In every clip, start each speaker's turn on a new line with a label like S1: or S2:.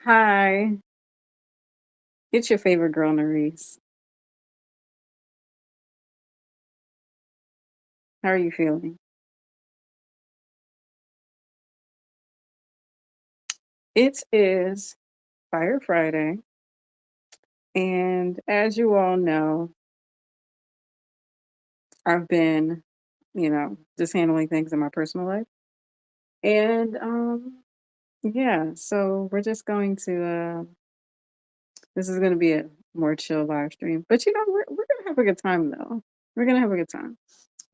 S1: Hi, it's your favorite girl, Narice. How are you feeling? It is Fire Friday, and as you all know, I've been, just handling things in my personal life. And yeah, so we're just going to this is gonna be a more chill live stream. But we're gonna have a good time though. We're gonna have a good time.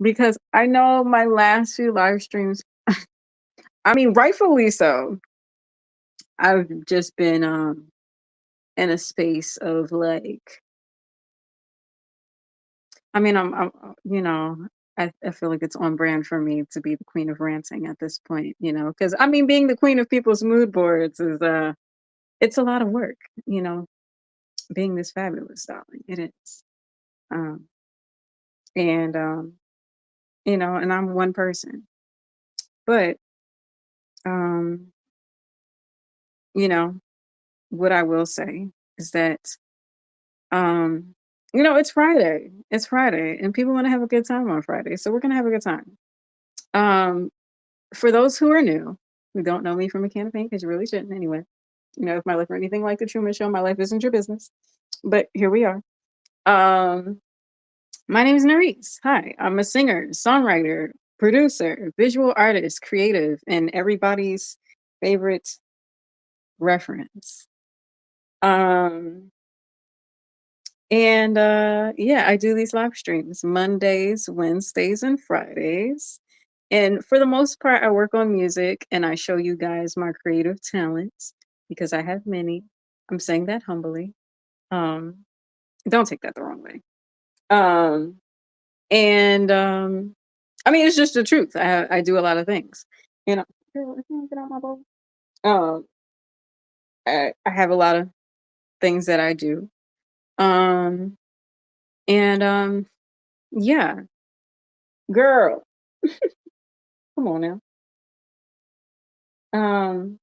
S1: Because I know my last few live streams, I mean, rightfully so. I've just been in a space of like, I mean, I feel like it's on brand for me to be the queen of ranting at this point, because I mean, being the queen of people's mood boards is it's a lot of work, you know, being this fabulous, darling. It is. Um, and and I'm one person. But um, you know, what I will say is that um, it's Friday. It's Friday, and people want to have a good time on Friday, so we're gonna have a good time. Um, For those who are new, who don't know me from a can of paint, because you really shouldn't anyway. If my life were anything like the Truman Show, my life isn't your business. But here we are. Um, my name is Narice. Hi, I'm a singer, songwriter, producer, visual artist, creative, and everybody's favorite reference. Um, and yeah, I do these live streams Mondays, Wednesdays, and Fridays. And for the most part, I work on music and I show you guys my creative talents because I have many. I'm saying that humbly. Um, don't take that the wrong way. Um, and I mean, it's just the truth. I do a lot of things. You know, girl, if you don't get out my bowl. Um, I have a lot of things that I do. Um, and yeah, girl, come on now. Um,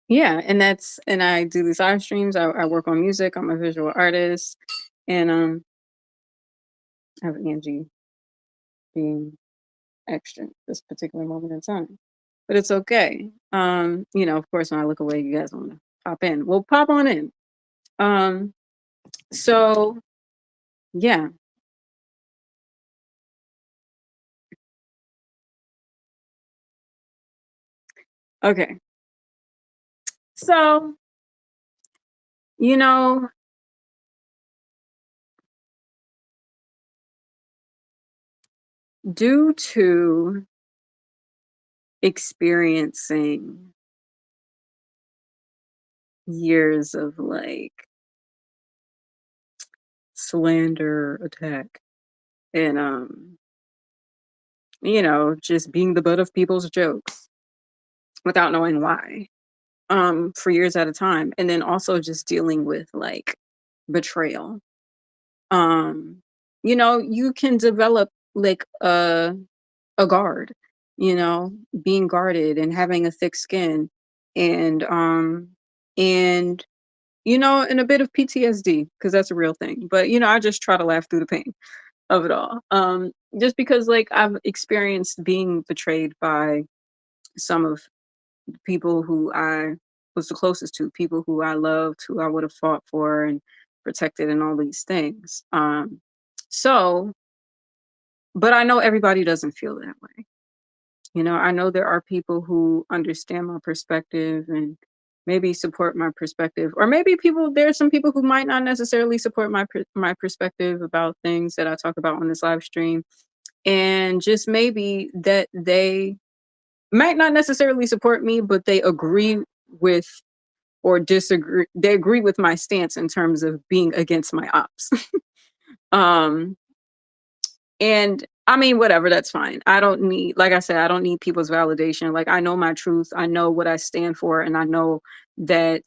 S1: Yeah, and I do these live streams. I work on music. I'm a visual artist, and I have Angie being extra this particular moment in time, but it's okay. Of course, when I look away, you guys want to pop in. Well, pop on in. Um, so yeah, okay. So you know, due to experiencing years of like slander attack and just being the butt of people's jokes without knowing why, for years at a time. And then also just dealing with like betrayal. Um, you can develop like a guard, you know, being guarded and having a thick skin and and and a bit of PTSD because that's a real thing. But I just try to laugh through the pain of it all. Just because like I've experienced being betrayed by some of people who I was the closest to, people who I loved, who I would have fought for and protected and all these things. So, but I know everybody doesn't feel that way. I know there are people who understand my perspective and maybe support my perspective, or maybe there's some people who might not necessarily support my perspective about things that I talk about on this live stream, and just maybe that they might not necessarily support me, but they agree with or disagree. They agree with my stance in terms of being against my ops. um, and I mean, whatever, that's fine. I don't need, like I said, I don't need people's validation. Like I know my truth. I know what I stand for, and I know that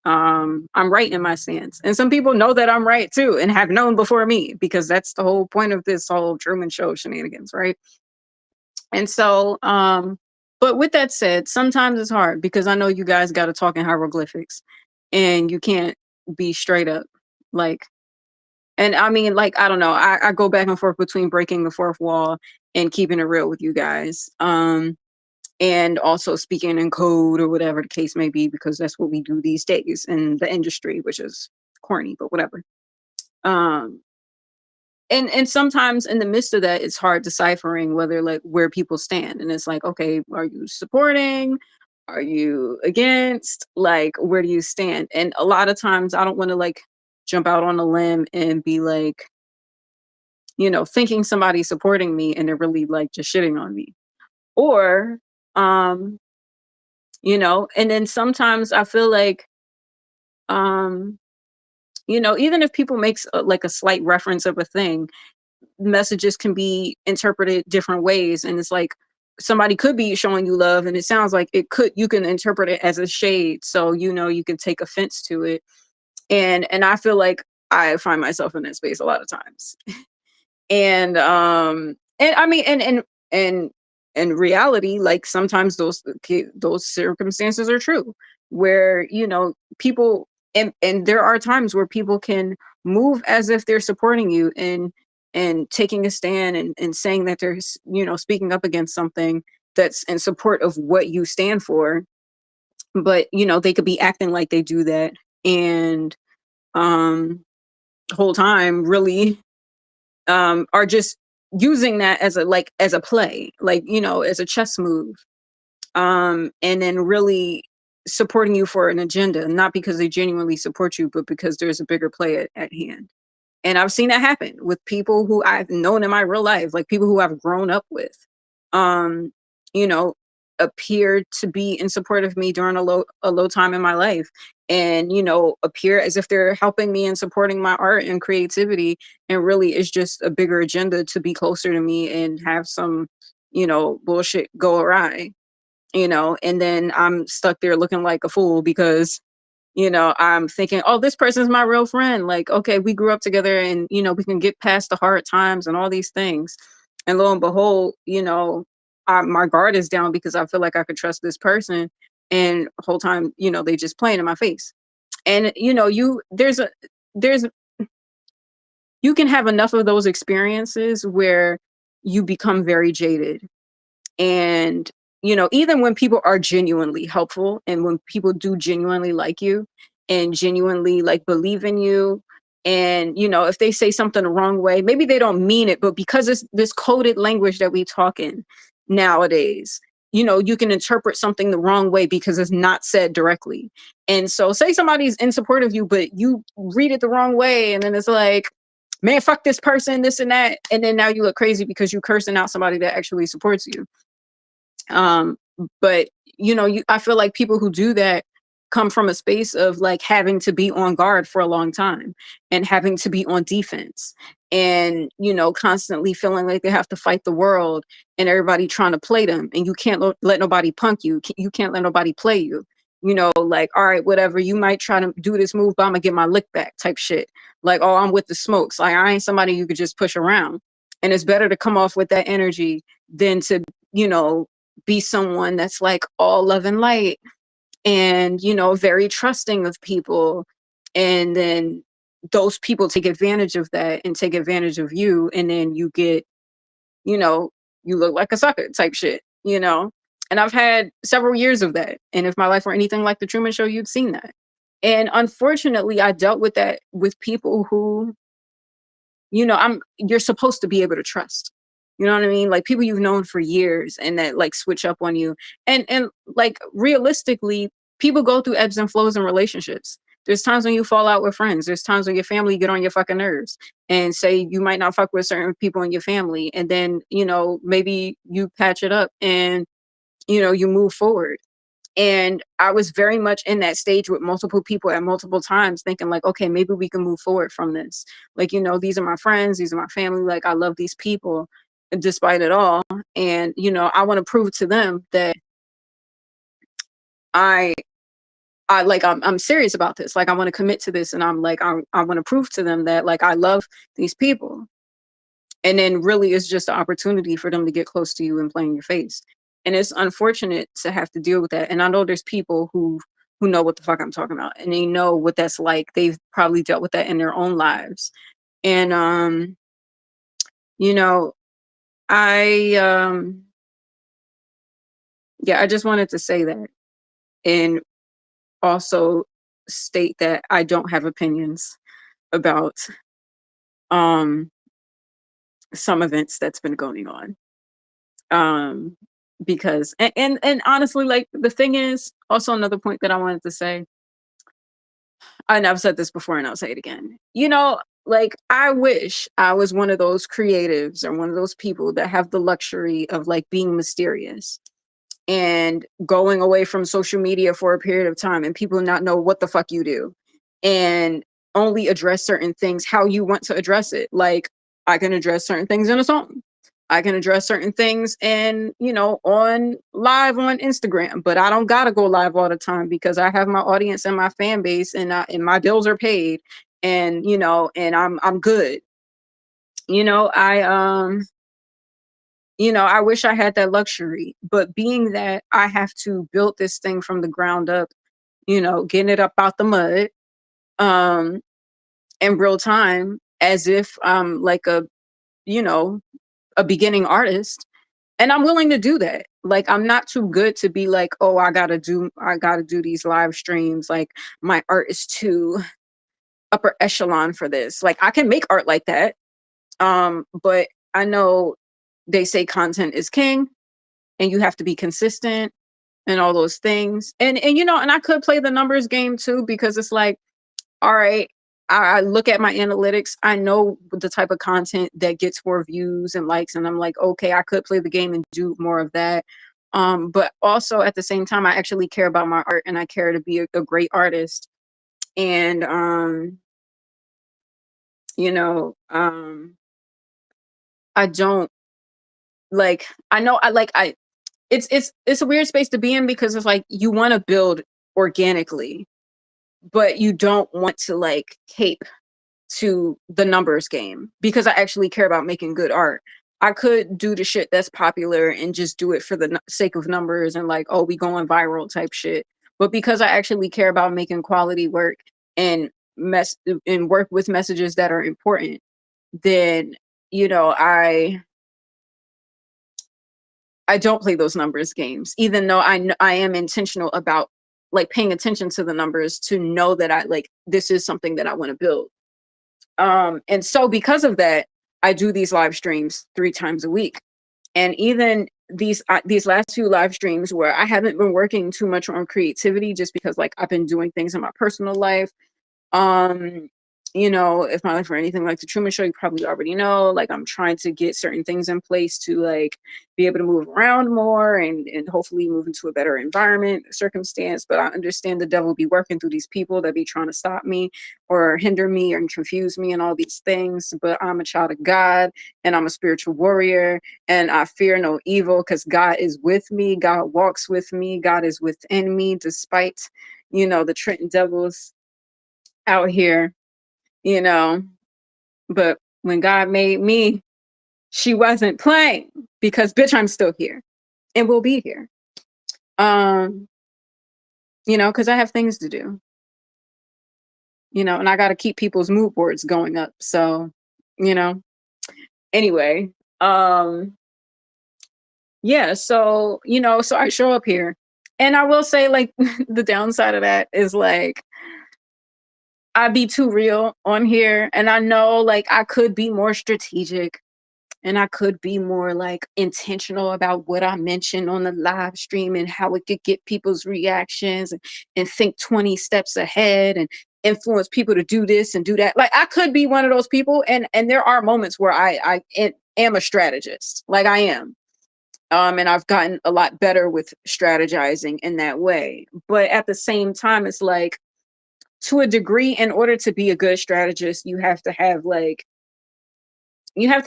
S1: I'm right in my stance. And some people know that I'm right too, and have known before me, because that's the whole point of this whole Truman Show shenanigans, right? And so, But with that said, sometimes it's hard because I know you guys got to talk in hieroglyphics, and you can't be straight up like. And I mean, like, I don't know. I go back and forth between breaking the fourth wall and keeping it real with you guys. And also speaking in code or whatever the case may be, because that's what we do these days in the industry, which is corny, but whatever. Um, and sometimes in the midst of that, it's hard deciphering whether like where people stand. And it's like, okay, are you supporting? Are you against? Like, where do you stand? And a lot of times I don't want to like jump out on a limb and be like, thinking somebody's supporting me and they're really like just shitting on me. Or, um, and then sometimes I feel like, um, even if people makes like a slight reference of a thing, messages can be interpreted different ways. And it's like somebody could be showing you love and it sounds like you can interpret it as a shade. So, you can take offense to it. And I feel like I find myself in that space a lot of times. And I mean, and in reality, like sometimes those circumstances are true, where people, and there are times where people can move as if they're supporting you and taking a stand and saying that they're speaking up against something that's in support of what you stand for, but they could be acting like they do that, and um whole time really are just using that as a play, like as a chess move, and then really supporting you for an agenda, not because they genuinely support you, but because there's a bigger play at hand. And I've seen that happen with people who I've known in my real life, like people who I've grown up with, um, you know, appear to be in support of me during a low time in my life, and appear as if they're helping me and supporting my art and creativity, and really it's just a bigger agenda to be closer to me and have some, bullshit go awry, and then I'm stuck there looking like a fool because I'm thinking, oh, this person's my real friend. Like, okay, we grew up together and, we can get past the hard times and all these things. And lo and behold, my guard is down because I feel like I could trust this person. And the whole time, they just playing in my face. And, there's, you can have enough of those experiences where you become very jaded. And, even when people are genuinely helpful and when people do genuinely like you and genuinely like believe in you, and, if they say something the wrong way, maybe they don't mean it, but because it's this coded language that we talk in nowadays, you can interpret something the wrong way because it's not said directly. And so, say somebody's in support of you, but you read it the wrong way. And then it's like, man, fuck this person, this and that. And then now you look crazy because you cursing out somebody that actually supports you. um but I feel like people who do that come from a space of like having to be on guard for a long time and having to be on defense, and constantly feeling like they have to fight the world and everybody trying to play them, and you can't let nobody punk you. You can't let nobody play you. Like, all right, whatever, you might try to do this move, but I'm gonna get my lick back type shit. Like, oh, I'm with the smokes. Like, I ain't somebody you could just push around. And it's better to come off with that energy than to you know be someone that's like all love and light and very trusting of people, and then those people take advantage of that and take advantage of you, and then you know you look like a sucker type shit. And I've had several years of that, and if my life were anything like the Truman Show, you'd seen that. And unfortunately I dealt with that with people who you're supposed to be able to trust. You know what I mean? Like people you've known for years and that like switch up on you. And like realistically, people go through ebbs and flows in relationships. There's times when you fall out with friends. There's times when your family get on your fucking nerves and say you might not fuck with certain people in your family. And then, maybe you patch it up and, you move forward. And I was very much in that stage with multiple people at multiple times, thinking like, okay, maybe we can move forward from this. Like, these are my friends, these are my family. Like, I love these people despite it all. And, I want to prove to them that I, I'm serious about this. Like, I want to commit to this. And I'm like, I want to prove to them that like, I love these people. And then really it's just an opportunity for them to get close to you and play in your face. And it's unfortunate to have to deal with that. And I know there's people who know what the fuck I'm talking about, and they know what that's like. They've probably dealt with that in their own lives. And you know, I yeah, I just wanted to say that, and also state that I don't have opinions about um some events that's been going on. Um because and honestly, like, the thing is, also another point that I wanted to say, and I've said this before and I'll say it again. Like, I wish I was one of those creatives or one of those people that have the luxury of like being mysterious and going away from social media for a period of time and people not know what the fuck you do, and only address certain things how you want to address it. Like, I can address certain things in a song. I can address certain things and, on live on Instagram, but I don't gotta go live all the time because I have my audience and my fan base, and my bills are paid, and I'm good. I I wish I had that luxury, but being that I have to build this thing from the ground up, getting it up out the mud, um, in real time, as if I'm like you know, a beginning artist. And I'm willing to do that. Like, I'm not too good to be like, oh, I gotta do these live streams. Like, my art is too upper echelon for this. Like, I can make art like that. But I know they say content is king and you have to be consistent and all those things. And I could play the numbers game too, because it's like, all right, I look at my analytics. I know the type of content that gets more views and likes, and I'm like, okay, I could play the game and do more of that. But also at the same time, I actually care about my art and I care to be a great artist. And you know, um, I don't like. I know. It's a weird space to be in because it's like you want to build organically, but you don't want to like cape to the numbers game, because I actually care about making good art. I could do the shit that's popular and just do it for the sake of numbers and like, oh, we going viral type shit. But because I actually care about making quality work and mess and work with messages that are important, then you know, I don't play those numbers games, even though I am intentional about like paying attention to the numbers to know that I like this is something that I want to build. And so because of that, I do these live streams 3 times a week. And even these last few live streams where I haven't been working too much on creativity, just because like I've been doing things in my personal life. um if my life were anything like the Truman Show, you probably already know, like, I'm trying to get certain things in place to like be able to move around more and hopefully move into a better environment circumstance. But I understand the devil be working through these people that be trying to stop me or hinder me or confuse me and all these things. But I'm a child of God and I'm a spiritual warrior, and I fear no evil because God is with me. God walks with me. God is within me, despite the Trenton devils out here, you know. But when God made me, she wasn't playing, because bitch, I'm still here and will be here. Um, because I have things to do, and I gotta keep people's mood boards going up. So, you know, anyway, yeah, so I show up here. And I will say, like, the downside of that is like I be too real on here. And I know like I could be more strategic and I could be more like intentional about what I mention on the live stream and how it could get people's reactions, and think 20 steps ahead and influence people to do this and do that. Like, I could be one of those people, and there are moments where am a strategist. Like, I am. And I've gotten a lot better with strategizing in that way. But at the same time, it's like, to a degree, in order to be a good strategist, you have to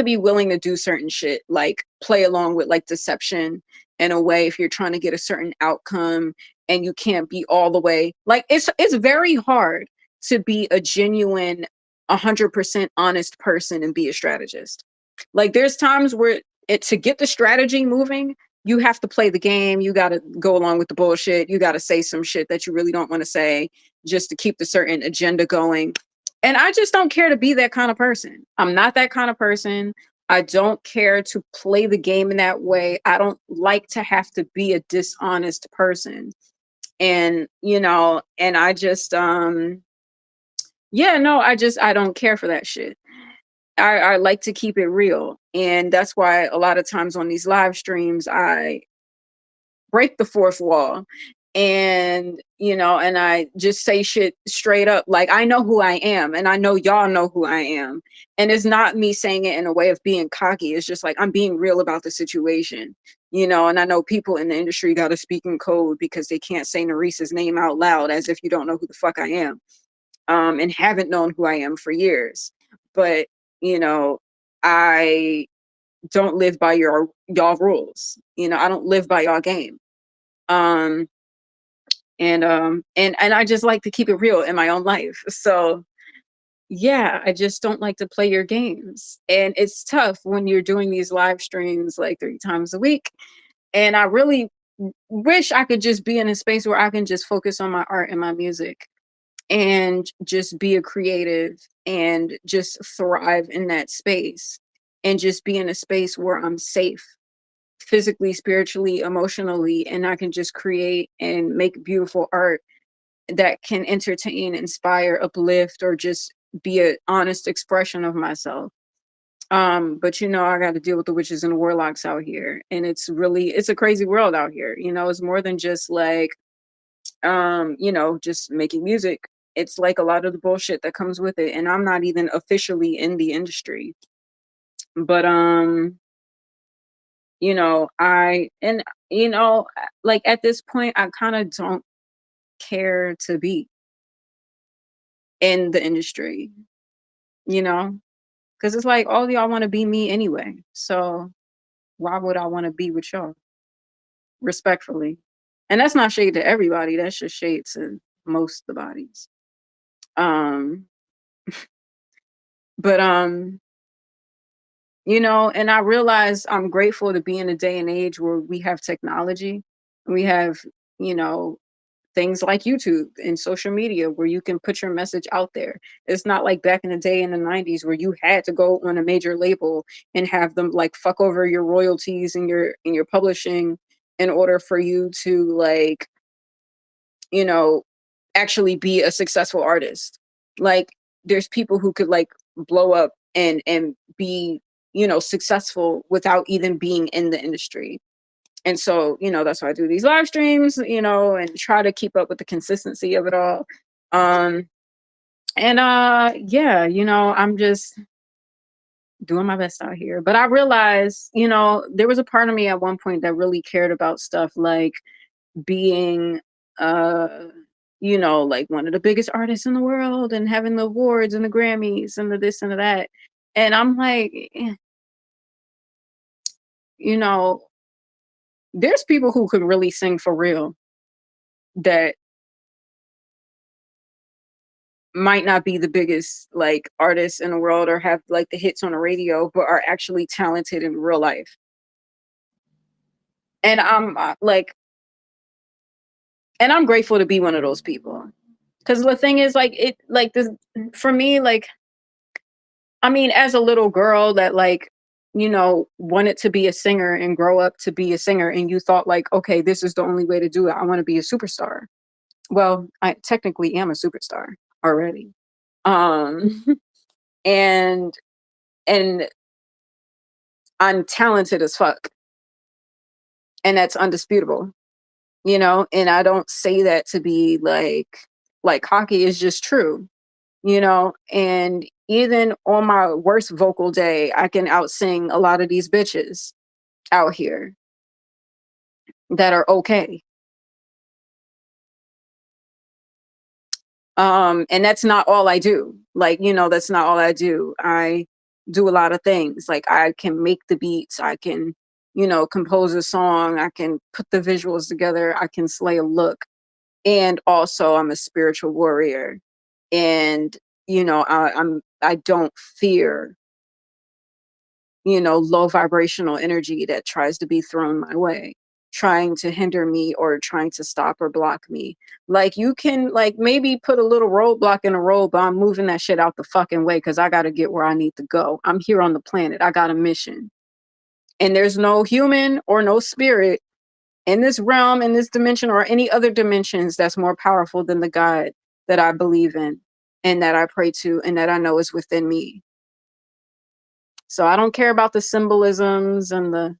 S1: be willing to do certain shit, like play along with like deception in a way if you're trying to get a certain outcome. And you can't be all the way like, it's very hard to be a genuine 100% honest person and be a strategist. Like, there's times where to get the strategy moving, you have to play the game. You got to go along with the bullshit. You got to say some shit that you really don't want to say just to keep the certain agenda going. And I just don't care to be that kind of person. I'm not that kind of person. I don't care to play the game in that way. I don't like to have to be a dishonest person. And, and I just yeah, no, I don't care for that shit. I like to keep it real. And that's why a lot of times on these live streams I break the fourth wall, and and I just say shit straight up. Like, I know who I am, and I know y'all know who I am, and it's not me saying it in a way of being cocky. It's just like I'm being real about the situation. And I know people in the industry got to speak in code because they can't say NarisseM's name out loud as if you don't know who the fuck I am, and haven't known who I am for years. But I don't live by y'all rules. I don't live by y'all game. um and I just like to keep it real in my own life. So yeah, I just don't like to play your games, and it's tough when you're doing these live streams like 3 times a week. And I really wish I could just be in a space where I can just focus on my art and my music and just be a creative and just thrive in that space, and just be in a space where I'm safe physically, spiritually, emotionally, and I can just create and make beautiful art that can entertain, inspire, uplift, or just be an honest expression of myself. But I got to deal with the witches and the warlocks out here, and it's a crazy world out here. It's more than just like just making music. It's like a lot of the bullshit that comes with it, and I'm not even officially in the industry. But I and like at this point I kind of don't care to be in the industry, you know, because it's like all y'all want to be me anyway. So why would I want to be with y'all? Respectfully. And that's not shade to everybody. That's just shade to most of the bodies. Um, but and I realize I'm grateful to be in a day and age where we have technology. We have, you know, things like YouTube and social media where you can put your message out there. It's not like back in the day in the 90s where you had to go on a major label and have them like fuck over your royalties and your publishing in order for you to like, you know, actually be a successful artist. Like there's people who could like blow up and be, successful without even being in the industry. And so, that's why I do these live streams, and try to keep up with the consistency of it all. Um, and yeah, I'm just doing my best out here. But I realized, there was a part of me at one point that really cared about stuff like being uh like one of the biggest artists in the world and having the awards and the Grammys and the this and the that. And I'm like, you know, there's people who could really sing for real that might not be the biggest like artists in the world or have like the hits on the radio, but are actually talented in real life. And I'm grateful to be one of those people. Because the thing is, like, it, like, this for me, like, I mean, as a little girl that, like, wanted to be a singer and grow up to be a singer, and you thought, like, okay, this is the only way to do it. I want to be a superstar. Well, I technically am a superstar already. Um, and and I'm talented as fuck, and that's undisputable, and I don't say that to be like cocky. Is just true, and even on my worst vocal day, I can outsing a lot of these bitches out here that are okay. And that's not all I do. Like, that's not all I do. I do a lot of things. Like I can make the beats, I can, compose a song, I can put the visuals together, I can slay a look. And also I'm a spiritual warrior. And, I don't fear, low vibrational energy that tries to be thrown my way. trying to hinder me or trying to stop or block me. Like you can like maybe put a little roadblock in a road, but I'm moving that shit out the fucking way because I got to get where I need to go. I'm here on the planet. I got a mission. And there's no human or no spirit in this realm, in this dimension, or any other dimensions that's more powerful than the God that I believe in and that I pray to and that I know is within me. So I don't care about the symbolisms and the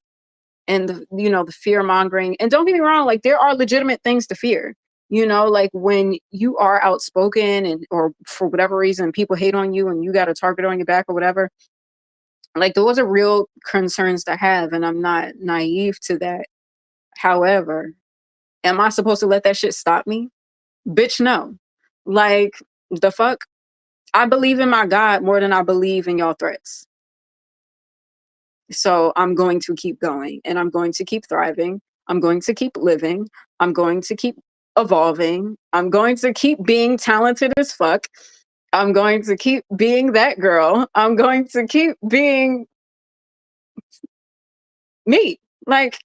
S1: the fear mongering. And don't get me wrong, like there are legitimate things to fear. Like when you are outspoken and or for whatever reason people hate on you and you got a target on your back or whatever, like those are real concerns to have, and I'm not naive to that. However, am I supposed to let that shit stop me? Bitch, no. Like, the fuck? I believe in my God more than I believe in y'all threats. So I'm going to keep going and I'm going to keep thriving. I'm going to keep living. I'm going to keep evolving. I'm going to keep being talented as fuck. I'm going to keep being that girl. I'm going to keep being me. Like,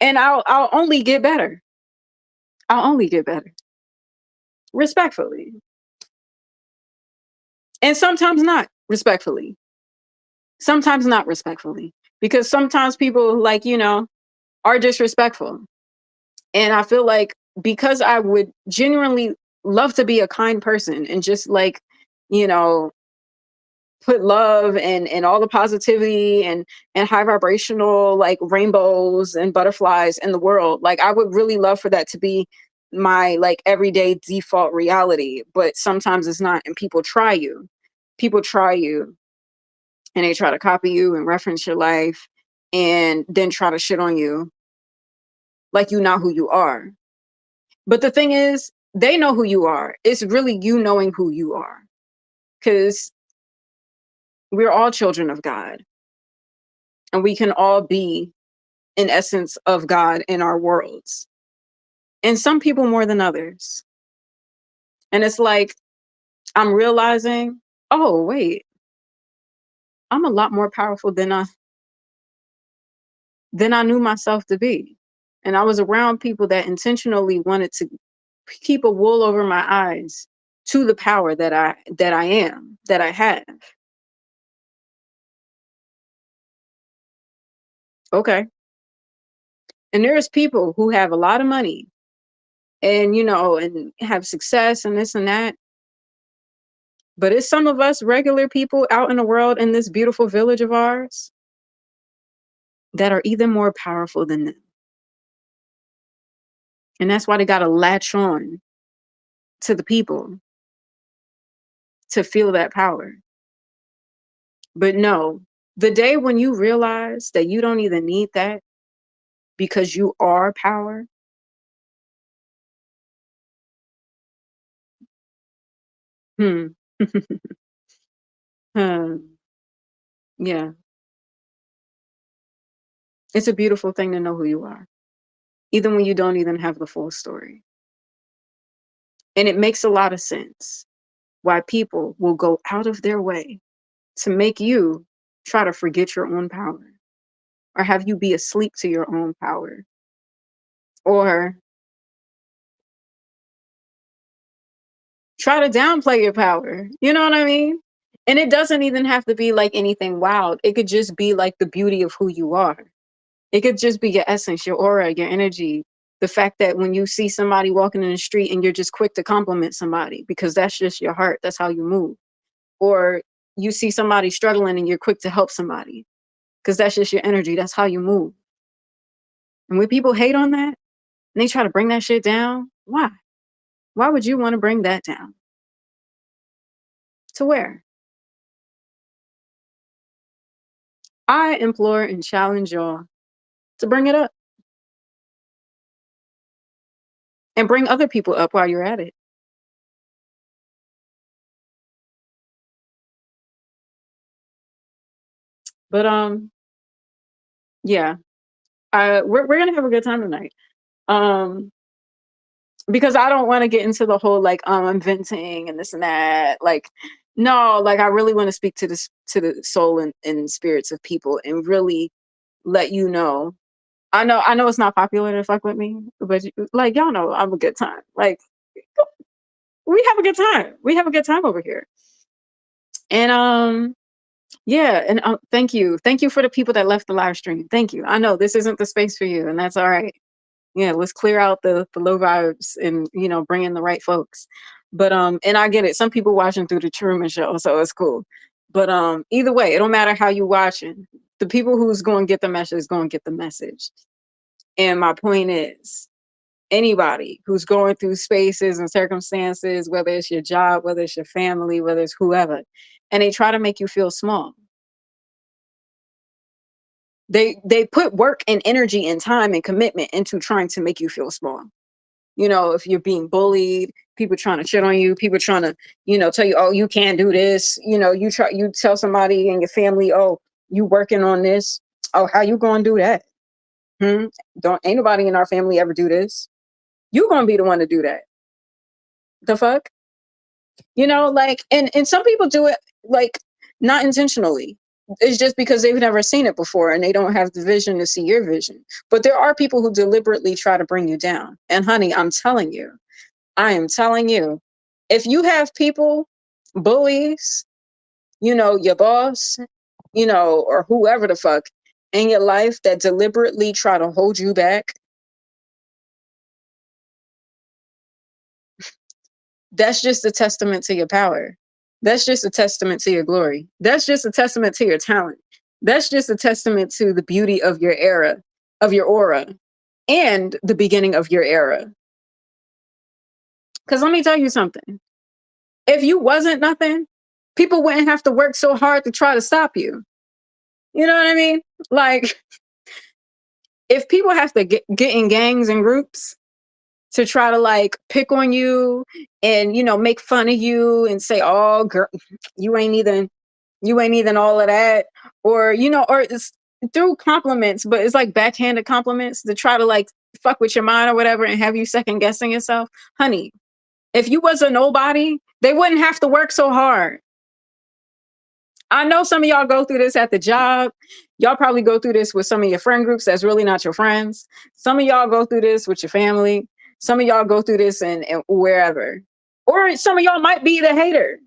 S1: and I'll only get better. I'll only get better. Respectfully. And sometimes not respectfully. Sometimes not respectfully. Because sometimes people like, are disrespectful. And I feel like because I would genuinely love to be a kind person and just like, you know, put love and all the positivity and high vibrational like rainbows and butterflies in the world. Like I would really love for that to be my like everyday default reality, but sometimes it's not, and people try you. People try you and they try to copy you and reference your life and then try to shit on you like you not who you are. But the thing is, they know who you are. It's really you knowing who you are. Because we're all children of God. And we can all be an essence of God in our worlds. And some people more than others. And it's like, I'm realizing, oh, wait, I'm a lot more powerful than I knew myself to be. And I was around people that intentionally wanted to keep a wool over my eyes to the power that I am, that I have. Okay. And there's people who have a lot of money and and have success and this and that. But it's some of us regular people out in the world in this beautiful village of ours that are even more powerful than them. And that's why they gotta latch on to the people to feel that power. But no, the day when you realize that you don't even need that because you are power, hmm. Hmm. Yeah, it's a beautiful thing to know who you are, even when you don't even have the full story. And it makes a lot of sense why people will go out of their way to make you try to forget your own power or have you be asleep to your own power or try to downplay your power. You know what I mean? And it doesn't even have to be like anything wild. It could just be like the beauty of who you are. It could just be your essence, your aura, your energy. The fact that when you see somebody walking in the street and you're just quick to compliment somebody because that's just your heart, that's how you move. Or you see somebody struggling and you're quick to help somebody because that's just your energy, that's how you move. And when people hate on that and they try to bring that shit down, why? Why would you want to bring that down? To where? I implore and challenge y'all to bring it up and bring other people up while you're at it. But yeah, we're gonna have a good time tonight. Um, because I don't want to get into the whole like I'm venting and this and that. Like, no, like I really want to speak to this to the soul and spirits of people and really let you know I know it's not popular to fuck with me, but like y'all know I'm a good time. Like we have a good time. We have a good time over here. And yeah, and thank you for the people that left the live stream. Thank you. I know this isn't the space for you, and that's all right. Yeah, let's clear out the low vibes and bring in the right folks. But and I get it. Some people watching through the Truman Show, so it's cool. But either way, it don't matter how you watching. The people who's going to get the message is going to get the message. And my point is, anybody who's going through spaces and circumstances, whether it's your job, whether it's your family, whether it's whoever, and they try to make you feel small. They put work and energy and time and commitment into trying to make you feel small. If you're being bullied, people trying to shit on you, people trying to, tell you, oh, you can't do this. You tell somebody in your family, oh, you working on this. Oh, how you gonna do that? Hmm? Don't ain't nobody in our family ever do this. You gonna be the one to do that. The fuck? Like and some people do it like not intentionally. It's just because they've never seen it before and they don't have the vision to see your vision. But there are people who deliberately try to bring you down. And honey, I am telling you, if you have people, bullies, your boss, or whoever the fuck in your life that deliberately try to hold you back, that's just a testament to your power. That's just a testament to your glory. That's just a testament to your talent. That's just a testament to the beauty of your era, of your aura, and the beginning of your era. Because let me tell you something. If you wasn't nothing, people wouldn't have to work so hard to try to stop you. You know what I mean? Like, if people have to get in gangs and groups to try to like pick on you and make fun of you and say, "Oh, girl, you ain't even all of that," or or it's through compliments, but it's like backhanded compliments to try to like fuck with your mind or whatever and have you second guessing yourself, honey. If you was a nobody, they wouldn't have to work so hard. I know some of y'all go through this at the job. Y'all probably go through this with some of your friend groups that's really not your friends. Some of y'all go through this with your family. Some of y'all go through this and wherever. Or some of y'all might be the hater.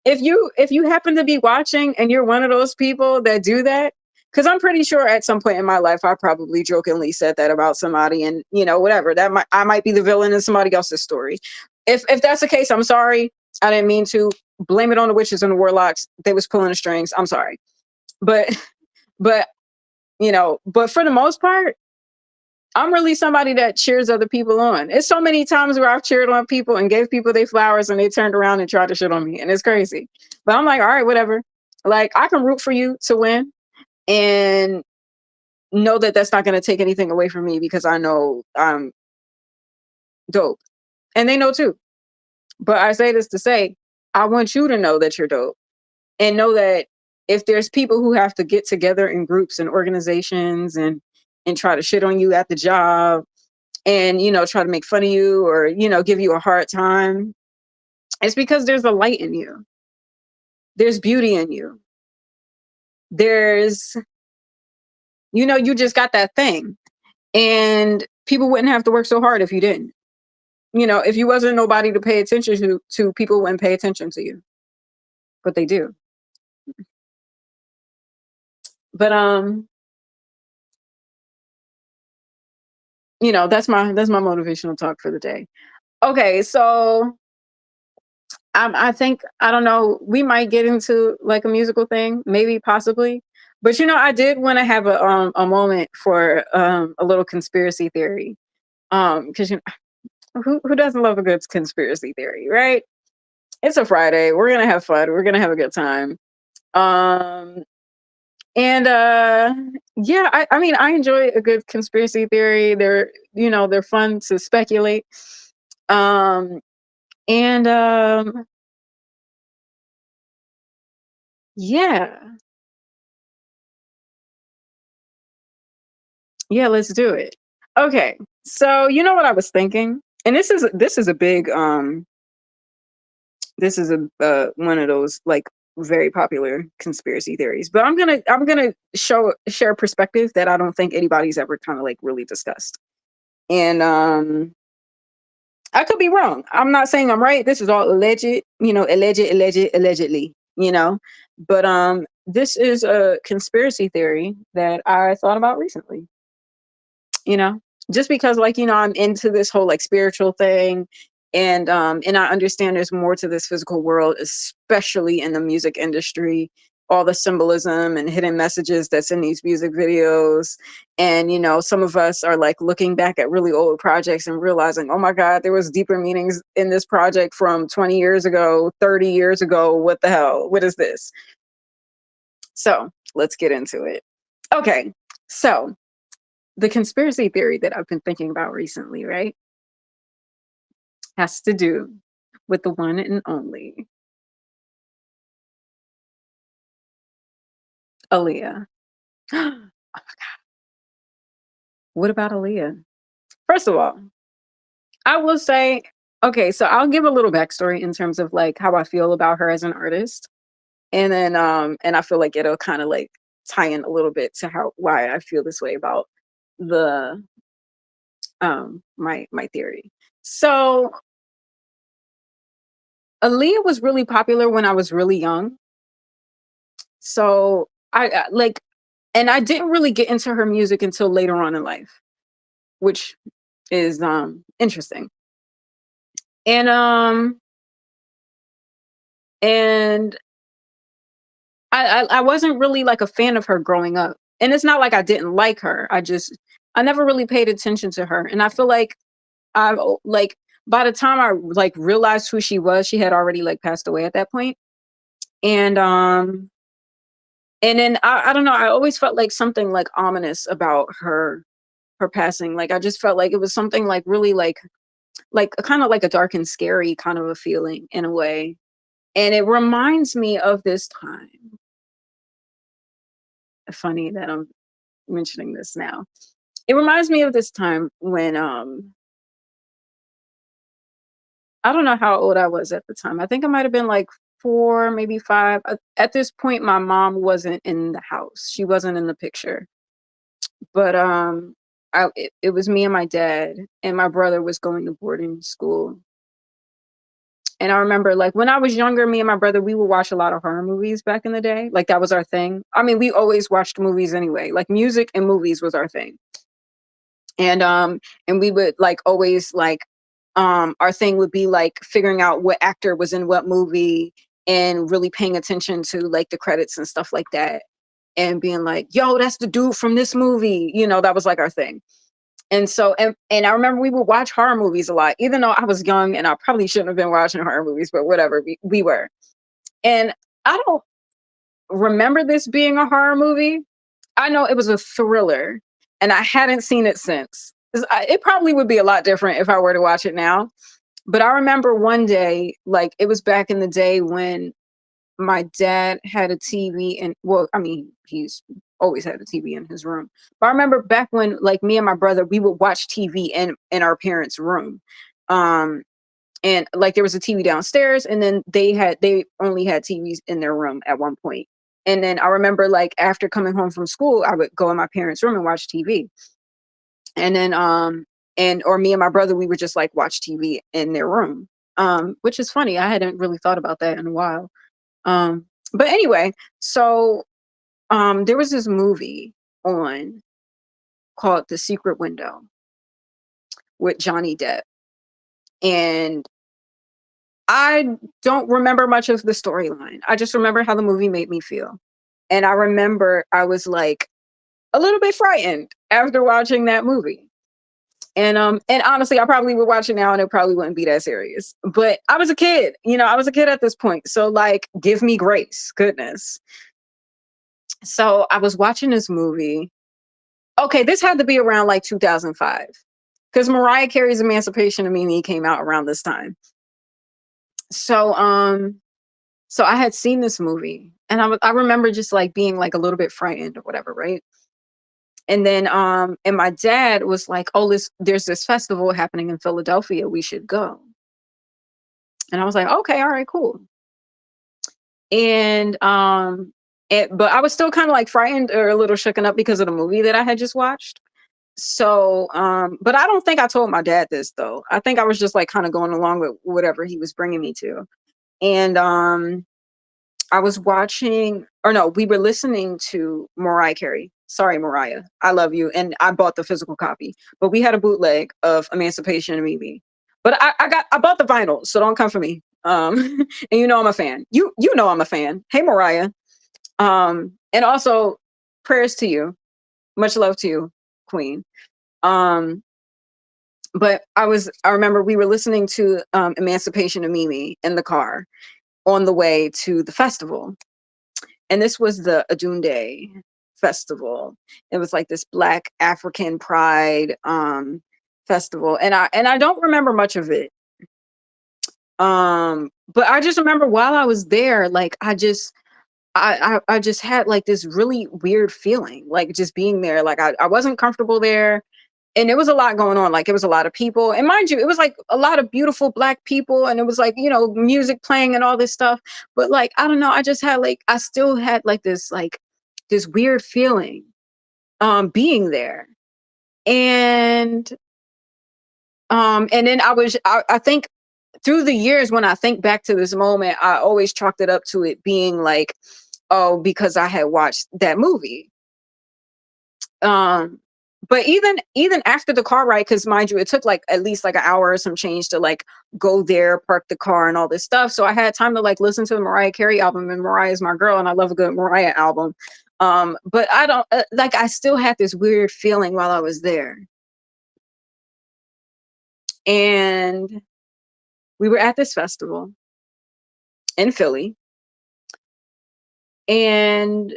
S1: If you happen to be watching and you're one of those people that do that, because I'm pretty sure at some point in my life I probably jokingly said that about somebody, and whatever. I might be the villain in somebody else's story. If that's the case, I'm sorry. I didn't mean to. Blame it on the witches and the warlocks. They was pulling the strings. I'm sorry. But but but for the most part, I'm really somebody that cheers other people on. It's so many times where I've cheered on people and gave people their flowers and they turned around and tried to shit on me. And it's crazy. But I'm like, all right, whatever. Like, I can root for you to win and know that that's not going to take anything away from me because I know I'm dope. And they know too. But I say this to say, I want you to know that you're dope and know that if there's people who have to get together in groups and organizations and try to shit on you at the job and try to make fun of you or give you a hard time, it's because there's a light in you, there's beauty in you, there's you just got that thing, and people wouldn't have to work so hard if you didn't. If you wasn't nobody to pay attention to, people wouldn't pay attention to you, but they do. But that's my motivational talk for the day. Okay, so I think I don't know. We might get into like a musical thing, maybe, possibly. But I did want to have a moment for a little conspiracy theory. Because who doesn't love a good conspiracy theory, right? It's a Friday. We're gonna have fun. We're gonna have a good time. Um, and yeah, I mean, I enjoy a good conspiracy theory. They're fun to speculate. Um, and yeah. Yeah, let's do it. Okay. So, you know what I was thinking? And this is a big this is a one of those like very popular conspiracy theories. But I'm gonna share a perspective that I don't think anybody's ever kind of like really discussed. And I could be wrong. I'm not saying I'm right. This is all alleged, allegedly, But this is a conspiracy theory that I thought about recently, you know just because, like, I'm into this whole like spiritual thing, and I understand there's more to this physical world, especially in the music industry, all the symbolism and hidden messages that's in these music videos. And some of us are like looking back at really old projects and realizing, oh my god, there was deeper meanings in this project from 20 years ago, 30 years ago. What the hell, what is this? So let's get into it. Okay, so the conspiracy theory that I've been thinking about recently, right, has to do with the one and only Aaliyah. What about Aaliyah? First of all, I will say, okay, so I'll give a little backstory in terms of like how I feel about her as an artist. And then and I feel like it'll kind of like tie in a little bit to how why I feel this way about the my theory. So Aaliyah was really popular when I was really young. So like, and I didn't really get into her music until later on in life, which is interesting. And and I wasn't really like a fan of her growing up. And it's not like I didn't like her. I never really paid attention to her. And I feel like like by the time I like realized who she was, she had already like passed away at that point. And and then I don't know, I always felt like something like ominous about her passing. Like I just felt like it was something like really like kind of like a dark and scary kind of a feeling in a way. And it reminds me of this time. Funny that I'm mentioning this now. It reminds me of this time when I don't know how old I was at the time. I think I might have been like 4, maybe 5. At this point my mom wasn't in the house. She wasn't in the picture. But it was me and my dad, and my brother was going to boarding school. And I remember, like, when I was younger, me and my brother, we would watch a lot of horror movies back in the day. Like, that was our thing. I mean, we always watched movies anyway. Like, music and movies was our thing. And we would like always like our thing would be like figuring out what actor was in what movie and really paying attention to like the credits and stuff like that, and being like, yo, that's the dude from this movie. That was like our thing. And so, and I remember we would watch horror movies a lot, even though I was young and I probably shouldn't have been watching horror movies, but whatever, we were. And I don't remember this being a horror movie. I know it was a thriller, and I hadn't seen it since. It probably would be a lot different if I were to watch it now. But I remember one day, like it was back in the day when my dad had a TV, and well, I mean, he's always had a TV in his room. But I remember back when, like, me and my brother, we would watch TV in our parents' room. Um, and like there was a TV downstairs, and then they only had TVs in their room at one point. And then I remember, like, after coming home from school, I would go in my parents' room and watch TV. And then and or me and my brother, we would just like watch TV in their room. Which is funny. I hadn't really thought about that in a while. But anyway, so there was this movie on called The Secret Window with Johnny Depp. And I don't remember much of the storyline. I just remember how the movie made me feel. And I remember I was like a little bit frightened after watching that movie. And honestly, I probably would watch it now and it probably wouldn't be that serious. But I was a kid, I was a kid at this point. So like, give me grace, goodness. So I was watching this movie. Okay, this had to be around like 2005 because Mariah Carey's Emancipation of Mimi came out around this time. So so I had seen this movie, and I remember just like being like a little bit frightened or whatever, right? And then and my dad was like, "Oh, there's this festival happening in Philadelphia. We should go." And I was like, "Okay, all right, cool." And but I was still kind of like frightened or a little shooken up because of the movie that I had just watched. So, but I don't think I told my dad this though. I think I was just like kind of going along with whatever he was bringing me to. And I was watching, or no, we were listening to Mariah Carey. Sorry, Mariah, I love you, and I bought the physical copy, but we had a bootleg of Emancipation of Mimi. But I bought the vinyl, so don't come for me. And you know I'm a fan. You know I'm a fan. Hey, Mariah. And also prayers to you. Much love to you, Queen. Um, but I remember we were listening to Emancipation of Mimi in the car on the way to the festival. And this was the Adunde festival. It was like this Black African pride festival. And I don't remember much of it. But I just remember while I was there, like I just had like this really weird feeling, like just being there. Like I wasn't comfortable there. And there was a lot going on. Like it was a lot of people. And mind you, it was like a lot of beautiful black people. And it was like, music playing and all this stuff. But like, I don't know, I just had like I still had like this weird feeling being there. And and then I think through the years when I think back to this moment, I always chalked it up to it being like, oh, because I had watched that movie. Um, but even after the car ride, because mind you, it took like at least like an hour or some change to like go there, park the car, and all this stuff. So I had time to like listen to the Mariah Carey album, and Mariah's my girl, and I love a good Mariah album. But I don't like. I still had this weird feeling while I was there, and we were at this festival in Philly, and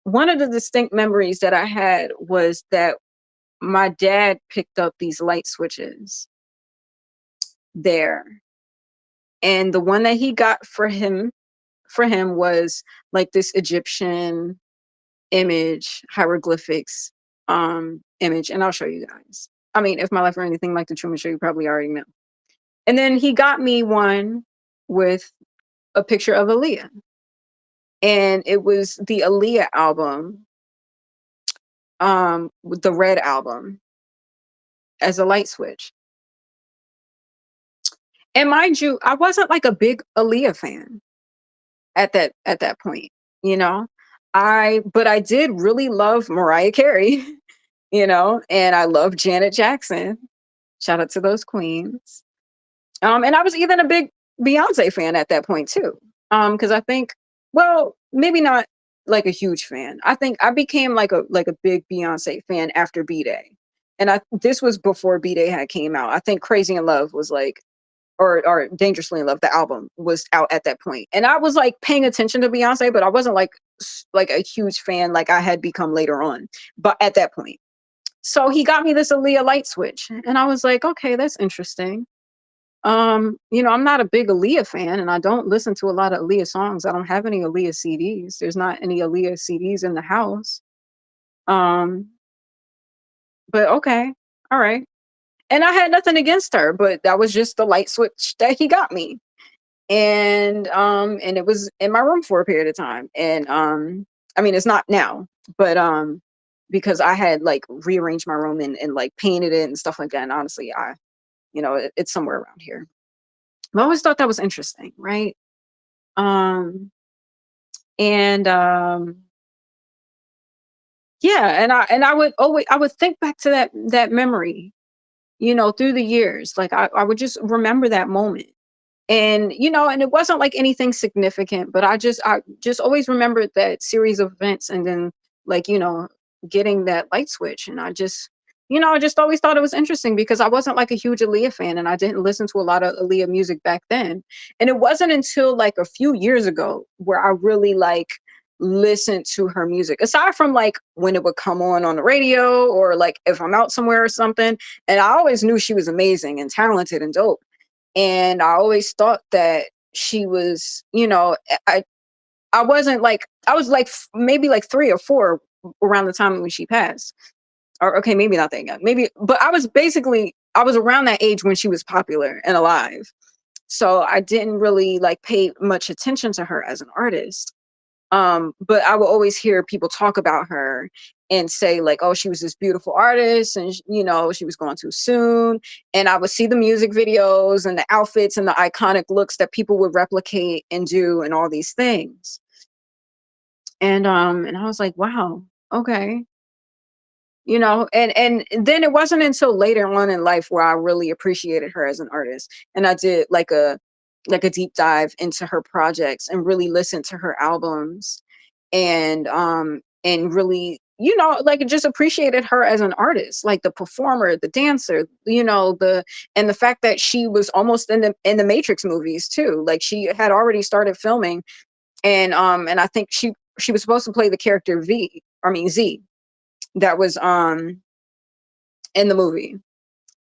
S1: one of the distinct memories that I had was that my dad picked up these light switches there, and the one that he got for him was like this Egyptian image, hieroglyphics image, and I'll show you guys. I mean, if my life were anything like the Truman Show, you probably already know. And then he got me one with a picture of Aaliyah, and it was the Aaliyah album, with the red album as a light switch. And mind you, I wasn't like a big Aaliyah fan at that point, you know. But I did really love Mariah Carey, and I love Janet Jackson. Shout out to those queens. And I was even a big Beyonce fan at that point too. Because I think, well, maybe not like a huge fan. I think I became like a big Beyonce fan after B Day, and this was before B Day had came out. I think Crazy in Love was like, or Dangerously in Love, the album was out at that point, and I was like paying attention to Beyonce, but I wasn't like a huge fan like I had become later on. But at that point, so he got me this Aaliyah light switch, and I was like, okay, that's interesting. I'm not a big Aaliyah fan, and I don't listen to a lot of Aaliyah songs. I don't have any Aaliyah CDs. There's not any Aaliyah CDs in the house. Um, but okay, all right. And I had nothing against her, but that was just the light switch that he got me. And it was in my room for a period of time. And I mean it's not now, but because I had like rearranged my room and like painted it and stuff like that. And honestly, it's somewhere around here. I always thought that was interesting, right? Um, and yeah, and I would think back to that memory, through the years. Like I would just remember that moment. And it wasn't like anything significant, but I just always remembered that series of events, and then like, getting that light switch. And I just always thought it was interesting because I wasn't like a huge Aaliyah fan, and I didn't listen to a lot of Aaliyah music back then. And it wasn't until like a few years ago where I really like listened to her music, aside from like when it would come on the radio, or like if I'm out somewhere or something. And I always knew she was amazing and talented and dope, and I always thought that she was, I wasn't like, I was like maybe like 3 or 4 around the time when she passed. Or okay, maybe not that young, maybe, but I was around that age when she was popular and alive. So I didn't really like pay much attention to her as an artist. But I will always hear people talk about her and say like, oh, she was this beautiful artist and she was going too soon. And I would see the music videos and the outfits and the iconic looks that people would replicate and do and all these things. And I was like, wow, okay. And then it wasn't until later on in life where I really appreciated her as an artist. And I did like a deep dive into her projects and really listened to her albums and really like just appreciated her as an artist, like the performer, the dancer, the fact that she was almost in the Matrix movies too. Like she had already started filming, and I think she was supposed to play the character Z, that was in the movie,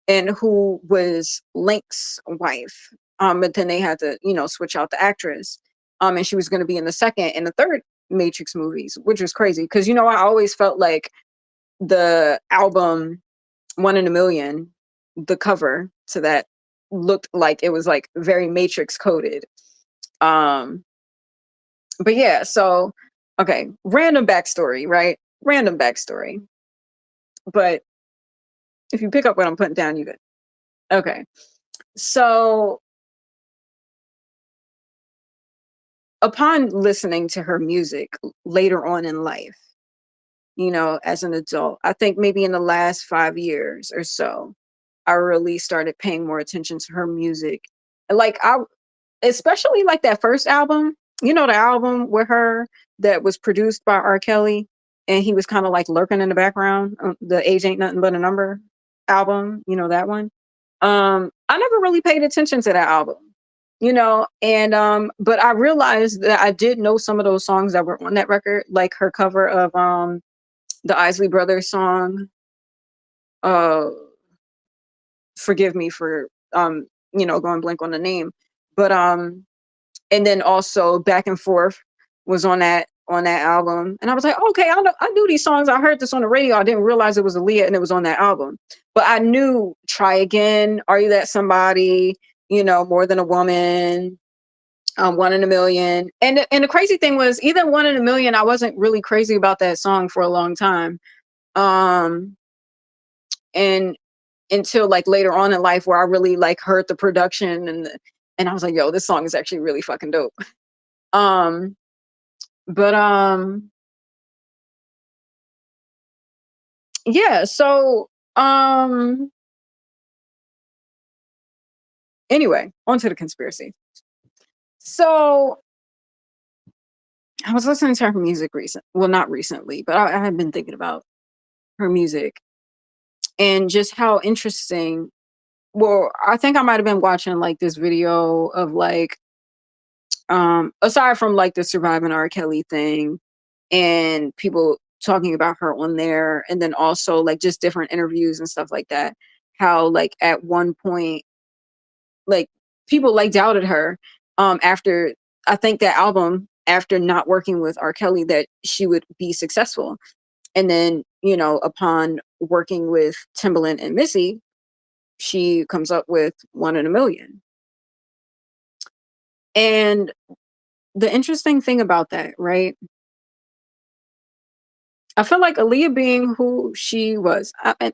S1: and who was Link's wife. But then they had to, switch out the actress. And she was going to be in the second and the third Matrix movies, which was crazy because I always felt like the album One in a Million, the cover to that looked like it was like very Matrix coded. Um, but yeah, so okay, random backstory, right? Random backstory. But if you pick up what I'm putting down, you good. Okay. So upon listening to her music later on in life, as an adult, I think maybe in the last 5 years or so, I really started paying more attention to her music. Like especially like that first album, the album with her that was produced by R. Kelly, and he was kind of like lurking in the background. The Age Ain't Nothing But a Number album, that one. I never really paid attention to that album, and but I realized that I did know some of those songs that were on that record, like her cover of the Isley Brothers song, uh forgive me for going blank on the name. But and then also Back and Forth was on that album. And I was like, okay, I knew these songs. I heard this on the radio. I didn't realize it was Aaliyah and it was on that album. But I knew Try Again, Are You That Somebody, More Than a Woman, One in a Million. And the crazy thing was, even One in a Million, I wasn't really crazy about that song for a long time. Um and until like later on in life where I really like heard the production and I was like, yo, this song is actually really fucking dope. Um but Yeah, so um anyway, on to the conspiracy. So I was listening to her music not recently, but I had been thinking about her music and just how interesting. Well, I think I might have been watching like this video of like aside from like the surviving R. Kelly thing and people talking about her on there, and then also like just different interviews and stuff like that, how like at one point like people like doubted her after, I think, that album, after not working with R. Kelly, that she would be successful. And then, upon working with Timbaland and Missy, she comes up with One in a Million. And the interesting thing about that, right? I feel like Aaliyah being who she was, and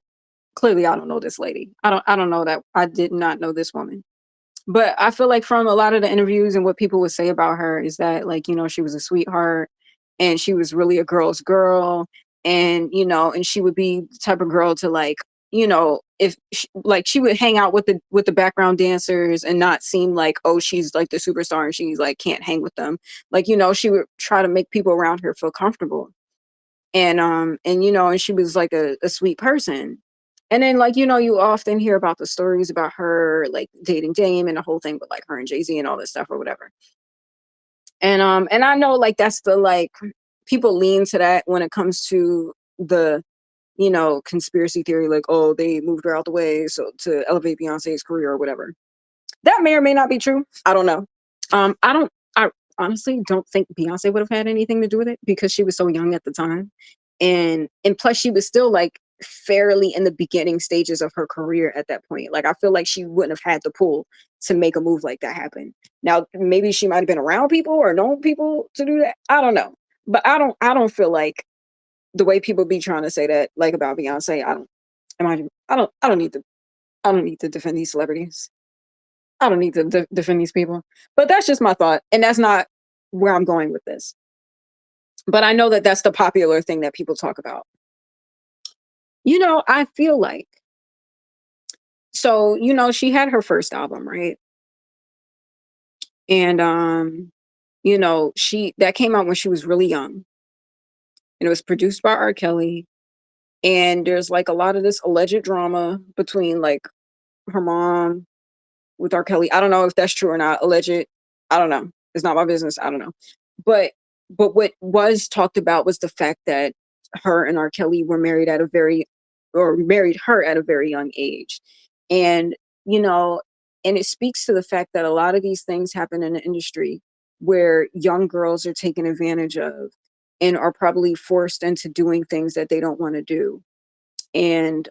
S1: clearly I don't know this lady. I don't know that. I did not know this woman. But I feel like from a lot of the interviews and what people would say about her is that, like, she was a sweetheart and she was really a girl's girl. And she would be the type of girl to like, if she, like she would hang out with the background dancers and not seem like, oh, she's like the superstar and she's like can't hang with them. Like, she would try to make people around her feel comfortable. And she was like a sweet person. And then, like, you often hear about the stories about her like dating Dame and the whole thing with like her and Jay-Z and all this stuff or whatever. And I know like that's the like people lean to that when it comes to the conspiracy theory, like, oh, they moved her out the way so to elevate Beyonce's career or whatever. That may or may not be true. I don't know. I honestly don't think Beyonce would have had anything to do with it because she was so young at the time. And plus she was still like fairly in the beginning stages of her career at that point. Like, I feel like she wouldn't have had the pull to make a move like that happen. Now, maybe she might have been around people or known people to do that. I don't know. But I don't feel like the way people be trying to say that, like about Beyonce, I don't need to I don't need to defend these celebrities. I don't need to defend these people. But that's just my thought, and that's not where I'm going with this. But I know that that's the popular thing that people talk about. I feel like, so, she had her first album, right? And she that came out when she was really young, and it was produced by R. Kelly. And there's like a lot of this alleged drama between like her mom with R. Kelly. I don't know if that's true or not. Alleged. I don't know. It's not my business. I don't know. But what was talked about was the fact that her and R. Kelly were married at a very or married her at a very young age. And, you know, and it speaks to the fact that a lot of these things happen in the industry where young girls are taken advantage of and are probably forced into doing things that they don't want to do, and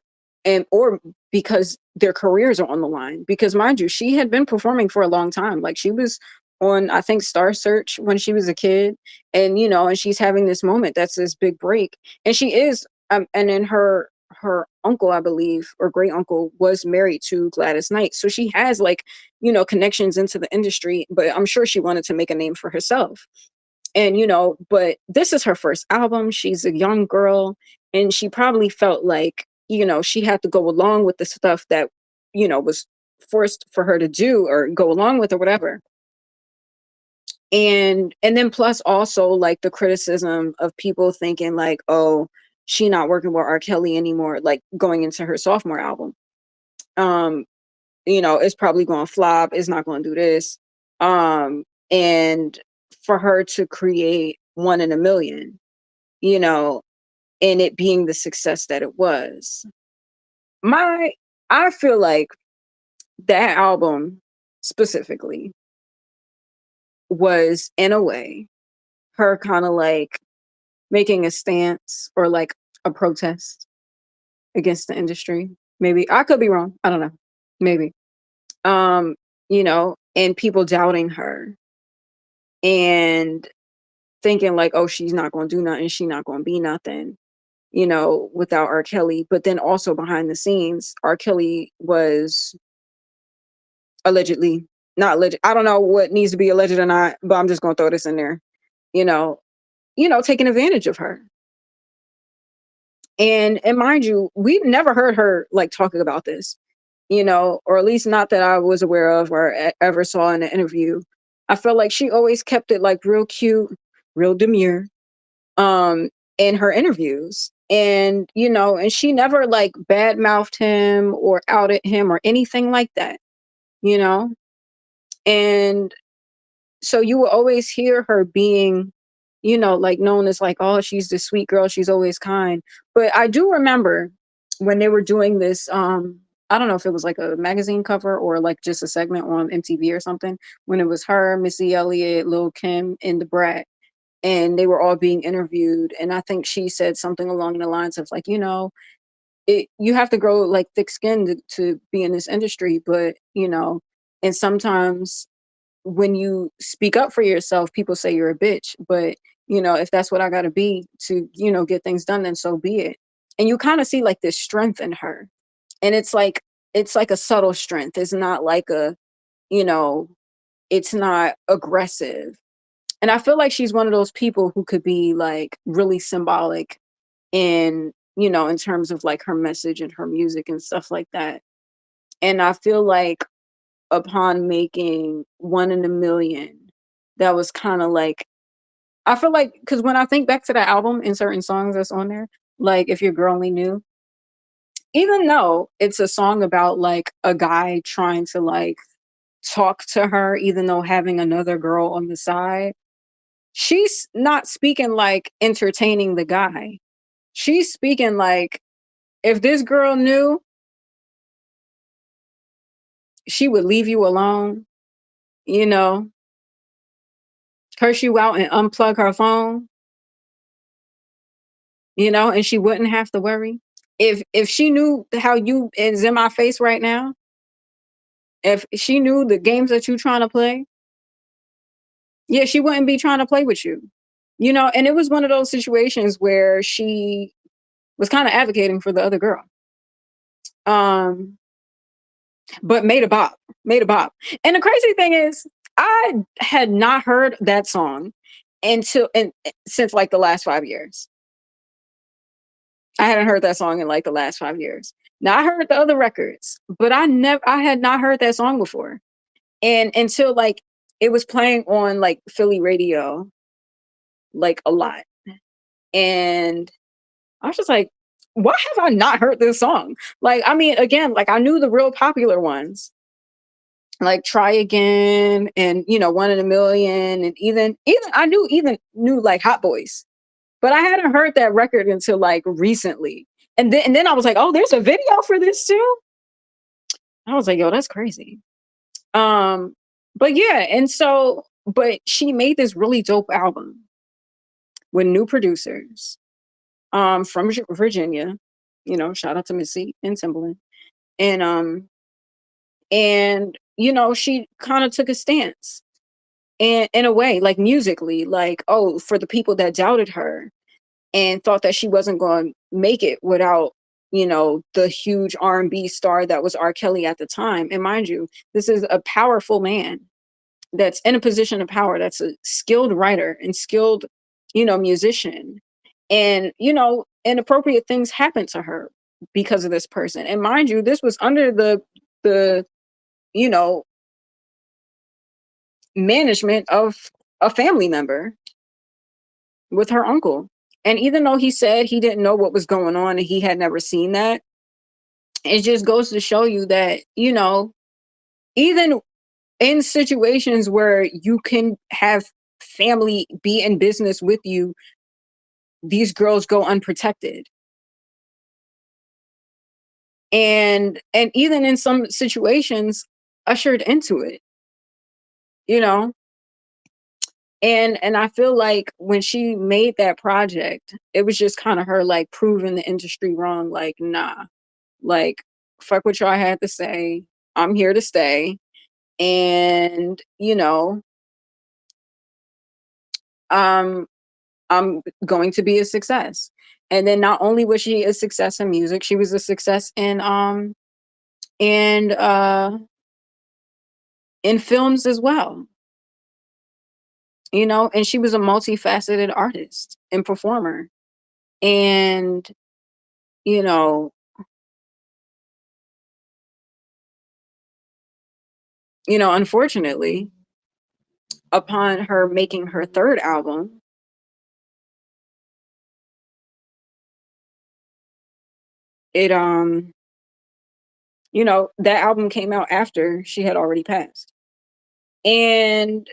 S1: or because their careers are on the line, because mind you, she had been performing for a long time. Like, she was on, I think, Star Search when she was a kid, and and she's having this moment that's this big break. And she is and then her uncle, I believe, or great uncle, was married to Gladys Knight, so she has, like, connections into the industry, but I'm sure she wanted to make a name for herself. And but this is her first album. She's a young girl, and she probably felt like she had to go along with the stuff that was forced for her to do or go along with or whatever. And then plus also like the criticism of people thinking like, oh, she not working with R. Kelly anymore, like going into her sophomore album. um it's probably going to flop, it's not going to do this. And for her to create One in a Million, you know and it being the success that it was, my I feel like that album specifically was, in a way, her kind of like making a stance or like a protest against the industry. Maybe I could be wrong, I don't know, maybe. And people doubting her and thinking like, oh, she's not going to do nothing, she's not going to be nothing, without R. Kelly. But then also behind the scenes, R. Kelly was allegedly, not alleged, I don't know what needs to be alleged or not, but I'm just going to throw this in there, you know, taking advantage of her. And mind you, we've never heard her like talking about this, or at least not that I was aware of or ever saw in an interview. I felt like she always kept it like real cute, real demure, um, in her interviews. And, and she never like badmouthed him or outed him or anything like that, you know? And so you will always hear her being, like known as like, oh, she's the sweet girl, she's always kind. But I do remember when they were doing this, I don't know if it was like a magazine cover or like just a segment on MTV or something, when it was her, Missy Elliott, Lil Kim, and the Brat, and they were all being interviewed. And I think she said something along the lines of like, you have to grow like thick skin to be in this industry, but and sometimes when you speak up for yourself, people say you're a bitch. But if that's what I got to be to get things done, then so be it. And you kind of see like this strength in her, and it's like a subtle strength. It's not like you know it's not aggressive. And I feel like she's one of those people who could be like really symbolic in terms of like her message and her music and stuff like that. And I feel like upon making One in a Million, that was kind of like, I feel like, because when I think back to that album and certain songs that's on there, like If Your Girl Only Knew, even though it's a song about like a guy trying to like talk to her, even though having another girl on the side, she's not speaking like entertaining the guy. She's speaking like, if this girl knew, she would leave you alone, you know, curse you out and unplug her phone, and she wouldn't have to worry. If she knew how you is in my face right now, if she knew the games that you trying to play, yeah, she wouldn't be trying to play with you. You know, and it was one of those situations where she was kind of advocating for the other girl. Um, but made a bop. And the crazy thing is, I had not heard that song until and since like the last 5 years. I hadn't heard that song in like the last 5 years. Now I heard the other records, but I had not heard that song before. And until like it was playing on like Philly radio like a lot. And I was just like, why have I not heard this song? Like, I mean, again, like I knew the real popular ones, like Try Again and One in a Million, and even I knew like Hot Boys. But I hadn't heard that record until like recently. And then I was like, oh, there's a video for this too. I was like, yo, that's crazy. Um, but yeah, and so but she made this really dope album with new producers from Virginia. Shout out to Missy and Timbaland. And she kind of took a stance. And in a way, like musically, like, oh, for the people that doubted her and thought that she wasn't going to make it without, the huge R&B star that was R. Kelly at the time. And mind you, this is a powerful man that's in a position of power, that's a skilled writer and skilled, musician. And, inappropriate things happened to her because of this person. And mind you, this was under the, you know, management of a family member with her uncle. And even though he said he didn't know what was going on and he had never seen that, it just goes to show you that, even in situations where you can have family be in business with you, these girls go unprotected. And even in some situations ushered into it, you know? And I feel like when she made that project, it was just kind of her like proving the industry wrong. Like, nah, like fuck what y'all had to say. I'm here to stay. And, um, I'm going to be a success. And then not only was she a success in music, she was a success and in films as well. And she was a multifaceted artist and performer. And, you know, unfortunately, upon her making her third album, it that album came out after she had already passed. And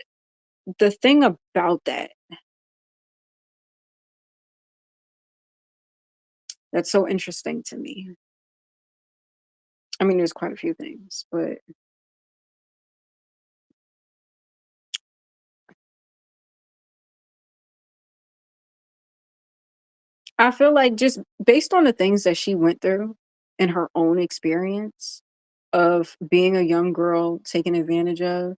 S1: the thing about that that's so interesting to me. I mean, there's quite a few things, but I feel like just based on the things that she went through in her own experience of being a young girl taken advantage of,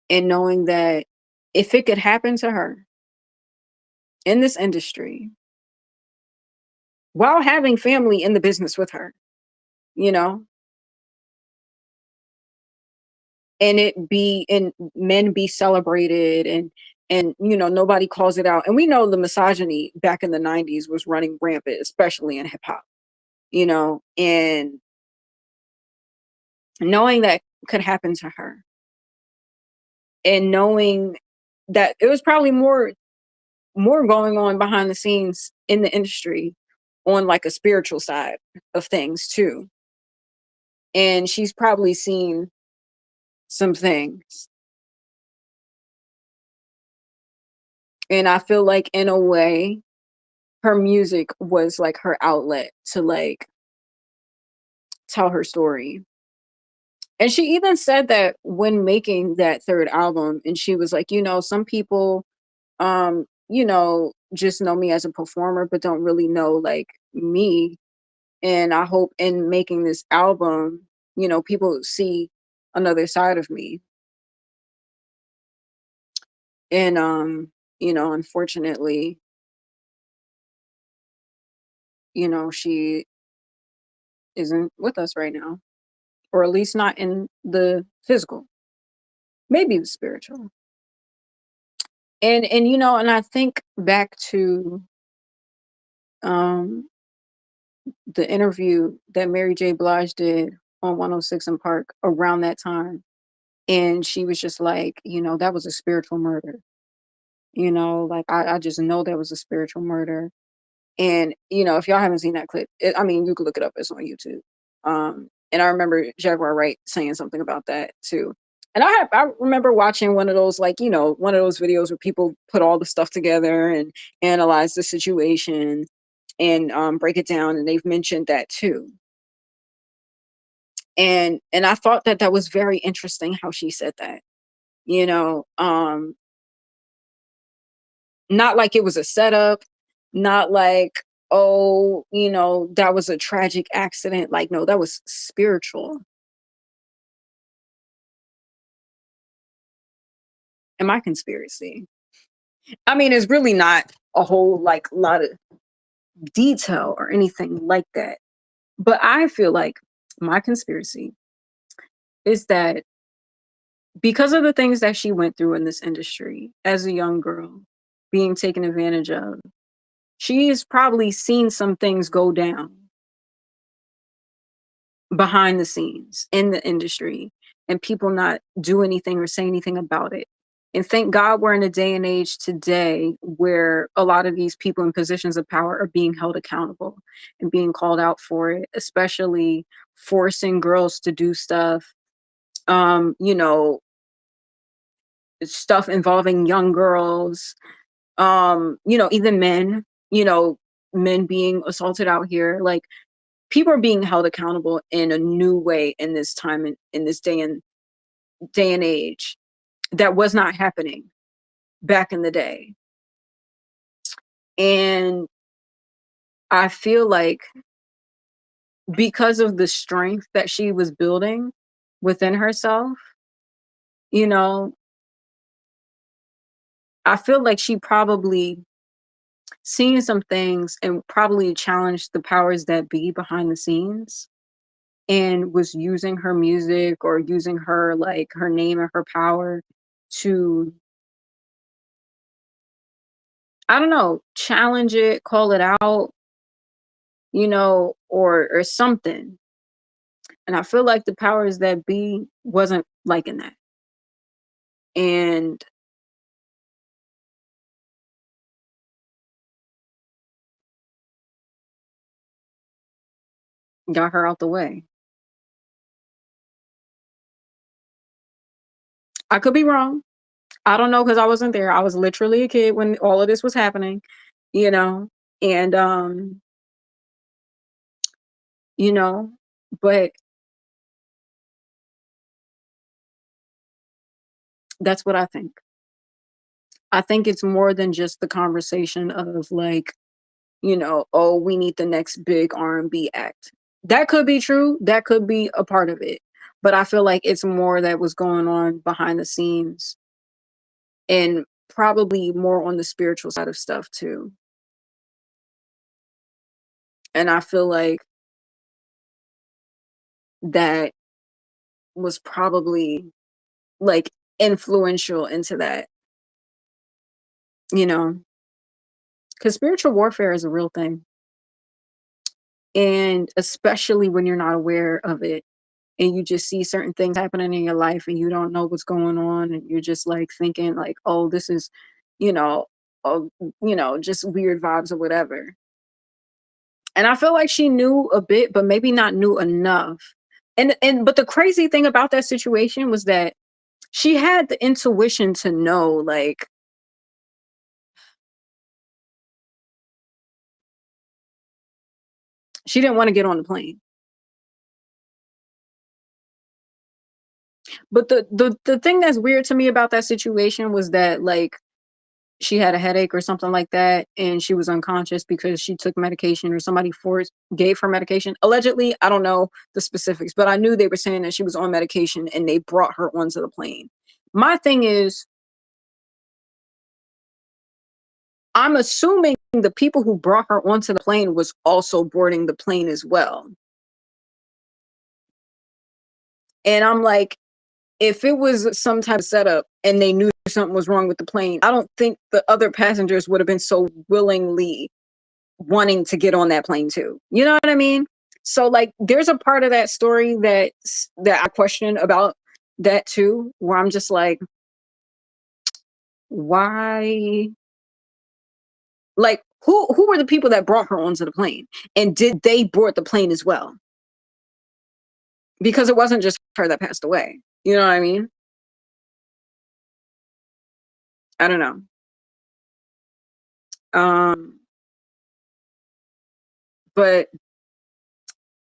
S1: and knowing that if it could happen to her in this industry while having family in the business with her, you know, and men be celebrated and nobody calls it out. And we know the misogyny back in the 90s was running rampant, especially in hip hop, and knowing that could happen to her, and knowing that it was probably more going on behind the scenes in the industry on like a spiritual side of things too. And she's probably seen some things. And I feel like in a way, her music was like her outlet to like tell her story. And she even said that when making that third album, and she was like, some people just know me as a performer, but don't really know like me. And I hope in making this album, people see another side of me. And unfortunately, she isn't with us right now, or at least not in the physical, maybe the spiritual. And I think back to um the interview that Mary J. Blige did on 106 in Park around that time. And she was just like, that was a spiritual murder. Like I just know that was a spiritual murder. And, if y'all haven't seen that clip, I mean, you can look it up. It's on YouTube. And I remember Jaguar Wright saying something about that too. And I remember watching one of those, like, one of those videos where people put all the stuff together and analyze the situation and break it down. And they've mentioned that too. And I thought that that was very interesting how she said that, you know, um, not like it was a setup, not like, oh, that was a tragic accident. Like, no, that was spiritual. And my conspiracy, I mean, it's really not a whole like lot of detail or anything like that. But I feel like my conspiracy is that because of the things that she went through in this industry as a young girl, being taken advantage of, she's probably seen some things go down behind the scenes in the industry and people not do anything or say anything about it. And thank God we're in a day and age today where a lot of these people in positions of power are being held accountable and being called out for it, especially forcing girls to do stuff, um, you know, stuff involving young girls, even men, men being assaulted out here. Like, people are being held accountable in a new way in this time and in this day and age that was not happening back in the day. And I feel like because of the strength that she was building within herself, you know, I feel like she probably seen some things and probably challenged the powers that be behind the scenes and was using her music or using her, like, her name and her power to, I don't know, challenge it, call it out, or something. And I feel like the powers that be wasn't liking that and got her out the way. I could be wrong. I don't know because I wasn't there. I was literally a kid when all of this was happening, you know, and you know, but that's what I think. I think it's more than just the conversation of, like, oh, we need the next big R&B act. That could be true. That could be a part of it. But I feel like it's more that was going on behind the scenes and probably more on the spiritual side of stuff too. And I feel like that was probably, like, influential into that, you know, because spiritual warfare is a real thing. And especially when you're not aware of it and you just see certain things happening in your life and you don't know what's going on and you're just like thinking like, oh, this is, you know, oh, just weird vibes or whatever. And I feel like she knew a bit, but maybe not knew enough. And but the crazy thing about that situation was that she had the intuition to know, like, she didn't want to get on the plane. But the thing that's weird to me about that situation was that, like, she had a headache or something like that, and she was unconscious because she took medication or somebody forced gave her medication. Allegedly, I don't know the specifics, but I knew they were saying that she was on medication and they brought her onto the plane. My thing is, I'm assuming the people who brought her onto the plane was also boarding the plane as well. And I'm like, if it was some type of setup and they knew something was wrong with the plane, I don't think the other passengers would have been so willingly wanting to get on that plane too. You know what I mean? So like there's a part of that story that I question about that too, where I'm just like, why, like who were the people that brought her onto the plane? And did they board the plane as well? Because it wasn't just her that passed away. You know what I mean? I don't know. Um, but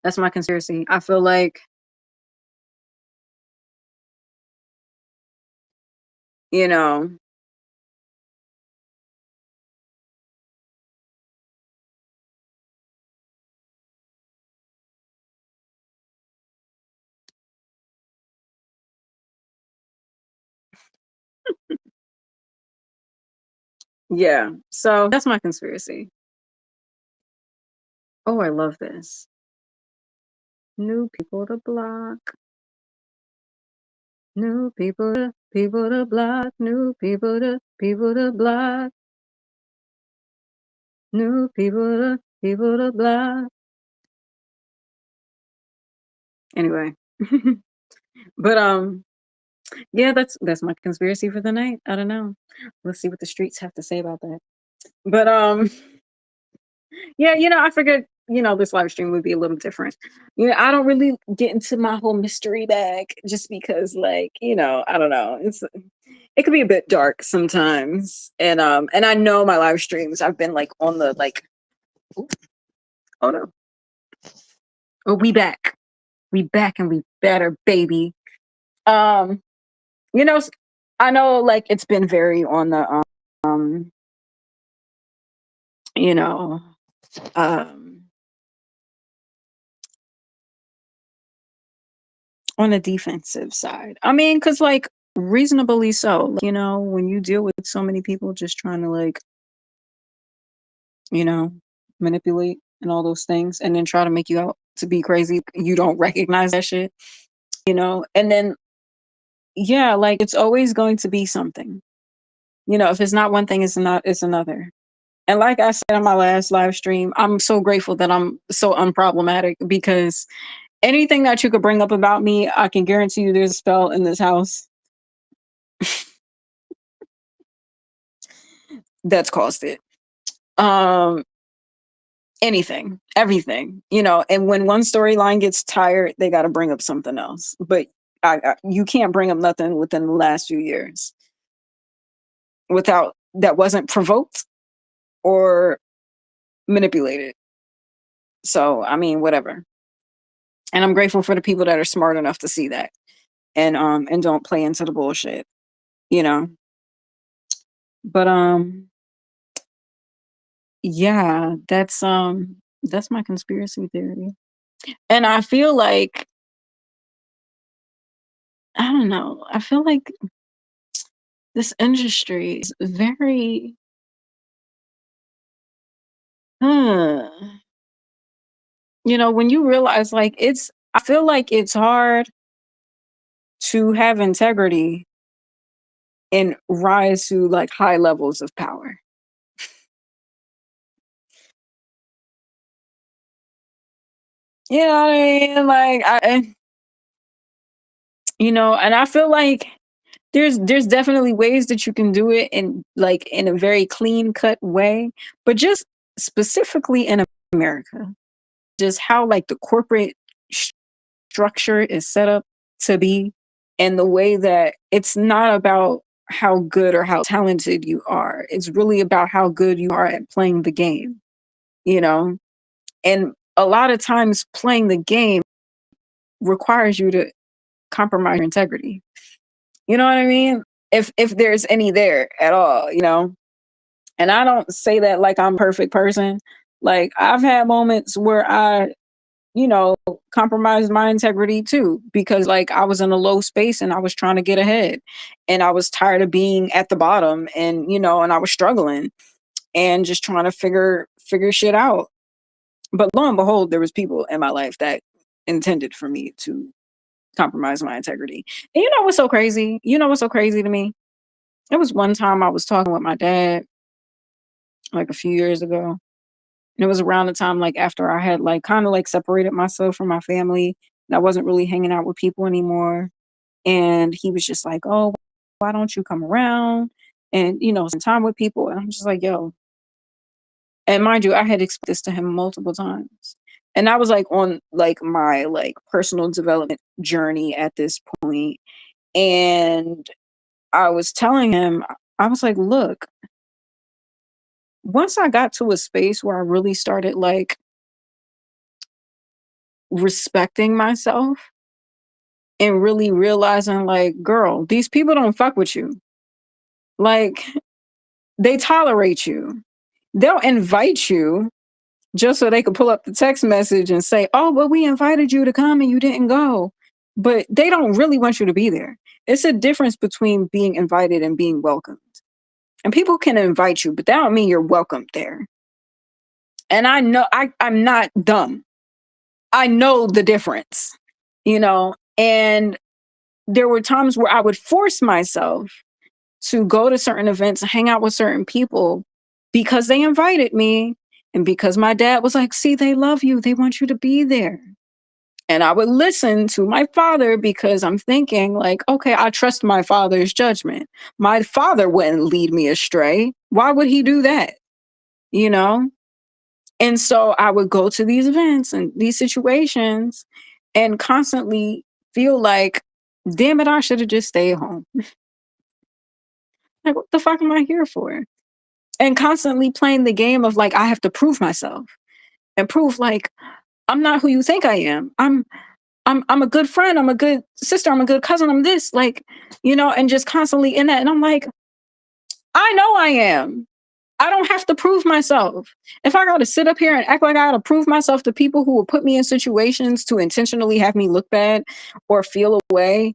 S1: that's my conspiracy. I feel like, you know, yeah. So that's my conspiracy. Oh, I love this. New people to block. New people to block. People to block. New people to block. Anyway, but yeah, that's my conspiracy for the night. I don't know. Let's see what the streets have to say about that. But yeah, I figured, this live stream would be a little different. I don't really get into my whole mystery bag just because, like, I don't know. It could be a bit dark sometimes. And I know my live streams, I've been like on the like, ooh, oh no. Oh, we back. We back and we better, baby. Um, you know, s- I know like it's been very on the um, you know, um on the defensive side. I mean, because like reasonably so, like, when you deal with so many people just trying to like, you know, manipulate and all those things and then try to make you out to be crazy, you don't recognize that shit, and then yeah, like it's always going to be something. If it's not one thing, it's another. And like I said on my last live stream, I'm so grateful that I'm so unproblematic because anything that you could bring up about me, I can guarantee you there's a spell in this house that's caused it. Um, anything, everything, and when one storyline gets tired, they got to bring up something else. But you can't bring up nothing within the last few years without that wasn't provoked or manipulated. So, I mean, whatever. And I'm grateful for the people that are smart enough to see that and don't play into the bullshit, you know. But yeah, that's my conspiracy theory. And I feel like I don't know. I feel like this industry is very uh, when you realize like I feel like it's hard to have integrity and rise to like high levels of power. You know what I mean? Like and I feel like there's definitely ways that you can do it in like in a very clean cut way, but just specifically in America, just how like the corporate structure is set up to be, and the way that it's not about how good or how talented you are. It's really about how good you are at playing the game, you know? And a lot of times playing the game requires you to compromise your integrity. You know what I mean? If there's any there at all, And I don't say that like I'm a perfect person. Like I've had moments where I, you know, compromised my integrity too, because like I was in a low space and I was trying to get ahead and I was tired of being at the bottom and, and I was struggling and just trying to figure shit out. But lo and behold, there was people in my life that intended for me to compromise my integrity. And you know what's so crazy? You know what's so crazy to me? It was one time I was talking with my dad like a few years ago. And it was around the time like after I had like kind of like separated myself from my family and I wasn't really hanging out with people anymore. And he was just like, "Oh, why don't you come around and spend time with people?" And I'm just like, "Yo," and mind you, I had explained this to him multiple times. And I was like on like my like personal development journey at this point. And I was telling him, I was like, look, once I got to a space where I really started like respecting myself and really realizing, like, girl, these people don't fuck with you. Like, they tolerate you. They'll invite you just so they could pull up the text message and say, "Oh, but we invited you to come and you didn't go." But they don't really want you to be there. It's a difference between being invited and being welcomed. And people can invite you, but that don't mean you're welcome there. And I know I'm not dumb. I know the difference, and there were times where I would force myself to go to certain events and hang out with certain people because they invited me and because my dad was like, "See, they love you. They want you to be there." And I would listen to my father because I'm thinking like, okay, I trust my father's judgment. My father wouldn't lead me astray. Why would he do that? You know? And so I would go to these events and these situations and constantly feel like, damn it, I should have just stayed home. Like, what the fuck am I here for? And constantly playing the game of like, I have to prove myself and prove like I'm not who you think I am. I'm a good friend. I'm a good sister. I'm a good cousin. I'm this, like, and just constantly in that. And I'm like, I know I am. I don't have to prove myself. If I got to sit up here and act like I got to prove myself to people who will put me in situations to intentionally have me look bad or feel away,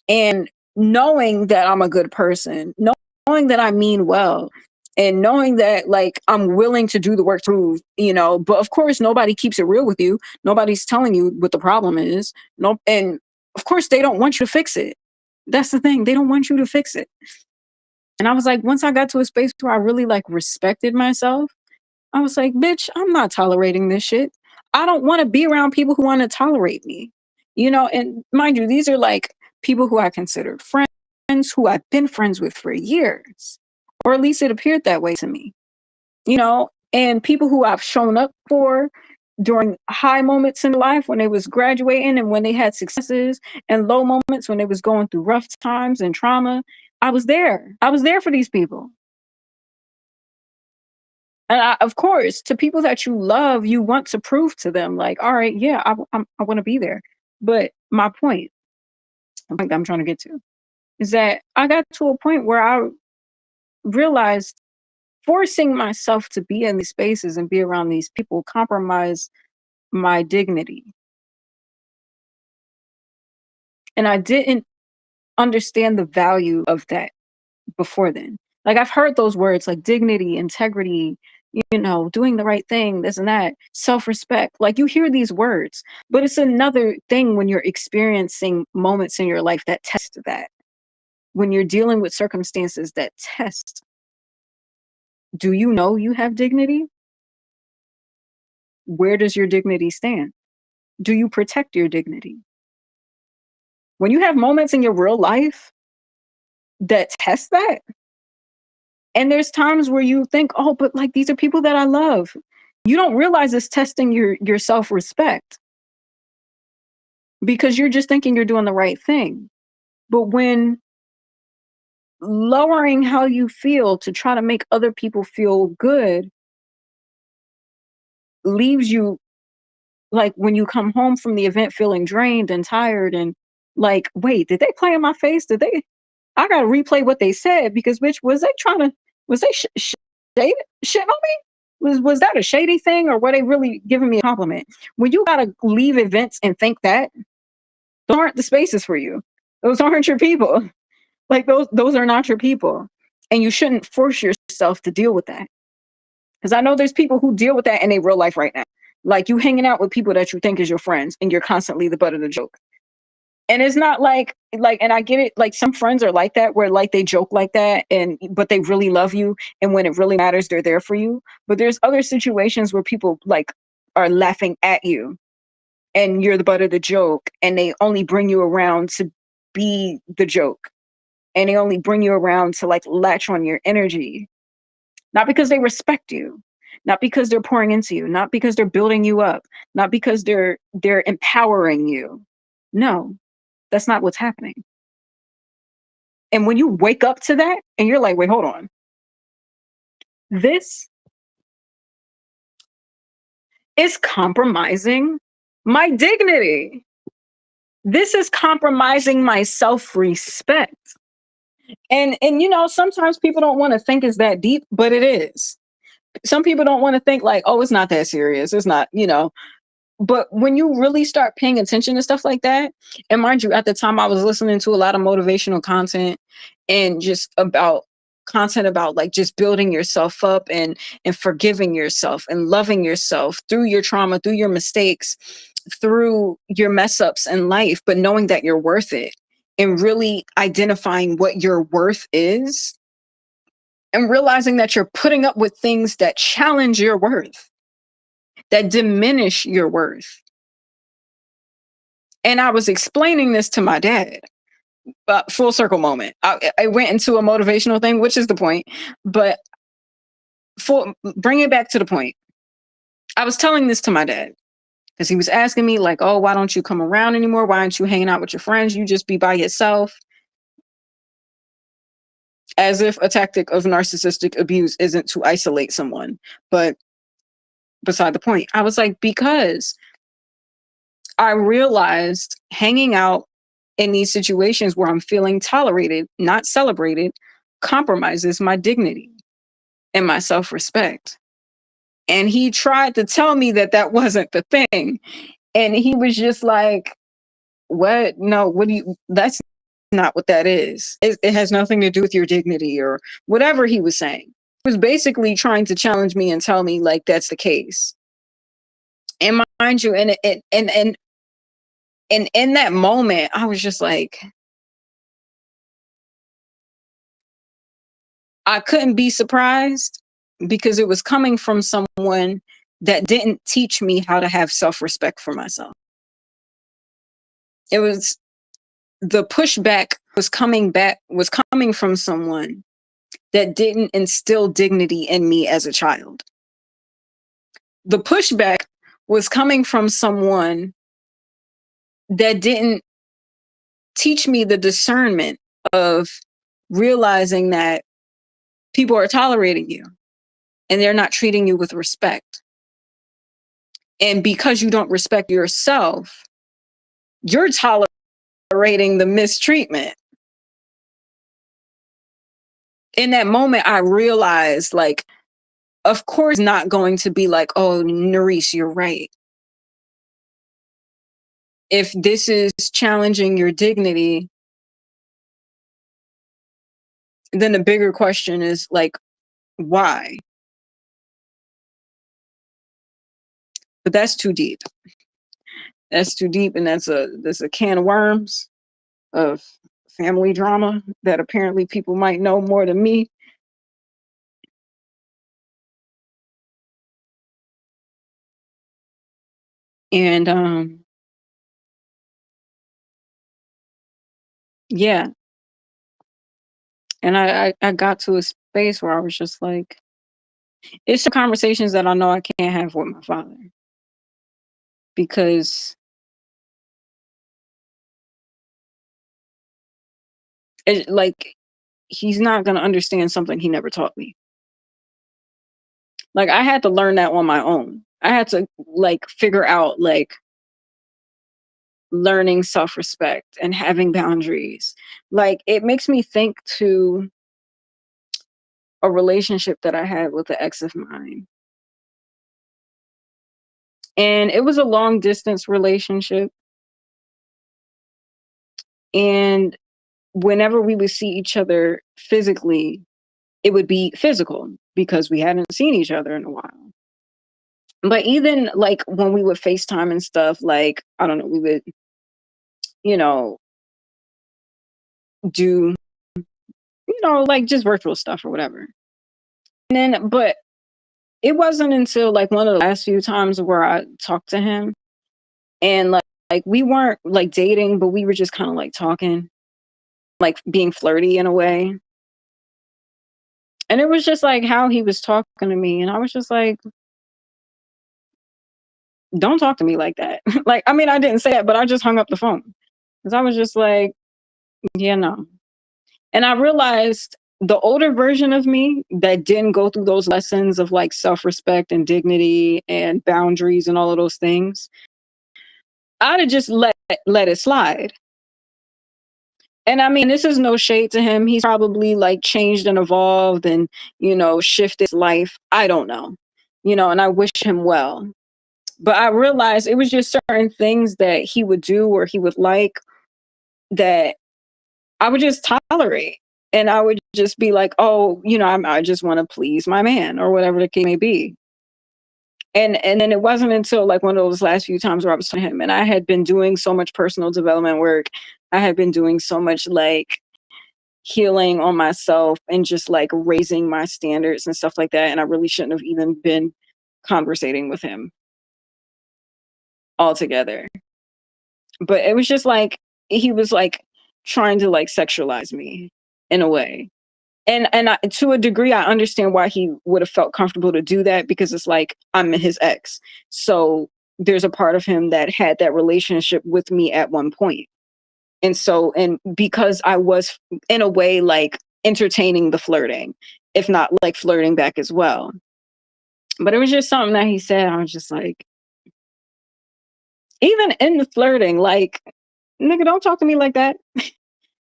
S1: and knowing that I'm a good person, knowing that I mean well, and knowing that like I'm willing to do the work to, but of course nobody keeps it real with you. Nobody's telling you what the problem is. No, and of course they don't want you to fix it. That's the thing. They don't want you to fix it. And I was like, once I got to a space where I really like respected myself, I was like, bitch, I'm not tolerating this shit. I don't want to be around people who want to tolerate me. And mind you, these are like people who I considered friends, who I've been friends with for years, or at least it appeared that way to me, and people who I've shown up for during high moments in life when they was graduating and when they had successes, and low moments when they was going through rough times and trauma. I was there. I was there for these people. And of course, to people that you love, you want to prove to them, like, all right, yeah, I want to be there. But my point, the point that I'm trying to get to, is that I got to a point where I realized forcing myself to be in these spaces and be around these people compromise my dignity. And I didn't understand the value of that before then. Like I've heard those words like dignity, integrity, doing the right thing, this and that, self-respect. Like you hear these words, but it's another thing when you're experiencing moments in your life that test that. When you're dealing with circumstances that test, do you know you have dignity? Where does your dignity stand? Do you protect your dignity? When you have moments in your real life that test that, and there's times where you think, "Oh, but like these are people that I love." You don't realize it's testing your self-respect because you're just thinking you're doing the right thing. But when lowering how you feel to try to make other people feel good leaves you like when you come home from the event feeling drained and tired and like, wait, did they play in my face? Did they? I gotta replay what they said because bitch, was they trying to? Was they? shade shitting on me? Was that a shady thing, or were they really giving me a compliment? When you gotta leave events and think that, those aren't the spaces for you. Those aren't your people. Like those are not your people. And you shouldn't force yourself to deal with that. Because I know there's people who deal with that in their real life right now. Like you hanging out with people that you think is your friends and you're constantly the butt of the joke. And it's not like and I get it, like some friends are like that where like they joke like that and but they really love you and when it really matters they're there for you. But there's other situations where people like are laughing at you and you're the butt of the joke and they only bring you around to be the joke and they only bring you around to like latch on your energy, not because they respect you, not because they're pouring into you, not because they're building you up, not because they're empowering you. No, that's not what's happening. And when you wake up to that and you're like, wait, hold on, this is compromising my dignity. This is compromising my self-respect. And you know, sometimes people don't want to think it's that deep, but it is. Some people don't want to think like, oh, it's not that serious. It's not, you know. But when you really start paying attention to stuff like that, and mind you, at the time I was listening to a lot of motivational content and just about content about like just building yourself up and forgiving yourself and loving yourself through your trauma, through your mistakes, through your mess ups in life, but knowing that you're worth it and really identifying what your worth is and realizing that you're putting up with things that challenge your worth, that diminish your worth. And I was explaining this to my dad. Full circle moment. I went into a motivational thing, which is the point. But bring it back to the point. I was telling this to my dad because he was asking me, like, oh, why don't you come around anymore? Why aren't you hanging out with your friends? You just be by yourself. As if a tactic of narcissistic abuse isn't to isolate someone. But beside the point, I was like, because I realized hanging out in these situations where I'm feeling tolerated, not celebrated, compromises my dignity and my self respect. And he tried to tell me that that wasn't the thing. And he was just like, what? No, what do you, that's not what that is. It has nothing to do with your dignity or whatever he was saying. He was basically trying to challenge me and tell me like that's the case. And mind you, and in that moment, I was just like, I couldn't be surprised because it was coming from someone that didn't teach me how to have self-respect for myself. It was the pushback was coming from someone that didn't instill dignity in me as a child. The pushback was coming from someone that didn't teach me the discernment of realizing that people are tolerating you and they're not treating you with respect. And because you don't respect yourself, you're tolerating the mistreatment. In that moment, I realized, like, of course, not going to be like, oh, Narisse, you're right. If this is challenging your dignity, then the bigger question is, like, why? But that's too deep. That's too deep, and that's a can of worms of family drama that apparently people might know more than me. And yeah, and I got to a space where I was just like, it's some conversations that I know I can't have with my father because like he's not gonna understand something he never taught me. Like I had to learn that on my own. I had to like figure out like learning self-respect and having boundaries. Like it makes me think to a relationship that I had with an ex of mine. And it was a long distance relationship. And whenever we would see each other physically, it would be physical because we hadn't seen each other in a while. But even like when we would FaceTime and stuff, like, I don't know, we would, you know, do, like just virtual stuff or whatever. And then, but it wasn't until like one of the last few times where I talked to him and like we weren't like dating, but we were just kind of like talking, like being flirty in a way. And it was just like how he was talking to me. And I was just like, don't talk to me like that. Like, I mean, I didn't say that, but I just hung up the phone because I was just like, yeah, no. And I realized the older version of me that didn't go through those lessons of like self respect and dignity and boundaries and all of those things, I'd have just let it slide. And I mean, this is no shade to him. He's probably like changed and evolved and, shifted his life. I don't know, and I wish him well. But I realized it was just certain things that he would do or he would like that I would just tolerate. And I would just be like, oh, I just want to please my man or whatever the case may be. And then it wasn't until like one of those last few times where I was to him and I had been doing so much personal development work. I had been doing so much like healing on myself and just like raising my standards and stuff like that. And I really shouldn't have even been conversating with him altogether. But it was just like he was like trying to like sexualize me in a way. And to a degree, I understand why he would have felt comfortable to do that because it's like I'm his ex. So there's a part of him that had that relationship with me at one point. And because I was in a way like entertaining the flirting, if not like flirting back as well. But it was just something that he said. I was just like, even in the flirting, like, nigga, don't talk to me like that.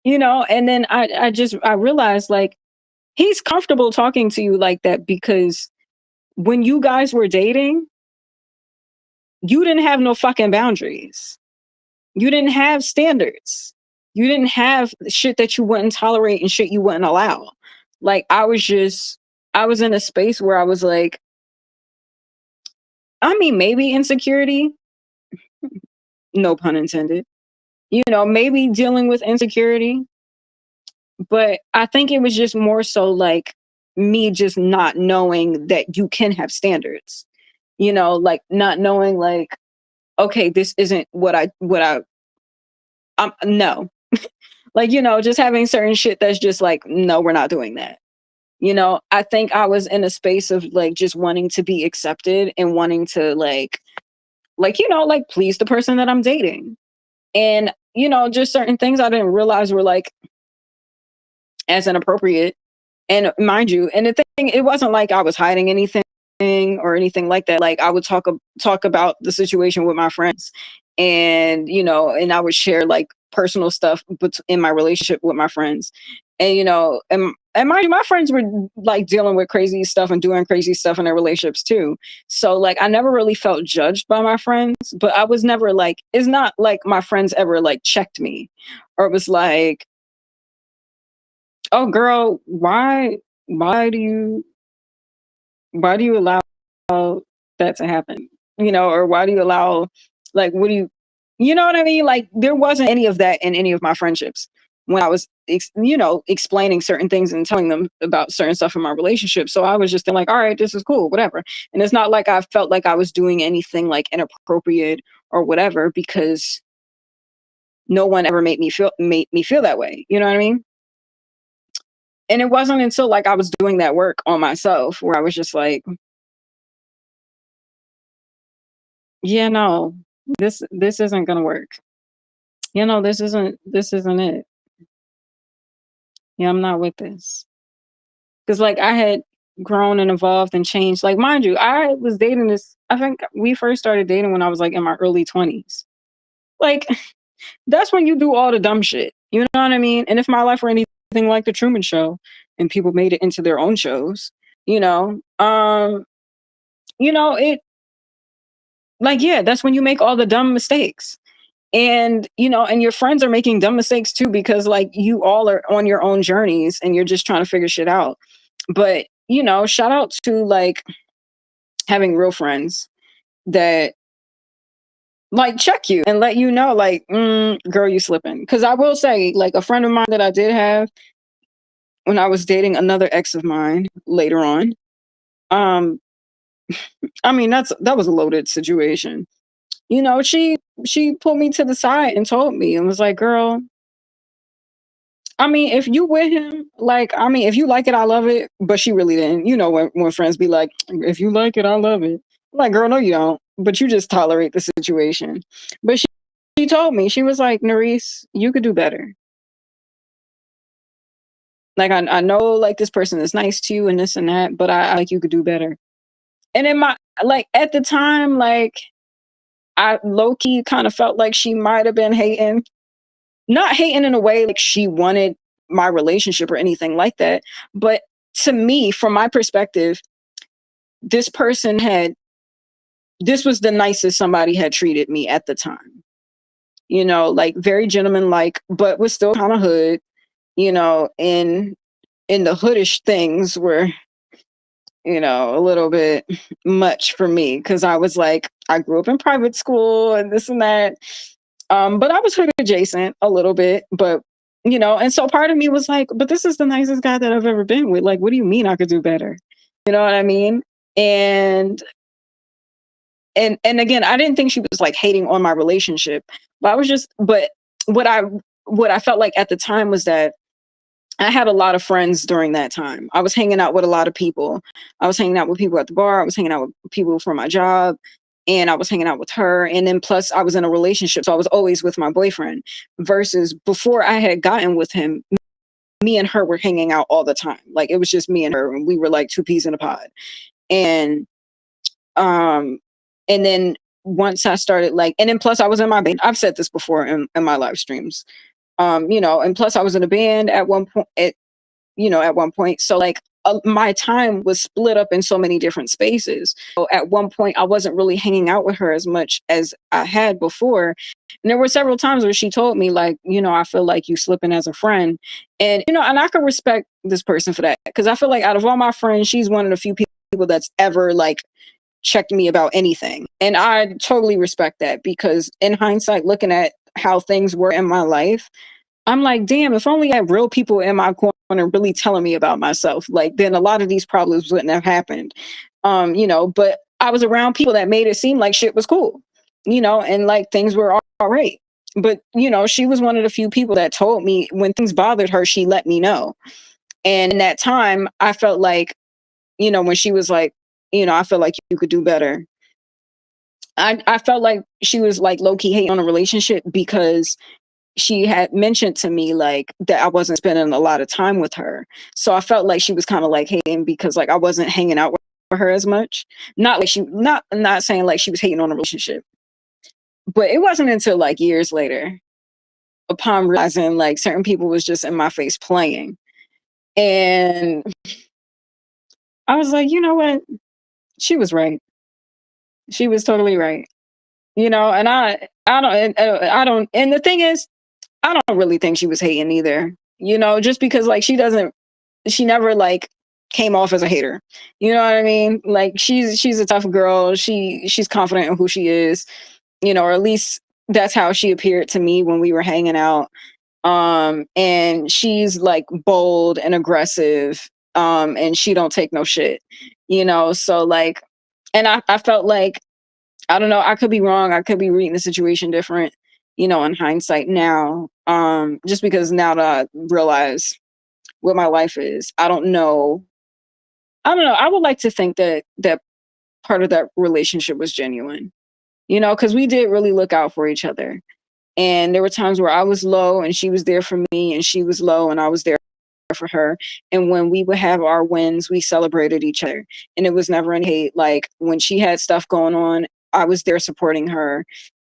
S1: And then I realized like he's comfortable talking to you like that because when you guys were dating, you didn't have no fucking boundaries. You didn't have standards. You didn't have shit that you wouldn't tolerate and shit you wouldn't allow. Like I was in a space where I was like, I mean, maybe insecurity, no pun intended, maybe dealing with insecurity. But I think it was just more so like me just not knowing that you can have standards, like not knowing like, okay, this isn't no, like, just having certain shit that's just like, no, we're not doing that. I think I was in a space of like just wanting to be accepted and wanting to like please the person that I'm dating. And, just certain things I didn't realize were like as inappropriate. And mind you, and the thing, it wasn't like I was hiding anything or anything like that. Like I would talk about the situation with my friends, and and I would share like personal stuff in my relationship with my friends, and and mind you, my friends were like dealing with crazy stuff and doing crazy stuff in their relationships too. So like I never really felt judged by my friends, but I was never like, it's not like my friends ever like checked me or it was like, oh girl, why why do you allow that to happen? Or why do you allow, like, what do you know what I mean? Like there wasn't any of that in any of my friendships when I was explaining certain things and telling them about certain stuff in my relationship. So I was just like, all right, this is cool, whatever. And it's not like I felt like I was doing anything like inappropriate or whatever because no one ever made me feel that way. You know what I mean? And it wasn't until like I was doing that work on myself where I was just like, yeah, no, this isn't gonna work. This isn't it. Yeah, I'm not with this. Cause like I had grown and evolved and changed. Like mind you, I was dating this. I think we first started dating when I was like in my early 20s. Like that's when you do all the dumb shit. You know what I mean? And if my life were any like the Truman Show, and people made it into their own shows. You know, it like yeah, that's when you make all the dumb mistakes. And and your friends are making dumb mistakes too, because like you all are on your own journeys and you're just trying to figure shit out. But shout out to like having real friends that like check you and let you know like girl, you slipping. Because I will say, like, a friend of mine that I did have when I was dating another ex of mine later on, um I mean, that was a loaded situation. She pulled me to the side and told me and was like, girl, I mean, if you with him, like, I mean, if you like it, I love it. But she really didn't. When friends be like, if you like it, I love it. I'm like, girl, no, you don't. But you just tolerate the situation. But she told me, she was like, Narice, you could do better. Like, I know, like, this person is nice to you and this and that, but I like you could do better. And in my, like, at the time, like, I low key kind of felt like she might have been hating, not hating in a way like she wanted my relationship or anything like that. But to me, from my perspective, this person had, this was the nicest somebody had treated me at the time. Like very gentleman like, but was still kind of hood, in the hoodish things were, a little bit much for me because I was like, I grew up in private school and this and that. But I was hood adjacent a little bit, but and so part of me was like, but this is the nicest guy that I've ever been with. Like, what do you mean I could do better? You know what I mean? And and again, I didn't think she was like hating on my relationship, but I was just, but what I what I felt like at the time was that I had a lot of friends during that time. I was hanging out with a lot of people. I was hanging out with people at the bar. I was hanging out with people for my job. And I was hanging out with her. And then plus I was in a relationship. So I was always with my boyfriend versus before I had gotten with him, me and her were hanging out all the time. Like it was just me and her and we were like two peas in a pod. And um and then once I started like, and then plus I was in my band. I've said this before in my live streams. And plus I was in a band at one point at one point. So like my time was split up in so many different spaces. So at one point, I wasn't really hanging out with her as much as I had before. And there were several times where she told me like, I feel like you slipping as a friend. And, and I could respect this person for that. Cause I feel like out of all my friends, she's one of the few people that's ever like checked me about anything. And I totally respect that because in hindsight, looking at how things were in my life, I'm like, damn, if only I had real people in my corner really telling me about myself, like then a lot of these problems wouldn't have happened. But I was around people that made it seem like shit was cool, and like things were all right. But, she was one of the few people that told me when things bothered her, she let me know. And in that time, I felt like, when she was like, I feel like you could do better. I felt like she was like low key hating on a relationship because she had mentioned to me like that I wasn't spending a lot of time with her. So I felt like she was kind of like hating because like I wasn't hanging out with her as much. Not like not saying like she was hating on a relationship. But it wasn't until like years later, upon realizing like certain people was just in my face playing. And I was like, you know what? She was right. She was totally right. And I don't, and the thing is, I don't really think she was hating either. Just because like she never like came off as a hater. You know what I mean? Like she's a tough girl. She's confident in who she is, or at least that's how she appeared to me when we were hanging out. And she's like bold and aggressive. And she don't take no shit. So like, and I felt like, I don't know, I could be wrong. I could be reading the situation different, in hindsight now. Just because now that I realize what my life is, I don't know. I don't know. I would like to think that part of that relationship was genuine, because we did really look out for each other. And there were times where I was low and she was there for me, and she was low and I was there for her. And when we would have our wins, we celebrated each other. And it was never any hate. Like when she had stuff going on, I was there supporting her.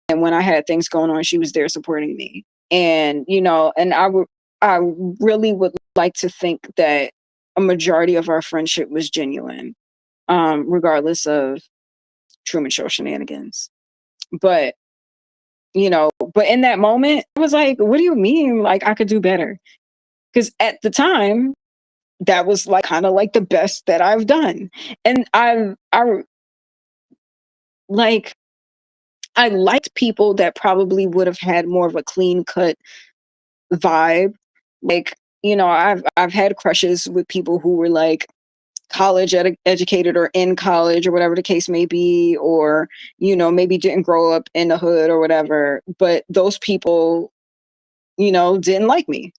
S1: And when I had things going on, she was there supporting me. And, and I really would like to think that a majority of our friendship was genuine, regardless of Truman Show shenanigans. But, but in that moment, I was like, what do you mean? Like, I could do better? Because at the time, that was like kind of like the best that I've done. And like, I liked people that probably would have had more of a clean cut vibe. Like, I've had crushes with people who were like college educated or in college or whatever the case may be, or maybe didn't grow up in the hood or whatever, but those people didn't like me,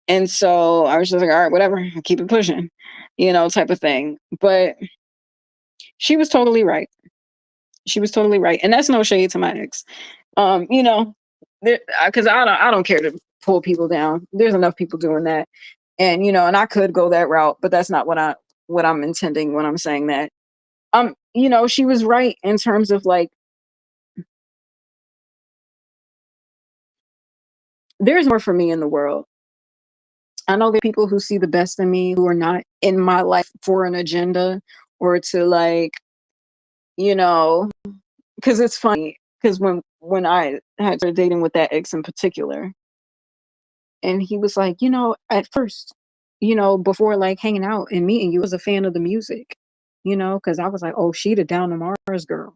S1: and so I was just like, all right, whatever, I'll keep it pushing, type of thing. But she was totally right. She was totally right, and that's no shade to my ex. You know because I don't care to pull people down. There's enough people doing that, and and I could go that route, but that's not what I'm intending when I'm saying that. She was right in terms of like, there's more for me in the world. I know there are people who see the best in me who are not in my life for an agenda or to like, you know, because it's funny. Because when I had started dating with that ex in particular, and he was like, at first, before like hanging out and meeting you, I was a fan of the music, because I was like, oh, she the Down to Mars girl,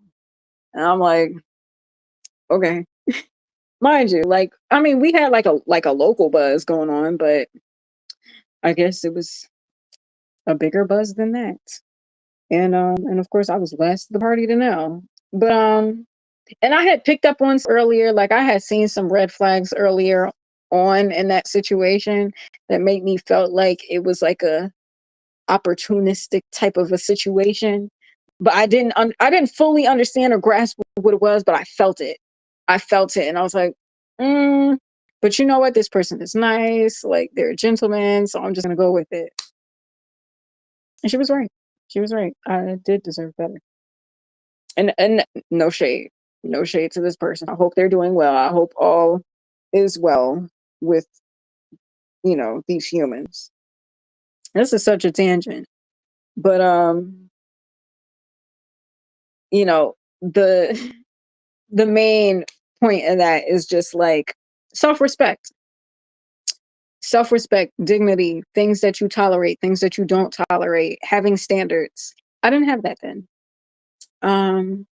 S1: and I'm like, okay. Mind you, like, I mean, we had like a local buzz going on, but I guess it was a bigger buzz than that. And of course I was last to the party to know. But and I had picked up on earlier, like I had seen some red flags earlier on in that situation that made me felt like it was like a opportunistic type of a situation. But I didn't fully understand or grasp what it was, but I felt it. I felt it, and I was like, mm, but you know what? This person is nice. Like they're a gentleman, so I'm just gonna go with it. And she was right. She was right. I did deserve better. And no shade, no shade to this person. I hope they're doing well. I hope all is well with these humans. This is such a tangent, but the the main point of that is just like self-respect. Self-respect, dignity, things that you tolerate, things that you don't tolerate, having standards. I didn't have that then. Um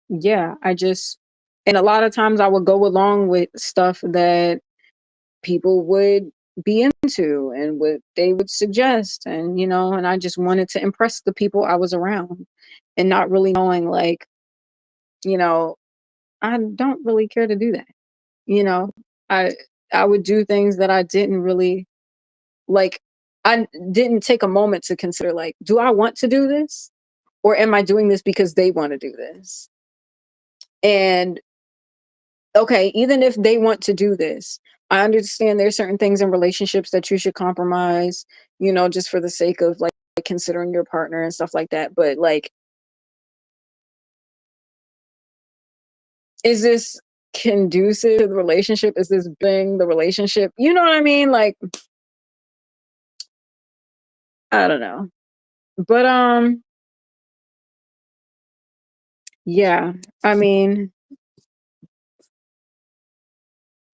S1: yeah, and a lot of times I would go along with stuff that people would be into and what they would suggest, and I just wanted to impress the people I was around and not really knowing like, you know, I don't really care to do that. You know, I I would do things that I didn't really like. I didn't take a moment to consider like, do I want to do this, or am I doing this because they want to do this? And okay, even if they want to do this, I understand there's certain things in relationships that you should compromise, just for the sake of like considering your partner and stuff like that. But like, is this conducive to the relationship? Is this being the relationship? You know what I mean? Like, I don't know. But yeah. I mean,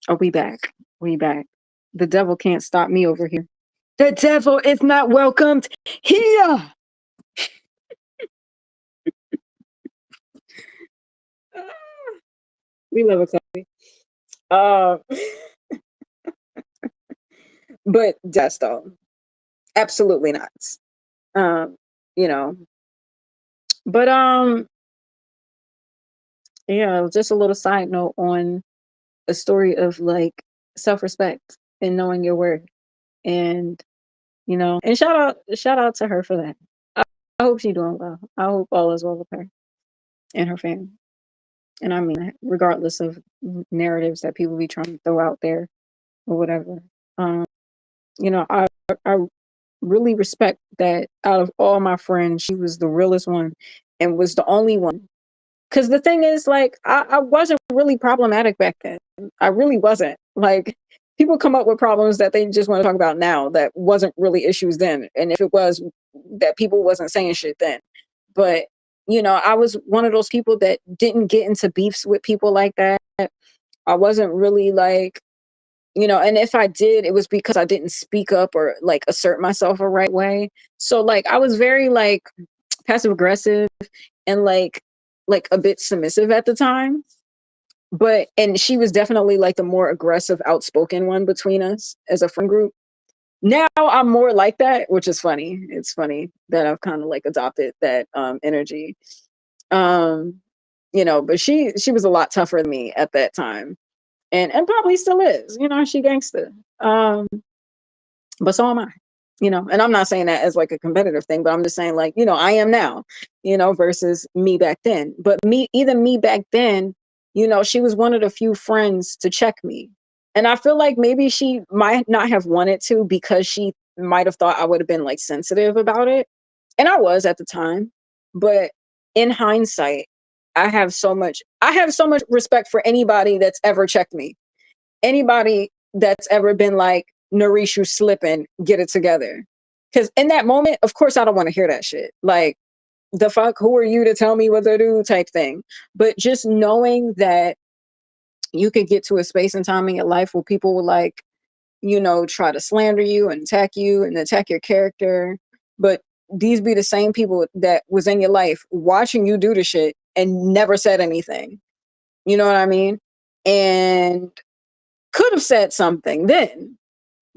S1: oh, we back. We back. The devil can't stop me over here. The devil is not welcomed here. We love a coffee. Uh, but just though, absolutely not. Um, you know, but yeah, just a little side note on a story of like self-respect and knowing your worth, and and shout out to her for that. I hope she's doing well. I hope all is well with her and her family. And I mean that regardless of narratives that people be trying to throw out there or whatever. Um, I really respect that out of all my friends, she was the realest one and was the only one. Because the thing is, like, I wasn't really problematic back then. I really wasn't. Like, People come up with problems that they just want to talk about now that wasn't really issues then. And if it was, that people wasn't saying shit then. But, I was one of those people that didn't get into beefs with people like that. I wasn't really like, and if I did, it was because I didn't speak up or like assert myself a right way. So like I was very like passive aggressive and like a bit submissive at the time. But and she was definitely like the more aggressive, outspoken one between us as a friend group. Now I'm more like that, which is funny. It's funny that I've kind of like adopted that energy. Um, but she was a lot tougher than me at that time. And probably still is. She gangster. But so am I. And I'm not saying that as like a competitive thing, but I'm just saying like, I am now, versus me back then. But me back then, she was one of the few friends to check me. And I feel like maybe she might not have wanted to because she might have thought I would have been like sensitive about it. And I was at the time. But in hindsight, I have so much respect for anybody that's ever checked me. Anybody that's ever been like, Narish, you slipping, get it together. Because in that moment, of course, I don't want to hear that shit. Like, the fuck, who are you to tell me what to do type thing. But just knowing that you could get to a space and time in your life where people will like, try to slander you and attack your character. But these be the same people that was in your life watching you do the shit and never said anything. You know what I mean? And could have said something then,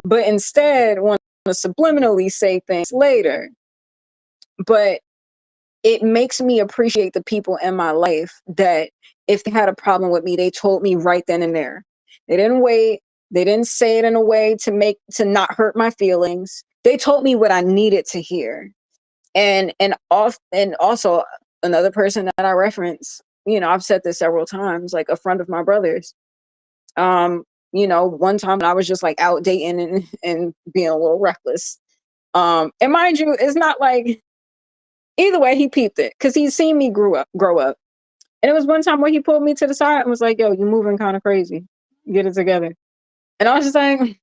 S1: but instead want to subliminally say things later. But it makes me appreciate the people in my life that if they had a problem with me, they told me right then and there. They didn't wait. They didn't say it in a way to not hurt my feelings. They told me what I needed to hear. And also another person that I reference, I've said this several times, like a friend of my brother's. Um, one time I was just like out dating and being a little reckless. And mind you, it's not like either way he peeped it because he's seen me grow up. And it was one time where he pulled me to the side and was like, yo, you moving kind of crazy. Get it together. And I was just like,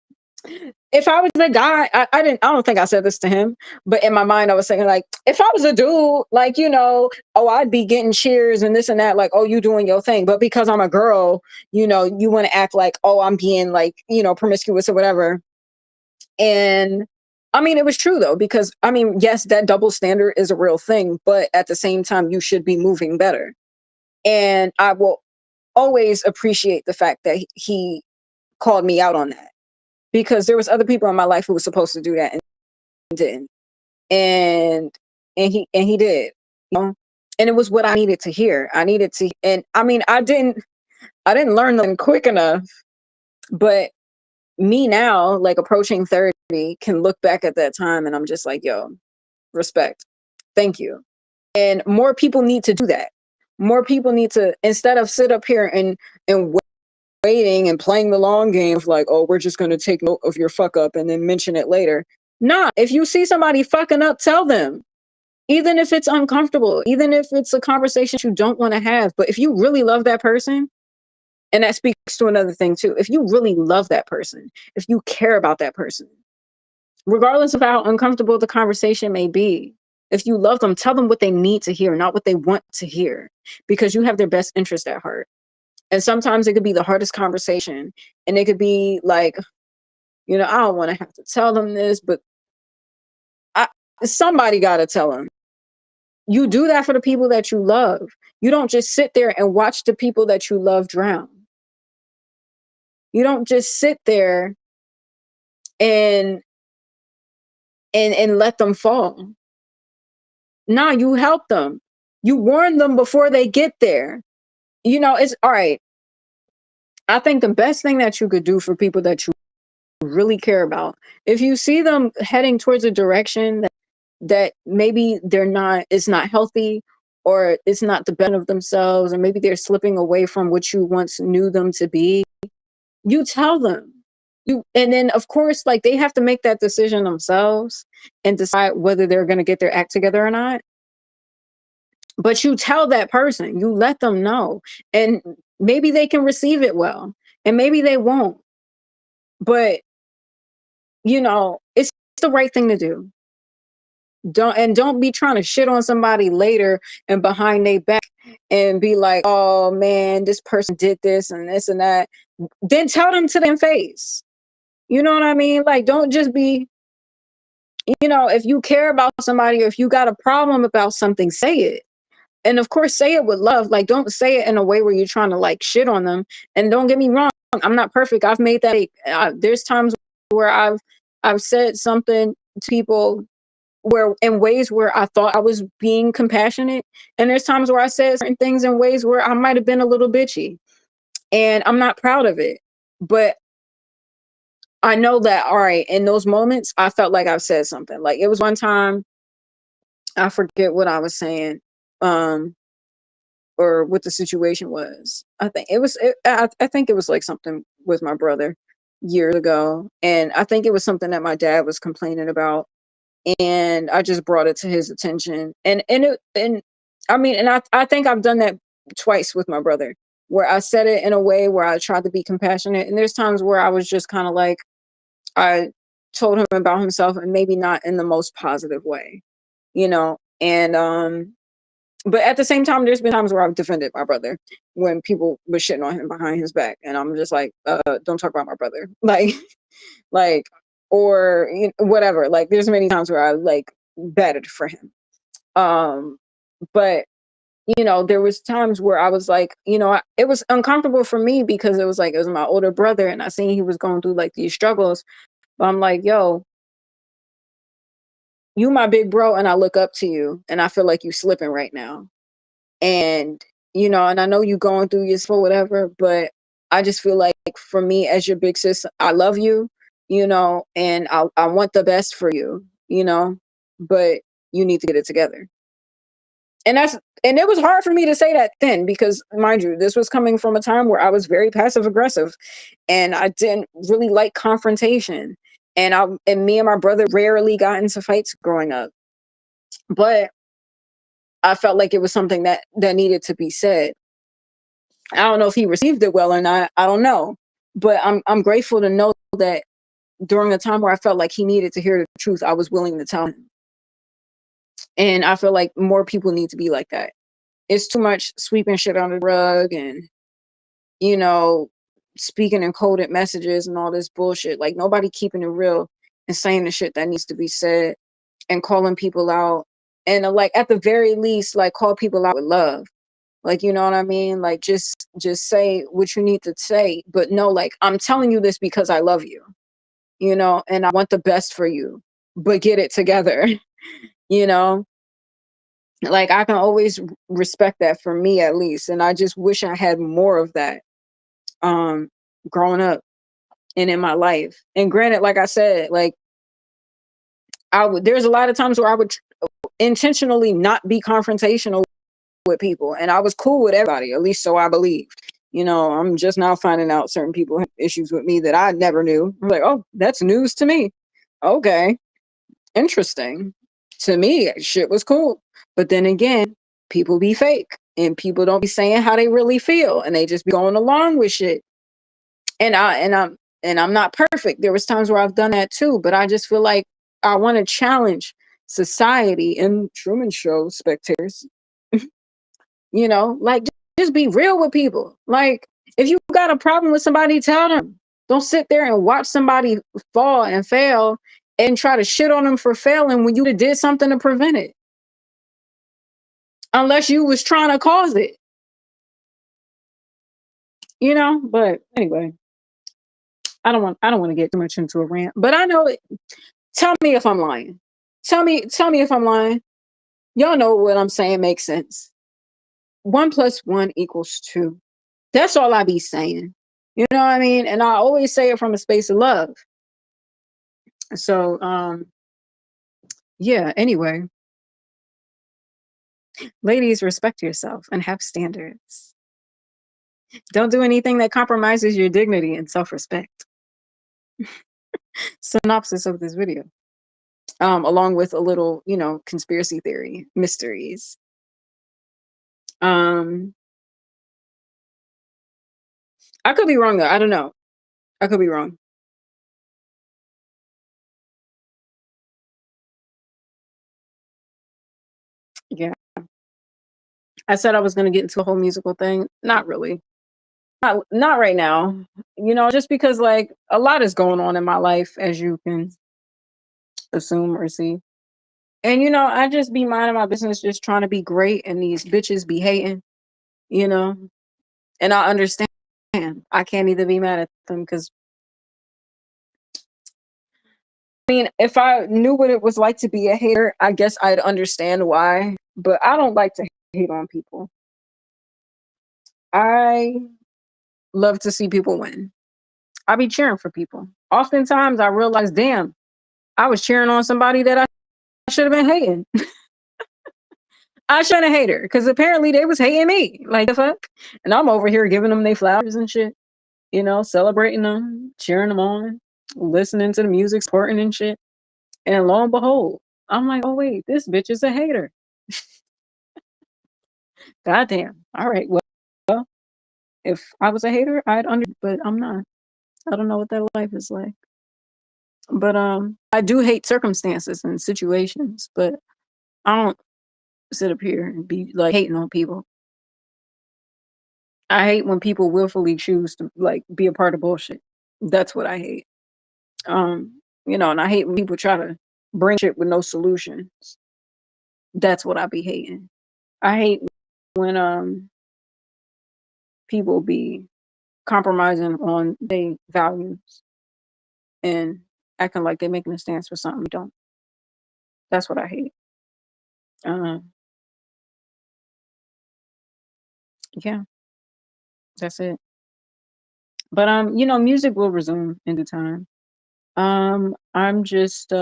S1: if I was the guy, I don't think I said this to him, but in my mind I was saying like, if I was a dude, like, oh, I'd be getting cheers and this and that, like, oh, you doing your thing. But because I'm a girl, you want to act like, oh, I'm being like, promiscuous or whatever. And I mean, it was true though, because I mean, yes, that double standard is a real thing, but at the same time, you should be moving better. And I will always appreciate the fact that he called me out on that because there was other people in my life who were supposed to do that and didn't. And and he did, you know. And it was what I needed to hear. I needed to, and I mean, I didn't learn them quick enough, but me now, like approaching 30, can look back at that time and I'm just like, yo, respect. Thank you. And more people need to do that. More people need to, instead of sit up here and waiting and playing the long game of like, oh, we're just going to take note of your fuck up and then mention it later. Nah, if you see somebody fucking up, tell them. Even if it's uncomfortable, even if it's a conversation you don't want to have. But if you really love that person, and that speaks to another thing too, if you really love that person, if you care about that person, regardless of how uncomfortable the conversation may be, if you love them, tell them what they need to hear, not what they want to hear, because you have their best interest at heart. And sometimes it could be the hardest conversation. And it could be like, I don't want to have to tell them this, but I, somebody got to tell them. You do that for the people that you love. You don't just sit there and watch the people that you love drown. You don't just sit there and and let them fall. Nah, you help them. You warn them before they get there. It's all right. I think the best thing that you could do for people that you really care about, if you see them heading towards a direction that maybe it's not healthy, or it's not the best of themselves, or maybe they're slipping away from what you once knew them to be, you tell them. And then of course, like, they have to make that decision themselves and decide whether they're going to get their act together or not. But you tell that person, you let them know, and maybe they can receive it well, and maybe they won't. But, it's the right thing to do. Don't be trying to shit on somebody later and behind their back and be like, "Oh man, this person did this and this and that." Then tell them to their face. You know what I mean? Like, don't just be, if you care about somebody or if you got a problem about something, say it. And of course, say it with love. Like, don't say it in a way where you're trying to like shit on them. And don't get me wrong, I'm not perfect. I've made that. There's times where I've said something to people where in ways where I thought I was being compassionate, and there's times where I said certain things in ways where I might have been a little bitchy, and I'm not proud of it. But I know that, all right, in those moments, I felt like I've said something. Like, it was one time, I forget what I was saying, um, or what the situation was. I think it was, I think it was like something with my brother years ago. And I think it was something that my dad was complaining about. And I just brought it to his attention. And I mean, and I think I've done that twice with my brother, where I said it in a way where I tried to be compassionate. And there's times where I was just kind of like, I told him about himself and maybe not in the most positive way, and but at the same time, there's been times where I've defended my brother when people were shitting on him behind his back, and I'm just like, don't talk about my brother, like, or whatever. Like, there's many times where I like batted for him, um, but there was times where I was like, it was uncomfortable for me because it was like it was my older brother, and I seen he was going through like these struggles. But I'm like, yo, you my big bro, and I look up to you, and I feel like you slipping right now. And and I know you going through your for whatever, but I just feel like for me as your big sis, I love you, and I want the best for you, but you need to get it together. And it was hard for me to say that then, because mind you, this was coming from a time where I was very passive aggressive and I didn't really like confrontation. And me and my brother rarely got into fights growing up. But I felt like it was something that needed to be said. I don't know if he received it well or not. I don't know. But I'm grateful to know that during a time where I felt like he needed to hear the truth, I was willing to tell him. And I feel like more people need to be like that. It's too much sweeping shit under the rug and, you know, speaking in coded messages and all this bullshit. Like, nobody keeping it real and saying the shit that needs to be said and calling people out. And like, at the very least, like, call people out with love. Like, you know what I mean? Like, just say what you need to say, but no, like, I'm telling you this because I love you, and I want the best for you, but get it together. you know like, I can always respect that, for me at least, and I just wish I had more of that, um growing up and in my life. And granted, like I said, like, there's a lot of times where I would intentionally not be confrontational with people, and I was cool with everybody, at least so I believed. I'm just now finding out certain people have issues with me that I never knew. I'm like, oh, that's news to me. Okay, interesting. To me, shit was cool. But then again, people be fake and people don't be saying how they really feel, and they just be going along with shit. And I'm not perfect. There was times where I've done that too, but I just feel like I want to challenge society and Truman Show spectators. Like, just be real with people. Like, if you got a problem with somebody, tell them. Don't sit there and watch somebody fall and fail and try to shit on them for failing when you did something to prevent it. Unless you was trying to cause it, But anyway, I don't want to get too much into a rant. But I know it. Tell me if I'm lying. Tell me if I'm lying. Y'all know what I'm saying makes sense. 1 + 1 = 2. That's all I be saying. You know what I mean? And I always say it from a space of love. So, yeah, anyway, ladies, respect yourself and have standards. Don't do anything that compromises your dignity and self-respect. Synopsis of this video. Along with a little, conspiracy theory, mysteries. Um, I could be wrong though. I don't know. I could be wrong. I said I was gonna get into the whole musical thing. Not really. Not right now. Just because like a lot is going on in my life, as you can assume or see. And I just be minding my business, just trying to be great, and these bitches be hating, you know. And I understand. I can't either be mad at them because I mean, if I knew what it was like to be a hater, I guess I'd understand why. But I don't like to hate on people. I love to see people win. I be cheering for people. Oftentimes I realize, damn, I was cheering on somebody that I should have been hating. I shouldn't have hated her because apparently they was hating me. Like the fuck? And I'm over here giving them their flowers and shit, celebrating them, cheering them on, listening to the music, supporting and shit. And lo and behold, I'm like, oh wait, this bitch is a hater. Goddamn. All right. Well, if I was a hater, I'd but I'm not. I don't know what that life is like. But I do hate circumstances and situations, but I don't sit up here and be like hating on people. I hate when people willfully choose to like be a part of bullshit. That's what I hate. And I hate when people try to bring shit with no solutions. That's what I be hating. I hate when people be compromising on their values and acting like they're making a stance for something you don't. That's what I hate. Uh, yeah, that's it. But music will resume in due time. I'm just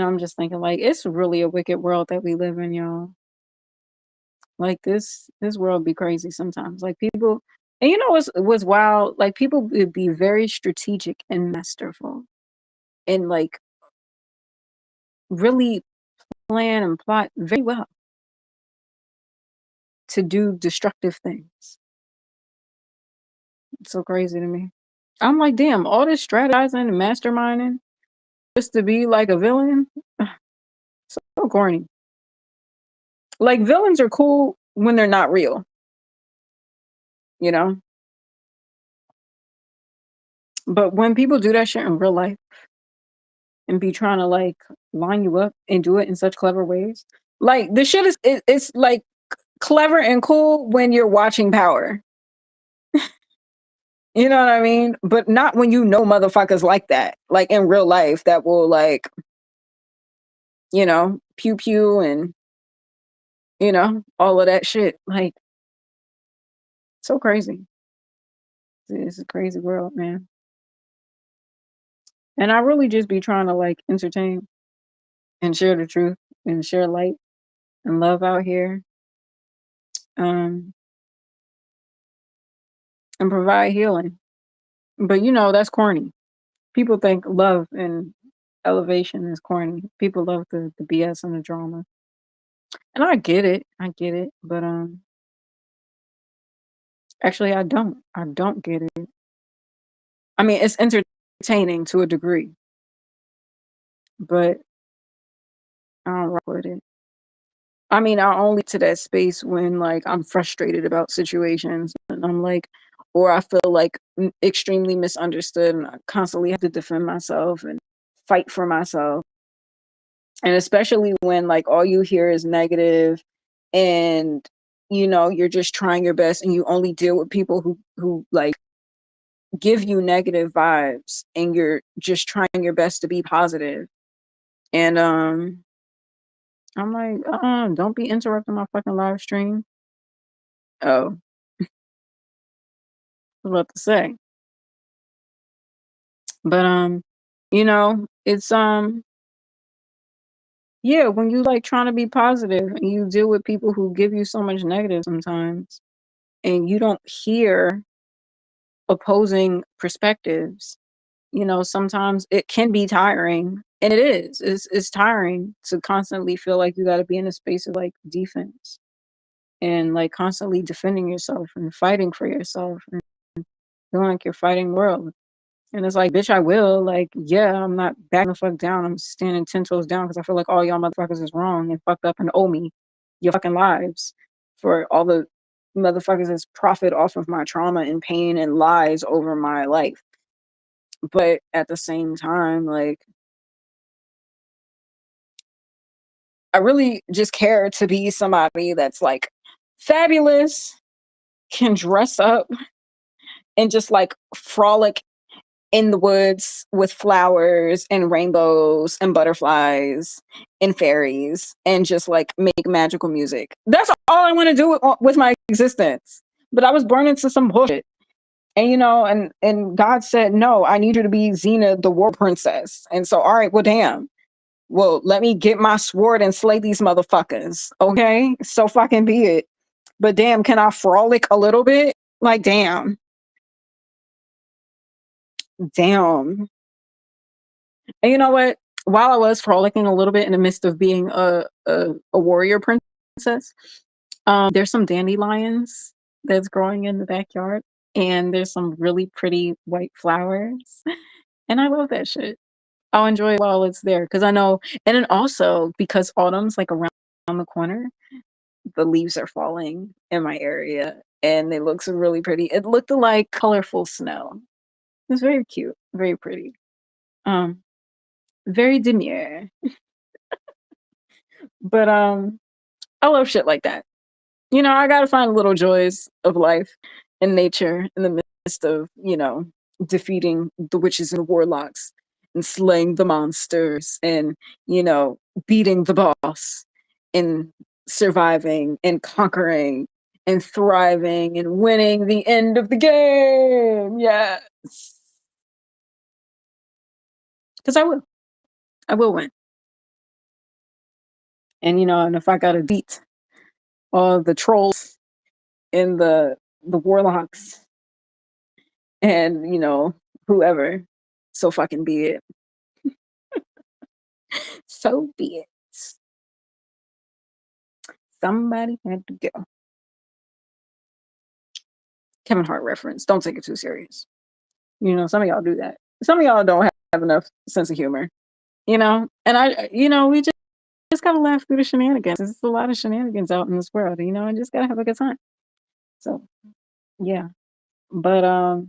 S1: I'm just thinking like it's really a wicked world that we live in, y'all. Like this world be crazy sometimes. Like people, and what's wild, like people would be very strategic and masterful and like really plan and plot very well to do destructive things. It's so crazy to me. I'm like, damn, all this strategizing and masterminding just to be like a villain. So corny. Like villains are cool when they're not real, you know? But when people do that shit in real life and be trying to like line you up and do it in such clever ways, like the shit it's like clever and cool when you're watching Power. You know what I mean? But not when motherfuckers like that, like in real life that will like, pew pew and all of that shit. Like so crazy. It's a crazy world, man. And I really just be trying to like entertain and share the truth and share light and love out here. Um and provide healing. But that's corny. People think love and elevation is corny. People love the BS and the drama. And I get it. I get it. But actually I don't. I don't get it. I mean, it's entertaining to a degree, but I don't rock with it. I mean, I only to that space when like I'm frustrated about situations and I'm like, or I feel like extremely misunderstood and I constantly have to defend myself and fight for myself. And especially when like all you hear is negative and you're just trying your best and you only deal with people who like give you negative vibes and you're just trying your best to be positive. And I'm like, don't be interrupting my fucking live stream. Oh, I was about to say. But it's yeah, when you like trying to be positive and you deal with people who give you so much negative sometimes and you don't hear opposing perspectives, sometimes it can be tiring, and it is. It's tiring to constantly feel like you got to be in a space of like defense and like constantly defending yourself and fighting for yourself and feeling like you're fighting the world. And it's like, bitch, I will. Like, yeah, I'm not backing the fuck down. I'm standing 10 toes down because I feel like all y'all motherfuckers is wrong and fucked up and owe me your fucking lives for all the motherfuckers that's profit off of my trauma and pain and lies over my life. But at the same time, like, I really just care to be somebody that's like fabulous, can dress up and just like frolic in the woods with flowers and rainbows and butterflies and fairies and just like make magical music. That's all I want to do with my existence. But I was born into some bullshit. And and God said, no, I need you to be Xena, the war princess. And so, all right, well, damn. Well, let me get my sword and slay these motherfuckers. Okay? So fucking be it. But damn, can I frolic a little bit? Like, damn. Damn. And you know what? While I was frolicking a little bit in the midst of being a warrior princess, there's some dandelions that's growing in the backyard, and there's some really pretty white flowers, and I love that shit. I'll enjoy it while it's there because I know, and then also because autumn's like around the corner, the leaves are falling in my area, and it looks really pretty. It looked like colorful snow. It's very cute, very pretty. Um, very demure. But I love shit like that. I gotta find little joys of life and nature in the midst of, defeating the witches and the warlocks and slaying the monsters and, you know, beating the boss and surviving and conquering and thriving and winning the end of the game. Yes. Because I will. I will win. And and if I gotta beat all the trolls and the warlocks and whoever, so fucking be it. So be it. Somebody had to go. Kevin Hart reference. Don't take it too serious. Some of y'all do that. Some of y'all don't have enough sense of humor. And we just gotta laugh through the shenanigans. There's a lot of shenanigans out in this world, and just gotta have a good time. So yeah. But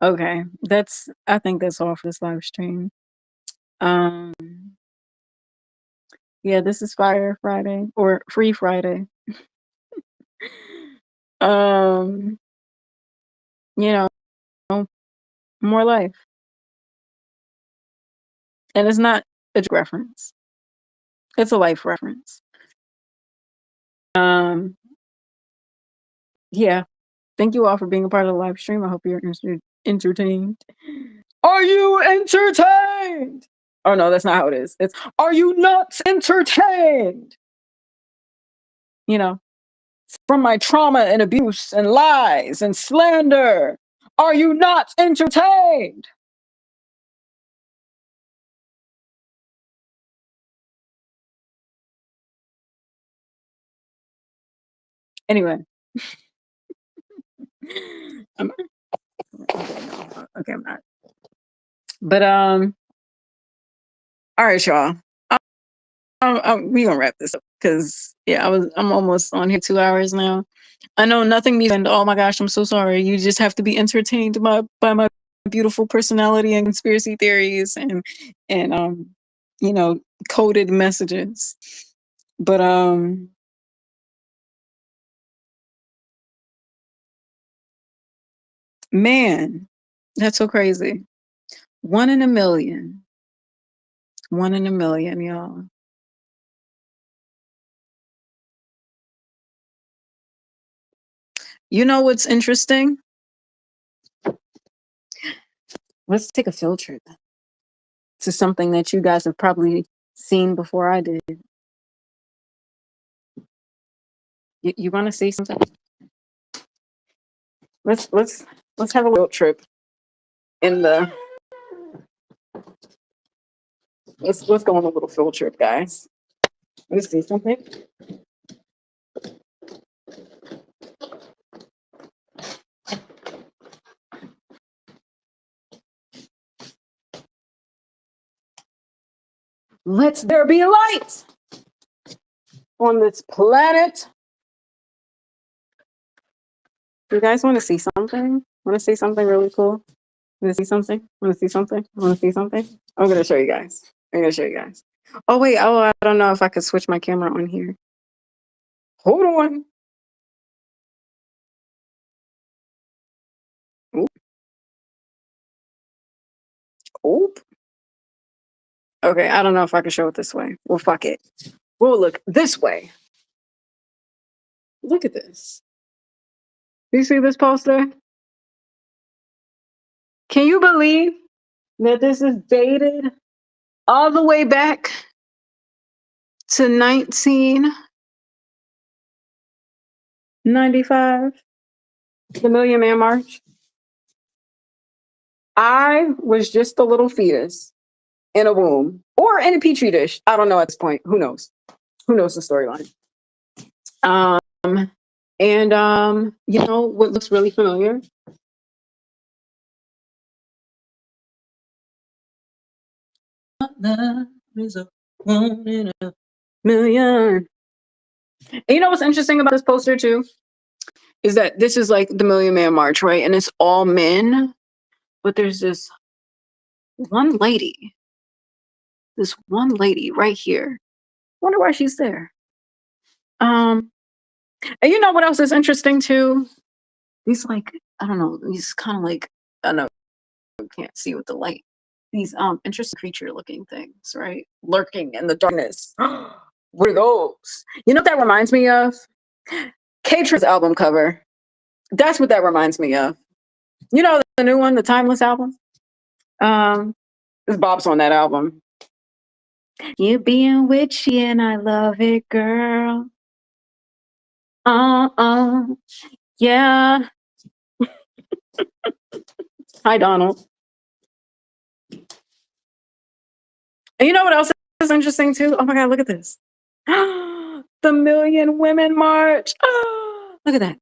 S1: okay. I think that's all for this live stream. Um yeah, this is Fire Friday or Free Friday. um, you know, more life. And it's not a joke reference. It's a life reference. Um, yeah. Thank you all for being a part of the live stream. I hope you're entertained. Are you entertained? Oh no, that's not how it is. It's are you not entertained? From my trauma and abuse and lies and slander. Are you not entertained? Anyway. I'm, okay, I'm not. But all right, y'all. We gonna wrap this up because yeah, I'm almost on here 2 hours now. I know nothing means and oh my gosh, I'm so sorry. You just have to be entertained by my beautiful personality and conspiracy theories and coded messages. But man, that's so crazy. 1 in a million. 1 in a million, y'all. You know what's interesting? Let's take a field trip to something that you guys have probably seen before I did. You want to see something? Let's have a field trip in the let's go on a little field trip, guys. Let me see something. Let there be light on this planet. You guys want to see something? Want to see something really cool? Want to see something? Want to see something? Want to see something? I'm gonna show you guys. I'm gonna show you guys. Oh wait, oh I don't know if I could switch my camera on here. Hold on. Oop. Oop. Okay, I don't know if I can show it this way. Well, fuck it. We'll look this way. Look at this. Do you see this poster? Can you believe that this is dated all the way back to 1995? The Million Man March. I was just a little fetus in a womb or in a petri dish. I don't know at this point. Who knows? Who knows the storyline? You know what looks really familiar? Love is a one in a million. And you know what's interesting about this poster too? Is that this is like the Million Man March, right? And it's all men, but there's this one lady right here. Wonder why she's there. And you know what else is interesting too? These like, I don't know, these kind of like, I don't know, you can't see with the light. These interesting creature looking things, right? Lurking in the darkness. What are those? You know what that reminds me of? K-Trip's album cover. That's what that reminds me of. You know the new one, the Timeless album? This Bob's on that album. You being witchy and I love it, girl. Yeah. Hi, Donald. And you know what else is interesting too? Oh my God, look at this. The Million Women March. Look at that.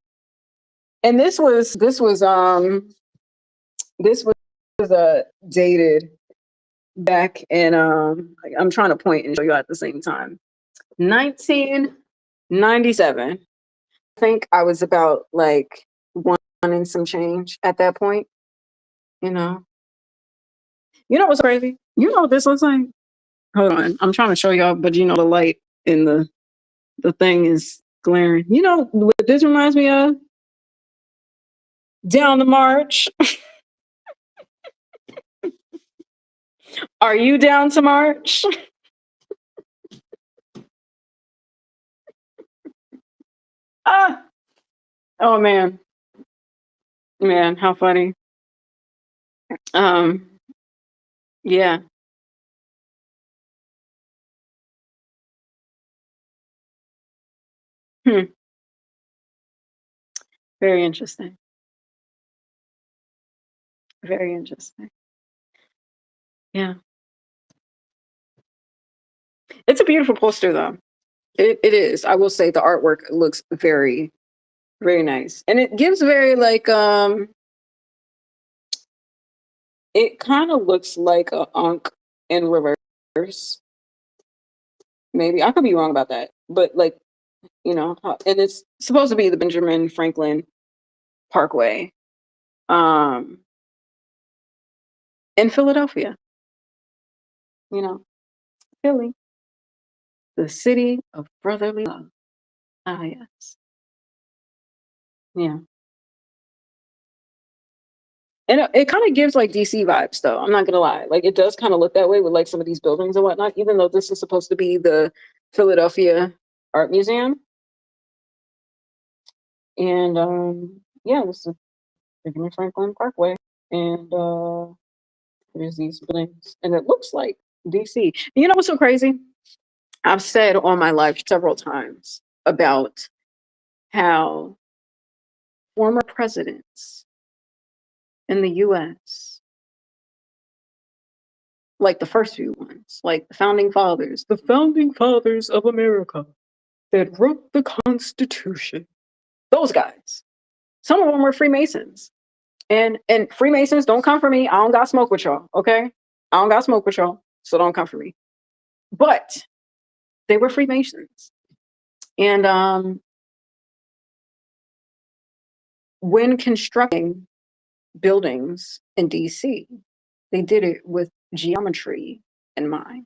S1: And this was dated back in I'm trying to point and show you at the same time. 1997. I think I was about like one and some change at that point. You know what's crazy? You know what this looks like? Hold on, I'm trying to show y'all, but you know the light in the thing is glaring. You know what this reminds me of? Down the march. Are you down to march? Ah, oh man, how funny. Um, yeah. Hmm. Very interesting. Very interesting. Yeah. It's a beautiful poster though. It is. I will say the artwork looks very, very nice. And it gives very like it kind of looks like a Ankh in reverse. Maybe. I could be wrong about that. But like, and it's supposed to be the Benjamin Franklin Parkway. Um in Philadelphia. You know, Philly, the city of brotherly love. Ah yes. Yeah. And it kind of gives like DC vibes, though. I'm not gonna lie. Like it does kind of look that way with like some of these buildings and whatnot. Even though this is supposed to be the Philadelphia Art Museum, and yeah, this is Benjamin Franklin Parkway, and there's these buildings, and it looks like DC. You know what's so crazy? I've said on my life several times about how former presidents in the U.S. like the first few ones, like the founding fathers of America that wrote the Constitution. Those guys. Some of them were Freemasons. And Freemasons, don't come for me. I don't got smoke with y'all, okay? I don't got smoke with y'all, so don't come for me. But they were Freemasons. And when constructing buildings in DC, they did it with geometry in mind.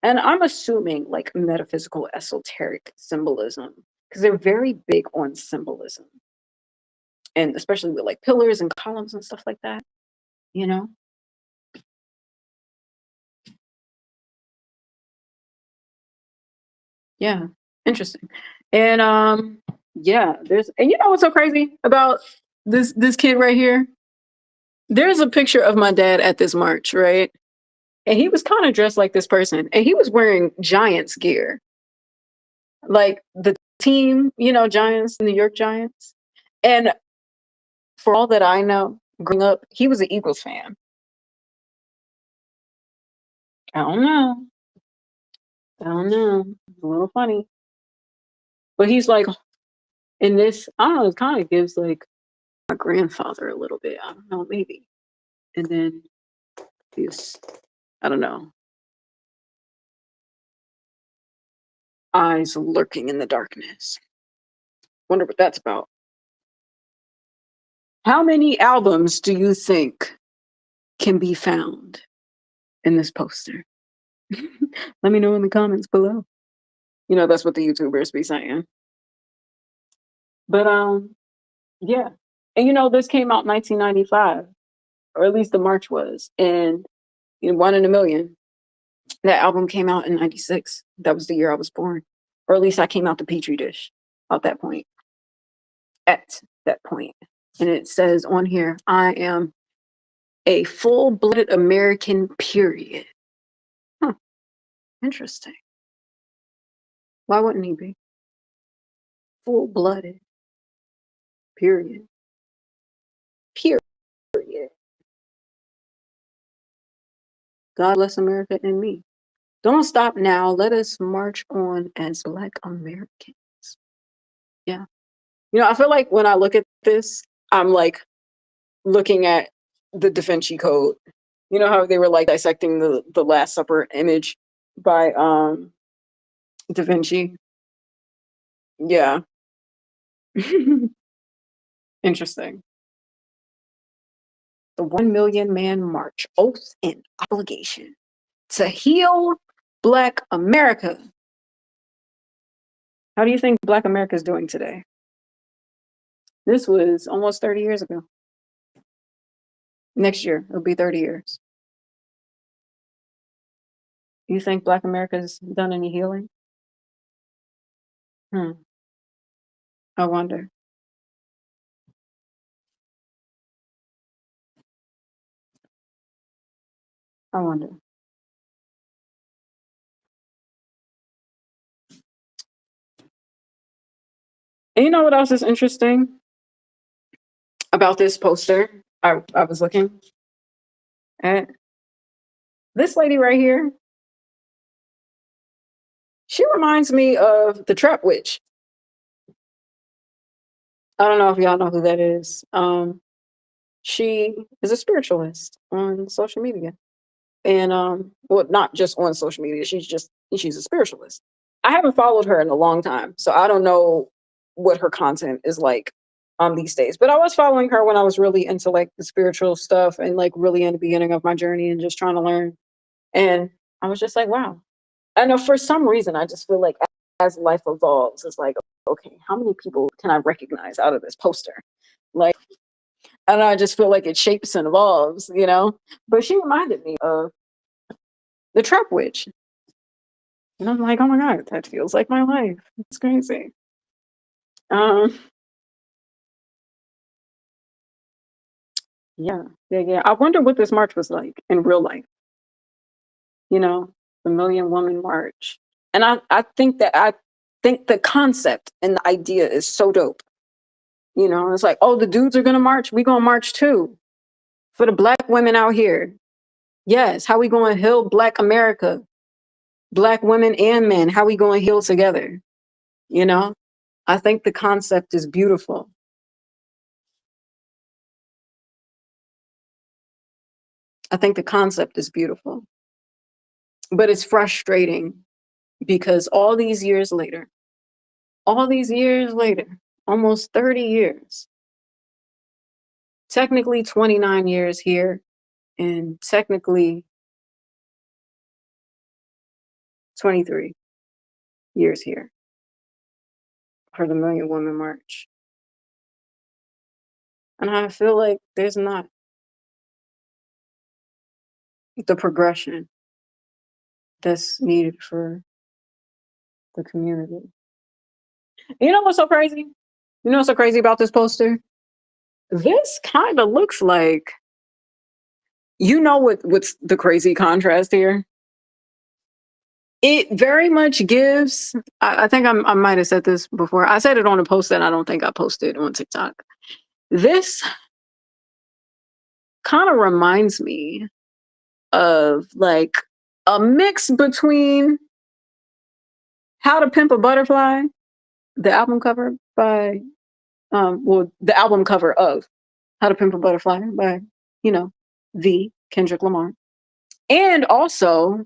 S1: And I'm assuming like metaphysical, esoteric symbolism, because they're very big on symbolism. And especially with like pillars and columns and stuff like that, you know? Yeah, interesting. And yeah, there's and you know what's so crazy about this kid right here? There's a picture of my dad at this march, right? And he was kind of dressed like this person, and he was wearing Giants gear, like the team, you know, Giants, New York Giants. And for all that I know, growing up, he was an Eagles fan. I don't know. I don't know. It's a little funny. But he's like in this, I don't know, it kind of gives like my grandfather a little bit. I don't know, maybe. And then these, I don't know, eyes lurking in the darkness. Wonder what that's about. How many albums do you think can be found in this poster? Let me know in the comments below. You know, that's what the YouTubers be saying. But yeah. And you know, this came out in 1995, or at least the March was, and you know, One in a Million. That album came out in 96. That was the year I was born. Or at least I came out the Petri dish at that point. At that point. And it says on here, I am a full-blooded American, period. Huh. Interesting. Why wouldn't he be? Full-blooded. Period. Period. God bless America and me. Don't stop now. Let us march on as Black Americans. Yeah. You know, I feel like when I look at this, I'm like looking at the Da Vinci Code. You know how they were like dissecting the Last Supper image by Da Vinci? Yeah. Interesting. The 1 million man march, oath and obligation to heal Black America. How do you think Black America is doing today? This was almost 30 years ago. Next year, it'll be 30 years. You think Black America's done any healing? I wonder. I wonder. And you know what else is interesting about this poster? I was looking at this lady right here. She reminds me of the Trap Witch. I don't know if y'all know who that is. She is a spiritualist on social media. And well, not just on social media, she's a spiritualist. I haven't followed her in a long time, so I don't know what her content is like these days. But I was following her when I was really into like the spiritual stuff and like really in the beginning of my journey and just trying to learn. And I was just like, wow. I know for some reason I just feel like as life evolves, it's like, okay, how many people can I recognize out of this poster? Like, and I just feel like it shapes and evolves, you know? But she reminded me of the Trap Witch. And I'm like, oh my God, that feels like my life. It's crazy. Um, yeah. I wonder what this march was like in real life, you know, the Million Woman March. And I think the concept and the idea is so dope. You know, it's like, oh, the dudes are gonna march, we gonna march too. For the Black women out here. Yes, how we going to heal Black America, Black women and men? How we going to heal together? You know, I think the concept is beautiful. I think the concept is beautiful, but it's frustrating because all these years later, almost 30 years, technically 29 years here, and technically 23 years here for the Million Woman March. And I feel like there's not the progression that's needed for the community. You know what's so crazy? You know what's so crazy about this poster? This kind of looks like, you know what's the crazy contrast here? It very much gives. I think I might have said this before. I said it on a post that I don't think I posted on TikTok. This kind of reminds me of like a mix between How to Pimp a Butterfly, the album cover by well, the album cover of How to Pimp a Butterfly by, you know, the Kendrick Lamar. And also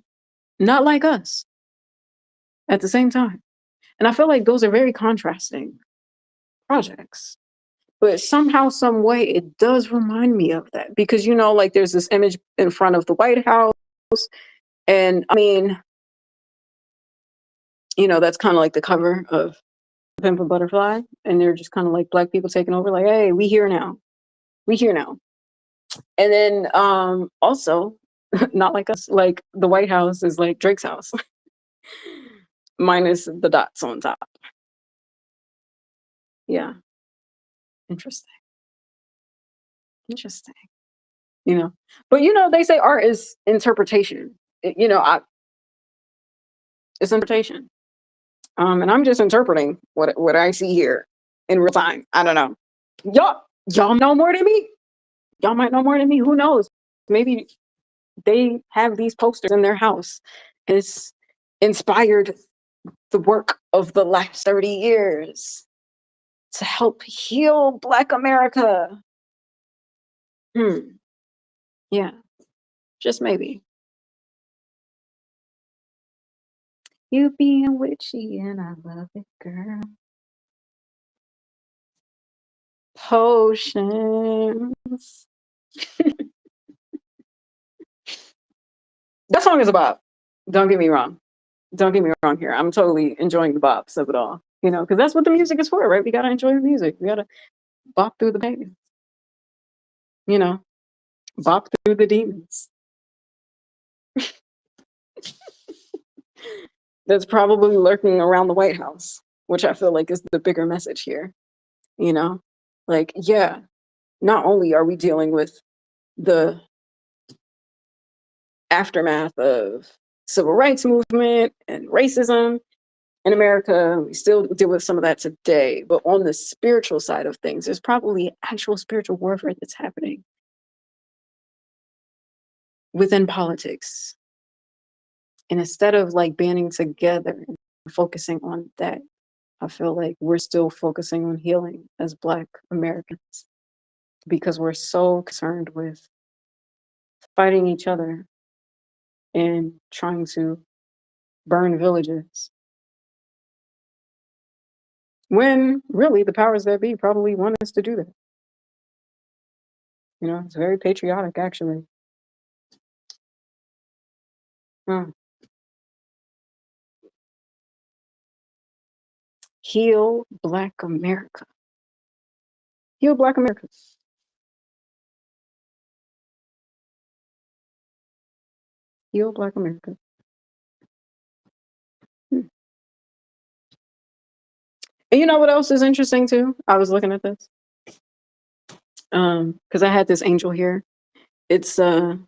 S1: Not Like Us at the same time. And I feel like those are very contrasting projects. But somehow, some way, it does remind me of that because, you know, like there's this image in front of the White House. And I mean, you know, that's kind of like the cover of Pimp a Butterfly. And they're just kind of like Black people taking over, like, hey, we here now. We here now. And then also, Not Like Us, like the White House is like Drake's house, minus the dots on top. Yeah, interesting. Interesting. You know, but you know, they say art is interpretation. You know, it's interpretation. And I'm just interpreting what I see here in real time. I don't know. Y'all know more than me. Y'all might know more than me. Who knows? Maybe they have these posters in their house. It's inspired the work of the last 30 years to help heal Black America. Hmm. Yeah, just maybe. You being witchy and I love it, girl. Potions. That song is a bop. Don't get me wrong. Don't get me wrong here. I'm totally enjoying the bops of it all. You know, because that's what the music is for, right? We gotta enjoy the music. We gotta bop through the pain. You know, bop through the demons. That's probably lurking around the White House, which I feel like is the bigger message here. You know, like yeah, not only are we dealing with the aftermath of civil rights movement and racism in America, we still deal with some of that today. But on the spiritual side of things, there's probably actual spiritual warfare that's happening within politics. And instead of like banding together and focusing on that, I feel like we're still focusing on healing as Black Americans because we're so concerned with fighting each other and trying to burn villages. When really the powers that be probably want us to do that. You know, it's very patriotic actually. Hmm. Heal Black America. Heal Black America. Heal Black America. Hmm. And you know what else is interesting too? I was looking at this. Because I had this angel here. It's a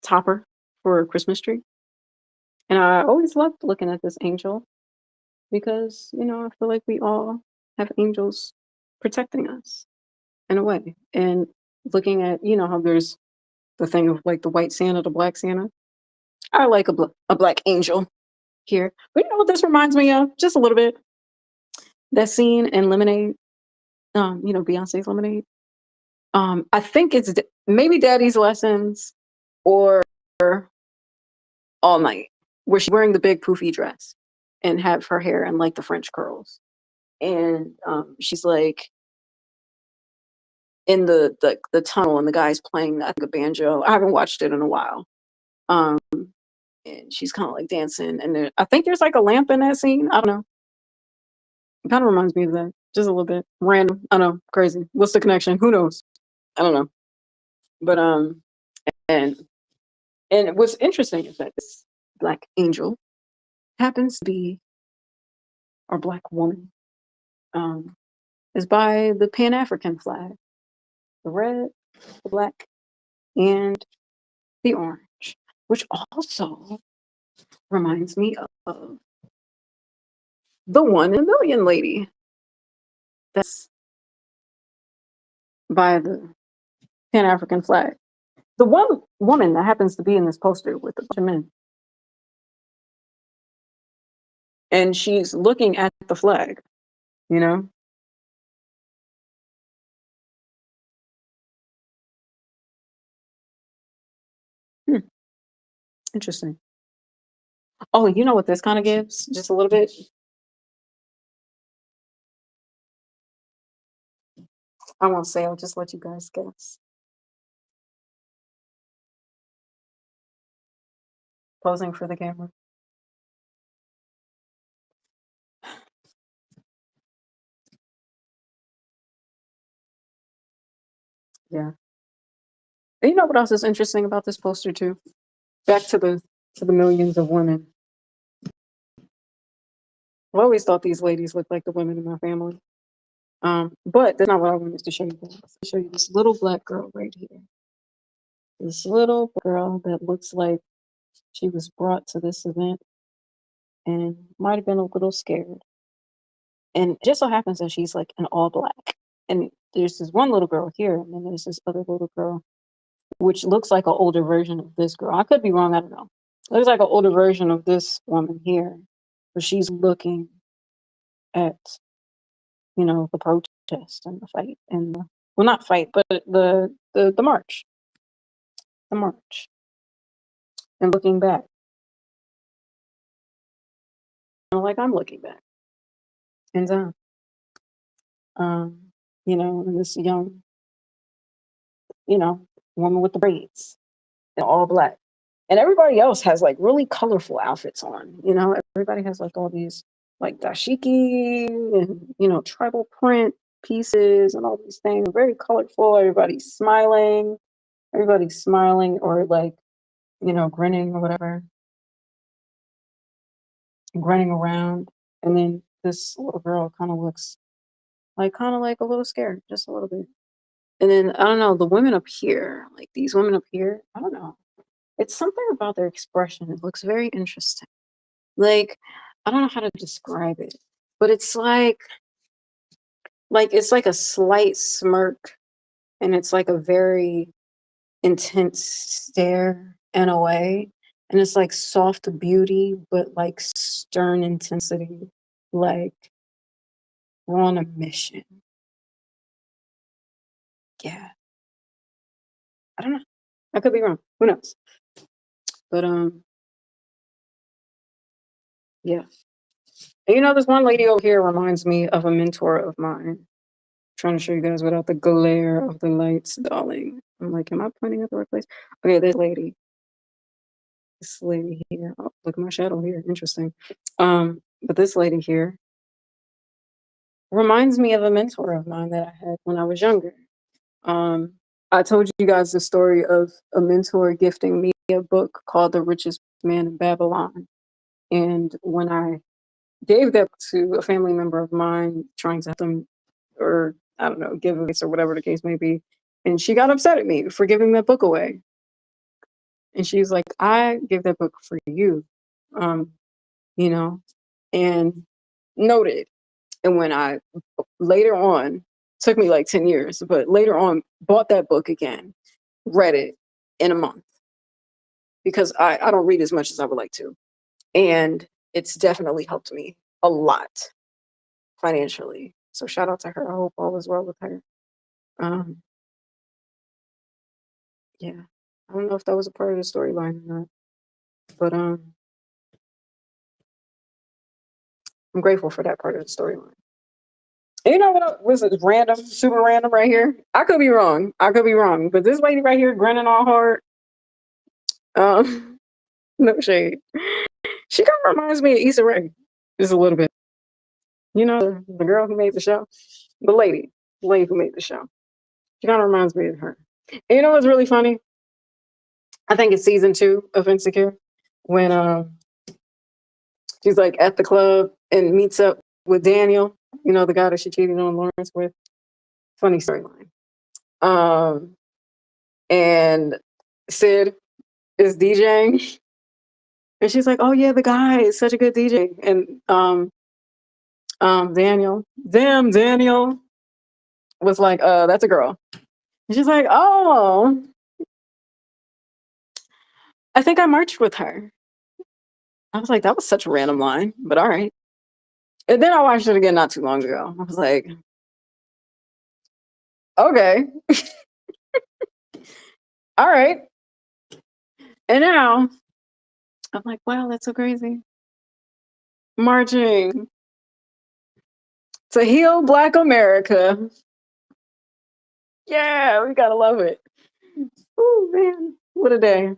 S1: topper for a Christmas tree. And I always loved looking at this angel because, you know, I feel like we all have angels protecting us in a way. And looking at, you know, how there's the thing of like the white Santa, the black Santa. I like a black angel here. But you know what this reminds me of? Just a little bit. That scene in Lemonade, Beyonce's Lemonade. I think it's maybe Daddy's Lessons or All Night, where she's wearing the big poofy dress and have her hair in like the French curls. And she's like in the tunnel and the guy's playing I think a banjo. I haven't watched it in a while. Um and she's kind of like dancing and I think there's like a lamp in that scene. I don't know. It kind of reminds me of that. Just a little bit. Random. I know. Crazy. What's the connection? Who knows? I don't know. But and and what's interesting is that this black angel happens to be or black woman um is by the Pan African flag. The red, the black, and the orange. Which also reminds me of the 1 in a million lady. That's by the Pan African flag. The one woman that happens to be in this poster with a bunch of men. And she's looking at the flag, you know? Hmm, interesting. Oh, you know what this kind of gives? Just a little bit. I won't say, I'll just let you guys guess. Posing for the camera. Yeah. And you know what else is interesting about this poster too? Back to the millions of women. I always thought these ladies looked like the women in my family. But that's not what I wanted to show you guys. I'll show you this little black girl right here. This little girl that looks like she was brought to this event and might have been a little scared. And it just so happens that she's like an all black. And there's this one little girl here, and then there's this other little girl, which looks like an older version of this girl. I could be wrong, I don't know. Looks like an older version of this woman here. But she's looking at, the protest and the fight and well not fight, but the march. The march. And looking back. Like I'm looking back. And um, and this young, you know, woman with the braids and all black. And everybody else has like really colorful outfits on. Everybody has like all these like dashiki and tribal print pieces and all these things. Very colorful. Everybody's smiling or like, grinning or whatever, grinning around. And then this little girl kind of like a little scared, just a little bit. And then I don't know, the women up here, like these women up here, I don't know. It's something about their expression. It looks very interesting. Like, I don't know how to describe it, but it's like it's like a slight smirk and it's like a very intense stare in a way. And it's like soft beauty, but like stern intensity. Like we're on a mission. Yeah. I don't know. I could be wrong. Who knows? But yeah. And this one lady over here reminds me of a mentor of mine. Trying to show you guys without the glare of the lights, darling. I'm like, am I pointing at the right place? Okay, this lady here. Oh, look at my shadow here. Interesting. But this lady here reminds me of a mentor of mine that I had when I was younger. Um, I told you guys the story of a mentor gifting me a book called The Richest Man in Babylon. And when I gave that to a family member of mine, trying to help them, or I don't know, give advice or whatever the case may be, and she got upset at me for giving that book away. And she's like, I gave that book for you, um, you know, and noted. And when I later on, took me like 10 years, but later on bought that book again, read it, in a month because I don't read as much as I would like to. And it's definitely helped me a lot financially. So shout out to her. I hope all is well with her. Um, yeah. I don't know if that was a part of the storyline or not, but I'm grateful for that part of the storyline. And you know what was it random, super random right here? I could be wrong. I could be wrong. But this lady right here grinning all hard. No shade. She kind of reminds me of Issa Rae. Just a little bit. You know, the girl who made the show? The lady who made the show. She kind of reminds me of her. And you know what's really funny? I think it's season 2 of Insecure when she's like at the club and meets up with Daniel, you know, the guy that she cheated on Lawrence with. Funny storyline. And Sid is DJing. And she's like, "Oh yeah, the guy is such a good DJ." And Daniel was like, "That's a girl." And she's like, "Oh, I think I marched with her." I was like, "That was such a random line, but all right." And then I watched it again not too long ago. I was like, "Okay, all right." And now I'm like, "Wow, that's so crazy." Marching to heal Black America. Yeah, we gotta love it. Oh man, what a day!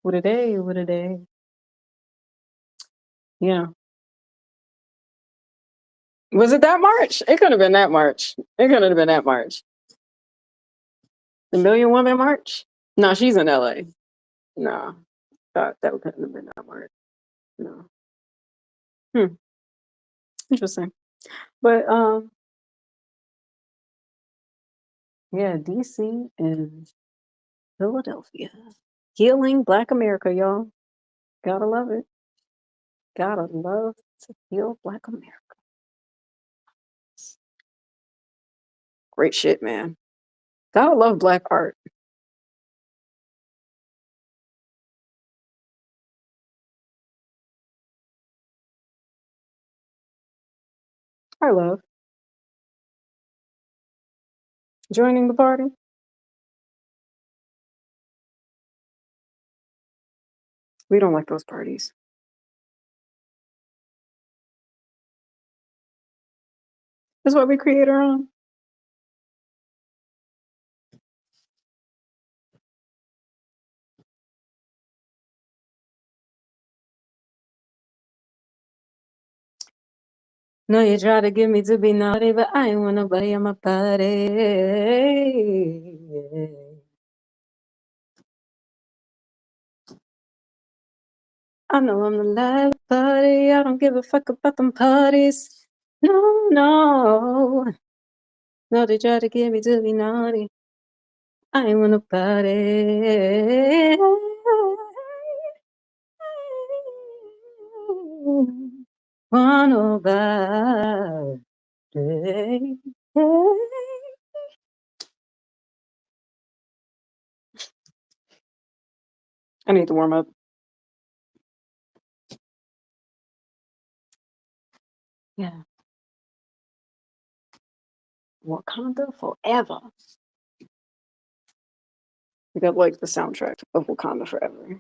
S1: What a day! What a day! Yeah. Was it that March? It could have been that March. It could have been that March. The Million Woman March? No, she's in LA. No, that couldn't have been that March. No. Hmm. Interesting. But yeah, DC and Philadelphia. Healing Black America, y'all. Gotta love it. Gotta love to heal Black America. Great shit, man. Gotta love Black art. I love joining the party. We don't like those parties. That's what we create our own. No, you try to get me to be naughty, but I ain't want nobody on my party. I know I'm the live party. I don't give a fuck about them parties. No, no. No, they try to get me to be naughty. I ain't want nobody. Want nobody. I need to warm up. Yeah. Wakanda Forever. We got like the soundtrack of Wakanda Forever.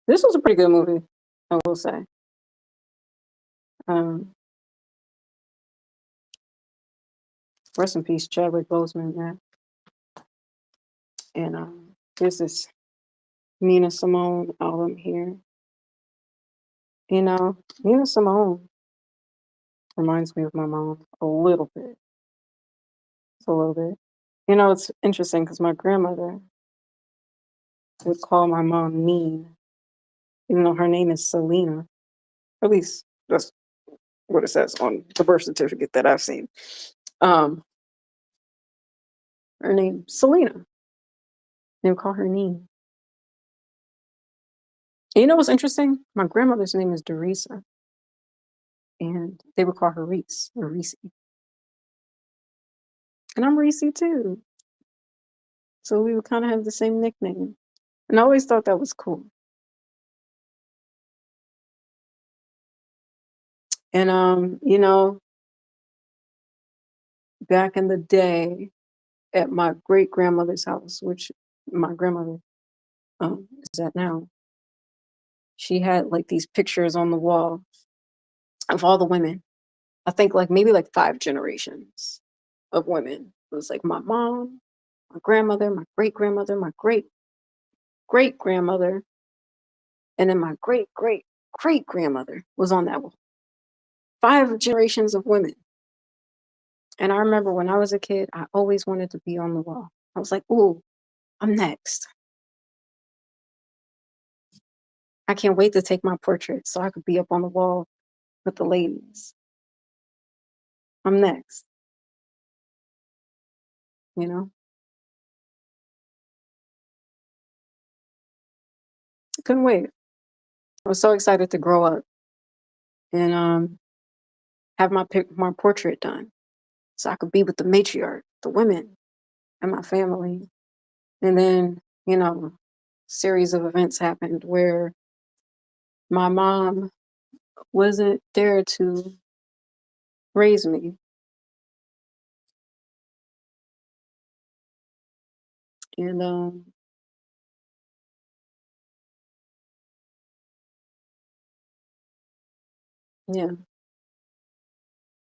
S1: This was a pretty good movie, I will say. Um, Rest in peace, Chadwick Boseman, man. And there's this Nina Simone album here. You know, Nina Simone reminds me of my mom a little bit. Just a little bit. You know, it's interesting because my grandmother would call my mom Neen, even though her name is Selena. At least that's what it says on the birth certificate that I've seen. Um, Her name Selena. They would call her Neen. And you know what's interesting? My grandmother's name is Dorisa, and they would call her Reese or Reese. And I'm Reese too. So we would kind of have the same nickname. And I always thought that was cool. And back in the day at my great grandmother's house, which my grandmother is at now, she had like these pictures on the wall of all the women. I think like maybe like 5 generations of women. It was like my mom, my grandmother, my great grandmother, my great great grandmother, and then my great great great grandmother was on that wall. 5 generations of women. And I remember when I was a kid, I always wanted to be on the wall. I was like, ooh, I'm next. I can't wait to take my portrait so I could be up on the wall with the ladies. I'm next, you know? I couldn't wait. I was so excited to grow up and have my portrait done so I could be with the matriarch, the women, and my family. And then, series of events happened where my mom wasn't there to raise me. And yeah.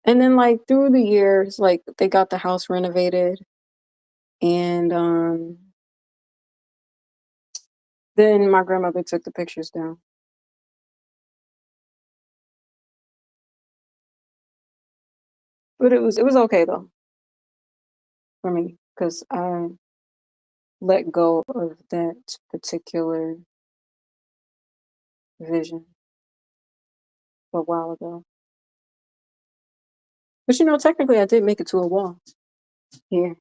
S1: And then like through the years, like they got the house renovated and then my grandmother took the pictures down. But it was okay though for me because I let go of that particular vision a while ago. But technically I did make it to a wall here.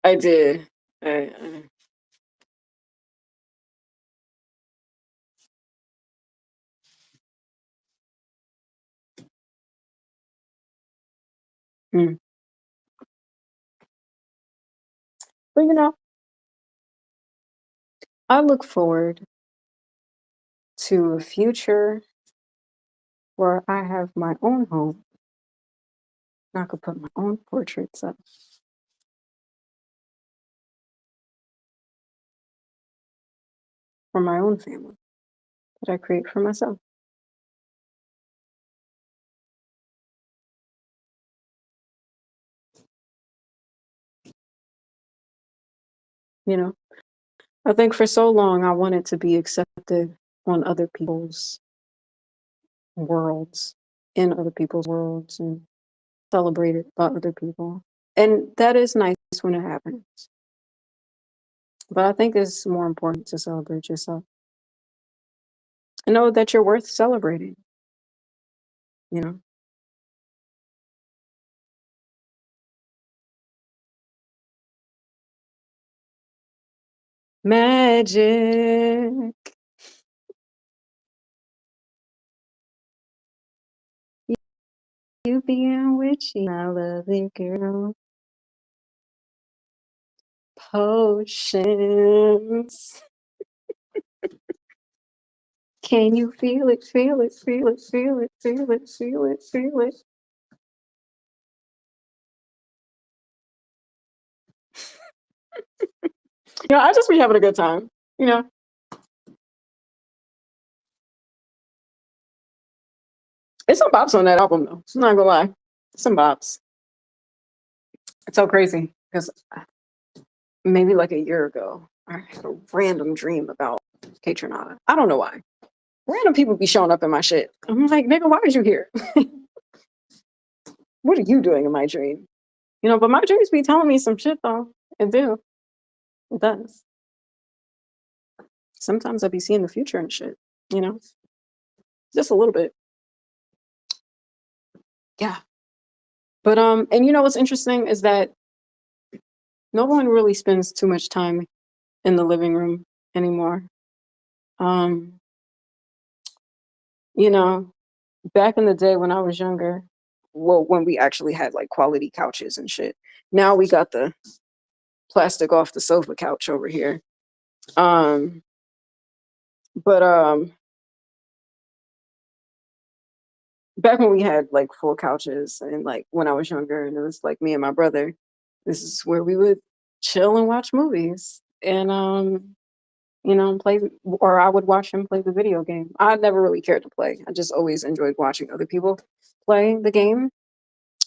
S1: I did. I mm. But I look forward to a future where I have my own home and I could put my own portraits up for my own family that I create for myself. You know, I think for so long I wanted to be accepted on other people's worlds, in other people's worlds, and celebrated by other people. And that is nice when it happens. But I think it's more important to celebrate yourself and know that you're worth celebrating, you know? Magic. You being witchy. I love it, girl. Potions. Can you feel it? Feel it, feel it, feel it, feel it, feel it, feel it. I just be having a good time, you know? It's some bops on that album though. I'm not gonna lie. Some bops. It's so crazy because maybe like a year ago, I had a random dream about K Tronada. I don't know why. Random people be showing up in my shit. I'm like, nigga, why is you here? What are you doing in my dream? But my dreams be telling me some shit though. It do. It does. Sometimes I be seeing the future and shit, you know? Just a little bit. Yeah. But and what's interesting is that no one really spends too much time in the living room anymore. Um, you know, back in the day when I was younger, well, when we actually had like quality couches and shit. Now we got the plastic off the sofa couch over here. Um, but back when we had like full couches and like when I was younger and it was like me and my brother, this is where we would chill and watch movies. And play, or I would watch him play the video game. I never really cared to play. I just always enjoyed watching other people play the game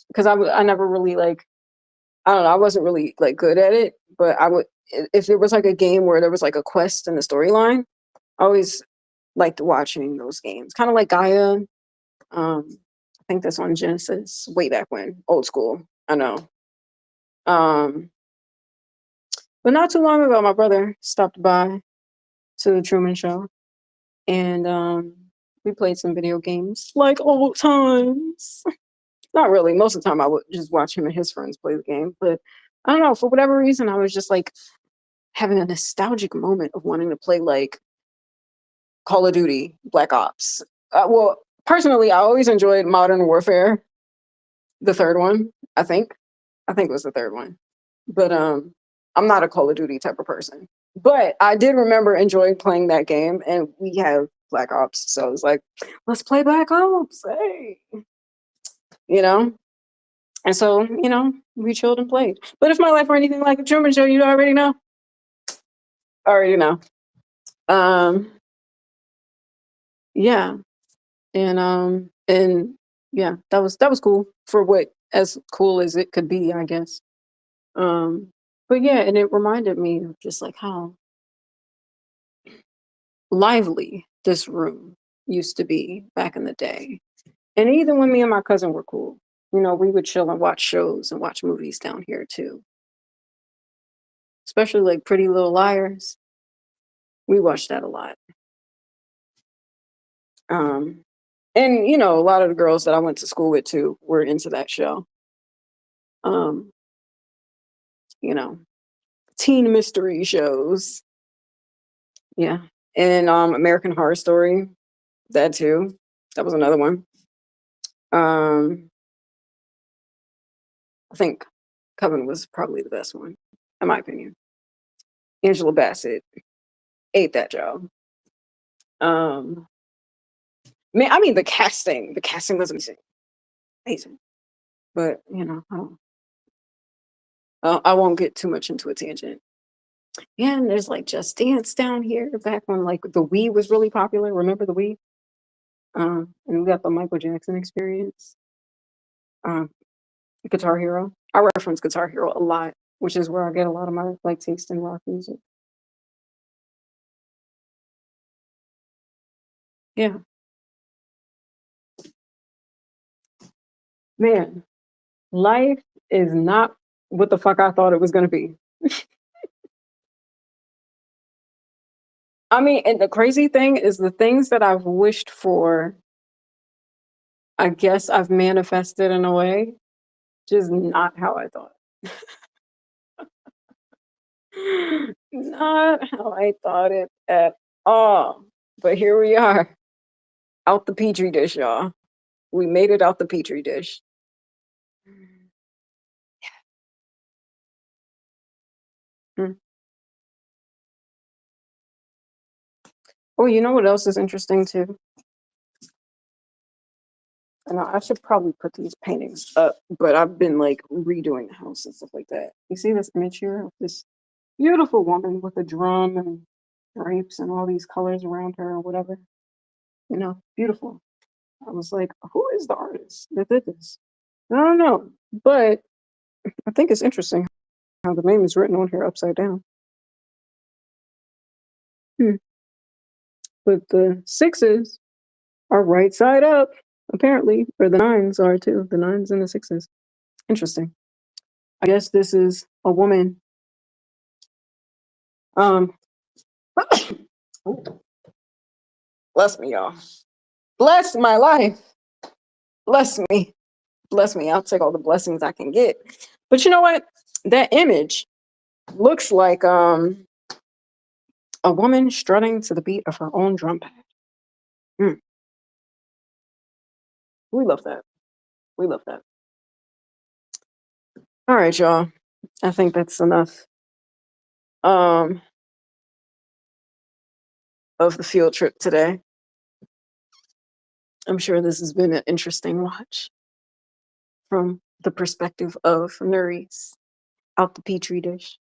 S1: because I never really like, I don't know, I wasn't really like good at it, but I would, if there was like a game where there was like a quest in the storyline, I always liked watching those games. Kind of like Gaia. I think that's on Genesis way back when, old school. I know. Um, but not too long ago, my brother stopped by to the Truman Show, and we played some video games like old times. Not really. Most of the time, I would just watch him and his friends play the game. But I don't know. For whatever reason, I was just like having a nostalgic moment of wanting to play like Call of Duty, Black Ops. Well, personally, I always enjoyed Modern Warfare, the third one. I think, I think it was the third one. But I'm not a Call of Duty type of person. But I did remember enjoying playing that game, and we have Black Ops, so it's like, let's play Black Ops, hey, you know. And so, we chilled and played. But if my life were anything like a Truman Show, you already know. Already know. Um, yeah, and yeah, that was cool for what as cool as it could be, I guess. Um, but yeah, and it reminded me of just like how lively this room used to be back in the day. And even when me and my cousin were cool, we would chill and watch shows and watch movies down here too. Especially like Pretty Little Liars. We watched that a lot. Um, and a lot of the girls that I went to school with too were into that show. Um, you know, teen mystery shows. Yeah. And American Horror Story, that too. That was another one. Um, I think Coven was probably the best one, in my opinion. Angela Bassett ate that job. Um, man, I mean the casting was amazing, amazing. But I won't get too much into a tangent. Yeah, and there's like Just Dance down here back when like the Wii was really popular. Remember the Wii? And we got the Michael Jackson experience. Um, Guitar Hero. I reference Guitar Hero a lot, which is where I get a lot of my like taste in rock music. Yeah, man, life is not what the fuck I thought it was gonna be. I mean, and the crazy thing is the things that I've wished for, I guess I've manifested in a way, just not how I thought. Not how I thought it at all. But here we are, out the petri dish, y'all. We made it out the petri dish. Mm. Oh, you know what else is interesting too? And I should probably put these paintings up, but I've been like redoing the house and stuff like that. You see this image here of this beautiful woman with a drum and drapes and all these colors around her or whatever. Beautiful. I was like, who is the artist that did this? I don't know, but I think it's interesting how the name is written on here upside down. Hmm. But the sixes are right side up, apparently, or the nines are too. The nines and the sixes. Interesting. I guess this is a woman. Um, ooh, bless me, y'all. Bless my life. Bless me. Bless me. I'll take all the blessings I can get. But you know what? That image looks like a woman strutting to the beat of her own drum pad. Mm, we love that. We love that. All right, y'all. I think that's enough um of the field trip today. I'm sure this has been an interesting watch from the perspective of Nerys out the petri dish.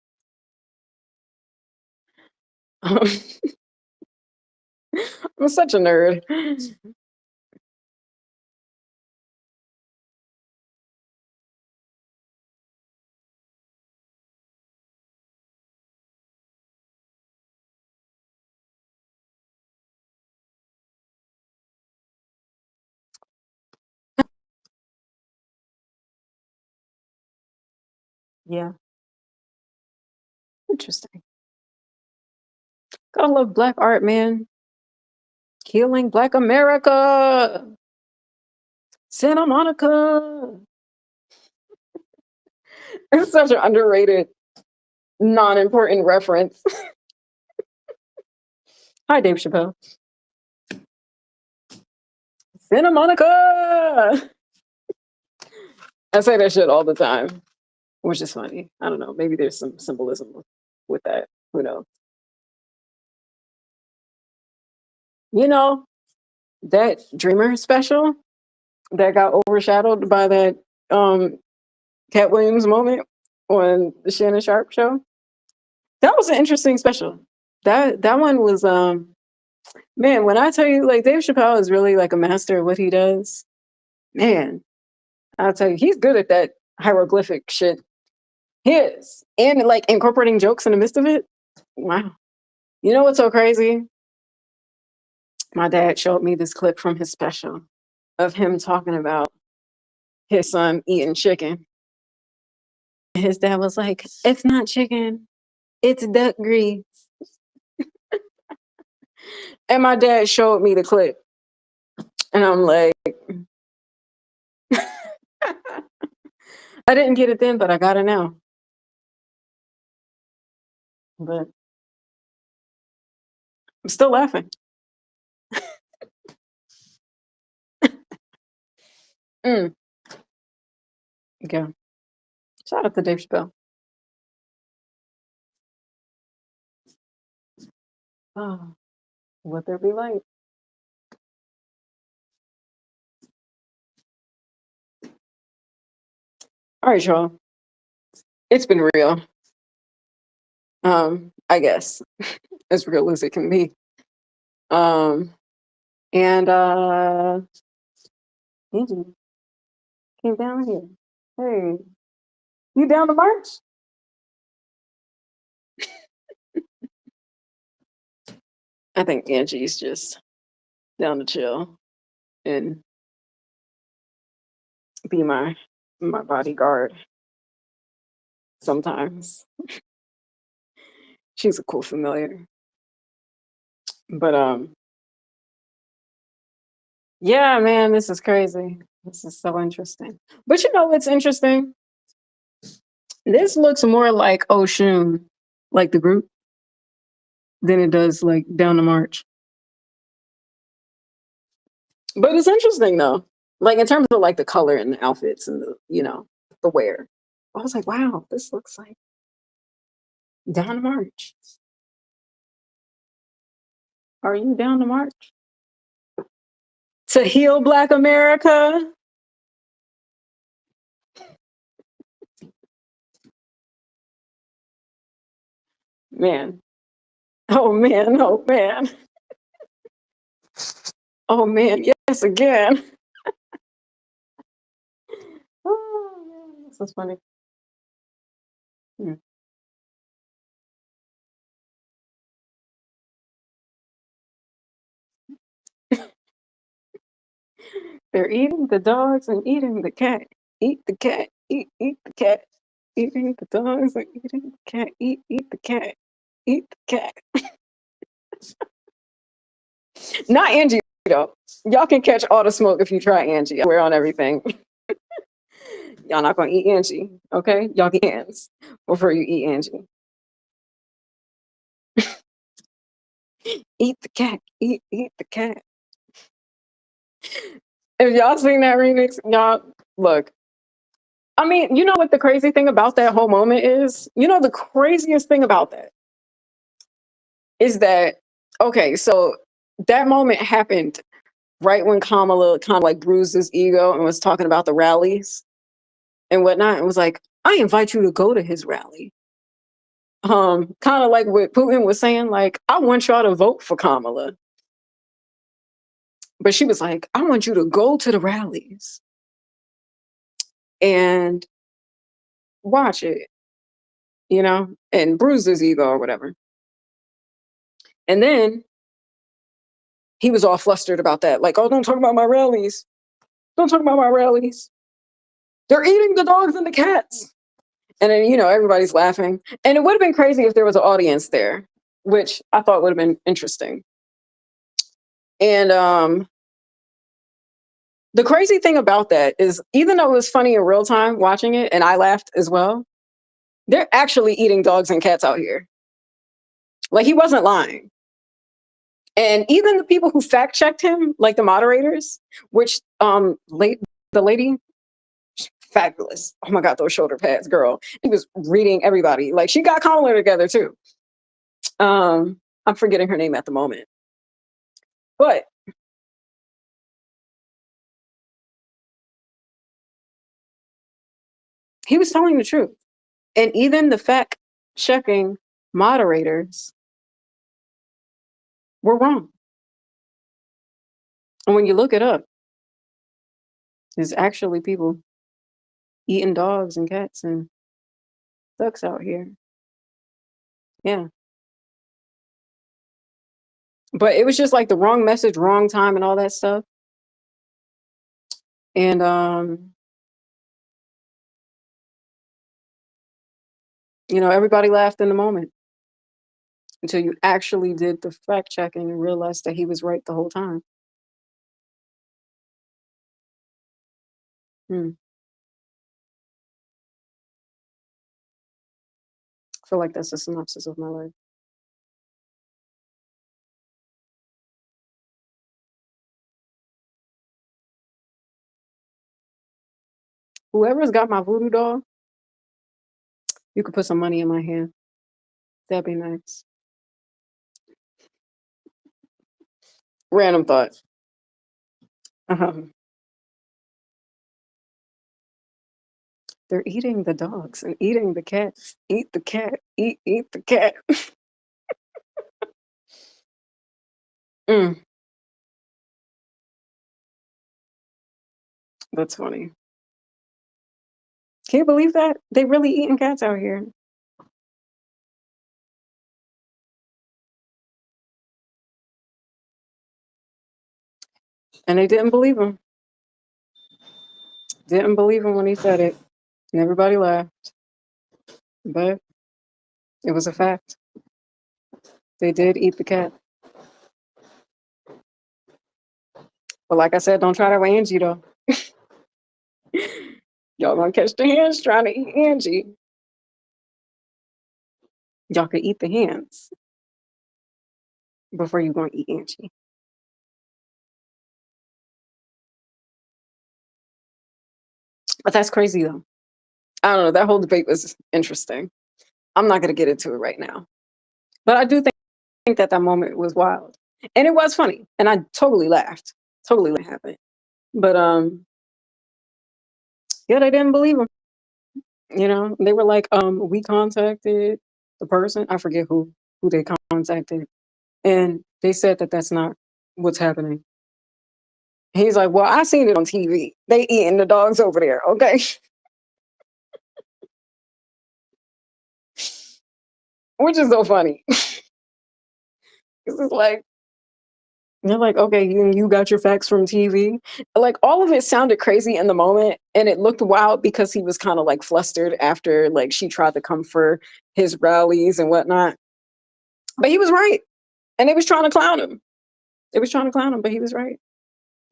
S1: Um, I'm such a nerd. Yeah, interesting. Gotta love black art, man. Healing Black America. Santa Monica. It's such an underrated, non-important reference. Hi, Dave Chappelle. Santa Monica. I say that shit all the time, which is funny. I don't know. Maybe there's some symbolism with that. Who knows? You know, that Dreamer special that got overshadowed by that Cat Williams moment on the Shannon Sharp show. That was an interesting special. That one was man, when I tell you like Dave Chappelle is really like a master of what he does, man, I'll tell you, he's good at that hieroglyphic shit. He is. And like incorporating jokes in the midst of it. Wow. You know what's so crazy? My dad showed me this clip from his special of him talking about his son eating chicken. His dad was like, "It's not chicken, it's duck grease." And my dad showed me the clip. And I'm like, I didn't get it then, but I got it now. But I'm still laughing. Mm. Okay. Shout out to Dave Chappelle. Oh, would there be light? All right, y'all. It's been real. I guess. As real as it can be. Um, and Angie came down here. Hey, you down to march? I think Angie's just down to chill and be my bodyguard sometimes. She's a cool familiar. But yeah, man, this is crazy. This is so interesting. But you know what's interesting? This looks more like Oshun, like the group, than it does like Down the March. But it's interesting though. Like in terms of like the color and the outfits and the, the wear. I was like, wow, this looks like Down the March. Are you down to march? To heal Black America? Man. Oh man, oh man. Oh man, yes again. Oh man, this is funny. Hmm. They're eating the dogs and eating the cat. Eat the cat, eat the cat. Eating the dogs and eating the cat. Eat the cat. Eat the cat. Not Angie though. Y'all can catch all the smoke if you try Angie. I swear on everything. Y'all not gonna eat Angie, okay? Y'all get hands before you eat Angie. Eat the cat. Eat the cat. If y'all seen that remix, y'all Look, I mean, you know what the crazy thing about that whole moment is? You know, the craziest thing about that is that, okay, so that moment happened right when Kamala kind of like bruised his ego and was talking about the rallies and whatnot. And was like, I invite you to go to his rally. Kind of like what Putin was saying, like, I want y'all to vote for Kamala. But she was like, I want you to go to the rallies and watch it, and bruise his ego or whatever. And then he was all flustered about that. Like, oh, don't talk about my rallies. Don't talk about my rallies. They're eating the dogs and the cats. And then, everybody's laughing. And it would have been crazy if there was an audience there, which I thought would have been interesting. And the crazy thing about that is, even though it was funny in real time watching it, and I laughed as well, they're actually eating dogs and cats out here. Like, he wasn't lying. And even the people who fact checked him, like the moderators, which the lady, fabulous. Oh my God, those shoulder pads, girl. He was reading everybody. Like, she got Kamala together too. I'm forgetting her name at the moment. But he was telling the truth. And even the fact checking moderators were wrong. And when you look it up, there's actually people eating dogs and cats and ducks out here. Yeah. But it was just like the wrong message, wrong time, and all that stuff. And everybody laughed in the moment until you actually did the fact checking and realized that he was right the whole time. Hmm. I feel like that's a synopsis of my life. Whoever's got my voodoo doll, you could put some money in my hand. That'd be nice. Random thought. Um, they're eating the dogs and eating the cats. Eat the cat. Eat the cat. Mm, that's funny. Can you believe that? They really eating cats out here. And they didn't believe him. Didn't believe him when he said it. And everybody laughed. But it was a fact. They did eat the cat. But like I said, don't try to have Angie though. Y'all gonna catch the hands trying to eat Angie. Y'all could eat the hands before you gonna eat Angie. But that's crazy though. I don't know. That whole debate was interesting. I'm not gonna get into it right now. But I do think that that moment was wild. And it was funny. And I totally laughed. Totally what happened. But yeah, they didn't believe him. They were like, we contacted the person. I forget who they contacted. And they said that that's not what's happening. He's like, well, I seen it on TV. They eating the dogs over there. Okay. Which is so funny. It's just like, they're like, okay, you got your facts from TV. Like, all of it sounded crazy in the moment, and it looked wild because he was kind of like flustered after like she tried to come for his rallies and whatnot. But he was right, and they was trying to clown him. They was trying to clown him, but he was right.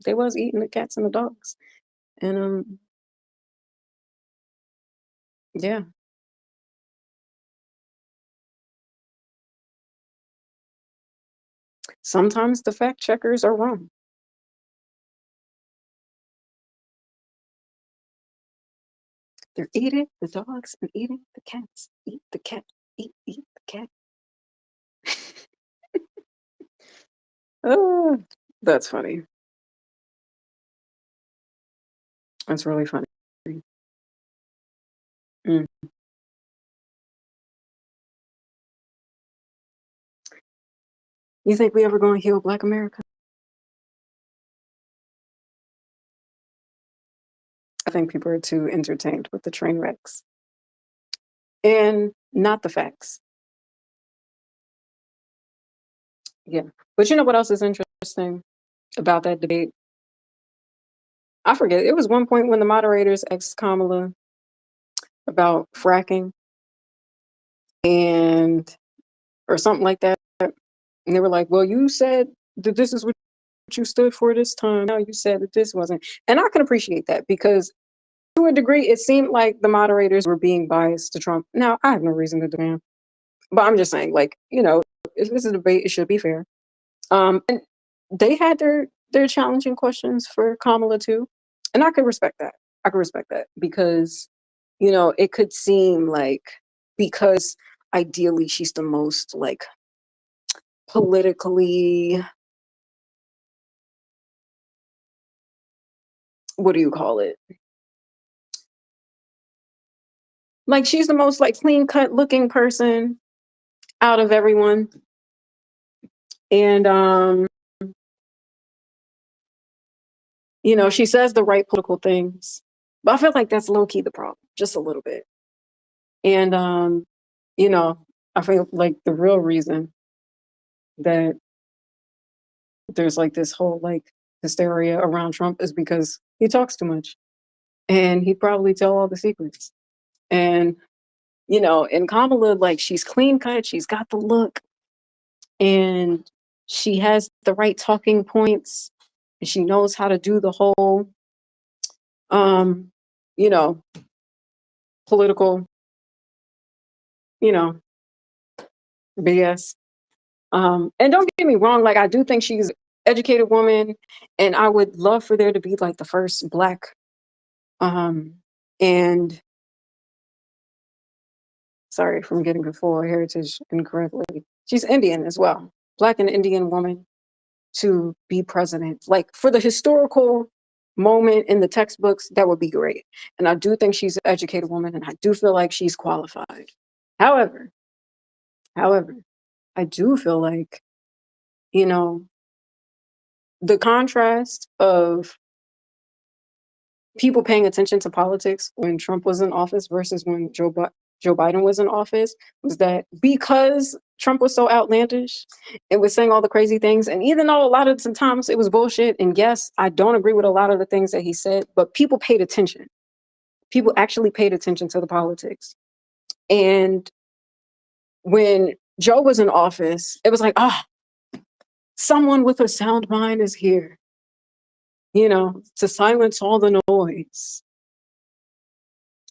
S1: They was eating the cats and the dogs, and yeah. Sometimes the fact checkers are wrong. They're eating the dogs and eating the cats. Eat the cat. Eat the cat. Oh, that's funny. That's really funny. Mm. You think we ever gonna heal Black America? I think people are too entertained with the train wrecks and not the facts. Yeah. But you know what else is interesting about that debate? I forget. It was one point when the moderators asked Kamala about fracking and or something like that. And they were like, well, you said that this is what you stood for this time. Now you said that this wasn't. And I can appreciate that because to a degree, it seemed like the moderators were being biased to Trump. Now, I have no reason to demand, but I'm just saying, like, if this is a debate, it should be fair. And they had their challenging questions for Kamala too, and I could respect that. I could respect that because it could seem like because ideally she's the most like politically, what do you call it? Like she's the most like clean cut looking person out of everyone, and she says the right political things, but I feel like that's low key the problem, just a little bit. And you know, I feel like the real reason that there's like this whole like hysteria around Trump is because he talks too much, and he'd probably tell all the secrets. And and Kamala, like she's clean cut, she's got the look, and she has the right talking points, and she knows how to do the whole um, you know, political, you know, BS. And don't get me wrong, like I do think she's an educated woman, and I would love for there to be like the first black um and sorry if I'm getting the full heritage incorrectly. She's Indian as well. Black and Indian woman to be president. Like for the historical moment in the textbooks, that would be great. And I do think she's an educated woman and I do feel like she's qualified. However, however, I do feel like, you know, the contrast of people paying attention to politics when Trump was in office versus when Joe Biden was in office was that because Trump was so outlandish and was saying all the crazy things, and even though a lot of the times it was bullshit, and yes, I don't agree with a lot of the things that he said, but people paid attention. People actually paid attention to the politics. And when Joe was in office, it was like, someone with a sound mind is here, to silence all the noise.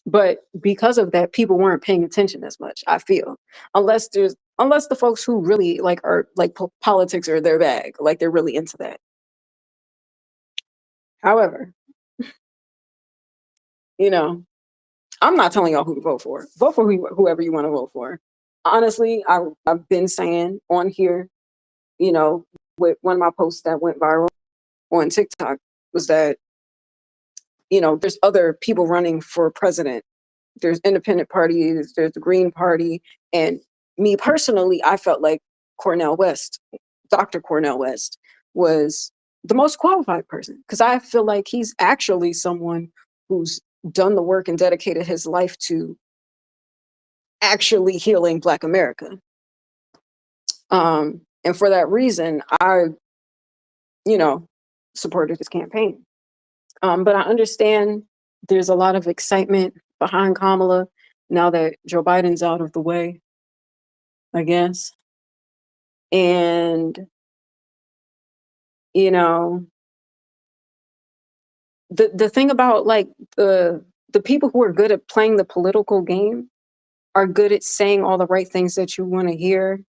S1: But because of that, people weren't paying attention as much, I feel. Unless the folks who really like are like politics are their bag, like they're really into that. However, you know, I'm not telling y'all who to vote for. Vote for whoever you want to vote for. Honestly, I've been saying on here, you know, with one of my posts that went viral on TikTok was that, there's other people running for president. There's independent parties, there's the Green Party, and me personally, I felt like Cornel West, Dr. Cornel West, was the most qualified person because I feel like he's actually someone who's done the work and dedicated his life to actually healing Black America. And for that reason, I, you know, supported his campaign. But I understand there's a lot of excitement behind Kamala now that Joe Biden's out of the way, I guess. And, you know, the thing about like the people who are good at playing the political game are good at saying all the right things that you want to hear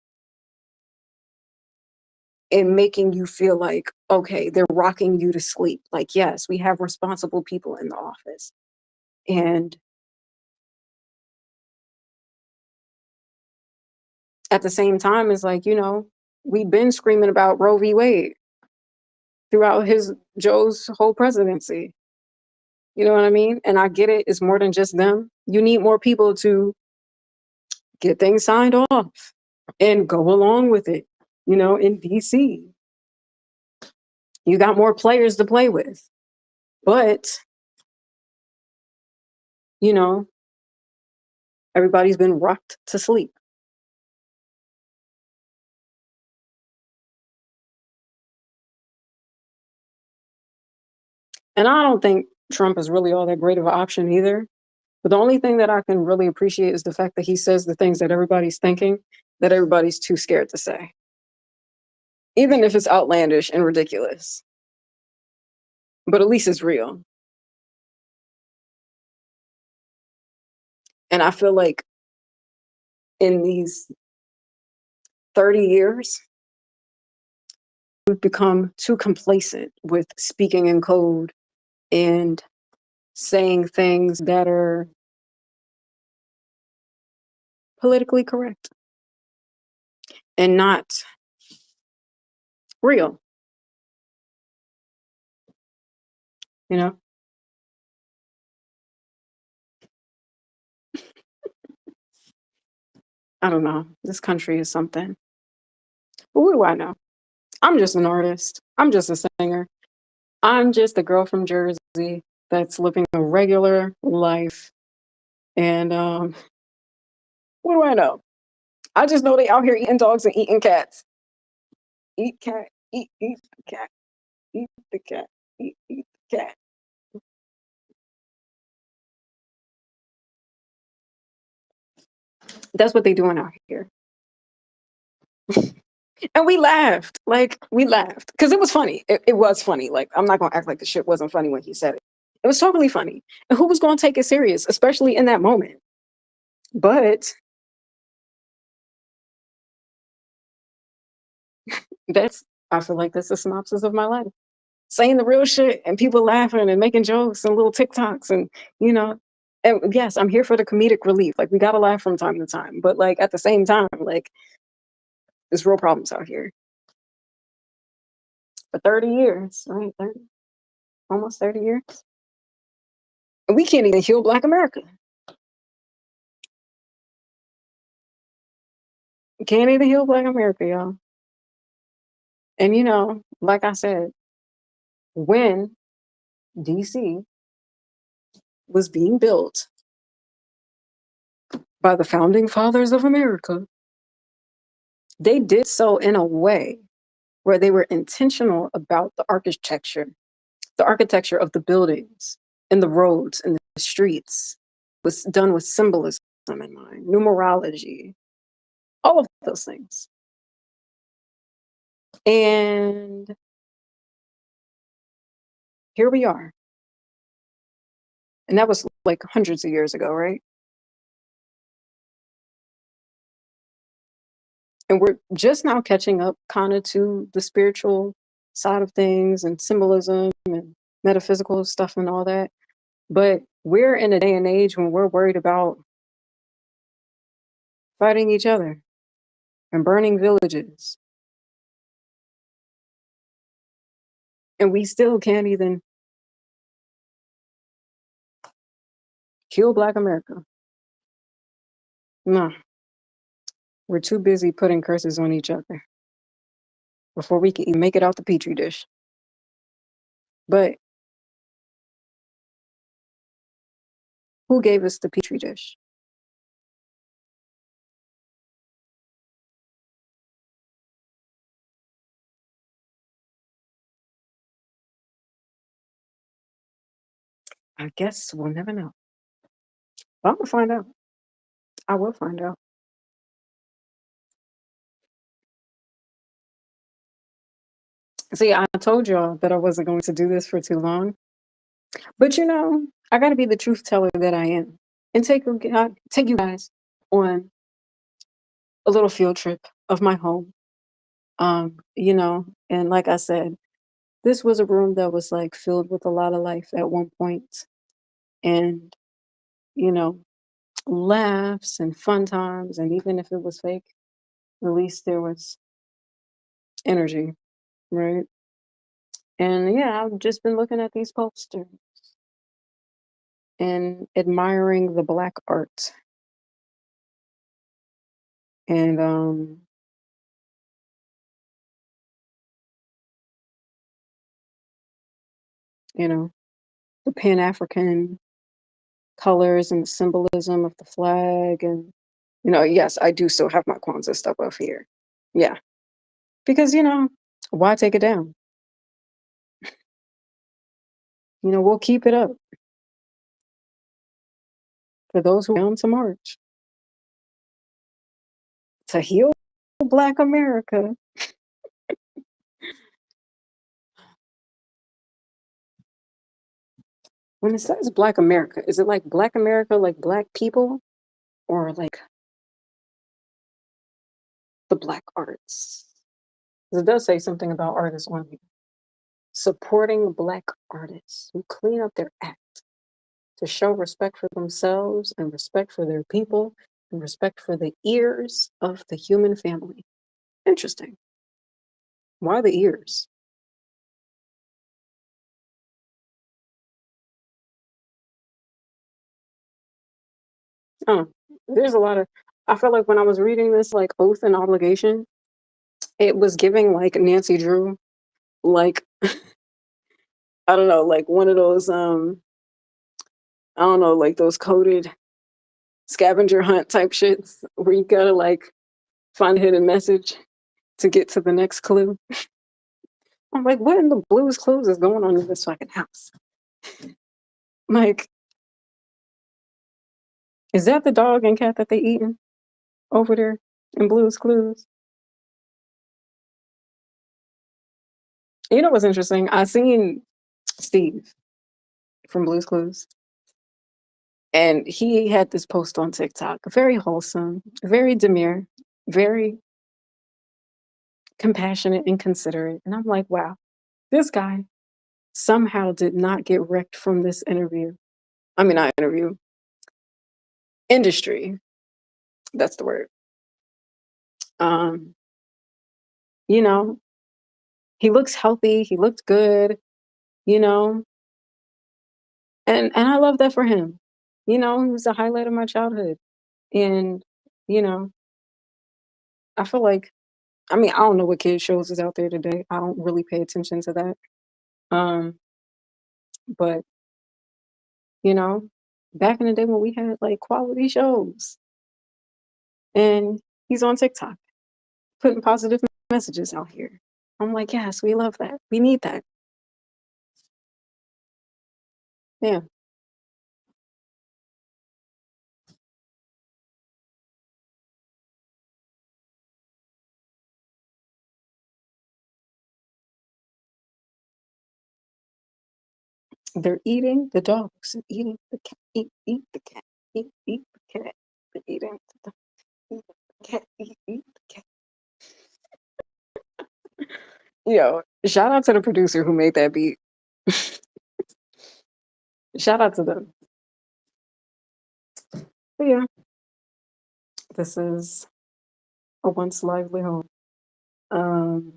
S1: and making you feel like, okay, they're rocking you to sleep. Like, yes, we have responsible people in the office. And at the same time, it's like, we've been screaming about Roe v. Wade throughout his Joe's whole presidency. You know what I mean? And I get it, it's more than just them. You need more people to get things signed off and go along with it. In DC, you got more players to play with. But, you know, everybody's been rocked to sleep. And I don't think Trump is really all that great of an option either. But the only thing that I can really appreciate is the fact that he says the things that everybody's thinking that everybody's too scared to say, even if it's outlandish and ridiculous. But at least it's real. And I feel like in these 30 years, we've become too complacent with speaking in code and saying things that are politically correct and not real, you know? I don't know. This country is something. But what do I know? I'm just an artist. I'm just a singer. I'm just a girl from Jersey that's living a regular life. And what do I know? I just know they out here eating dogs and eating cats. Eat cat, eat the cat, eat the cat, eat the cat. That's what they doing out here. And we laughed. Like, we laughed. Because it was funny. It was funny. Like, I'm not gonna act like the shit wasn't funny when he said it. It was totally funny. And who was gonna take it serious, especially in that moment? But that's I feel like that's a synopsis of my life. Saying the real shit and people laughing and making jokes and little TikToks and you know. And yes, I'm here for the comedic relief. Like we gotta laugh from time to time. But like at the same time, like there's real problems out here. For 30 years, right? 30, almost 30 years. And we can't even heal Black America. We can't even heal Black America, y'all. And like I said, when DC was being built by the founding fathers of America, they did so in a way where they were intentional about the architecture of the buildings and the roads and the streets was done with symbolism in mind, numerology, all of those things. And here we are. And that was like hundreds of years ago, right? And we're just now catching up kind of to the spiritual side of things and symbolism and metaphysical stuff and all that. But we're in a day and age when we're worried about fighting each other and burning villages. And we still can't even heal Black America. No, we're too busy putting curses on each other before we can even make it out the petri dish. But who gave us the petri dish? I guess we'll never know. But I'm gonna find out. I will find out. See, I told y'all that I wasn't going to do this for too long. But I gotta be the truth teller that I am. And take you guys on a little field trip of my home. And like I said, this was a room that was like filled with a lot of life at one point. And, you know, laughs and fun times, and even if it was fake, At least there was energy, right? And yeah, I've just been looking at these posters and admiring the black art and you know, the Pan-African colors and the symbolism of the flag and yes, I do still have my Kwanzaa stuff up here. Yeah. Because why take it down? We'll keep it up for those who are down to march to heal Black America. When it says Black America, is it like Black America, like Black people, or like the Black arts? 'Cause it does say something about artists on here. Supporting Black artists who clean up their act to show respect for themselves and respect for their people and respect for the ears of the human family. Interesting. Why the ears? Oh, there's a lot of. I feel like when I was reading this, like oath and obligation, it was giving like Nancy Drew, like I don't know, like one of those I don't know, like those coded scavenger hunt type shits where you gotta like find a hidden message to get to the next clue. I'm like, what in the blues clues is going on in this fucking house? Like, is that the dog and cat that they eating over there in Blues Clues? You know what's interesting? I seen Steve from Blues Clues, and he had this post on TikTok, very wholesome, very demure, very compassionate and considerate. And I'm like, wow, this guy somehow did not get wrecked from this interview. I mean, not interview, industry. That's the word. Um, you know, he looks healthy. He looked good. You know, and I love that for him. He was the highlight of my childhood, and you know, I feel like. I mean, I don't know what kids shows is out there today. I don't really pay attention to that. Um, but you know, back in the day when we had like quality shows, and he's on TikTok putting positive messages out here. I'm like, yes, we love that. We need that. Yeah, they're eating the dogs and eating the cat. Eat the cat. Eat the cat. They're eating the dog. Eat the cat. Eat the cat. Yo, shout out to the producer who made that beat. Shout out to them. But yeah, this is a once lively home. Um,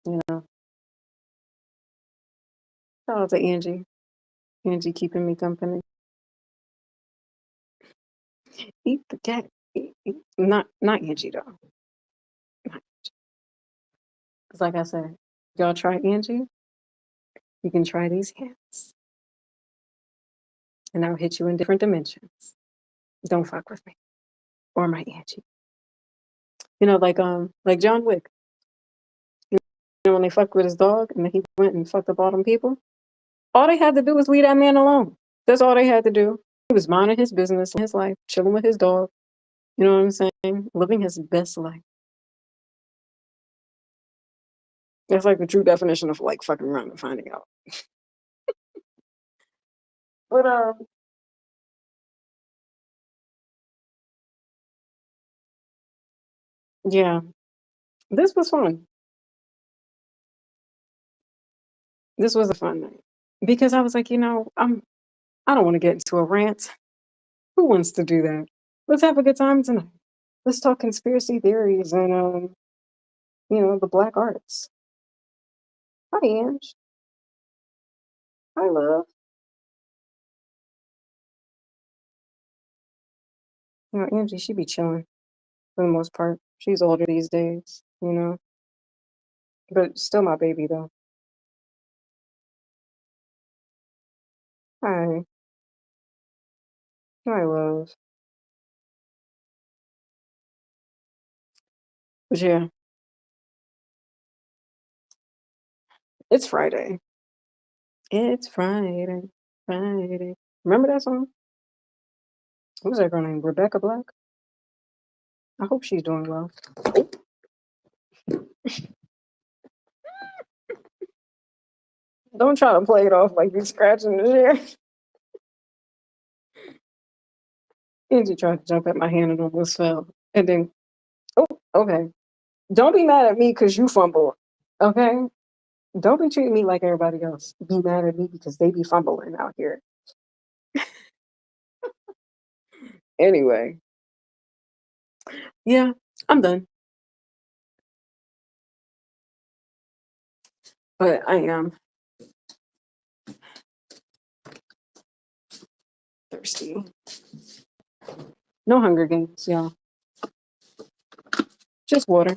S1: you know, shout out to Angie. Angie keeping me company. Eat the cat. Not Angie though. Because like I said, y'all try Angie, you can try these cats. And I'll hit you in different dimensions. Don't fuck with me. Or my Angie. Like John Wick. You when they fucked with his dog and then he went and fucked up all them people. All they had to do was leave that man alone. That's all they had to do. He was minding his business, his life, chilling with his dog. You know what I'm saying? Living his best life. That's like the true definition of like fucking around and finding out. But yeah, this was fun. This was a fun night because I was like, I don't want to get into a rant. Who wants to do that? Let's have a good time tonight. Let's talk conspiracy theories and the black arts. Hi, Ange. Hi, love. Angie, she be chilling for the most part. She's older these days, but still my baby though. Hi, hi, love. But yeah, it's Friday. It's Friday, Friday. Remember that song? What was that girl named? Rebecca Black? I hope she's doing well. Don't try to play it off like you're scratching the chair. Angie tried to jump at my hand and almost fell. And then, oh, okay. Don't be mad at me because you fumbled. Okay? Don't be treating me like everybody else. Be mad at me because they be fumbling out here. Anyway, yeah, I'm done. But I am thirsty. No Hunger Games, y'all. Just water.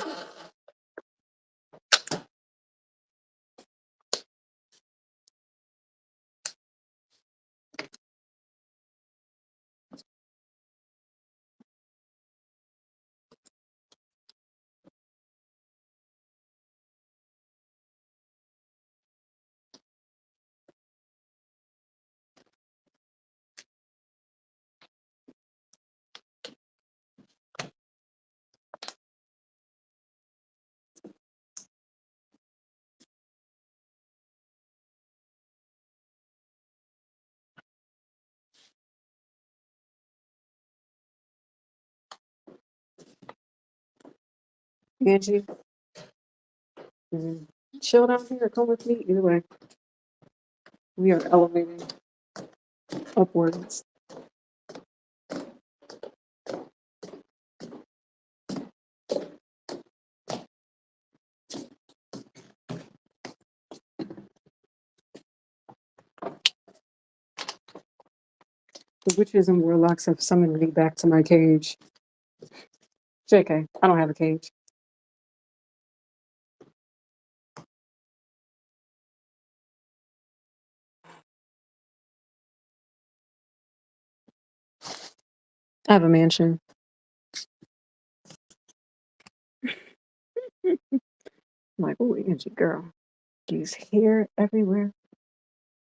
S1: Angie, chill down here or come with me. Either way, we are elevating upwards. The witches and warlocks have summoned me back to my cage. JK, I don't have a cage. I have a mansion. I'm like, oh, Angie, girl, use hair everywhere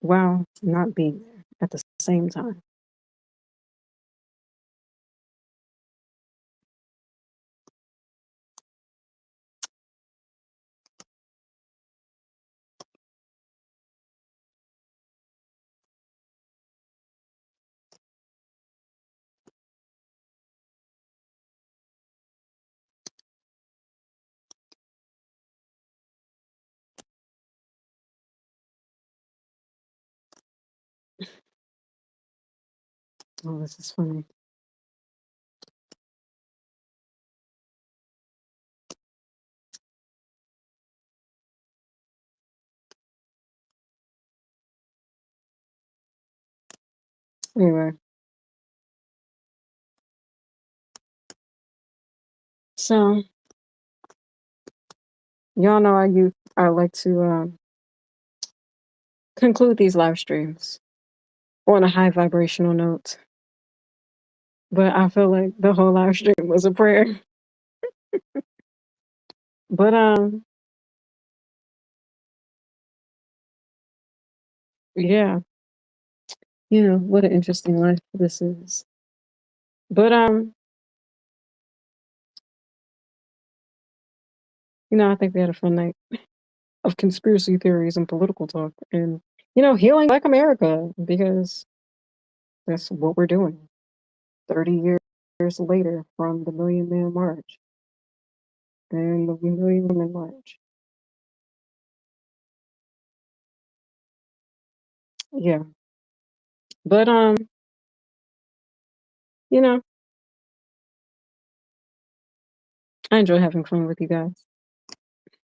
S1: while not being there at the same time. Oh, this is funny. Anyway, so y'all know I like to conclude these live streams on a high vibrational note. But I feel like the whole live stream was a prayer. But yeah, what an interesting life this is. But I think we had a fun night of conspiracy theories and political talk and healing Black America because that's what we're doing 30 years later from the Million Man March and the Million Women March. Yeah. But you know I enjoy having fun with you guys.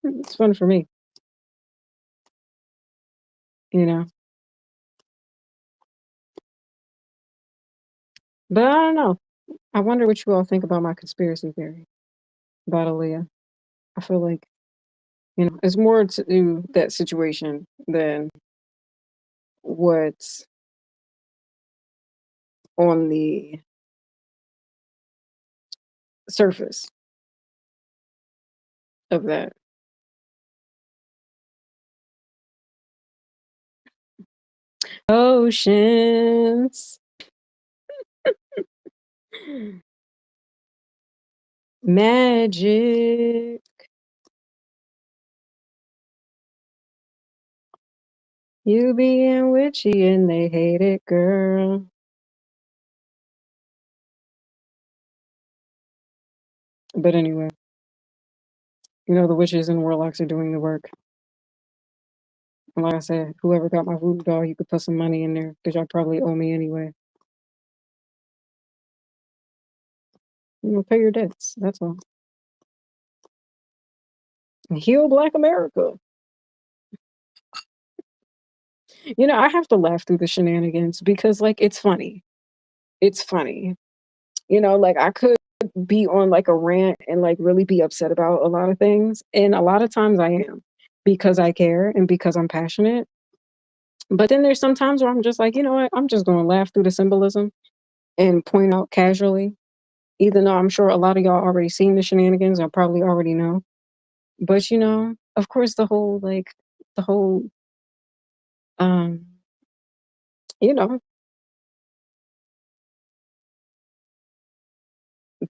S1: It's fun for me, you know. But I don't know. I wonder what you all think about my conspiracy theory about Aaliyah. I feel like, it's more to that situation than what's on the surface of that. Oceans, magic. You being witchy and they hate it, girl. But anyway, the witches and warlocks are doing the work. And like I said, whoever got my voodoo doll, you could put some money in there because y'all probably owe me anyway. Pay your debts. That's all. And heal Black America. I have to laugh through the shenanigans because, like, it's funny. It's funny. Like, I could be on like a rant and like really be upset about a lot of things. And a lot of times I am because I care and because I'm passionate. But then there's some times where I'm just like, you know what? I'm just going to laugh through the symbolism and point out casually, even though I'm sure a lot of y'all already seen the shenanigans or probably already know. But of course, the whole, um, you know,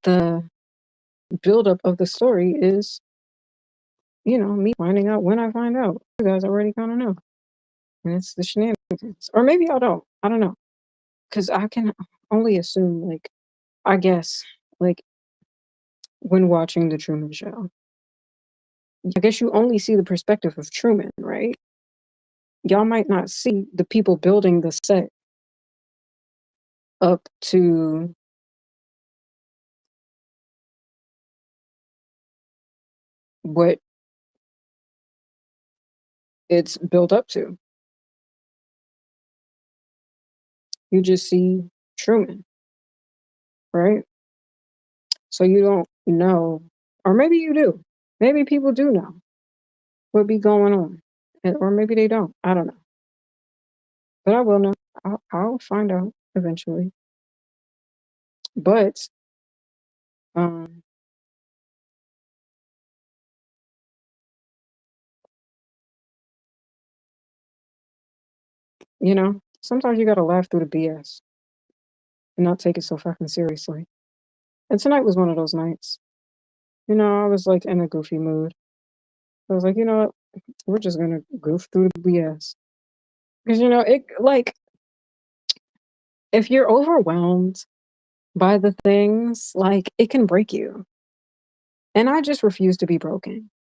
S1: the buildup of the story is, me finding out when I find out. You guys already kind of know. And it's the shenanigans. Or maybe y'all don't. I don't know. Because I can only assume, like, I guess, like, when watching The Truman Show, I guess you only see the perspective of Truman, right? Y'all might not see the people building the set up to what it's built up to. You just see Truman, right? So you don't know, or maybe you do. Maybe people do know what be going on, or maybe they don't. I don't know, but I will know. I'll find out eventually. But um, sometimes you gotta laugh through the BS and not take it so fucking seriously. And tonight was one of those nights. I was like in a goofy mood. I was like, you know what? We're just gonna goof through the BS. Because it, like, if you're overwhelmed by the things, like, it can break you. And I just refuse to be broken.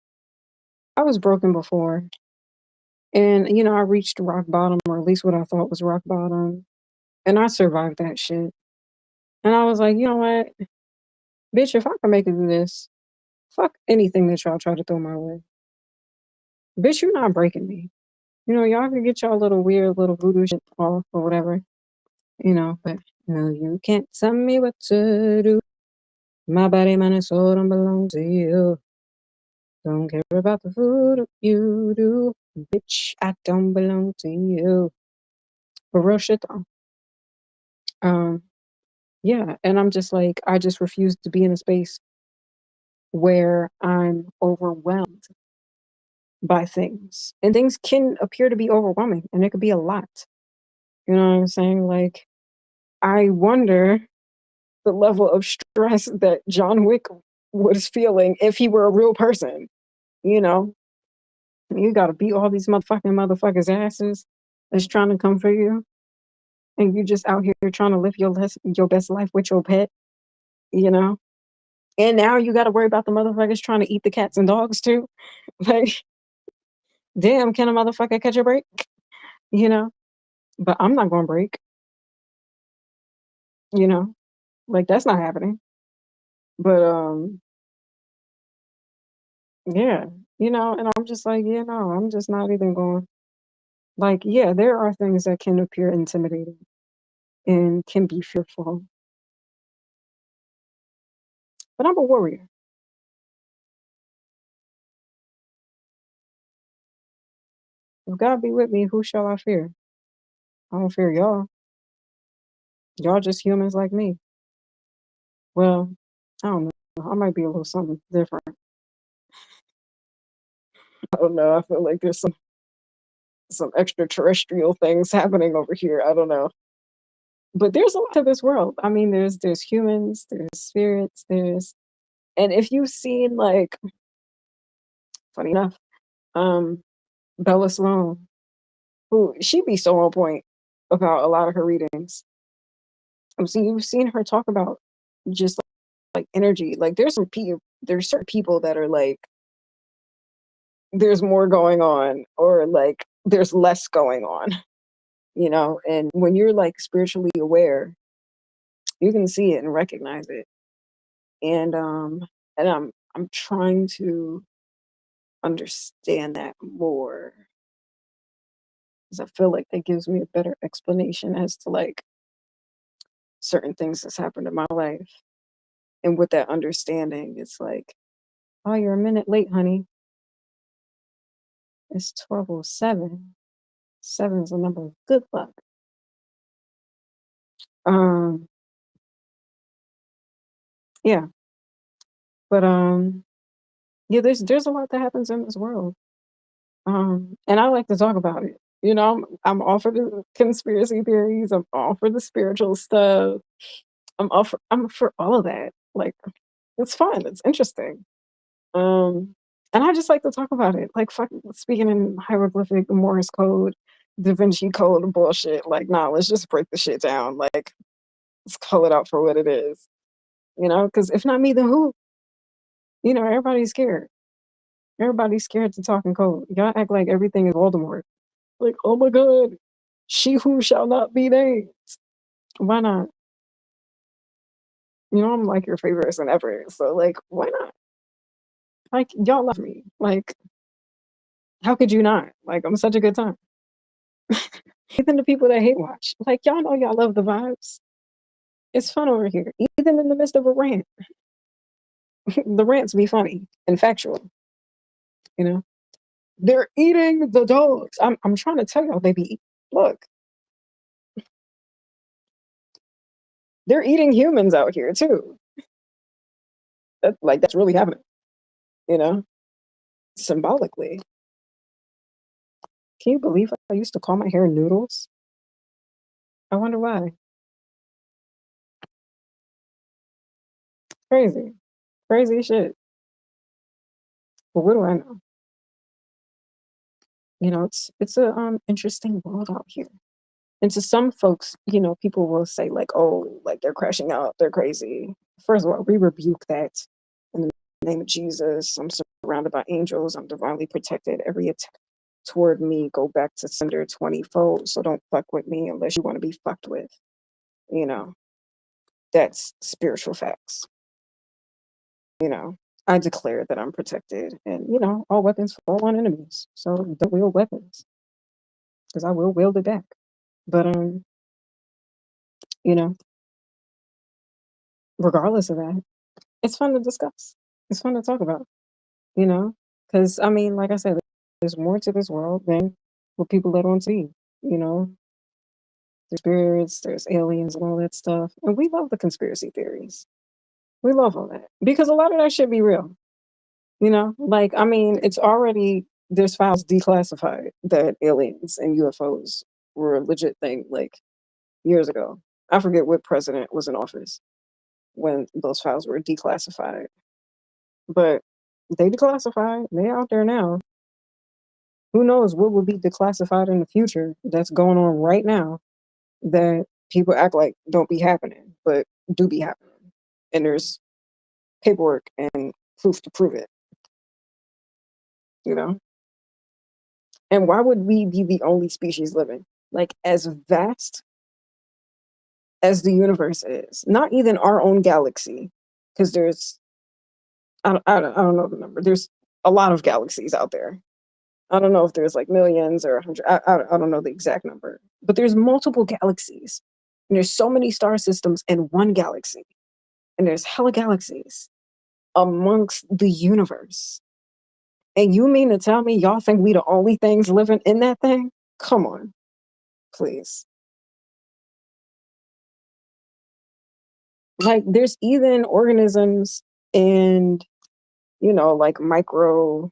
S1: I was broken before. And I reached rock bottom, or at least what I thought was rock bottom. And I survived that shit. And I was like, you know what? Bitch, if I can make it through this, fuck anything that y'all try to throw my way. Bitch, you're not breaking me. Y'all can get y'all little weird little voodoo shit off or whatever, but no, you can't tell me what to do. My body, mind, and soul don't belong to you. Don't care about the voodoo you do. Bitch, I don't belong to you. But real shit though. Um, yeah, and I'm just like, I just refuse to be in a space where I'm overwhelmed by things. And things can appear to be overwhelming and it could be a lot. You know what I'm saying? Like, I wonder the level of stress that John Wick was feeling if he were a real person. You know, you got to beat all these motherfuckers' asses that's trying to come for you, and you just out here trying to live your best life with your pet. You know, and now you got to worry about the motherfuckers trying to eat the cats and dogs too. Like, damn, can a motherfucker catch a break? You know, but I'm not going to break. You know, like, that's not happening. But Yeah, and I'm just like, yeah, no, I'm just not even going. Like, yeah, there are things that can appear intimidating and can be fearful, but I'm a warrior. If God be with me, who shall I fear? I don't fear y'all. Y'all just humans like me. Well, I don't know. I might be a little something different. I don't know. I feel like there's some extraterrestrial things happening over here. I don't know. But there's a lot to this world. I mean, there's humans, there's spirits, and if you've seen like funny enough, um Bella Sloan, who she be so on point about a lot of her readings. So you've seen her talk about just like energy. Like there's certain people that are like there's more going on or like there's less going on, and when you're like spiritually aware, you can see it and recognize it. And I'm trying to understand that more because I feel like that gives me a better explanation as to like certain things that's happened in my life. And with that understanding, it's like, oh, you're a minute late, honey. It's 12:07. Seven's a number of good luck. Um, yeah, but yeah, there's a lot that happens in this world. And I like to talk about it. I'm all for the conspiracy theories. I'm all for the spiritual stuff. I'm for all of that. Like, it's fun. It's interesting. Um, and I just like to talk about it. Like, fuck, speaking in hieroglyphic, Morse code, Da Vinci code, and bullshit. Like, nah, let's just break the shit down. Like, let's call it out for what it is. Because if not me, then who? Everybody's scared. Everybody's scared to talk in code. Y'all act like everything is Voldemort. Like, oh my god, she who shall not be named. Why not? I'm like your favorite person ever. So like, why not? Like, y'all love me. Like, how could you not? Like, I'm such a good time. Even the people that hate watch, like y'all know y'all love the vibes. It's fun over here, even in the midst of a rant. The rants be funny and factual. You know, they're eating the dogs. I'm trying to tell y'all, they be look, they're eating humans out here too. That's really happening. You know, symbolically. Can you believe I used to call my hair noodles? I wonder why. Crazy, crazy shit. But what do I know? It's a interesting world out here. And to some folks, people will say like, "Oh, like they're crashing out, they're crazy." First of all, we rebuke that in the name of Jesus. I'm surrounded by angels. I'm divinely protected. Every attack toward me go back to sender 20-fold. So don't fuck with me unless you want to be fucked with. You know, that's spiritual facts. You know, I declare that I'm protected, and all weapons fall on enemies. So don't wield weapons because I will wield it back. But you know, regardless of that, it's fun to discuss. It's fun to talk about, you know, because I mean, like I said, there's more to this world than what people let on see. You know, there's spirits, there's aliens, and all that stuff, and we love the conspiracy theories. We love all that because a lot of that should be real. Like I mean, it's already there's files declassified that aliens and UFOs were a legit thing like years ago. I forget what president was in office when those files were declassified, but they declassified. They out there now. Who knows what will be declassified in the future that's going on right now that people act like don't be happening, but do be happening. And there's paperwork and proof to prove it, you know? And why would we be the only species living? Like, as vast as the universe is, not even our own galaxy, because I don't know the number. There's a lot of galaxies out there. I don't know if there's like millions or 100. I don't know the exact number, but there's multiple galaxies. And there's so many star systems in one galaxy. And there's hella galaxies amongst the universe. And you mean to tell me y'all think we the only things living in that thing? Come on, please. Like there's even organisms and like micro,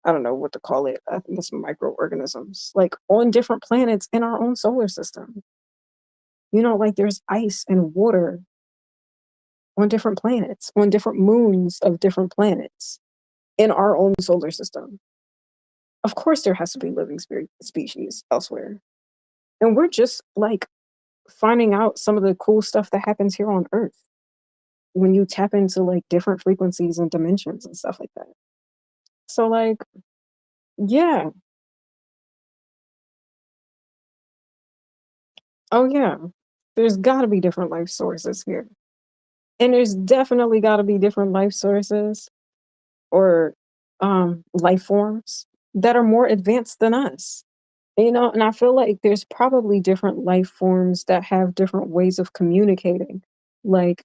S1: I don't know what to call it. I think it's microorganisms, like on different planets in our own solar system. Like there's ice and water on different planets, on different moons of different planets in our own solar system. Of course, there has to be living species elsewhere. And we're just like finding out some of the cool stuff that happens here on Earth when you tap into like different frequencies and dimensions and stuff like that. So, like, yeah. Oh, yeah. There's got to be different life sources here. And there's definitely got to be different life sources or life forms that are more advanced than us. And I feel like there's probably different life forms that have different ways of communicating. Like,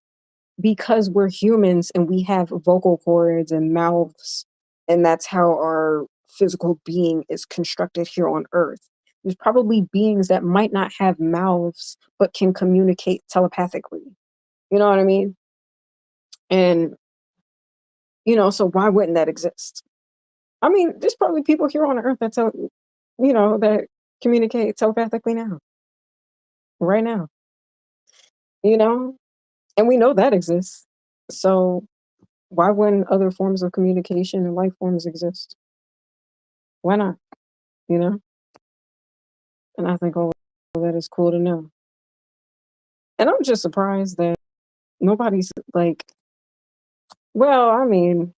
S1: because we're humans and we have vocal cords and mouths, and that's how our physical being is constructed here on Earth. There's probably beings that might not have mouths but can communicate telepathically. You know what I mean? And, so why wouldn't that exist? I mean, there's probably people here on Earth that communicate telepathically now, right now, you know? And we know that exists. So why wouldn't other forms of communication and life forms exist? Why not? You know? And I think all that is cool to know. And I'm just surprised that nobody's like, well, I mean,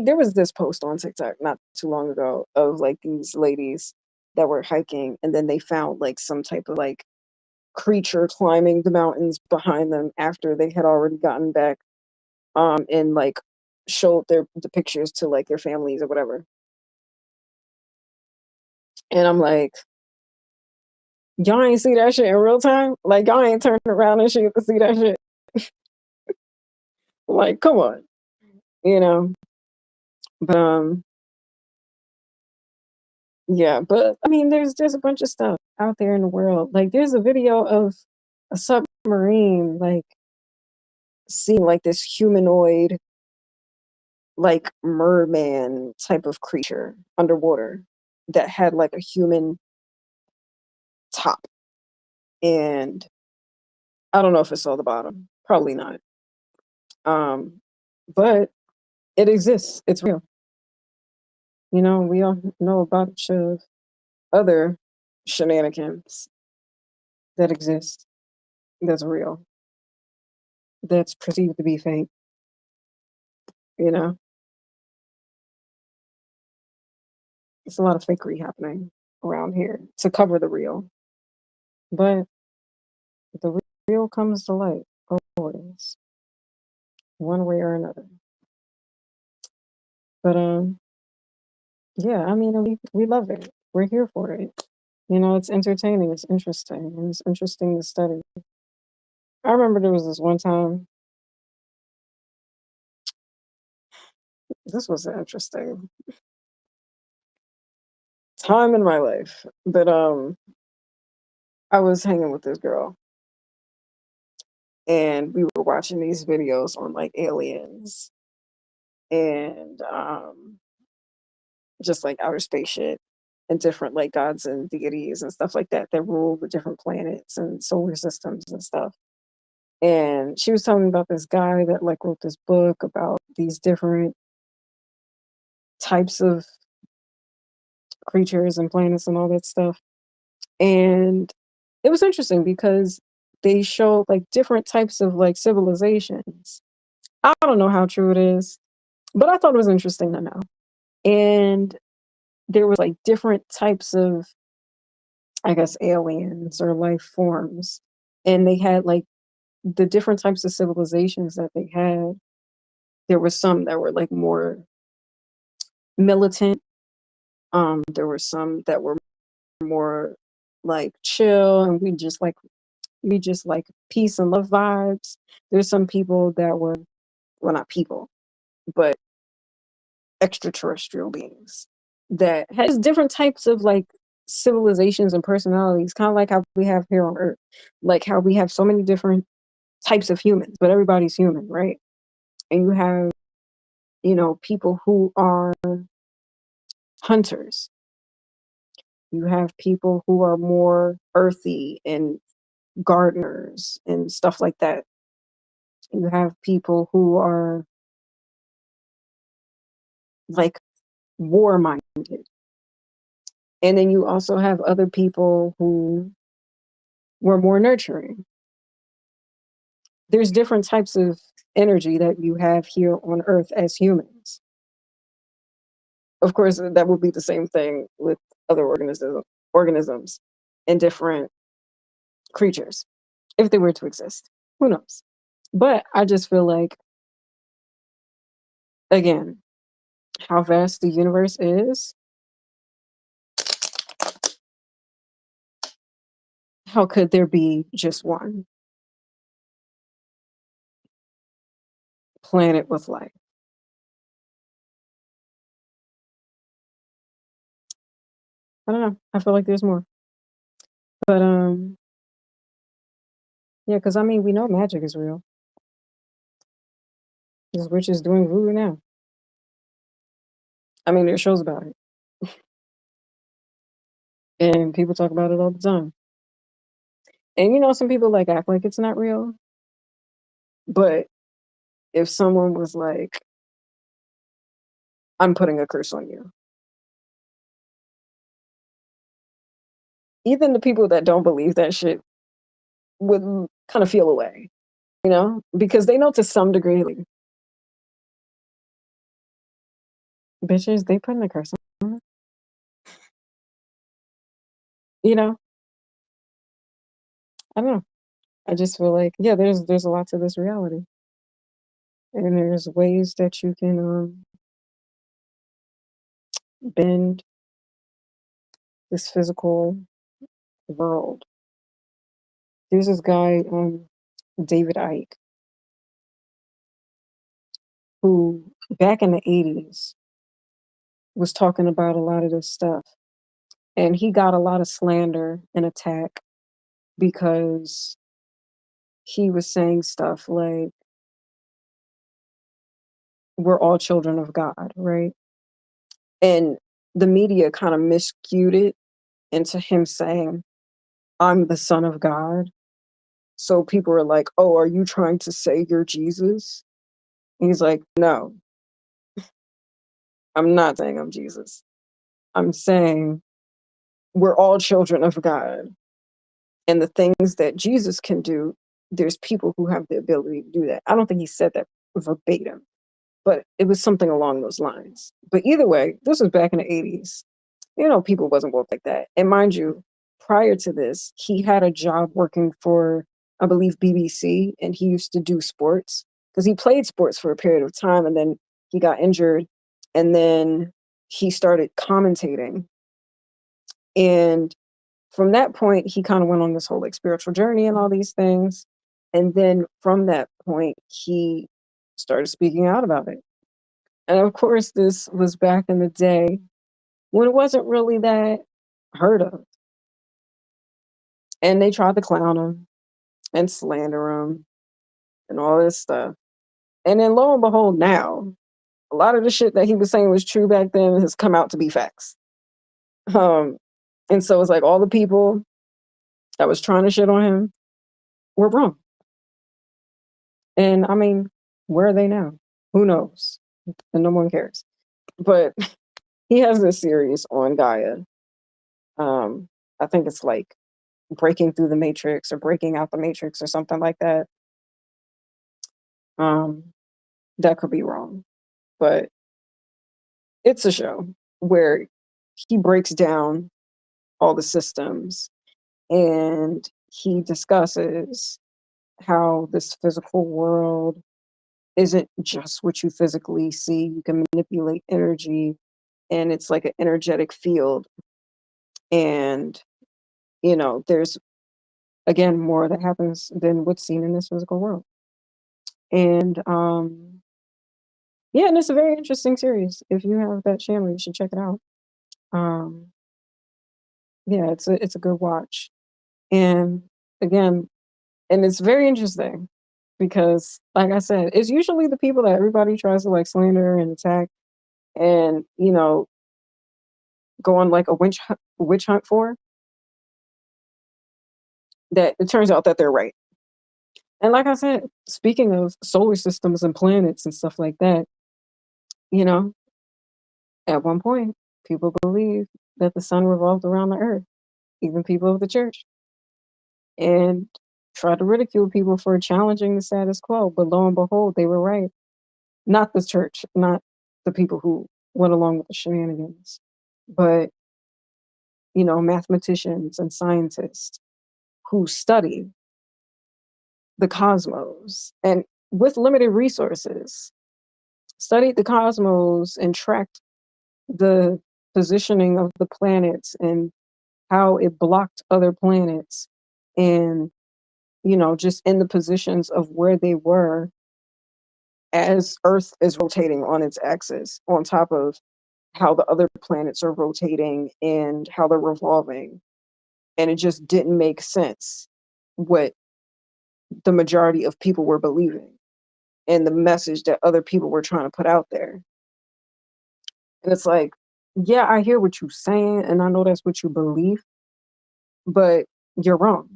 S1: there was this post on TikTok not too long ago of like these ladies that were hiking and then they found like some type of like creature climbing the mountains behind them after they had already gotten back and like showed the pictures to like their families or whatever. And I'm like, y'all ain't see that shit in real time? Like y'all ain't turning around and shit to see that shit. Like, come on, you know. But yeah, but I mean there's a bunch of stuff out there in the world. Like there's a video of a submarine like seeing like this humanoid like merman type of creature underwater that had like a human top. And I don't know if it saw the bottom. Probably not. Um, but it exists. It's real. We all know a bunch of other shenanigans that exist. That's real. That's perceived to be fake. You know, it's a lot of fakery happening around here to cover the real. But the real comes to light always, one way or another. But yeah, I mean, we love it. We're here for it. It's entertaining. It's interesting, and it's interesting to study. I remember there was this one time. This was an interesting time in my life, but I was hanging with this girl, and we were watching these videos on like aliens and just like outer space shit and different like gods and deities and stuff like that rule the different planets and solar systems and stuff. And she was telling me about this guy that like wrote this book about these different types of creatures and planets and all that stuff. And it was interesting because they showed like different types of like civilizations. I don't know how true it is, but I thought it was interesting to know. And there was like different types of, I guess, aliens or life forms. And they had like the different types of civilizations that they had. There were some that were like more militant. There were some that were more like chill, and we just like peace and love vibes. There's some people that were, well, not people, but extraterrestrial beings that has different types of like civilizations and personalities, kind of like how we have here on Earth, like how we have so many different types of humans, but everybody's human, right? And you have, people who are hunters. You have people who are more earthy and gardeners and stuff like that. You have people who are like war minded. And then you also have other people who were more nurturing. There's different types of energy that you have here on Earth as humans. Of course, that would be the same thing with other organisms and different creatures if they were to exist. Who knows? But I just feel like, again, how vast the universe is, how could there be just one planet with life? I don't know. I feel like there's more. But yeah, because I mean we know magic is real. This witch is doing voodoo now. I mean there's shows about it. And people talk about it all the time. And some people like act like it's not real. But if someone was like, I'm putting a curse on you, even the people that don't believe that shit would kind of feel away, because they know to some degree, like, bitches, they putting a curse on her, you know? I don't know. I just feel like, yeah, there's a lot to this reality. And there's ways that you can bend this physical world. There's this guy, David Icke, who back in the 80s was talking about a lot of this stuff. And he got a lot of slander and attack because he was saying stuff like, we're all children of God, right? And the media kind of miscued it into him saying, I'm the son of God. So people are like, oh, are you trying to say you're Jesus? And he's like, no, I'm not saying I'm Jesus. I'm saying we're all children of God. And the things that Jesus can do, there's people who have the ability to do that. I don't think he said that verbatim, but it was something along those lines. But either way, this was back in the 80s. People wasn't woke like that. And mind you, prior to this, he had a job working for, I believe, BBC, and he used to do sports because he played sports for a period of time, and then he got injured, and then he started commentating. And from that point, he kind of went on this whole like spiritual journey and all these things. And then from that point, he started speaking out about it. And of course, this was back in the day when it wasn't really that heard of. And they tried to clown him and slander him and all this stuff. And then lo and behold, now a lot of the shit that he was saying was true back then has come out to be facts. Um, and so it's like all the people that was trying to shit on him were wrong. And I mean, where are they now? Who knows? And no one cares. But he has this series on Gaia. I think it's like breaking through the matrix or breaking out the matrix or something like that. Um, that could be wrong, but it's a show where he breaks down all the systems and he discusses how this physical world isn't just what you physically see. You can manipulate energy, and it's like an energetic field. And, there's, again, more that happens than what's seen in this physical world. And, yeah, and it's a very interesting series. If you have that channel, you should check it out. Um, yeah, it's a good watch. And again, and it's very interesting because, like I said, it's usually the people that everybody tries to like slander and attack and, go on like a witch hunt for, that it turns out that they're right. And like I said, speaking of solar systems and planets and stuff like that, you know, at one point, people believed that the sun revolved around the earth, even people of the church, and tried to ridicule people for challenging the status quo. But lo and behold, they were right. Not the church, not the people who went along with the shenanigans, but, mathematicians and scientists who study the cosmos and with limited resources, studied the cosmos and tracked the positioning of the planets and how it blocked other planets and, just in the positions of where they were as Earth is rotating on its axis, on top of how the other planets are rotating and how they're revolving. And it just didn't make sense what the majority of people were believing and the message that other people were trying to put out there. And it's like, yeah, I hear what you're saying, and I know that's what you believe, but you're wrong.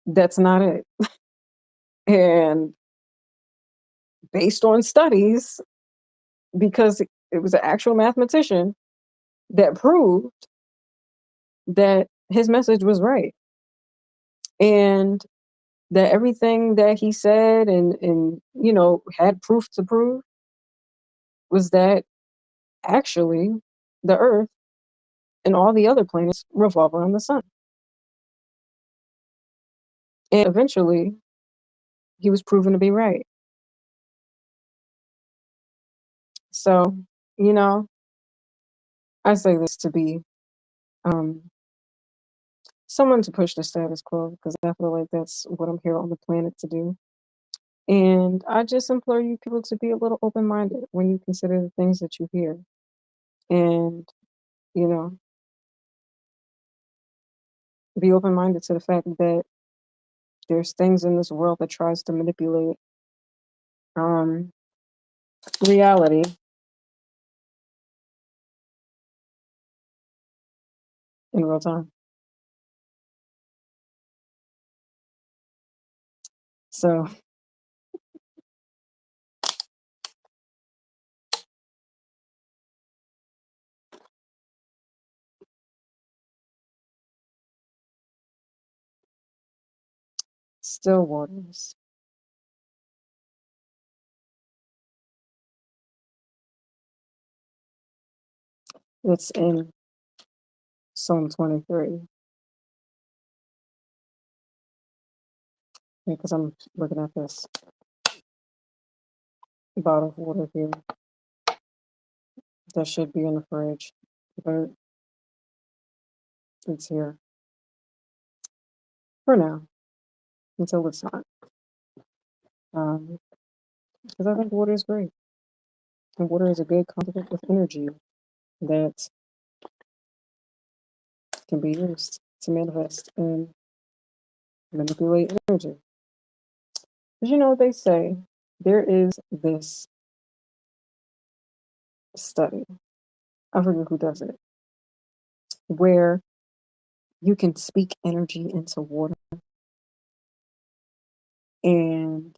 S1: That's not it. And based on studies, because it was an actual mathematician that proved that his message was right. And that everything that he said and had proof to prove was that actually the Earth and all the other planets revolve around the sun. And eventually he was proven to be right. So, you know, I say this to be um, someone to push the status quo because I feel like that's what I'm here on the planet to do. And I just implore you people to be a little open minded when you consider the things that you hear. And, you know, be open minded to the fact that there's things in this world that tries to manipulate um, reality in real time. So, still waters. It's in Psalm 23 because I'm looking at this bottle of water here that should be in the fridge, but it's here for now until it's not. Because I think water is great. And water is a good conduit of energy that can be used to manifest and manipulate energy. But you know what they say? There is this study, I forget who does it, where you can speak energy into water. And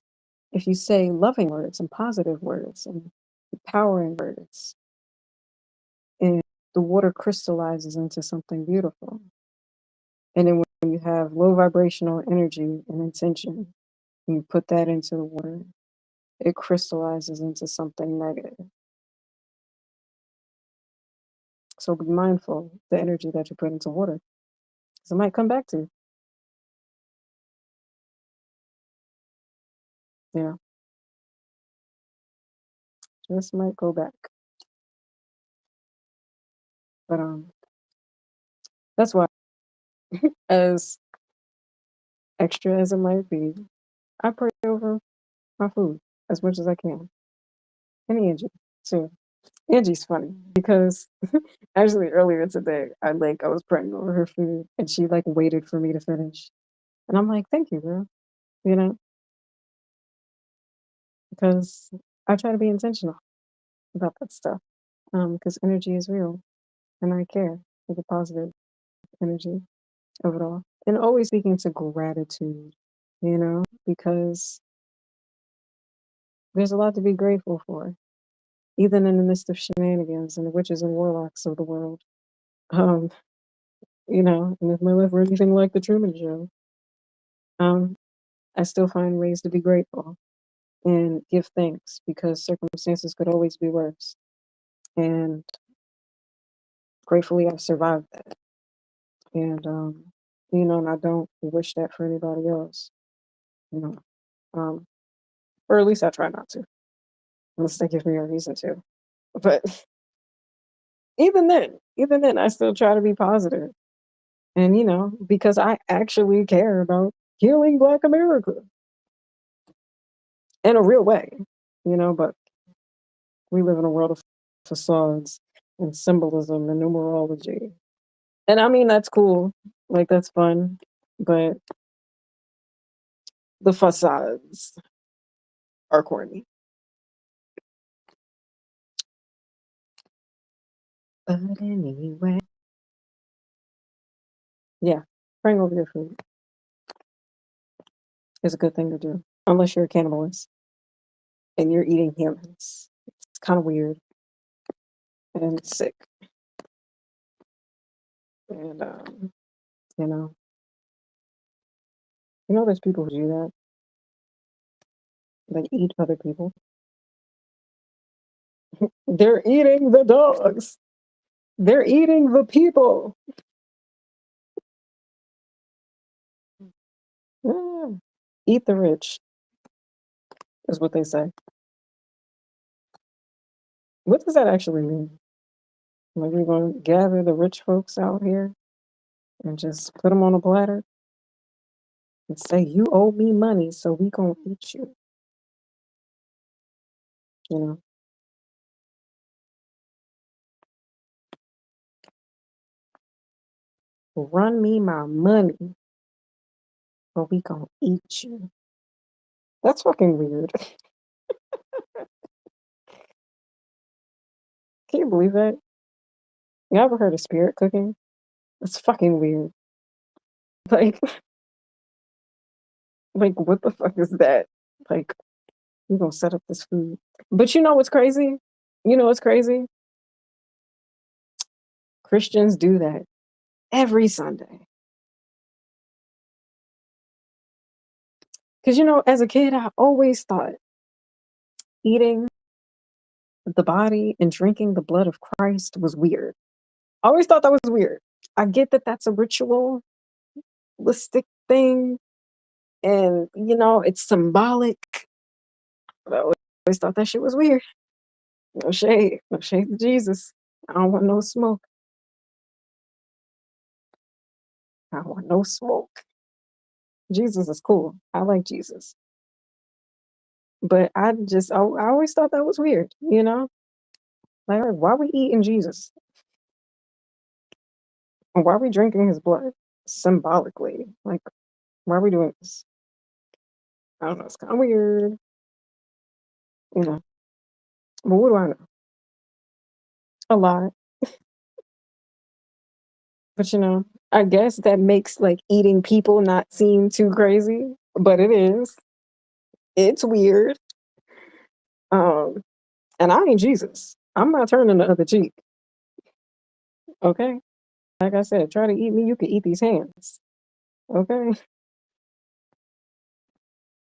S1: if you say loving words and positive words and empowering words, and the water crystallizes into something beautiful. And then when you have low vibrational energy and intention, and you put that into the water, it crystallizes into something negative. So be mindful of the energy that you put into water, because it might come back to you. Yeah. Just might go back. But that's why, as extra as it might be, I pray over my food as much as I can. And Angie too. Angie's funny because actually earlier today I was praying over her food and she like waited for me to finish. And I'm like, thank you, girl. You know, because I try to be intentional about that stuff. Because energy is real and I care for the positive energy of it all. And always speaking to gratitude, because there's a lot to be grateful for, even in the midst of shenanigans and the witches and warlocks of the world. Um, and if my life were anything like the Truman Show, um, I still find ways to be grateful and give thanks because circumstances could always be worse. And gratefully, I've survived that. And, and I don't wish that for anybody else, you know, um, or at least I try not to, unless they give me a reason to. But even then, I still try to be positive. And, because I actually care about healing Black America in a real way, but we live in a world of facades and symbolism and numerology. And I mean, that's cool. Like, that's fun. But the facades are corny. But anyway, yeah, praying over your food is a good thing to do. Unless you're a cannibalist and you're eating humans. It's kind of weird and sick. And, you know, there's people who do that. They eat other people. They're eating the dogs. They're eating the people. Yeah. Eat the rich is what they say. What does that actually mean? Like, we're going to gather the rich folks out here and just put them on a platter and say, you owe me money, so we going to eat you. You know, run me my money, or we going to eat you. That's fucking weird. Can you believe that? You ever heard of spirit cooking? It's fucking weird. Like, like what the fuck is that? Like, we're going to set up this food. But you know what's crazy? You know what's crazy? Christians do that every Sunday. Because, as a kid, I always thought eating the body and drinking the blood of Christ was weird. I always thought that was weird. I get that that's a ritualistic thing and, it's symbolic. But I always thought that shit was weird. No shade. No shade to Jesus. I don't want no smoke. I don't want no smoke. Jesus is cool. I like Jesus. But I always thought that was weird. Like, why are we eating Jesus? And why are we drinking his blood symbolically? Like, why are we doing this? I don't know. It's kind of weird, you know. But what do I know? A lot. But, I guess that makes like eating people not seem too crazy, but it is. It's weird. Um, and I ain't Jesus. I'm not turning the other cheek. Okay. Like I said, try to eat me, you can eat these hands. Okay.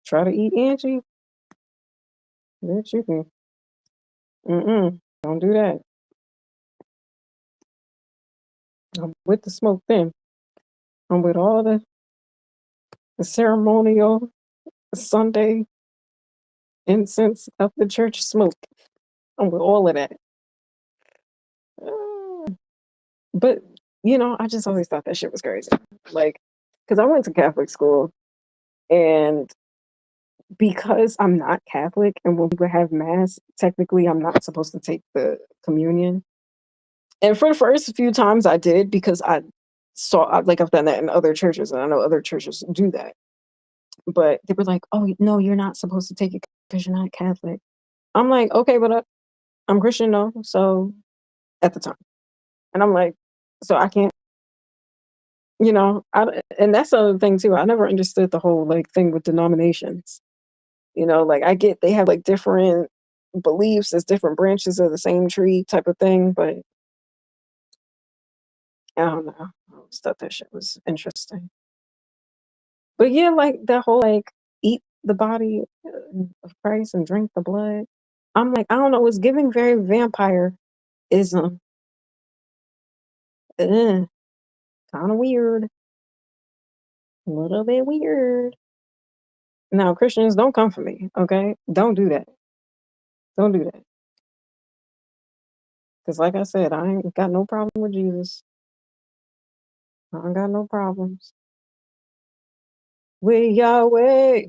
S1: Try to eat Angie, bitch, you can. Don't do that. I'm with the smoke then. I'm with all the ceremonial Sunday incense of the church smoke. I'm with all of that. Uh, but I just always thought that shit was crazy. Like, because I went to Catholic school, and because I'm not Catholic, and when we would have mass, technically I'm not supposed to take the communion. And for the first few times I did, because I saw, like, I've done that in other churches, and I know other churches do that. But they were like, "Oh, no, you're not supposed to take it because you're not Catholic." I'm like, "Okay, but I'm Christian though." So at the time, and I'm like, so I can't, and that's the other thing too. I never understood the whole like thing with denominations. Like I get they have like different beliefs as different branches of the same tree type of thing, but I don't know. I always thought that shit was interesting. But yeah, like that whole like eat the body of Christ and drink the blood. I'm like, I don't know, it's giving very vampireism. Kind of weird. A little bit weird. Now, Christians, don't come for me, okay? Don't do that. Don't do that. Because, like I said, I ain't got no problem with Jesus. I ain't got no problems with Yahweh.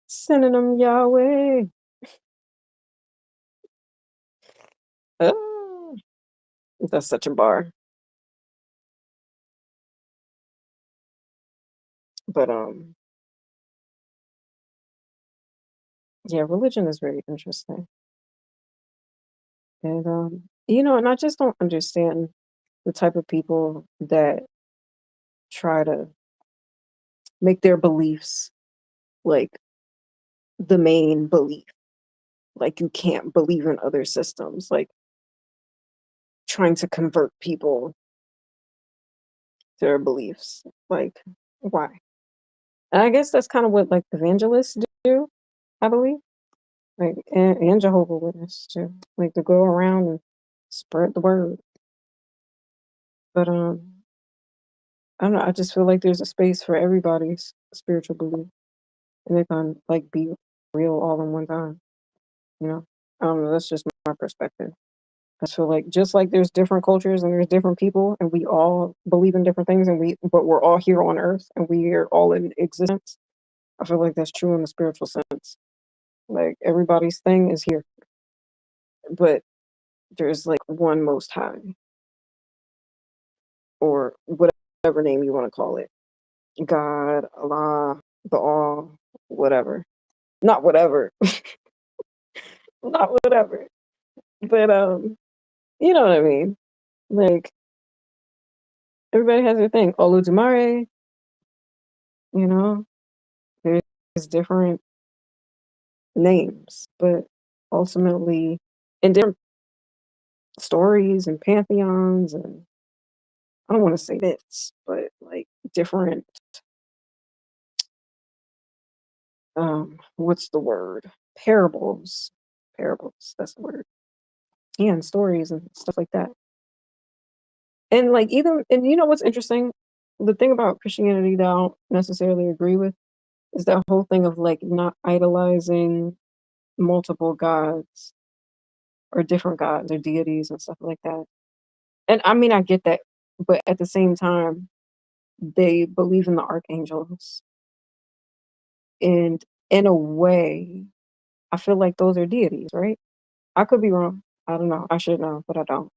S1: Sending them Yahweh. Ah, that's such a bar. But yeah, religion is very interesting. And and I just don't understand the type of people that try to make their beliefs like the main belief. Like you can't believe in other systems. Like trying to convert people to their beliefs. Like, why? And I guess that's kind of what like evangelists do, I believe. Like and Jehovah Witness too. Like to go around and spread the word. But I don't know, I just feel like there's a space for everybody's spiritual belief. And they can like be real all in one time, you know? I don't know, that's just my perspective. I feel like just like there's different cultures and there's different people and we all believe in different things, and but we're all here on earth and we are all in existence. I feel like that's true in the spiritual sense. Like everybody's thing is here, but there's like one most high, or whatever name you want to call it. God, Allah, the all, whatever. Not whatever. Not whatever. But you know what I mean? Like everybody has their thing. Oludumare, you know, there's different names, but ultimately in different stories and pantheons, and I don't want to say myths, but like different what's the word? Parables. Parables, that's the word. Yeah, and stories and stuff like that. And like even and you know what's interesting? The thing about Christianity that I don't necessarily agree with is that whole thing of like not idolizing multiple gods or different gods or deities and stuff like that. And I mean, I get that, but at the same time, they believe in the archangels. And in a way, I feel like those are deities, right? I could be wrong. I don't know. I should know, but I don't.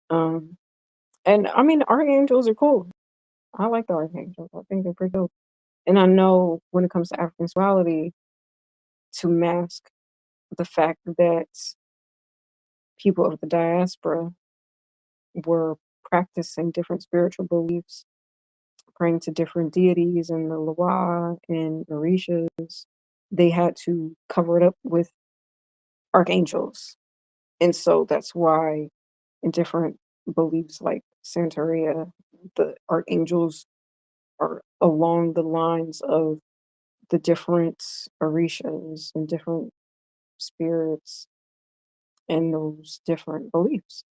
S1: Um, and I mean, the archangels are cool. I like the archangels. I think they're pretty cool. And I know when it comes to African spirituality, to mask the fact that people of the diaspora were practicing different spiritual beliefs, praying to different deities and the Loa and Orishas, they had to cover it up with archangels. And so that's why in different beliefs like Santeria, the archangels are along the lines of the different Orishas and different spirits and those different beliefs.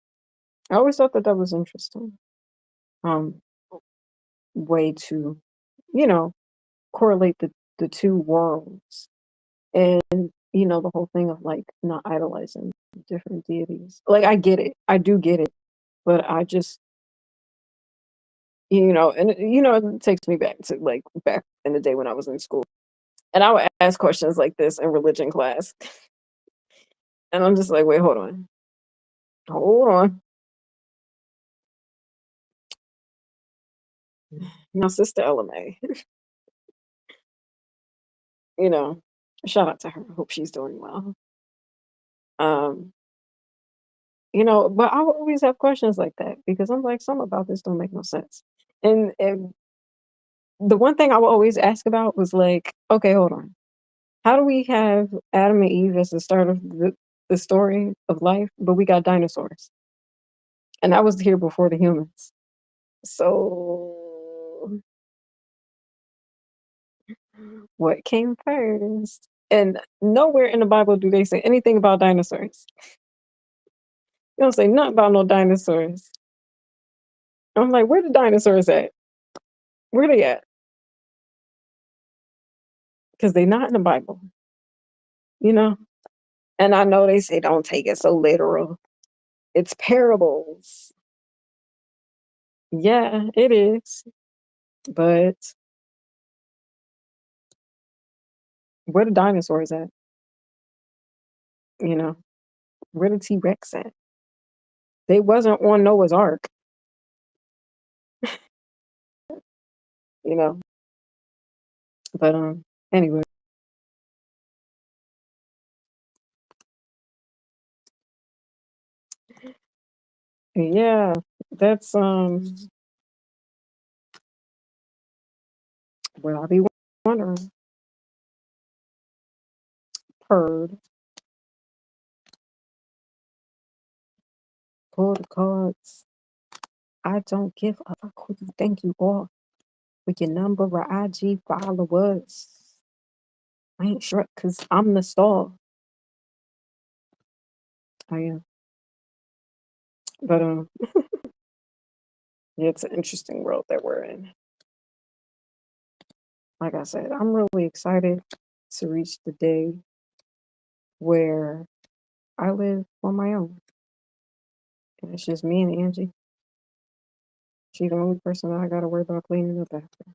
S1: I always thought that that was interesting. Um, way to, you know, correlate the two worlds And, the whole thing of, like, not idolizing different deities. Like, I get it. I do get it, but I just and, it takes me back to, like, back in the day when I was in school, and I would ask questions like this in religion class, and I'm just like, "Wait, hold on. Hold on." Now, Sister LMA, you know, shout out to her. Hope she's doing well. Um, but I would always have questions like that because I'm like, "Some about this don't make no sense." And the one thing I would always ask about was like, "Okay, hold on. How do we have Adam and Eve as the start of the story of life, but we got dinosaurs? And that was here before the humans. So what came first?" And nowhere in the Bible do they say anything about dinosaurs. They don't say nothing about no dinosaurs. I'm like, where the dinosaurs at? Where they at? Because they not in the Bible, you know? And I know they say don't take it so literal. It's parables. Yeah, it is. But where the dinosaurs at? You know, where the T-Rex at? They wasn't on Noah's Ark, you know. But anyway, yeah, that's what I be wondering. Purred, pull the cards. I don't give a fuck who you think you are with your number or IG followers. I ain't sure because I'm the star. I am. But yeah, it's an interesting world that we're in. Like I said, I'm really excited to reach the day where I live on my own. And it's just me and Angie. She's the only person that I gotta worry about cleaning up after.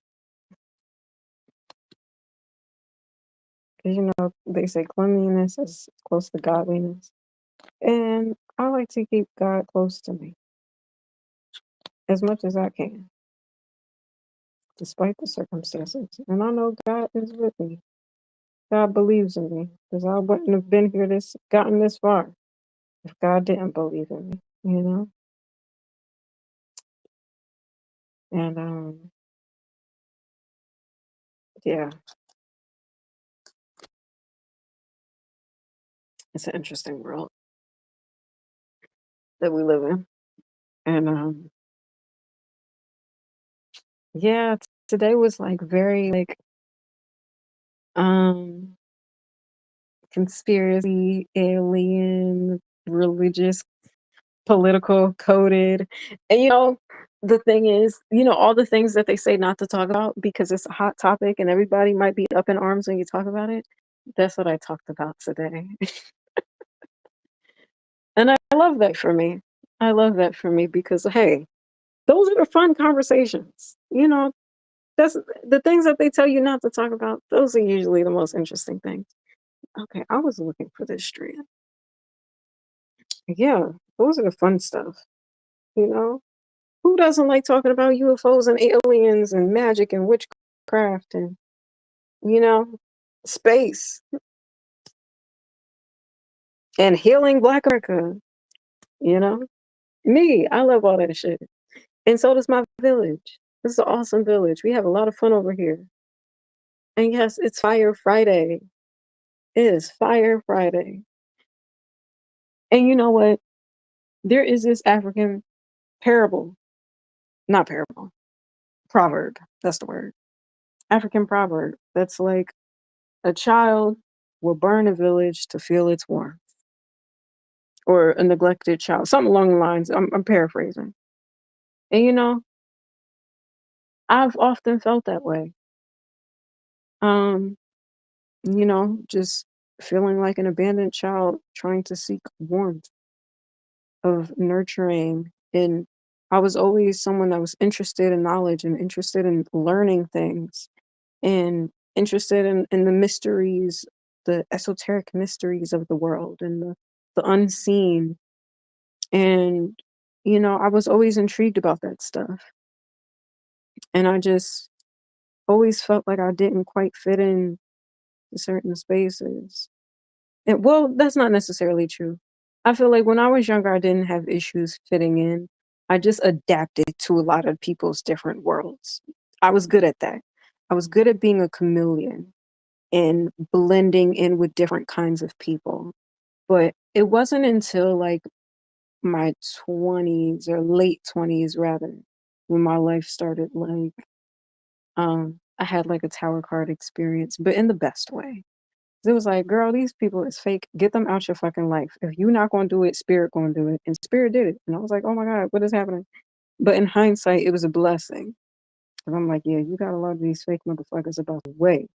S1: Because they say cleanliness is close to godliness. And I like to keep God close to me as much as I can, despite the circumstances. And I know God is with me. God believes in me. Because I wouldn't have been here gotten this far if God didn't believe in me, you know? And yeah, it's an interesting world that we live in. And yeah, today was like very like um conspiracy, alien, religious, political, coded. And the thing is, all the things that they say not to talk about because it's a hot topic and everybody might be up in arms when you talk about it. That's what I talked about today. And I love that for me. I love that for me because hey, those are the fun conversations. That's the things that they tell you not to talk about. Those are usually the most interesting things. Okay, I was looking for this strand. Yeah, those are the fun stuff. You know, who doesn't like talking about UFOs and aliens and magic and witchcraft and you know, space and healing Black America? You know, me, I love all that shit, and so does my village. This is an awesome village. We have a lot of fun over here. And yes, it's Fire Friday. It is Fire Friday. And you know what? There is this African parable, not parable, proverb. That's the word. African proverb. That's like a child will burn a village to feel its warmth, or a neglected child, something along the lines. I'm paraphrasing. And I've often felt that way. Um, just feeling like an abandoned child trying to seek warmth of nurturing. And I was always someone that was interested in knowledge and interested in learning things and interested in the mysteries, the esoteric mysteries of the world and the unseen. And, I was always intrigued about that stuff. And I just always felt like I didn't quite fit in to certain spaces. And well, that's not necessarily true. I feel like when I was younger, I didn't have issues fitting in. I just adapted to a lot of people's different worlds. I was good at that. I was good at being a chameleon and blending in with different kinds of people. But it wasn't until like my 20s or late 20s rather when my life started like I had like a tower card experience, but in the best way. It was like, girl, these people is fake. Get them out your fucking life. If you not gonna do it, spirit gonna do it. And spirit did it. And I was like, oh my God, what is happening? But in hindsight, it was a blessing. And I'm like, yeah, you got a lot of these fake motherfuckers about the way.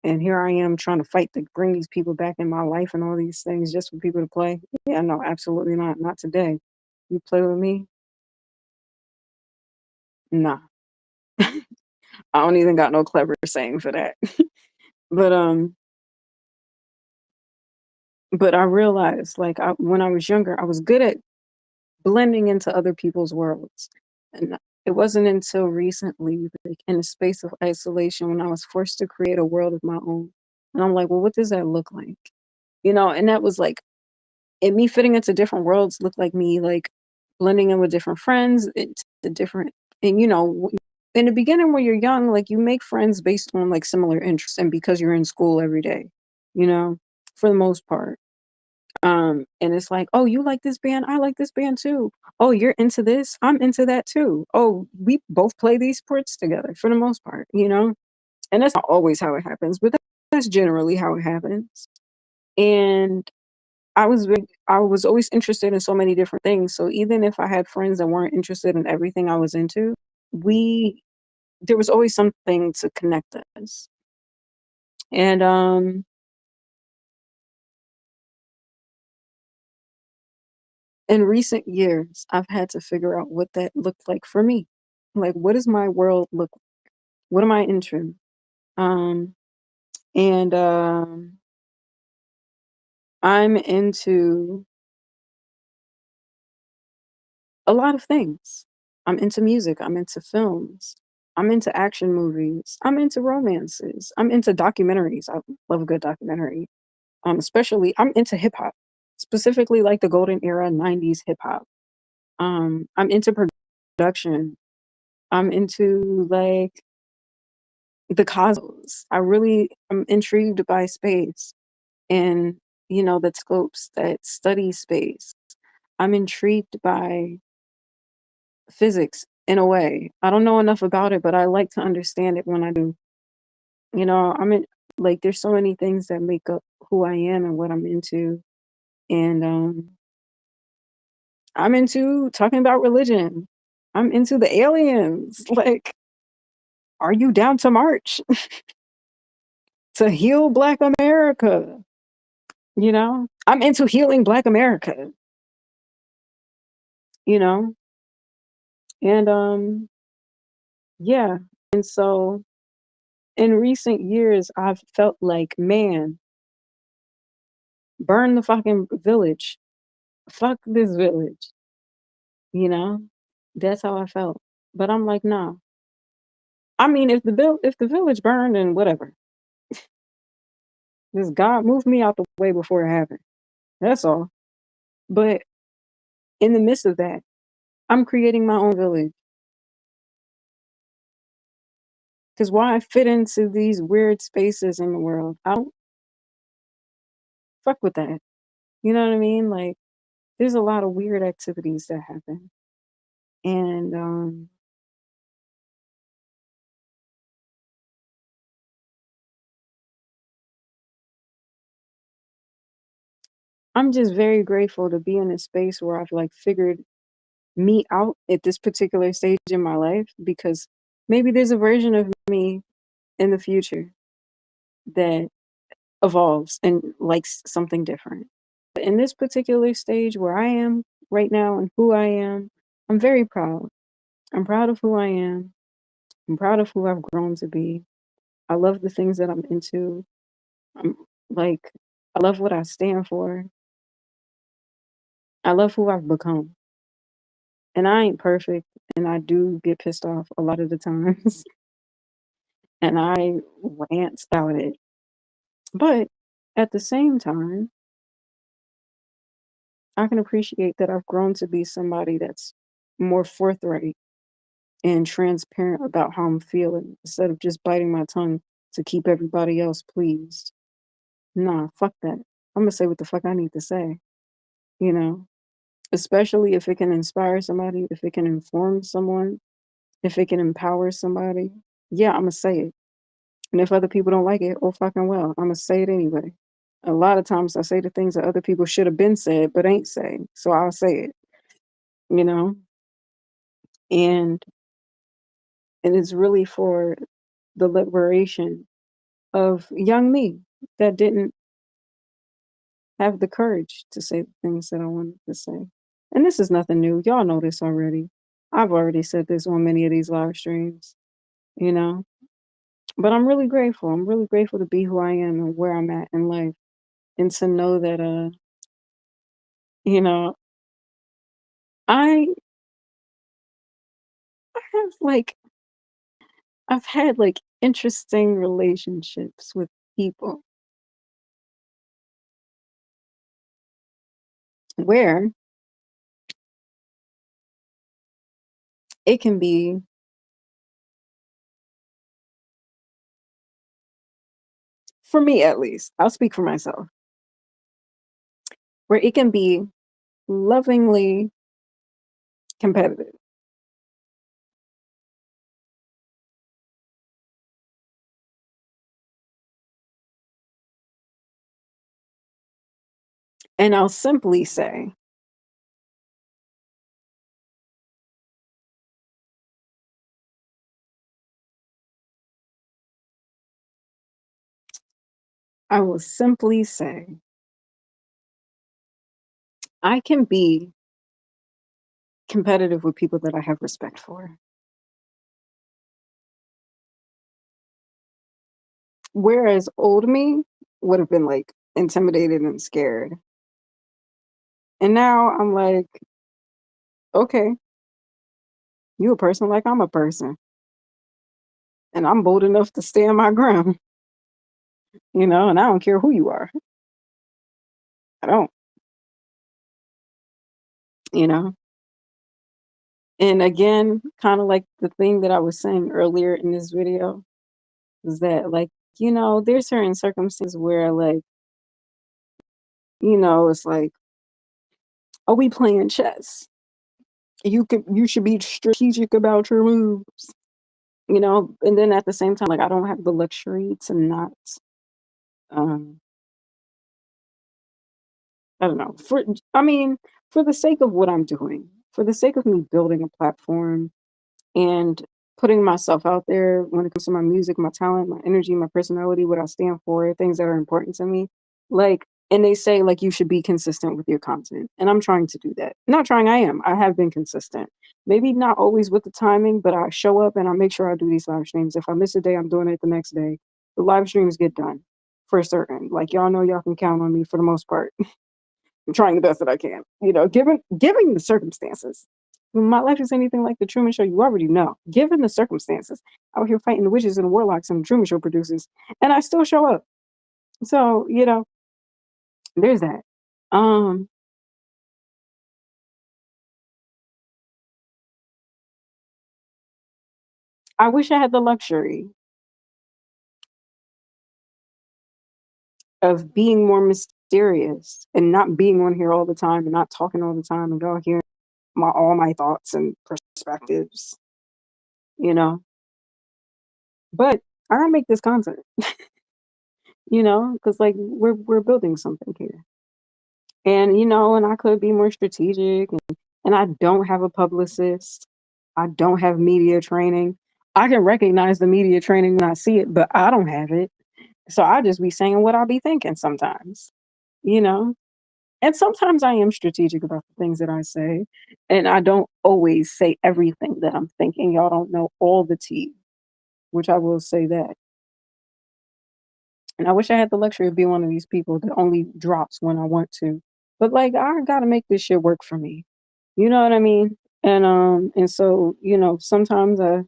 S1: And here I am trying to fight to bring these people back in my life and all these things just for people to play. Yeah, no, absolutely not. Not today. You play with me? Nah. I don't even got no clever saying for that. But but I realized like when I was younger, I was good at blending into other people's worlds. And it wasn't until recently, like in a space of isolation, when I was forced to create a world of my own. And I'm like, well, what does that look like? And that was like, and me fitting into different worlds looked like me like blending in with different friends, into different, and in the beginning when you're young, like you make friends based on like similar interests and because you're in school every day, you know, for the most part. And it's like, "Oh, you like this band? I like this band too. Oh, you're into this? I'm into that too. Oh, we both play these sports together for the most part, you know?" And that's not always how it happens, but that's generally how it happens. And I was always interested in so many different things. So even if I had friends that weren't interested in everything I was into, we there was always something to connect us. And in recent years, I've had to figure out what that looked like for me. Like, what does my world look like? What am I into? Um, and I'm into a lot of things. I'm into music. I'm into films. I'm into action movies. I'm into romances. I'm into documentaries. I love a good documentary. Especially I'm into hip hop, specifically like the golden era '90s hip hop. I'm into production. I'm into like the cosmos. I'm intrigued by space and, the scopes that study space. I'm intrigued by physics in a way. I don't know enough about it, but I like to understand it when I do. I'm in like there's so many things that make up who I am and what I'm into. And I'm into talking about religion. I'm into the aliens. Like, are you down to march to heal Black America? I'm into healing Black America, you know? And yeah. And so in recent years I've felt like, man, burn the fucking village. Fuck this village, you know? That's how I felt. But I'm like, nah. I mean, if the village burned, then whatever. Just God move me out the way before it happened. That's all. But in the midst of that, I'm creating my own village. Because why I fit into these weird spaces in the world? I don't fuck with that. You know what I mean? Like, there's a lot of weird activities that happen. And I'm just very grateful to be in a space where I've like figured me out at this particular stage in my life because maybe there's a version of me in the future that evolves and likes something different. But in this particular stage where I am right now and who I am, I'm very proud. I'm proud of who I am. I'm proud of who I've grown to be. I love the things that I'm into. I'm like, I love what I stand for. I love who I've become. And I ain't perfect. And I do get pissed off a lot of the times. And I rant about it. But at the same time, I can appreciate that I've grown to be somebody that's more forthright and transparent about how I'm feeling instead of just biting my tongue to keep everybody else pleased. Nah, fuck that. I'm gonna say what the fuck I need to say, you know? Especially if it can inspire somebody, if it can inform someone, if it can empower somebody. Yeah, I'm gonna say it. And if other people don't like it, oh fucking well, I'm gonna say it anyway. A lot of times I say the things that other people should have been said but ain't saying. So I'll say it, you know? And it's really for the liberation of young me that didn't have the courage to say the things that I wanted to say. And this is nothing new. Y'all know this already. I've already said this on many of these live streams, you know? But I'm really grateful. I'm really grateful to be who I am and where I'm at in life and to know that you know, I have like I've had like interesting relationships with people where it can be, for me at least, I'll speak for myself, where it can be lovingly competitive. And I'll simply say, I will simply say, I can be competitive with people that I have respect for. Whereas old me would have been like intimidated and scared. And now I'm like, okay, you a person like I'm a person. And I'm bold enough to stand my ground, and I don't care who you are. I don't, you know. And again, kind of like the thing that I was saying earlier in this video is that like, there's certain circumstances where like, it's like, are we playing chess? You should be strategic about your moves, and then at the same time, like I don't have the luxury to not um I don't know. I mean, for the sake of what I'm doing, for the sake of me building a platform and putting myself out there when it comes to my music, my talent, my energy, my personality, what I stand for, things that are important to me. Like, and they say like you should be consistent with your content. And I'm trying to do that. Not trying, I am. I have been consistent. Maybe not always with the timing, but I show up and I make sure I do these live streams. If I miss a day, I'm doing it the next day. The live streams get done for certain. Like y'all know y'all can count on me for the most part. I'm trying the best that I can, given the circumstances. When my life is anything like the Truman Show, you already know. Given the circumstances, out here fighting the witches and the warlocks and the Truman Show producers, and I still show up. So there's that. Um, I wish I had the luxury of being more mysterious and not being on here all the time and not talking all the time and y'all hearing all my thoughts and perspectives, you know. But I gotta make this content, because like we're building something here. And and I could be more strategic and I don't have a publicist. I don't have media training. I can recognize the media training when I see it, but I don't have it. So I just be saying what I be thinking sometimes, you know? And sometimes I am strategic about the things that I say, and I don't always say everything that I'm thinking. Y'all don't know all the tea, which I will say that. And I wish I had the luxury of being one of these people that only drops when I want to. But like I gotta make this shit work for me. You know what I mean? And so, sometimes I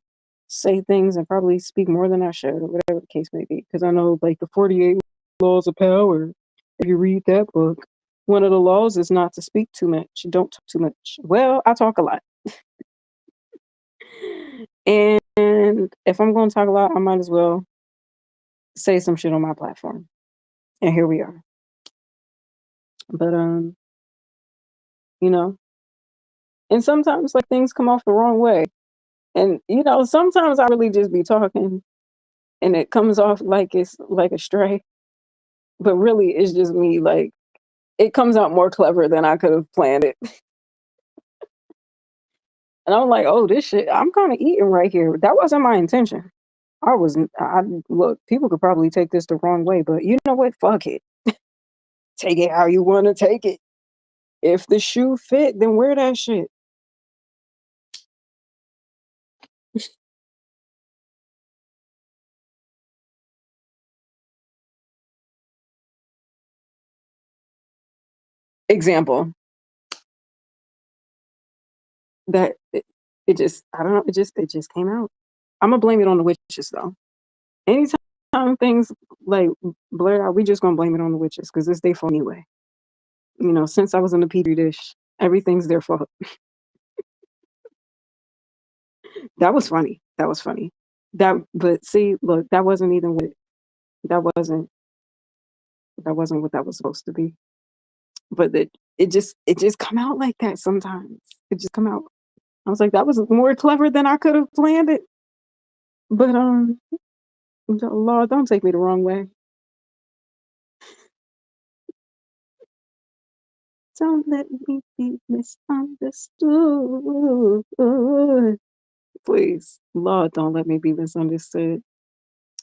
S1: say things and probably speak more than I should or whatever the case may be. Because I know like the 48 laws of power, if you read that book, one of the laws is not to speak too much. Don't talk too much. Well, I talk a lot. And if I'm gonna talk a lot, I might as well say some shit on my platform. And here we are. But you know, and sometimes like things come off the wrong way. And sometimes I really just be talking and it comes off like it's like a stray, but really it's just me like it comes out more clever than I could have planned it. And I'm like, oh, this shit, I'm kind of eating right here. That wasn't my intention. I look, people could probably take this the wrong way, but you know what? Fuck it. Take it how you want to take it. If the shoe fit, then wear that shit. Example that it just, I don't know, it just came out. I'm gonna blame it on the witches though. Anytime things like blurt out, we just gonna blame it on the witches because it's their fault anyway. Since I was in the petri dish, everything's their fault. That was funny. That was funny. But see, look, that wasn't that wasn't what that was supposed to be. But it just come out like that sometimes. It just come out. I was like, that was more clever than I could have planned it. But Lord, don't take me the wrong way. Don't let me be misunderstood. Please, Lord, don't let me be misunderstood.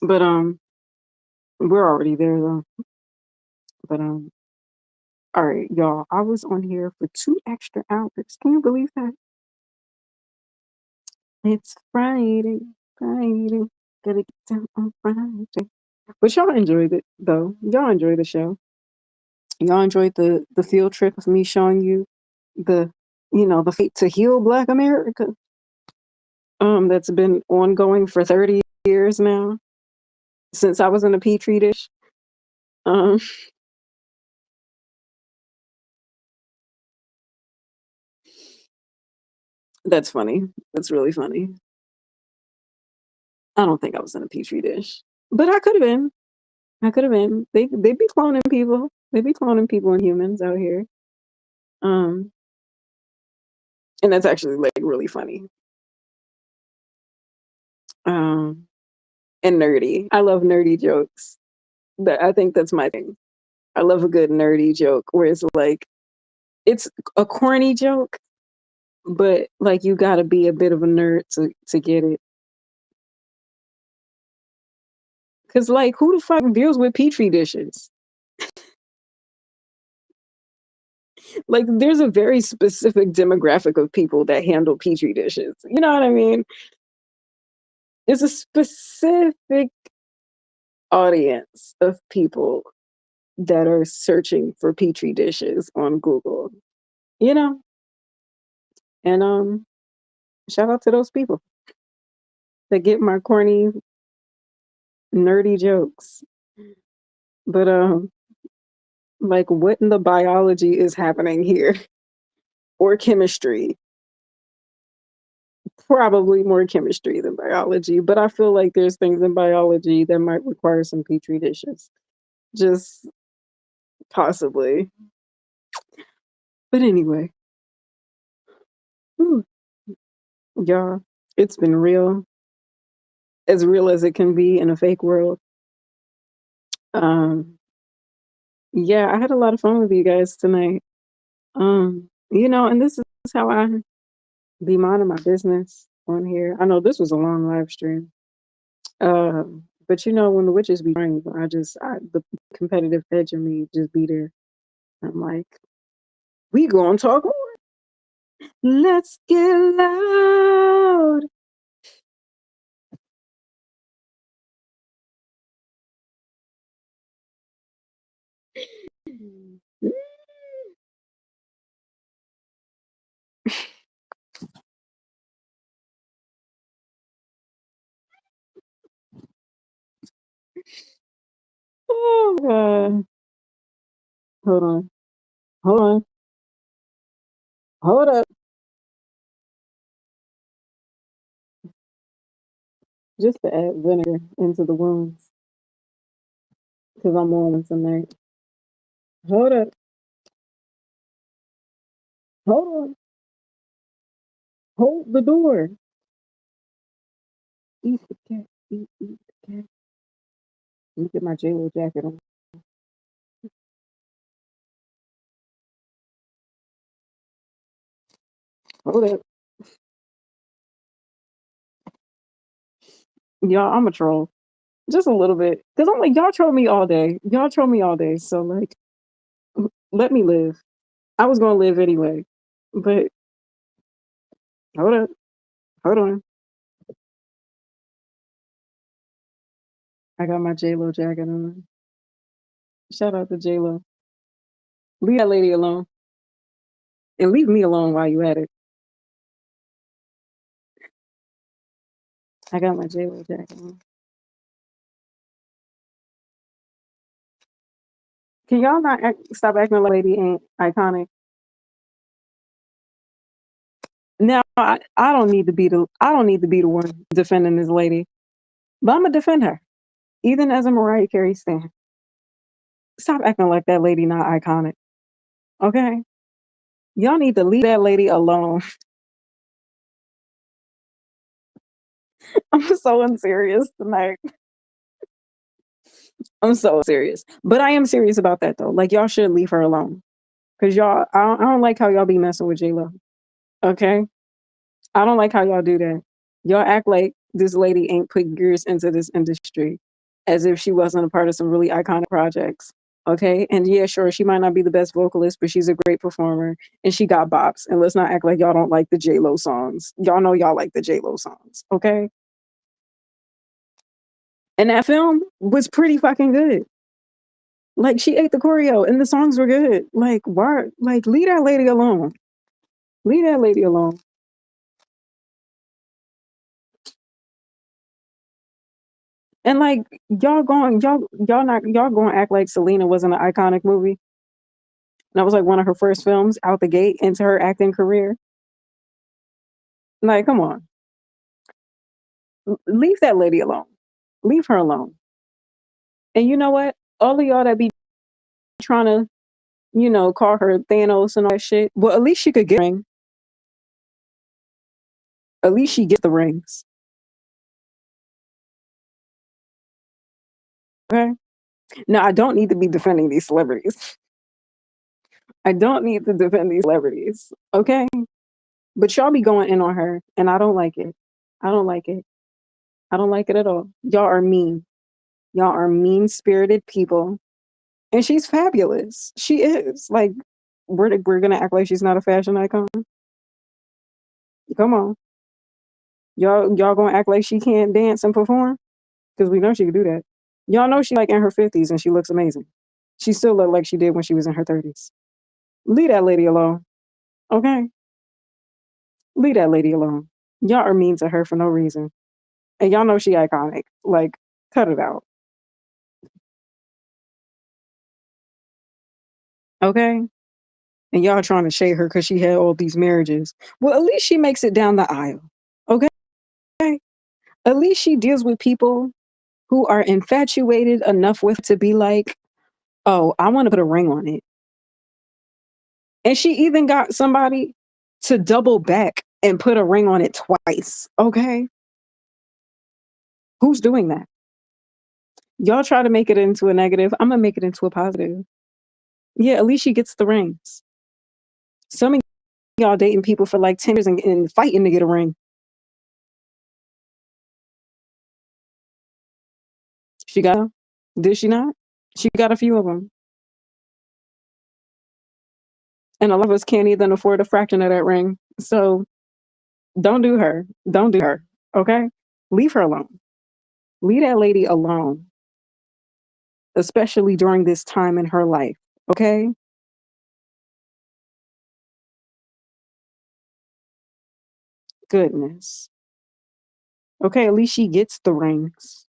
S1: But we're already there though. But all right, y'all. I was on here for 2 extra hours. Can you believe that? It's Friday, Friday. Gotta get down on Friday. But y'all enjoyed it though. Y'all enjoyed the show. Y'all enjoyed the field trip of me showing you the the fight to heal Black America. That's been ongoing for 30 years now since I was in a petri dish. Um, that's funny. That's really funny. I don't think I was in a petri dish, but I could have been. I could have been. They be cloning people. They be cloning people and humans out here. Um, and that's actually like really funny. Um, and nerdy. I love nerdy jokes. I think that's my thing. I love a good nerdy joke where it's like it's a corny joke, but like you got to be a bit of a nerd to get it. Cause like who the fuck deals with petri dishes? Like there's a very specific demographic of people that handle petri dishes. You know what I mean? There's a specific audience of people that are searching for petri dishes on Google. You know? And shout out to those people that get my corny nerdy jokes. But like what in the biology is happening here? Or chemistry? Probably more chemistry than biology, but I feel like there's things in biology that might require some petri dishes. Just possibly. But anyway, whew, y'all, it's been real as it can be in a fake world. Um, yeah, I had a lot of fun with you guys tonight. And this is how I be minding my business on here. I know this was a long live stream. But when the witches be trying, the competitive edge in me just be there. I'm like, we gonna talk more. Let's get loud. Oh god. Hold on. Hold on. Hold up. Just to add vinegar into the wounds. Because I'm on one tonight. Hold up. Hold on. Hold the door. Eat the cat. Eat the cat. Let me get my J-Lo jacket on. Hold up. Y'all, I'm a troll. Just a little bit. Because I'm like, y'all troll me all day. Y'all troll me all day. So, like, let me live. I was going to live anyway. But, hold up. Hold on. I got my J-Lo jacket on. Shout out to J-Lo. Leave that lady alone. And leave me alone while you at it. I got my J-Lo jacket on. Can y'all not stop acting like lady ain't iconic? Now I don't need to be the one defending this lady, but I'm gonna defend her, even as a Mariah Carey stan. Stop acting like that lady not iconic, okay? Y'all need to leave that lady alone. I'm so unserious tonight. I'm so serious, but I am serious about that though. Like y'all should leave her alone, cause I don't like how y'all be messing with J Lo. Okay, I don't like how y'all do that. Y'all act like this lady ain't put years into this industry as if she wasn't a part of some really iconic projects. Okay. And yeah, sure, she might not be the best vocalist, but she's a great performer and she got bops. And let's not act like y'all don't like the J Lo songs. Y'all know y'all like the J Lo songs. Okay. And that film was pretty fucking good. Like she ate the choreo and the songs were good. Like, why? Like, leave that lady alone. Leave that lady alone. And like y'all going to act like Selena wasn't an iconic movie. That was like one of her first films out the gate into her acting career. Like, come on. Leave that lady alone. Leave her alone. And you know what? All of y'all that be trying to, call her Thanos and all that shit. Well, at least she could get a ring. At least she get the rings. Okay. Now I don't need to be defending these celebrities. I don't need to defend these celebrities. Okay. But y'all be going in on her and I don't like it. I don't like it. I don't like it at all. Y'all are mean. Y'all are mean spirited people. And she's fabulous. She is. Like, we're gonna act like she's not a fashion icon. Come on. Y'all gonna act like she can't dance and perform? Because we know she can do that. Y'all know she like in her 50s and she looks amazing. She still look like she did when she was in her 30s. Leave that lady alone. Okay? Leave that lady alone. Y'all are mean to her for no reason. And y'all know she iconic. Like, cut it out. Okay? And y'all trying to shade her because she had all these marriages. Well, at least she makes it down the aisle. Okay? At least she deals with people who are infatuated enough with to be like, oh, I want to put a ring on it. And she even got somebody to double back and put a ring on it twice. Okay? Who's doing that? Y'all try to make it into a negative. I'm going to make it into a positive. Yeah, at least she gets the rings. Some of y'all dating people for like 10 years and fighting to get a ring. She got, did she not? She got a few of them. And a lot of us can't even afford a fraction of that ring. So don't do her. Don't do her. Okay? Leave her alone. Leave that lady alone, especially during this time in her life. Okay? Goodness. Okay, at least she gets the rings.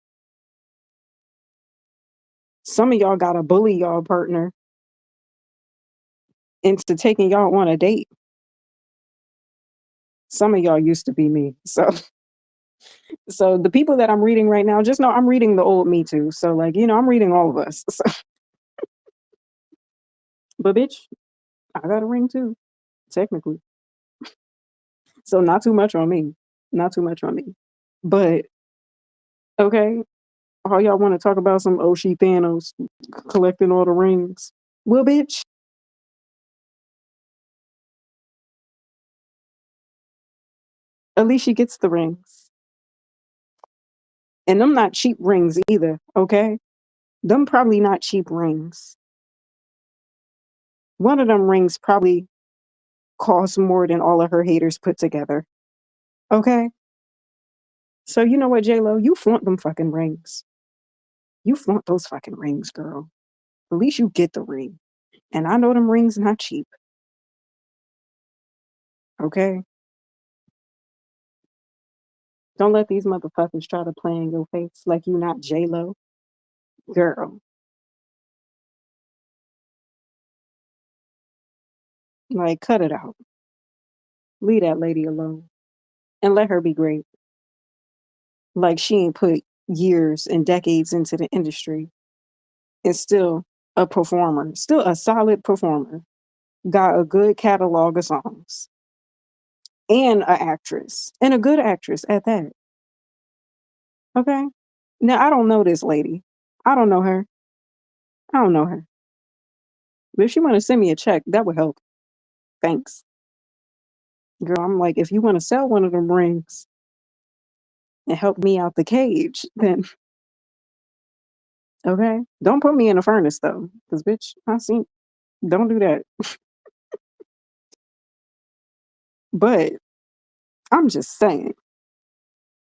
S1: Some of y'all gotta bully y'all partner into taking y'all on a date. Some of y'all used to be me. So the people that I'm reading right now, just know I'm reading the old me too. So like, I'm reading all of us. So, but bitch, I got a ring too, technically. So not too much on me. Not too much on me. But okay, all y'all want to talk about some Oshi Thanos collecting all the rings. Well, bitch, at least she gets the rings. And them not cheap rings either, okay? Them probably not cheap rings. One of them rings probably costs more than all of her haters put together. Okay? So you know what, J-Lo? You flaunt them fucking rings. You flaunt those fucking rings, girl. At least you get the ring. And I know them rings not cheap. Okay? Don't let these motherfuckers try to play in your face like you not J-Lo. Girl. Like, cut it out. Leave that lady alone. And let her be great. Like she ain't put years and decades into the industry and still a performer, still a solid performer, got a good catalog of songs and a actress and a good actress at that. Okay. Now I don't know this lady. I don't know her. I don't know her. But if she want to send me a check, that would help. Thanks. Girl, I'm like, if you want to sell one of them rings and help me out the cage, then okay. Don't put me in a furnace though. Cause bitch, I seen don't do that. But I'm just saying,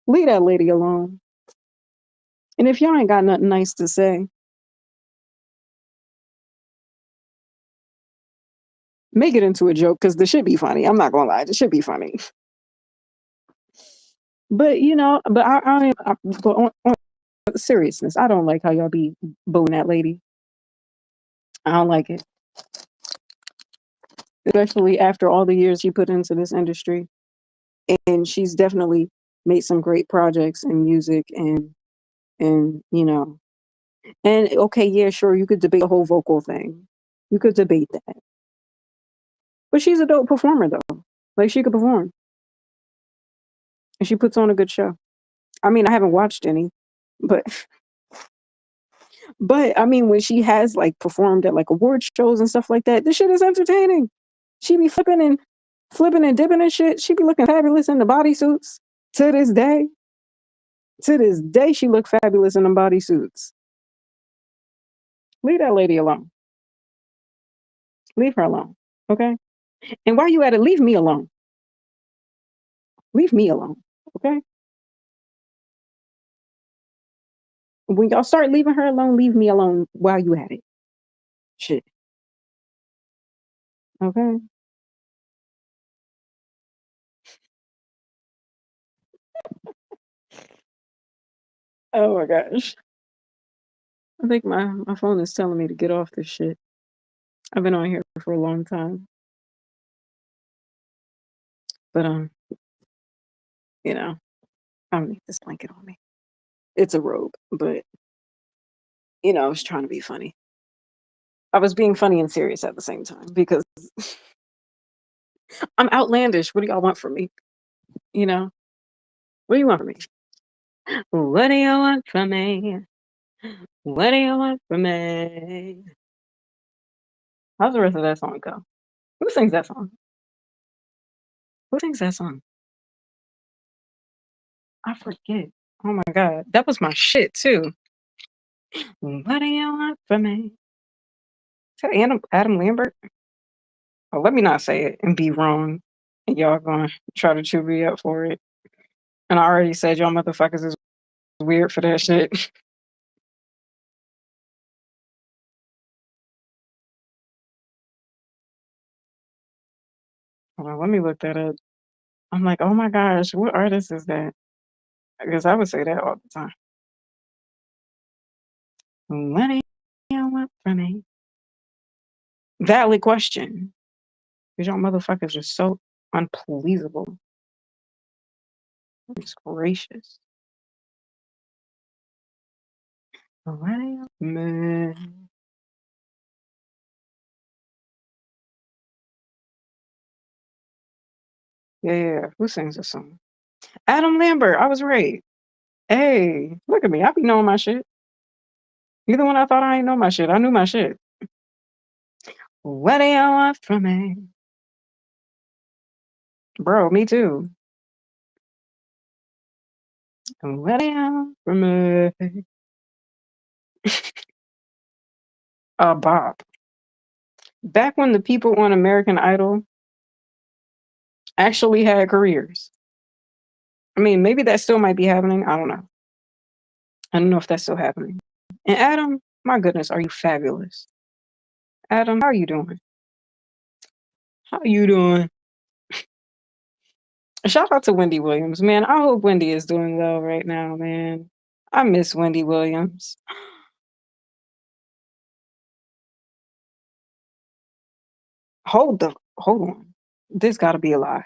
S1: leave that lady alone. And if y'all ain't got nothing nice to say, make it into a joke because this should be funny. I'm not gonna lie, this should be funny. But but on seriousness, I don't like how y'all be booing that lady. I don't like it, especially after all the years she put into this industry. And she's definitely made some great projects in music and and okay, yeah, sure, you could debate the whole vocal thing. You could debate that. But she's a dope performer though. Like she could perform. And she puts on a good show. I mean, I haven't watched any, but but I mean, when she has like performed at like award shows and stuff like that, this shit is entertaining. She be flipping and dipping and shit. She be looking fabulous in the bodysuits. To this day, to this day, she look fabulous in the bodysuits. Leave that lady alone. Leave her alone, okay? And while you at it, leave me alone. Leave me alone, okay? When y'all start leaving her alone, leave me alone while you at it. Shit, okay? Oh my gosh. I think my phone is telling me to get off this shit. I've been on here for a long time. But you know, I don't need this blanket on me. It's a robe, but I was trying to be funny. I was being funny and serious at the same time because I'm outlandish. What do y'all want from me? You know? What do you want from me? What do you want from me? What do you want from me? How's the rest of that song go? Who sings that song? Who sings that song? I forget. Oh my god. That was my shit too. What do you want from me? Is that Adam Lambert? Oh, let me not say it and be wrong. And y'all gonna try to chew me up for it. And I already said y'all motherfuckers is weird for that shit. Hold on, let me look that up. I'm like, oh my gosh, what artist is that? Because I would say that all the time. What do you want from me? Valid question. Because y'all motherfuckers are so unpleasable. Goodness gracious. What do you man? Yeah. Who sings this song? Adam Lambert. I was right. Hey, look at me. I be knowing my shit. Even when I thought I ain't know my shit, I knew my shit. What do you want from me? Bro, me too. What do you want from me? Bob. Back when the people on American Idol actually had careers. I mean, maybe that still might be happening. I don't know. I don't know if that's still happening. And Adam, my goodness, are you fabulous? Adam, how are you doing? How you doing? Shout out to Wendy Williams, man. I hope Wendy is doing well right now, man. I miss Wendy Williams. Hold on. This gotta be a lie.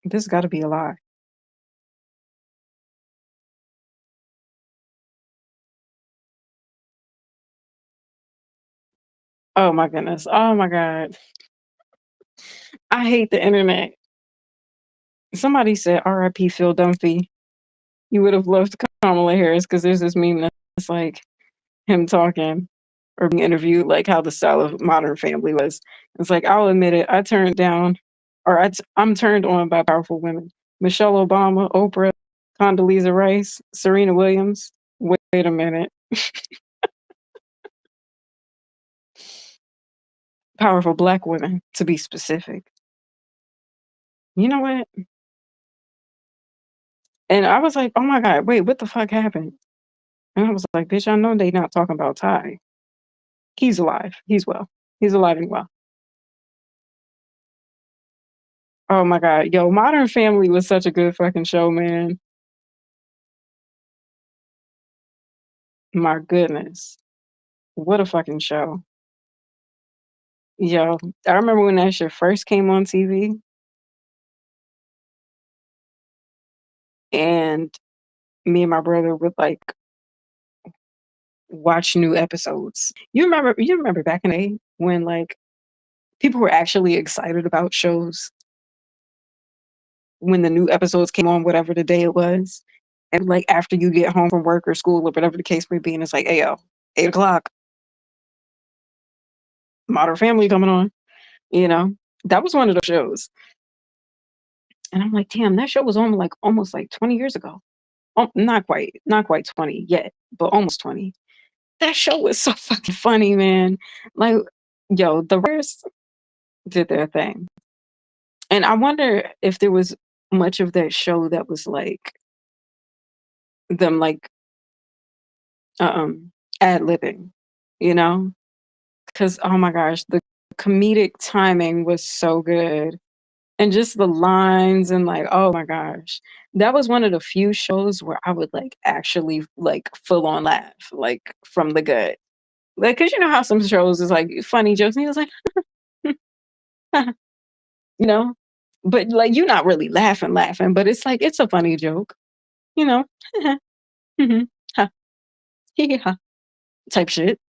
S1: This gotta be a lie. Oh my goodness. Oh my God. I hate the internet. Somebody said R.I.P. Phil Dunphy. You would have loved Kamala Harris because there's this meme that's like him talking or being interviewed, like how the style of Modern Family was. It's like, I'll admit it, I turned down, or I'm turned on by powerful women. Michelle Obama, Oprah, Condoleezza Rice, Serena Williams. Wait a minute. Powerful black women, to be specific. You know what? And I was like, oh my God, wait, what the fuck happened? And I was like, bitch, I know they not talking about Ty. He's alive. He's well. He's alive and well. Oh my God. Yo, Modern Family was such a good fucking show, man. My goodness. What a fucking show. Yo, I remember when that shit first came on TV and me and my brother would like watch new episodes. You remember back in the day when like people were actually excited about shows when the new episodes came on, whatever the day it was. And like after you get home from work or school or whatever the case may be, and it's like, hey yo, 8 o'clock, Modern Family coming on, you know? That was one of those shows. And I'm like, damn, that show was on like almost like 20 years ago. Oh, not quite 20 yet, but almost 20. That show was so fucking funny, man. Like, yo, the rest did their thing. And I wonder if there was much of that show that was like them like um ad libbing, you know? Because oh my gosh, the comedic timing was so good. And just the lines and like, oh my gosh. That was one of the few shows where I would like actually like full on laugh, like from the gut. Like, cause you know how some shows is like funny jokes, and he was like, you know, but like you're not really laughing, but it's like it's a funny joke, you know, mhm, ha, hee ha, type shit.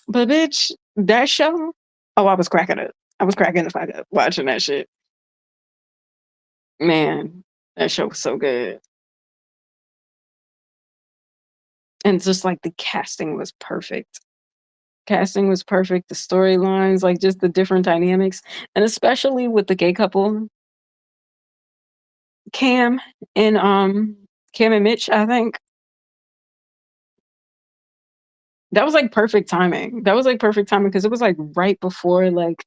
S1: But bitch, that show, oh, I was cracking up. I was cracking the fuck up watching that shit. Man, that show was so good. And just like the casting was perfect. Casting was perfect, the storylines, like just the different dynamics, and especially with the gay couple, Cam and Kim and Mitch, I think. That was, like, perfect timing. That was, like, perfect timing because it was, like, right before, like,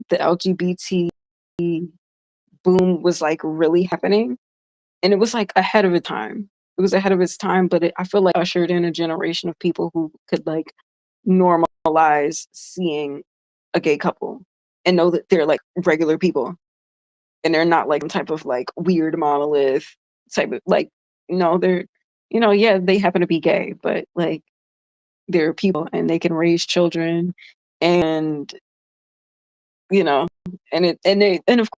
S1: the LGBT boom was, like, really happening, and it was, like, ahead of its time. It was ahead of its time, but I feel like ushered in a generation of people who could, like, normalize seeing a gay couple and know that they're, like, regular people, and they're not, like, some type of, like, weird monolith type of like, no, they're yeah, they happen to be gay, but, like, they're people and they can raise children and, you know, and of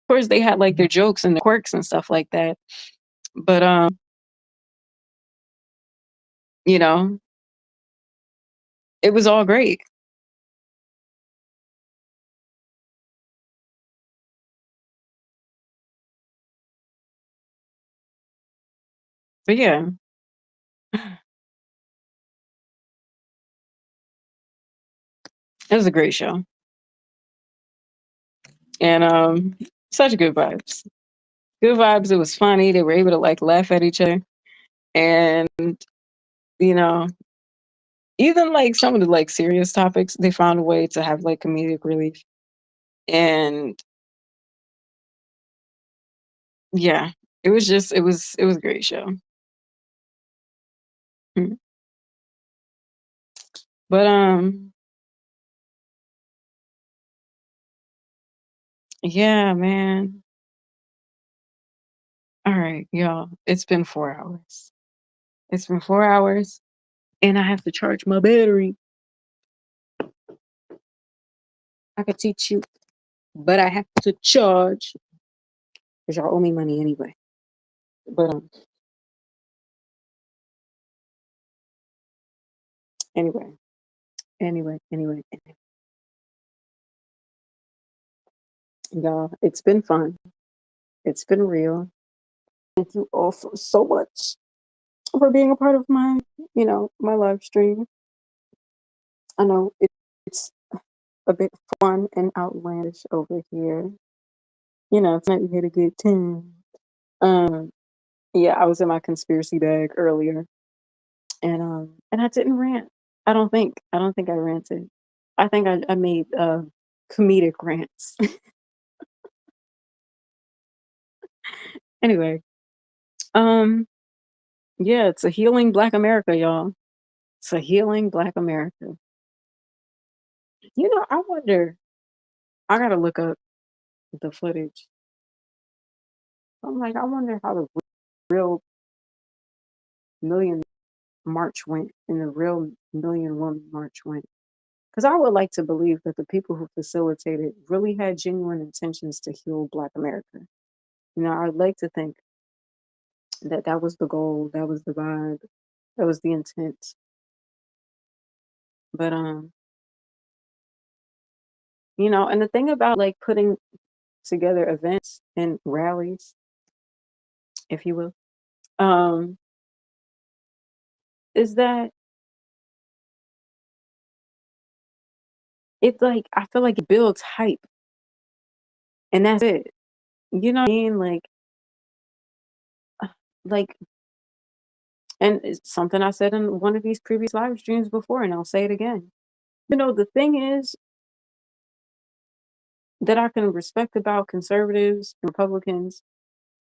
S1: course they had, like, their jokes and their quirks and stuff like that, but, you know, it was all great. But yeah, it was a great show, and, such good vibes. Good vibes, it was funny, they were able to, like, laugh at each other, and, you know, even, like, some of the, like, serious topics, they found a way to have, like, comedic relief, and yeah, it was a great show. Mm. But, yeah, man. Alright, y'all, it's been 4 hours. It's been 4 hours, and I have to charge my battery. I could teach you, but I have to charge because 'cause y'all owe me money anyway. But, anyway, anyway, y'all, it's been fun. It's been real. Thank you all so much for being a part of my live stream. I know it's a bit fun and outlandish over here. It's not you had a good time. Um, yeah, I was in my conspiracy bag earlier, and I didn't rant. I don't think I ranted. I think I made comedic rants. Anyway, um, yeah, it's a healing Black America, y'all. It's a healing Black America. I wonder. I gotta look up the footage. I'm like, I wonder how the real Million March went and the real Million Woman March went. Because I would like to believe that the people who facilitated really had genuine intentions to heal Black America. I'd like to think that that was the goal, that was the vibe, that was the intent. But and the thing about like putting together events and rallies, if you will, um, is that it like I feel like it builds hype and that's it. You know what I mean? Like, and it's something I said in one of these previous live streams before, and I'll say it again. The thing is that I can respect about conservatives and Republicans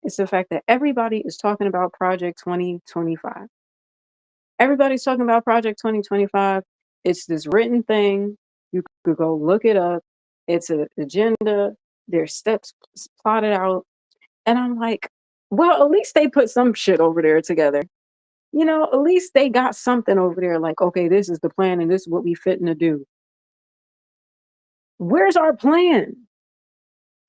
S1: is the fact that everybody is talking about Project 2025. Everybody's talking about Project 2025. It's this written thing. You could go look it up. It's an agenda. There's steps plotted out. And I'm like, well, at least they put some shit over there together. At least they got something over there like, okay, this is the plan and this is what we fitting to do. Where's our plan?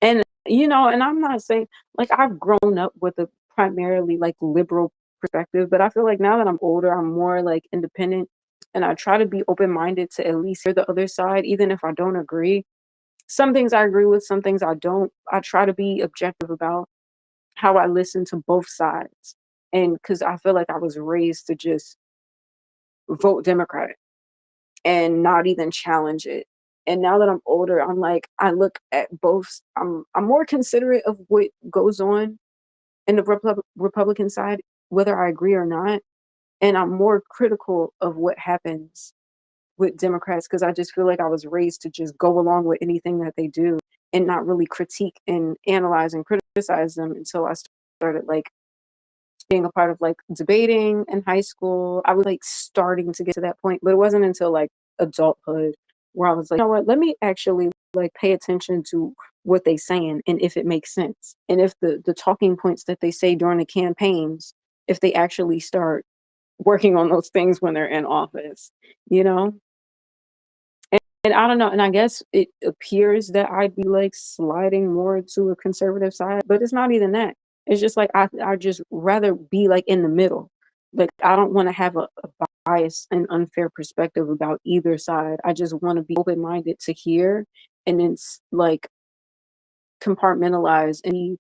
S1: And I'm not saying like I've grown up with a primarily like liberal perspective, but I feel like now that I'm older, I'm more like independent and I try to be open minded to at least hear the other side, even if I don't agree. Some things I agree with, some things I don't. I try to be objective about how I listen to both sides. And because I feel like I was raised to just vote Democrat and not even challenge it. And now that I'm older, I'm like, I look at both. I'm more considerate of what goes on in the Republican side whether I agree or not, and I'm more critical of what happens with Democrats because I just feel like I was raised to just go along with anything that they do and not really critique and analyze and criticize them until I started like being a part of like debating in high school. I was like starting to get to that point, but it wasn't until like adulthood where I was like, you know what, let me actually like pay attention to what they saying and if it makes sense. And if the talking points that they say during the campaigns, if they actually start working on those things when they're in office, you know? And I don't know, and I guess it appears that I'd be, like, sliding more to a conservative side, but it's not even that. It's just, like, I just rather be, like, in the middle. Like, I don't wanna have a biased and unfair perspective about either side. I just wanna be open-minded to hear and then like, compartmentalize and be,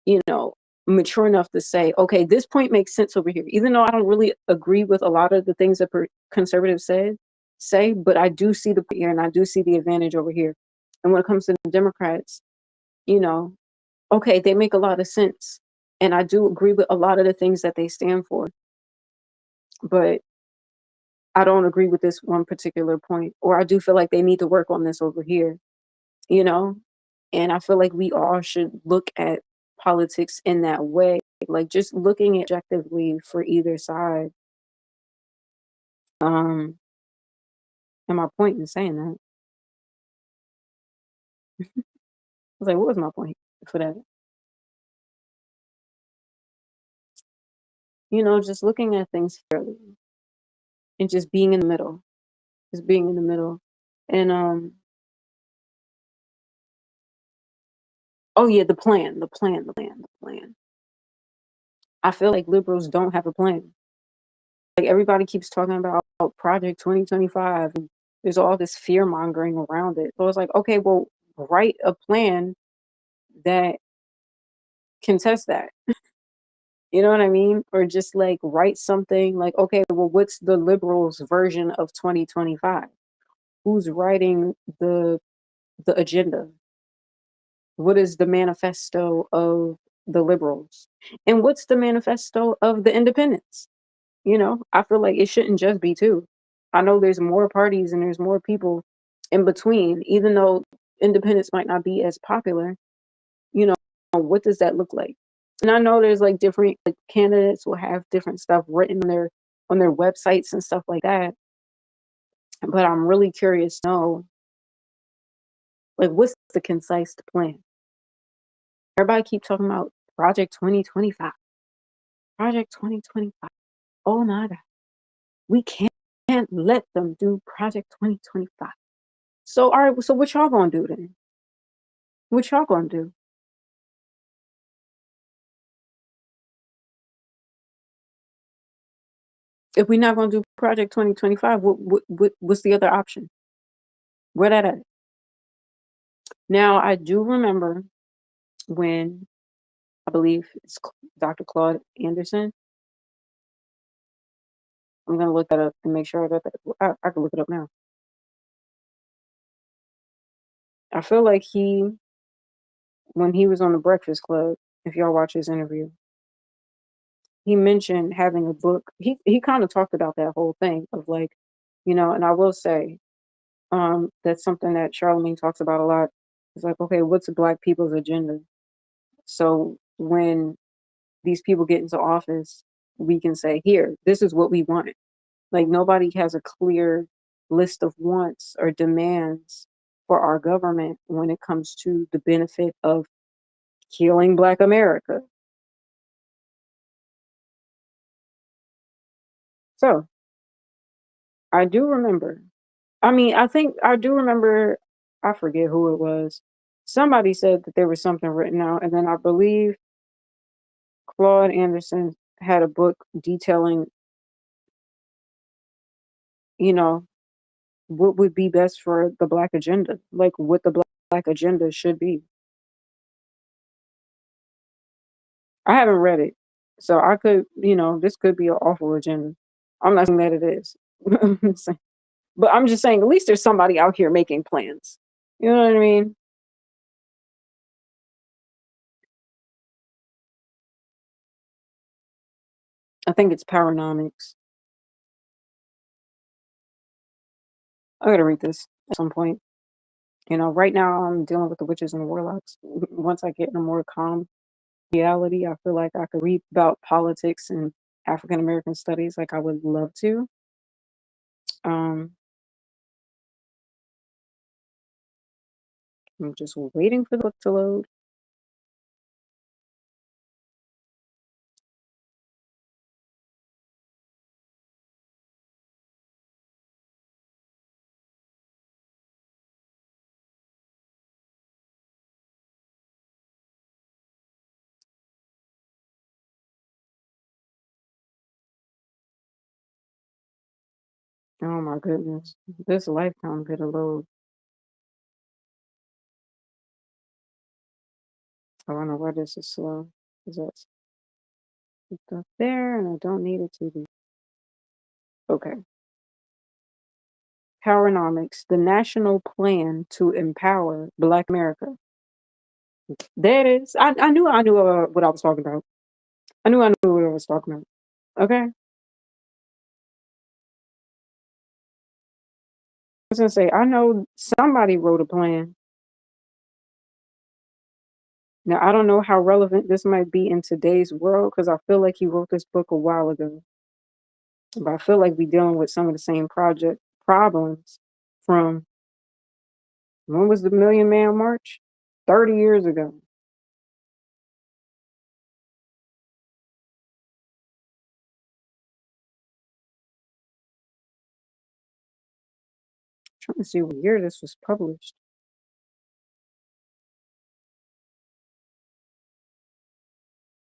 S1: you know, mature enough to say, "Okay, this point makes sense over here." Even though I don't really agree with a lot of the things that conservatives say, but I do see the point here and I do see the advantage over here. And when it comes to the Democrats, you know, okay, they make a lot of sense. And I do agree with a lot of the things that they stand for, but I don't agree with this one particular point, or I do feel like they need to work on this over here, you know? And I feel like we all should look at politics in that way, like just looking objectively for either side. Um, and my point in saying that, I was like, what was my point for that? You know, just looking at things fairly and just being in the middle, just being in the middle. And oh yeah, the plan. I feel like liberals don't have a plan. Like everybody keeps talking about Project 2025 and there's all this fear mongering around it. So it's like, okay, well, write a plan that can test that. You know what I mean? Or just like write something like, okay, well, what's the liberals' version of 2025? Who's writing the agenda? What is the manifesto of the liberals? And what's the manifesto of the independents? You know, I feel like it shouldn't just be two. I know there's more parties and there's more people in between, even though independents might not be as popular, you know, what does that look like? And I know there's like different like candidates will have different stuff written on their websites and stuff like that. But I'm really curious to know like what's the concise plan? Everybody keep talking about Project 2025. Project 2025. Oh my God. We can't let them do Project 2025. So all right, so what y'all gonna do then? What y'all gonna do? If we're not gonna do Project 2025, what's the other option? Where that at? Now I do remember when I believe it's Dr. Claude Anderson. I'm gonna look that up and make sure that I can look it up now. I feel like when he was on the Breakfast Club, if y'all watch his interview, he mentioned having a book. He kind of talked about that whole thing of like, you know, and I will say, that's something that Charlemagne talks about a lot. It's like, okay, what's Black people's agenda? So when these people get into office, we can say, here, this is what we want. Like nobody has a clear list of wants or demands for our government when it comes to the benefit of healing Black America. So I do remember. I mean, I think I do remember. I forget who it was. Somebody said that there was something written out, and then I believe Claude Anderson had a book detailing, you know, what would be best for the Black agenda, like what the Black agenda should be. I haven't read it, so I could, you know, this could be an awful agenda. I'm not saying that it is, but I'm just saying at least there's somebody out here making plans. You know what I mean? I think it's Powernomics. I gotta read this at some point. Right now I'm dealing with the witches and warlocks. Once I get in a more calm reality, I feel like I could read about politics and African American studies like I would love to. Um, I'm just waiting for the book to load. Oh my goodness. This lifetime could have load. I don't know why this is slow. Because that's it's up there and I don't need it to be. Okay. Powernomics, the national plan to empower Black America. There it is. I knew what I was talking about. I knew what I was talking about. Okay. I was gonna say, I know somebody wrote a plan. Now I don't know how relevant this might be in today's world because I feel like he wrote this book a while ago. But I feel like we dealing with some of the same project problems from when was the Million Man March? 30 years ago. Trying to see what year this was published.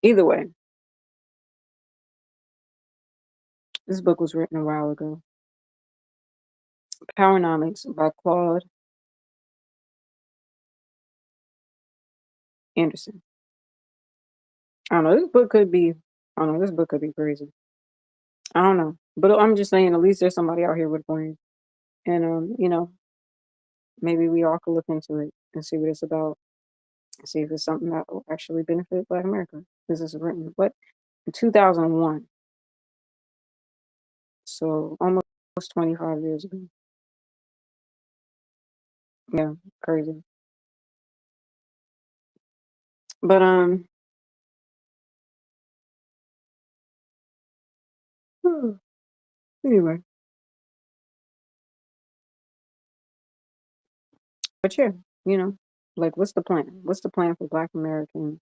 S1: Either way, this book was written a while ago. Powernomics by Claude Anderson. I don't know. This book could be. I don't know. This book could be crazy. I don't know, but I'm just saying. At least there's somebody out here with a plan, and maybe we all could look into it and see what it's about. And see if it's something that will actually benefit Black America. This is written what in 2001, so almost 25 years ago. Yeah, crazy. But anyway, but yeah, you know, like what's the plan? What's the plan for Black American?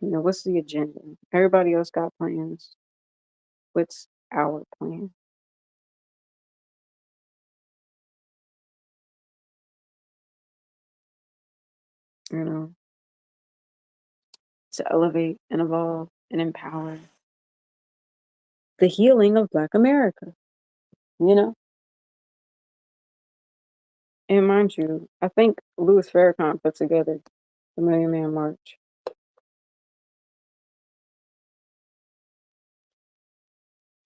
S1: What's the agenda? Everybody else got plans. What's our plan? You know, to elevate and evolve and empower the healing of Black America, you know? And mind you, I think Louis Farrakhan put together the Million Man March.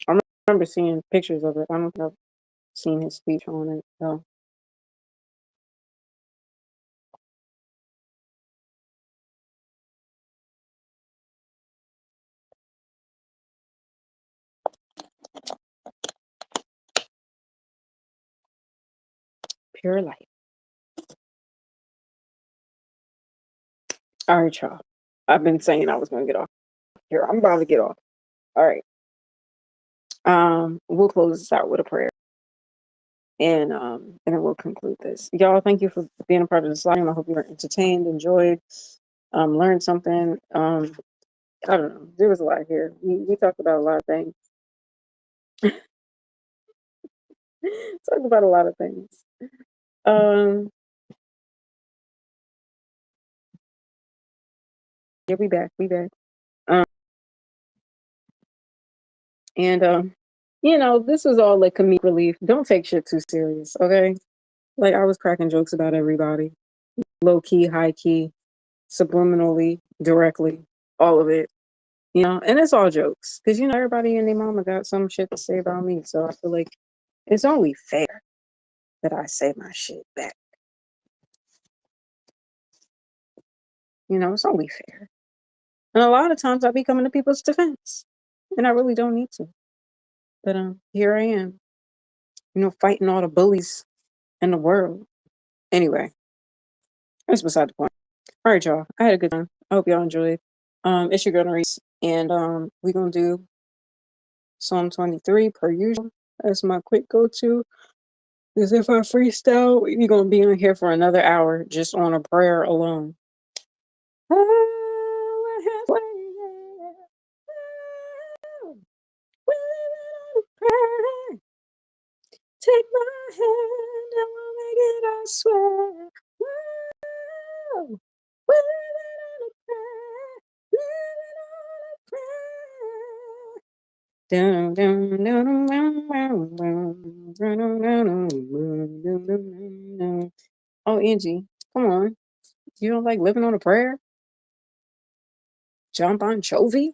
S1: I remember seeing pictures of it. I don't think I've seen his speech on it, though. Pure life. All right, y'all. I've been saying I was going to get off here. I'm about to get off. All right. We'll close this out with a prayer, and then we'll conclude this. Y'all, thank you for being a part of this live. I hope you were entertained, enjoyed, learned something. I don't know. There was a lot here. We talked about a lot of things. Talked about a lot of things. Um, yeah, we back. We back. Um, and this was all like comedic relief. Don't take shit too serious, okay? Like I was cracking jokes about everybody, low key, high key, subliminally, directly, all of it. And it's all jokes because everybody and their mama got some shit to say about me. So I feel like it's only fair that I say my shit back. It's only fair. And a lot of times I be coming to people's defense. And I really don't need to. But here I am, fighting all the bullies in the world. Anyway, that's beside the point. All right, y'all. I had a good time. I hope y'all enjoyed. It's your girl Naris, and we gonna do Psalm 23 per usual. That's my quick go-to. Because if I freestyle, we're gonna be on here for another hour just on a prayer alone. Oh, I have waited. Oh, we're living on a prayer. Take my hand and we'll make it, I swear. Whoa, we're living on a prayer. Living on a prayer. Dun, dun, dun, dun, dun, dun, dun, dun, dun, dun, dun, dun. Oh, Angie, come on. You don't like living on a prayer? John Bon Jovi?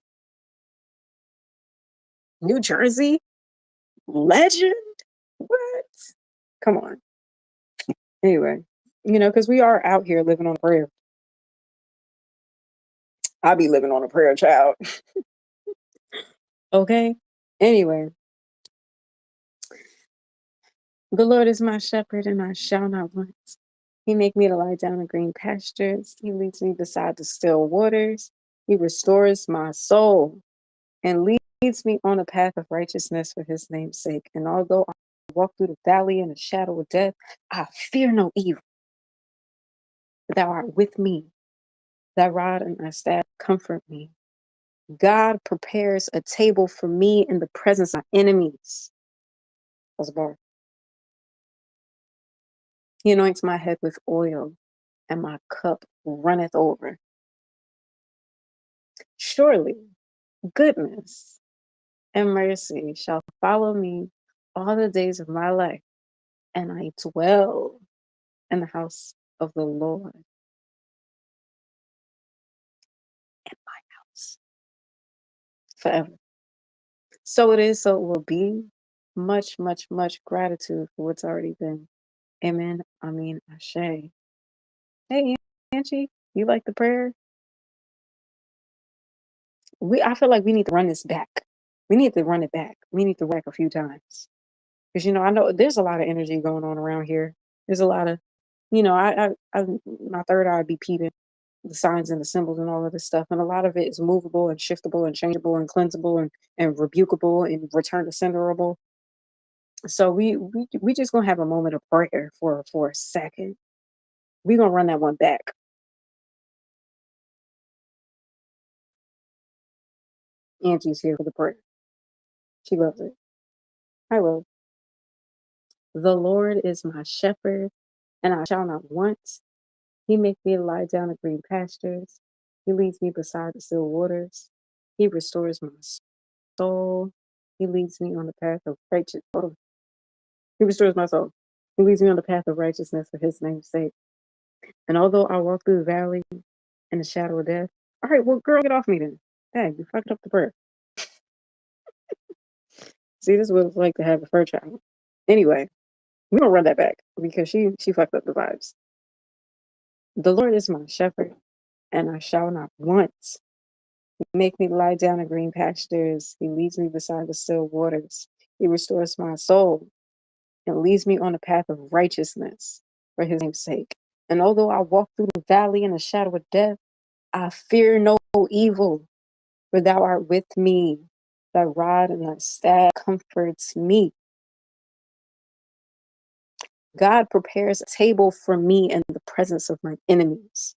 S1: New Jersey? Legend? What? Come on. Anyway, because we are out here living on a prayer. I'll be living on a prayer, child. Okay? Anyway, the Lord is my shepherd, and I shall not want. He make me to lie down in green pastures. He leads me beside the still waters. He restores my soul and leads me on a path of righteousness for his name's sake. And although I walk through the valley in the shadow of death, I fear no evil. Thou art with me. Thy rod and thy staff comfort me. God prepares a table for me in the presence of my enemies. That's a bar. He anoints my head with oil, and my cup runneth over. Surely goodness and mercy shall follow me all the days of my life, and I dwell in the house of the Lord, in my house, forever. So it is, so it will be. Much, much, much gratitude for what's already been. Amen. I mean, Ashe. Hey, Angie, you like the prayer? I feel like we need to run this back. We need to run it back. We need to whack a few times. Because I know there's a lot of energy going on around here. There's a lot of, I my third eye be peeping the signs and the symbols and all of this stuff, and a lot of it is movable and shiftable and changeable and cleansable and rebukable and return to senderable. So we just gonna have a moment of prayer for a second. We gonna run that one back. Angie's here for the prayer. She loves it. I love. The Lord is my shepherd, and I shall not want. He makes me lie down in green pastures. He leads me beside the still waters. He restores my soul. He leads me on the path of righteousness. He restores my soul. He leads me on the path of righteousness for his name's sake. And although I walk through the valley in the shadow of death, all right, well, girl, get off me then. Dang, you fucked up the prayer. See, this is what it's like to have a fur child. Anyway, we're gonna run that back because she fucked up the vibes. The Lord is my shepherd, and I shall not want. He make me lie down in green pastures. He leads me beside the still waters. He restores my soul and leads me on the path of righteousness for his name's sake. And although I walk through the valley in the shadow of death, I fear no evil, for thou art with me. Thy rod and thy staff comforts me. God prepares a table for me in the presence of my enemies.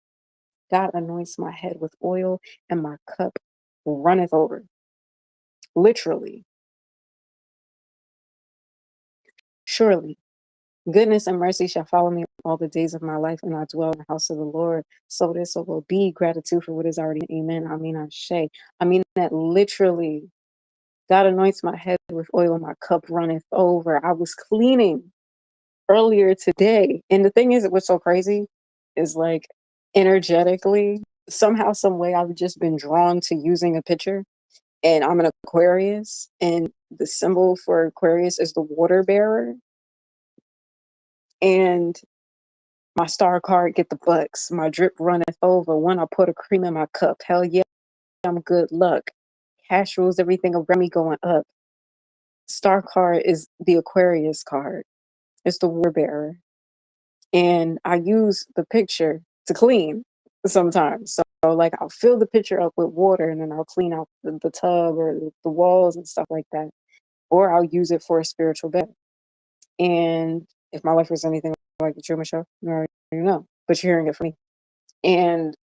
S1: God anoints my head with oil, and my cup runneth over. Literally. Surely goodness and mercy shall follow me all the days of my life, and I dwell in the house of the Lord. So this so will be. Gratitude for what is already. Amen. I mean, Ashe. I mean that literally. God anoints my head with oil, and my cup runneth over. I was cleaning earlier today, and the thing is, what's so crazy is like energetically, somehow, some way, I've just been drawn to using a picture. And I'm an Aquarius, and the symbol for Aquarius is the water bearer. And my star card, get the bucks. My drip runneth over. When I put a cream in my cup, hell yeah, I'm good luck. cash rules everything around me going up. Star card is the Aquarius card. It's the war bearer. And I use the picture to clean sometimes. So like I'll fill the picture up with water and then I'll clean out the tub or the walls and stuff like that. Or I'll use it for a spiritual bed. And if my life was anything like the Truman Show, you already know. But you're hearing it from me. And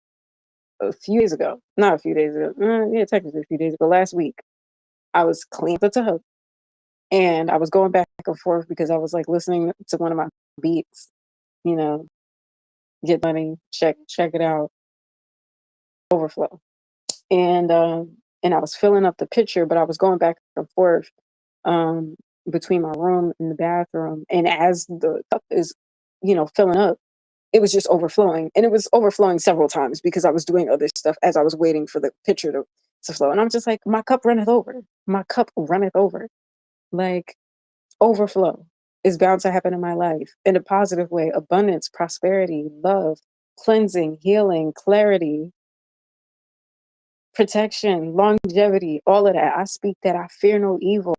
S1: a few days ago, not a few days ago, yeah, technically a few days ago, last week, I was cleaning the tub and I was going back and forth because I was like listening to one of my beats, you know, get money, check it out, overflow. And I was filling up the pitcher, but I was going back and forth um between my room and the bathroom. And as the cup is, filling up, it was just overflowing. And it was overflowing several times because I was doing other stuff as I was waiting for the pitcher to flow. And I'm just like, my cup runneth over. My cup runneth over. Like overflow is bound to happen in my life in a positive way. Abundance, prosperity, love, cleansing, healing, clarity, protection, longevity, all of that. I speak that I fear no evil.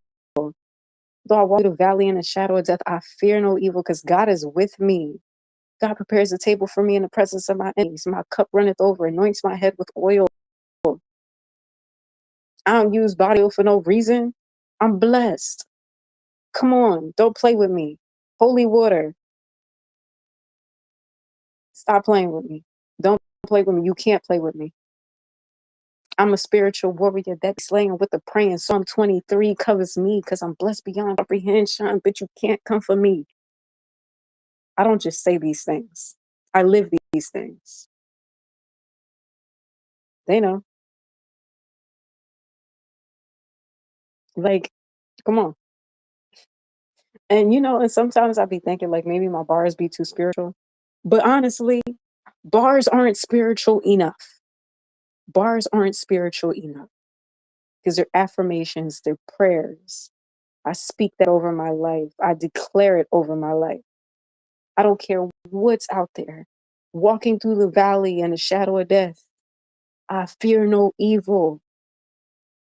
S1: Though I walk through the valley in the shadow of death, I fear no evil because God is with me. God prepares a table for me in the presence of my enemies. My cup runneth over, anoints my head with oil. I don't use body oil for no reason. I'm blessed. Come on, don't play with me. Holy water, stop playing with me. Don't play with me. You can't play with me. I'm a spiritual warrior that be slaying with the praying. Psalm 23 covers me because I'm blessed beyond comprehension, but you can't come for me. I don't just say these things. I live these things. They know. Like, come on. And sometimes I be thinking like maybe my bars be too spiritual. But honestly, bars aren't spiritual enough. Bars aren't spiritual enough because they're affirmations, they're prayers. I speak that over my life. I declare it over my life. I don't care what's out there. Walking through the valley and the shadow of death, I fear no evil.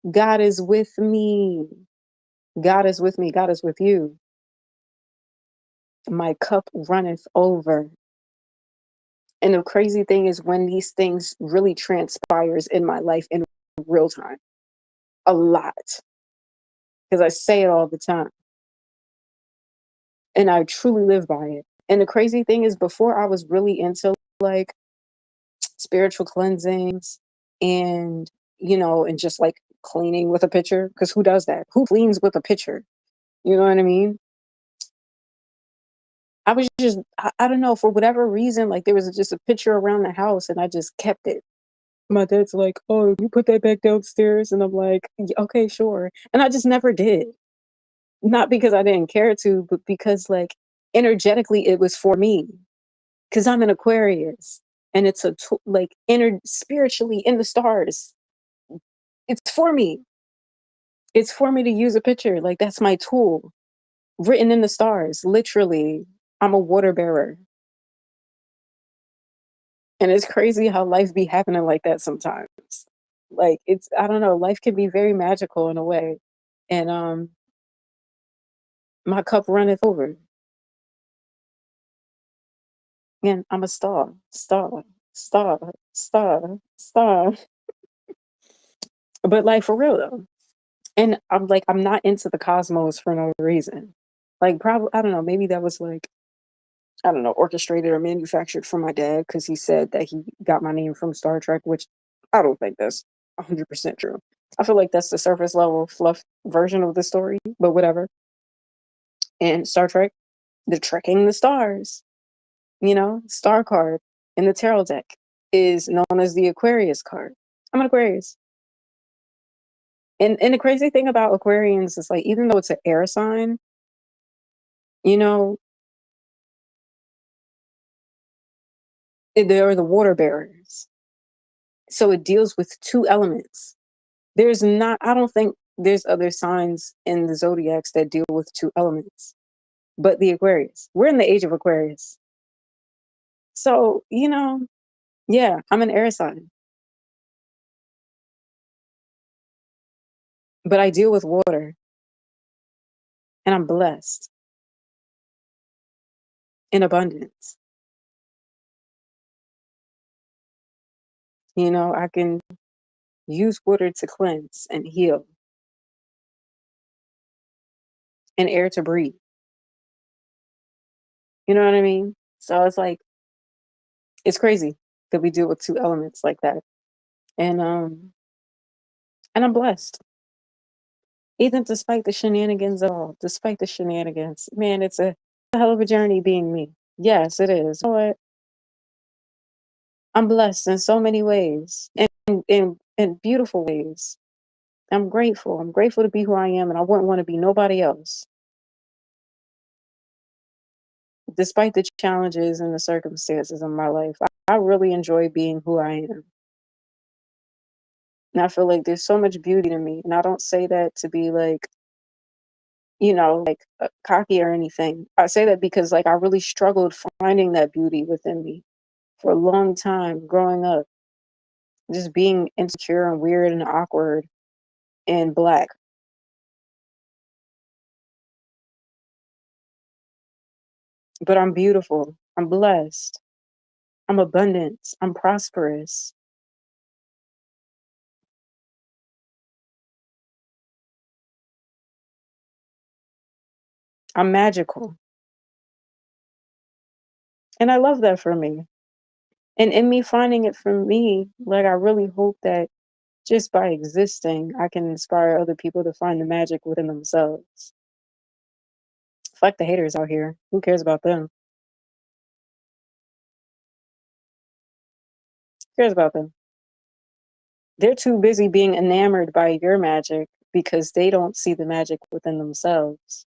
S1: God is with me. God is with me. God is with you. My cup runneth over. And the crazy thing is when these things really transpires in my life in real time, a lot, because I say it all the time and I truly live by it. And the crazy thing is before I was really into like spiritual cleansings and just like cleaning with a pitcher, because who does that? Who cleans with a pitcher? You know what I mean? I was just, I don't know, for whatever reason, like there was just a pitcher around the house and I just kept it. My dad's like, "Oh, you put that back downstairs?" And I'm like, Okay, sure." And I just never did. Not because I didn't care to, but because like energetically it was for me. Because I'm an Aquarius and it's like inner spiritually in the stars. It's for me. It's for me to use a picture. Like that's my tool. Written in the stars. Literally. I'm a water bearer. And it's crazy how life be happening like that sometimes. Like I don't know, life can be very magical in a way. And my cup runneth over. And I'm a star, star, star, star, star. But like for real though. And I'm not into the cosmos for no reason. Like probably I don't know, maybe that was like I don't know, orchestrated or manufactured for my dad because he said that he got my name from Star Trek, which I don't think that's 100% true. I feel like that's the surface level fluff version of the story, but whatever. And Star Trek, they're trekking the stars. Star card in the tarot deck is known as the Aquarius card. I'm an Aquarius. And the crazy thing about Aquarians is like even though it's an air sign, you know, they're the water bearers. So it deals with two elements. I don't think there's other signs in the zodiacs that deal with two elements, but the Aquarius. We're in the age of Aquarius. So, yeah, I'm an air sign. but I deal with water and I'm blessed in abundance. I can use water to cleanse and heal and air to breathe. You know what I mean? So it's like, it's crazy that we deal with two elements like that. And I'm blessed. Even despite the shenanigans of all, despite the shenanigans, man, it's a hell of a journey being me. Yes, it is. You know what? I'm blessed in so many ways, and in beautiful ways. I'm grateful. I'm grateful to be who I am, and I wouldn't want to be nobody else. Despite the challenges and the circumstances in my life, I really enjoy being who I am. And I feel like there's so much beauty in me. And I don't say that to be like, cocky or anything. I say that because like I really struggled finding that beauty within me for a long time growing up, just being insecure and weird and awkward and black. But I'm beautiful. I'm blessed. I'm abundant. I'm prosperous. I'm magical. And I love that for me. And in me finding it for me, like I really hope that just by existing, I can inspire other people to find the magic within themselves. Fuck the haters out here. Who cares about them? Who cares about them? They're too busy being enamored by your magic because they don't see the magic within themselves.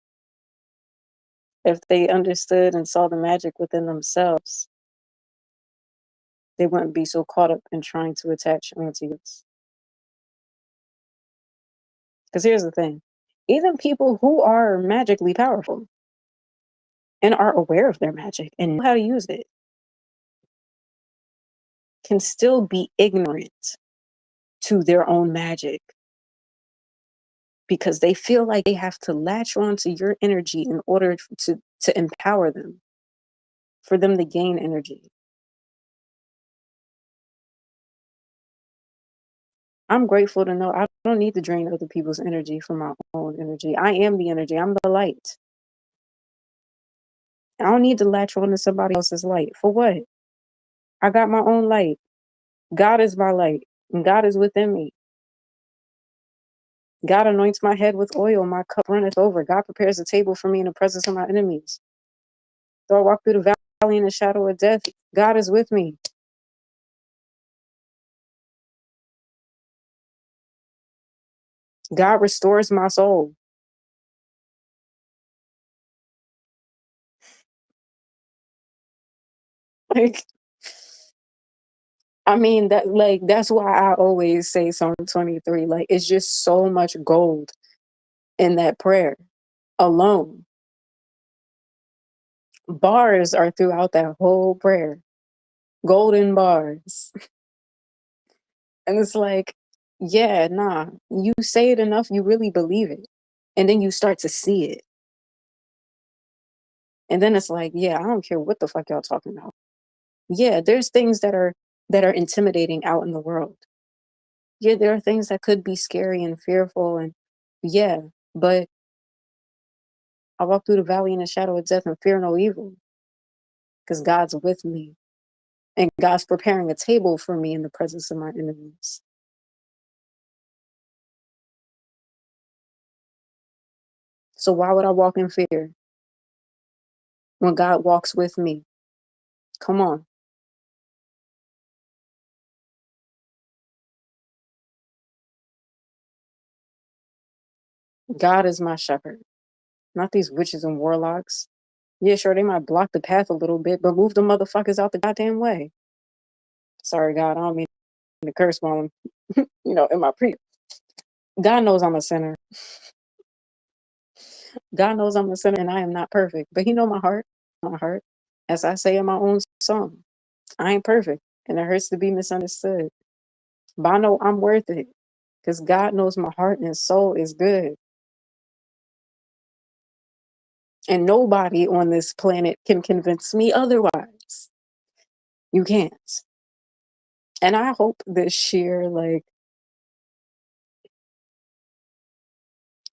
S1: If they understood and saw the magic within themselves, they wouldn't be so caught up in trying to attach onto you. Because here's the thing, even people who are magically powerful and are aware of their magic and know how to use it can still be ignorant to their own magic because they feel like they have to latch on to your energy in order to empower them, for them to gain energy. I'm grateful to know I don't need to drain other people's energy for my own energy. I am the energy. I'm the light. I don't need to latch on to somebody else's light. For what? I got my own light. God is my light, and God is within me. God anoints my head with oil, my cup runneth over. God prepares a table for me in the presence of my enemies. Though I walk through the valley in the shadow of death, God is with me. God restores my soul. Like, I mean, that's why I always say Psalm 23. Like, it's just so much gold in that prayer alone. Bars are throughout that whole prayer. Golden bars. And it's like, yeah, nah. You say it enough, you really believe it. And then you start to see it. And then it's like, yeah, I don't care what the fuck y'all talking about. Yeah, there's things that are intimidating out in the world. Yeah, there are things that could be scary and fearful and yeah, but I walk through the valley in the shadow of death and fear no evil because God's with me and God's preparing a table for me in the presence of my enemies. So why would I walk in fear when God walks with me? Come on. God is my shepherd, not these witches and warlocks. Yeah, sure, they might block the path a little bit, but move the motherfuckers out the goddamn way. Sorry, God, I don't mean to curse while I'm, in my pre. God knows I'm a sinner. God knows I'm a sinner and I am not perfect, but He know my heart. My heart, as I say in my own song, I ain't perfect, and it hurts to be misunderstood. But I know I'm worth it because God knows my heart and soul is good. And nobody on this planet can convince me otherwise. You can't. And I hope this sheer like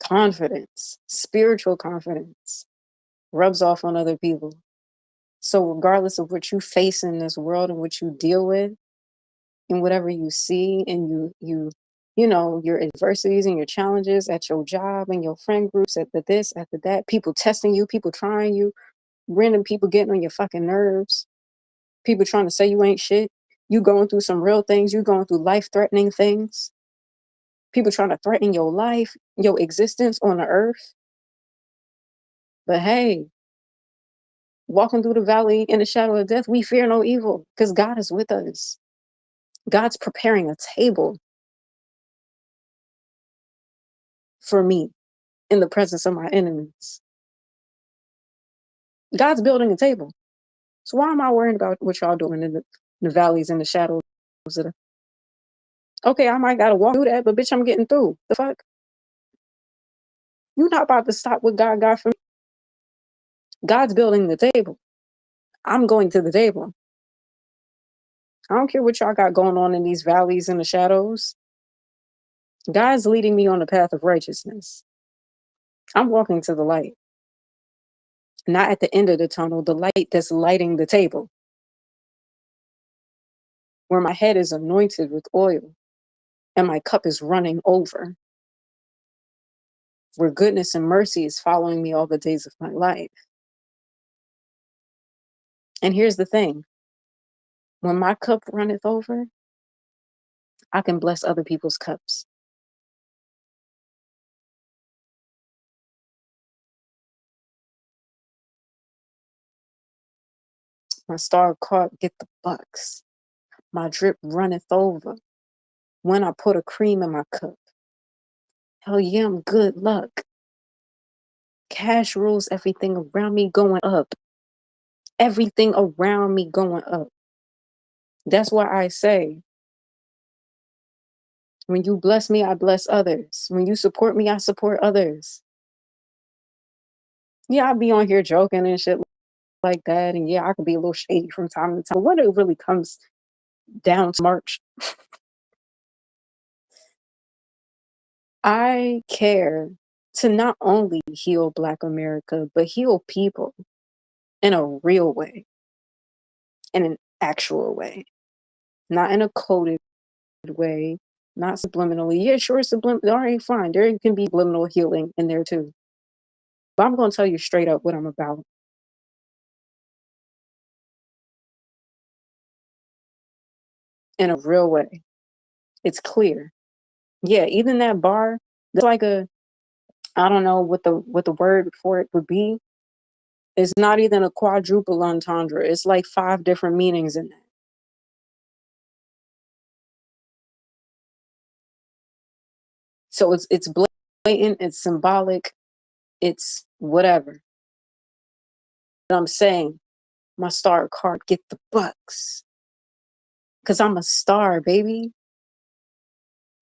S1: confidence, spiritual confidence, rubs off on other people. So regardless of what you face in this world and what you deal with and whatever you see and you know, your adversities and your challenges at your job and your friend groups, at the this, at the that, people testing you, people trying you, random people getting on your fucking nerves, people trying to say you ain't shit, you going through some real things, you going through life-threatening things, people trying to threaten your life, your existence on the earth. But hey, walking through the valley in the shadow of death, we fear no evil because God is with us. God's preparing a table for me in the presence of my enemies. God's building a table. So why am I worrying about what y'all doing in the valleys and the shadows of the... Okay, I might gotta walk through that, but bitch, I'm getting through. The fuck? You're not about to stop what God got for me. God's building the table. I'm going to the table. I don't care what y'all got going on in these valleys and the shadows. God's leading me on the path of righteousness. I'm walking to the light. Not at the end of the tunnel, the light that's lighting the table, where my head is anointed with oil and my cup is running over, where goodness and mercy is following me all the days of my life. And here's the thing, when my cup runneth over, I can bless other people's cups. My star caught, get the bucks. My drip runneth over. When I put a cream in my cup, hell yeah, I'm good luck. Cash rules everything around me going up. Everything around me going up. That's why I say, when you bless me, I bless others. When you support me, I support others. Yeah, I'll be on here joking and shit like that. And yeah, I could be a little shady from time to time. But when it really comes down to March, I care to not only heal Black America, but heal people in a real way, in an actual way, not in a coded way, not subliminally. Yeah, sure, subliminal. All right, fine. There can be subliminal healing in there too. But I'm going to tell you straight up what I'm about. In a real way. It's clear. Yeah, even that bar, that's like a, I don't know what the word for it would be. It's not even a quadruple entendre. It's like 5 different meanings in that. So it's blatant, it's symbolic, it's whatever. But I'm saying my star card get the bucks. Cause I'm a star, baby.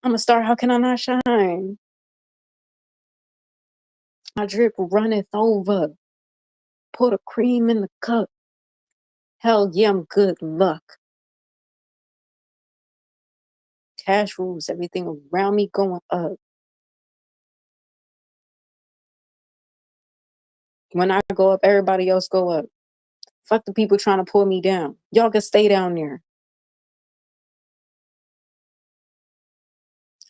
S1: I'm a star. How can I not shine? My drip runneth over. Put a cream in the cup. Hell yeah, I'm good luck. Cash rules everything around me going up. When I go up, everybody else go up. Fuck the people trying to pull me down. Y'all can stay down there.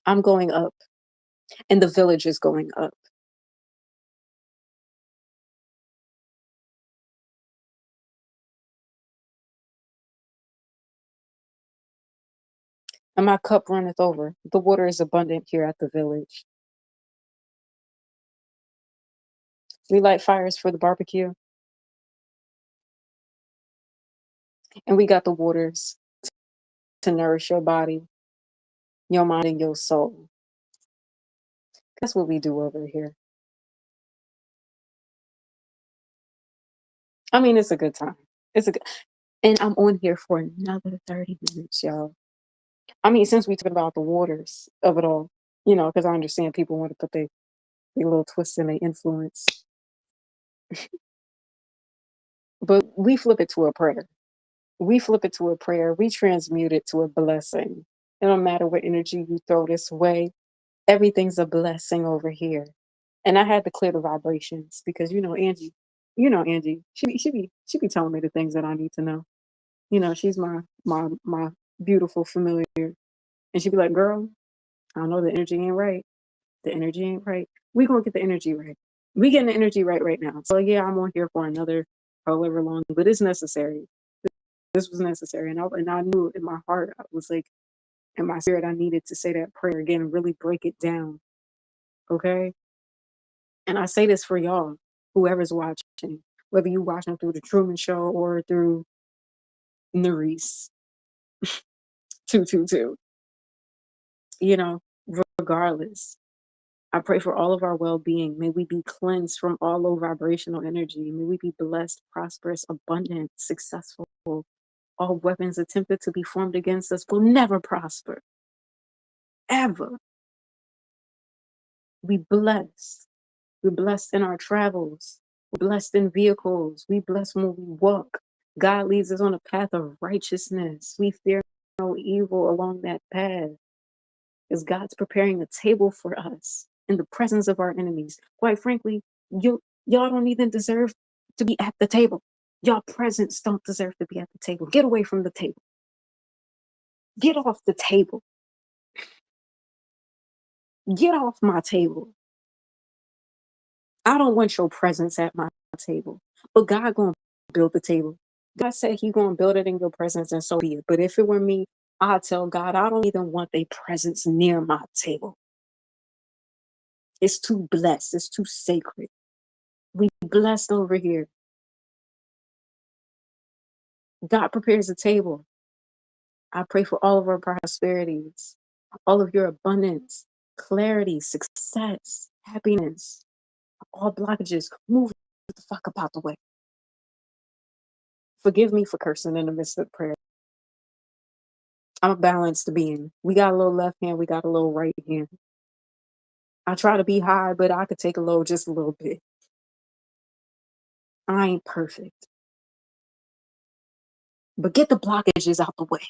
S1: I'm going up. And the village is going up. And my cup runneth over. The water is abundant here at the village. We light fires for the barbecue. And we got the waters to nourish your body, your mind, and your soul. That's what we do over here. I mean, it's a good time. It's a good, and I'm on here for another 30 minutes, y'all. I mean, since we talked about the waters of it all, Because I understand people want to put their little twist and their influence. But we flip it to a prayer. We flip it to a prayer. We transmute it to a blessing. It don't matter what energy you throw this way, everything's a blessing over here. And I had to clear the vibrations because Angie, she be telling me the things that I need to know. She's my beautiful familiar. And she'd be like, girl, I know the energy ain't right. The energy ain't right. We gonna get the energy right. We getting the energy right now. So yeah, I'm on here for another however long, but it's necessary. This was necessary. And I knew in my heart, I was like, in my spirit, I needed to say that prayer again and really break it down. Okay. And I say this for y'all, whoever's watching, whether you watching through the Truman Show or through Narice 222, you know, regardless. I pray for all of our well being. May we be cleansed from all low vibrational energy. May we be blessed, prosperous, abundant, successful. All weapons attempted to be formed against us will never prosper, ever. We blessed. We're blessed in our travels. We're blessed in vehicles. We blessed when we walk. God leads us on a path of righteousness. We fear no evil along that path because God's preparing a table for us in the presence of our enemies. Quite frankly, y'all don't even deserve to be at the table. Y'all presence don't deserve to be at the table. Get away from the table. Get off the table. Get off my table. I don't want your presence at my table. But God gonna build the table. God said he gonna build it in your presence, and so be it. But if it were me, I'd tell God I don't even want their presence near my table. It's too blessed. It's too sacred. We blessed over here. God prepares a table. I pray for all of our prosperities, all of your abundance, clarity, success, happiness, all blockages. Move the fuck up out the way. Forgive me for cursing in the midst of prayer. I'm a balanced being. We got a little left hand, we got a little right hand. I try to be high, but I could take a low just a little bit. I ain't perfect. But get the blockages out the way.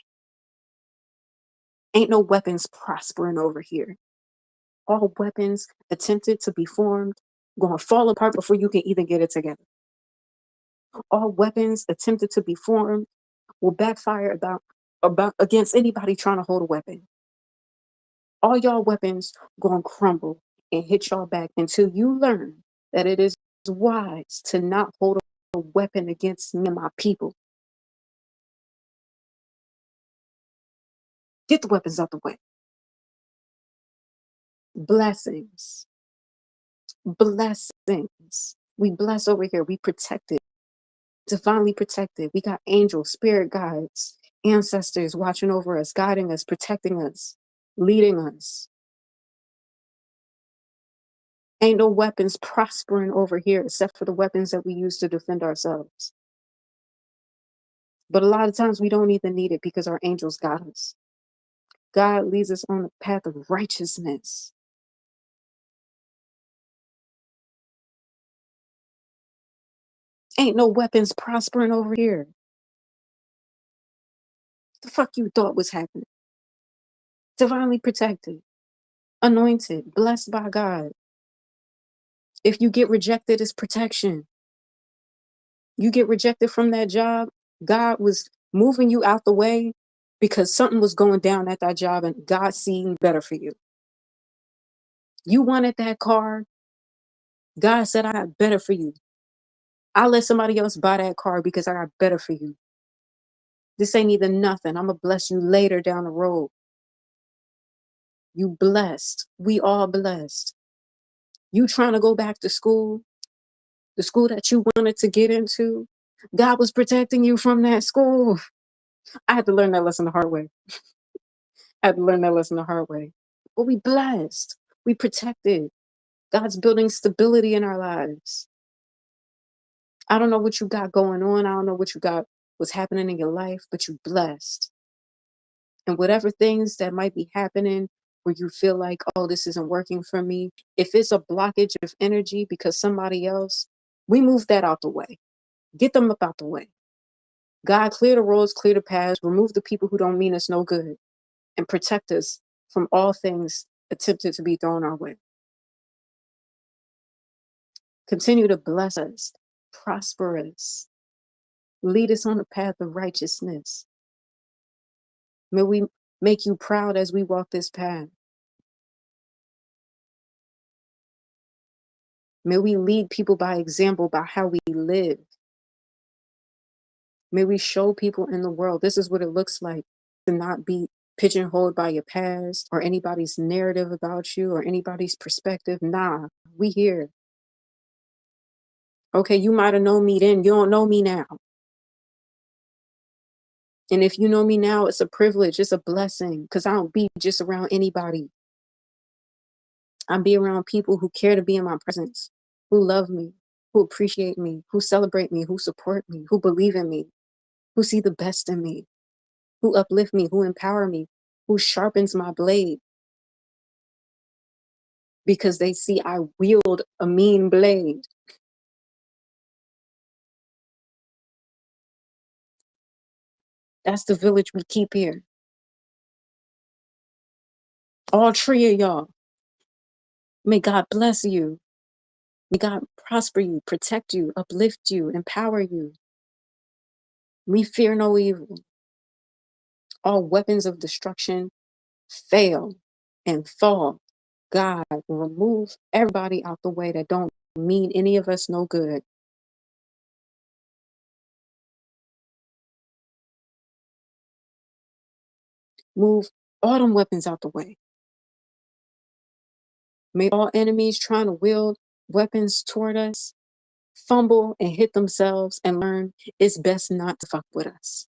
S1: Ain't no weapons prospering over here. All weapons attempted to be formed going to fall apart before you can even get it together. All weapons attempted to be formed will backfire about against anybody trying to hold a weapon. All y'all weapons going to crumble and hit y'all back until you learn that it is wise to not hold a weapon against me and my people. Get the weapons out the way. Blessings. Blessings. We bless over here. We protected. Divinely protected. We got angels, spirit guides, ancestors watching over us, guiding us, protecting us, leading us. Ain't no weapons prospering over here except for the weapons that we use to defend ourselves. But a lot of times we don't even need it because our angels got us. God leads us on the path of righteousness. Ain't no weapons prospering over here. The fuck you thought was happening? Divinely protected, anointed, blessed by God. If you get rejected, it's protection. You get rejected from that job, God was moving you out the way because something was going down at that job and God seen better for you. You wanted that car. God said, I got better for you. I'll let somebody else buy that car because I got better for you. This ain't even nothing. I'm going to bless you later down the road. You blessed. We all blessed. You trying to go back to school, the school that you wanted to get into. God was protecting you from that school. I had to learn that lesson the hard way. I had to learn that lesson the hard way. But we blessed. We protected. God's building stability in our lives. I don't know what you got going on. I don't know what you got, what's happening in your life, but you blessed. And whatever things that might be happening where you feel like, oh, this isn't working for me. If it's a blockage of energy because somebody else, we move that out the way. Get them up out the way. God, clear the roads, clear the paths, remove the people who don't mean us no good, and protect us from all things attempted to be thrown our way. Continue to bless us, prosper us, lead us on the path of righteousness. May we make you proud as we walk this path. May we lead people by example by how we live. May we show people in the world this is what it looks like to not be pigeonholed by your past or anybody's narrative about you or anybody's perspective. Nah, we here. Okay, you might have known me then. You don't know me now. And if you know me now, it's a privilege. It's a blessing because I don't be just around anybody. I be around people who care to be in my presence, who love me, who appreciate me, who celebrate me, who support me, who believe in me, who see the best in me, who uplift me, who empower me, who sharpens my blade because they see I wield a mean blade. That's the village we keep here. All three of y'all. May God bless you. May God prosper you, protect you, uplift you, empower you. We fear no evil. All weapons of destruction fail and fall. God, remove everybody out the way that don't mean any of us no good. Move all them weapons out the way. May all enemies trying to wield weapons toward us fumble and hit themselves and learn it's best not to fuck with us.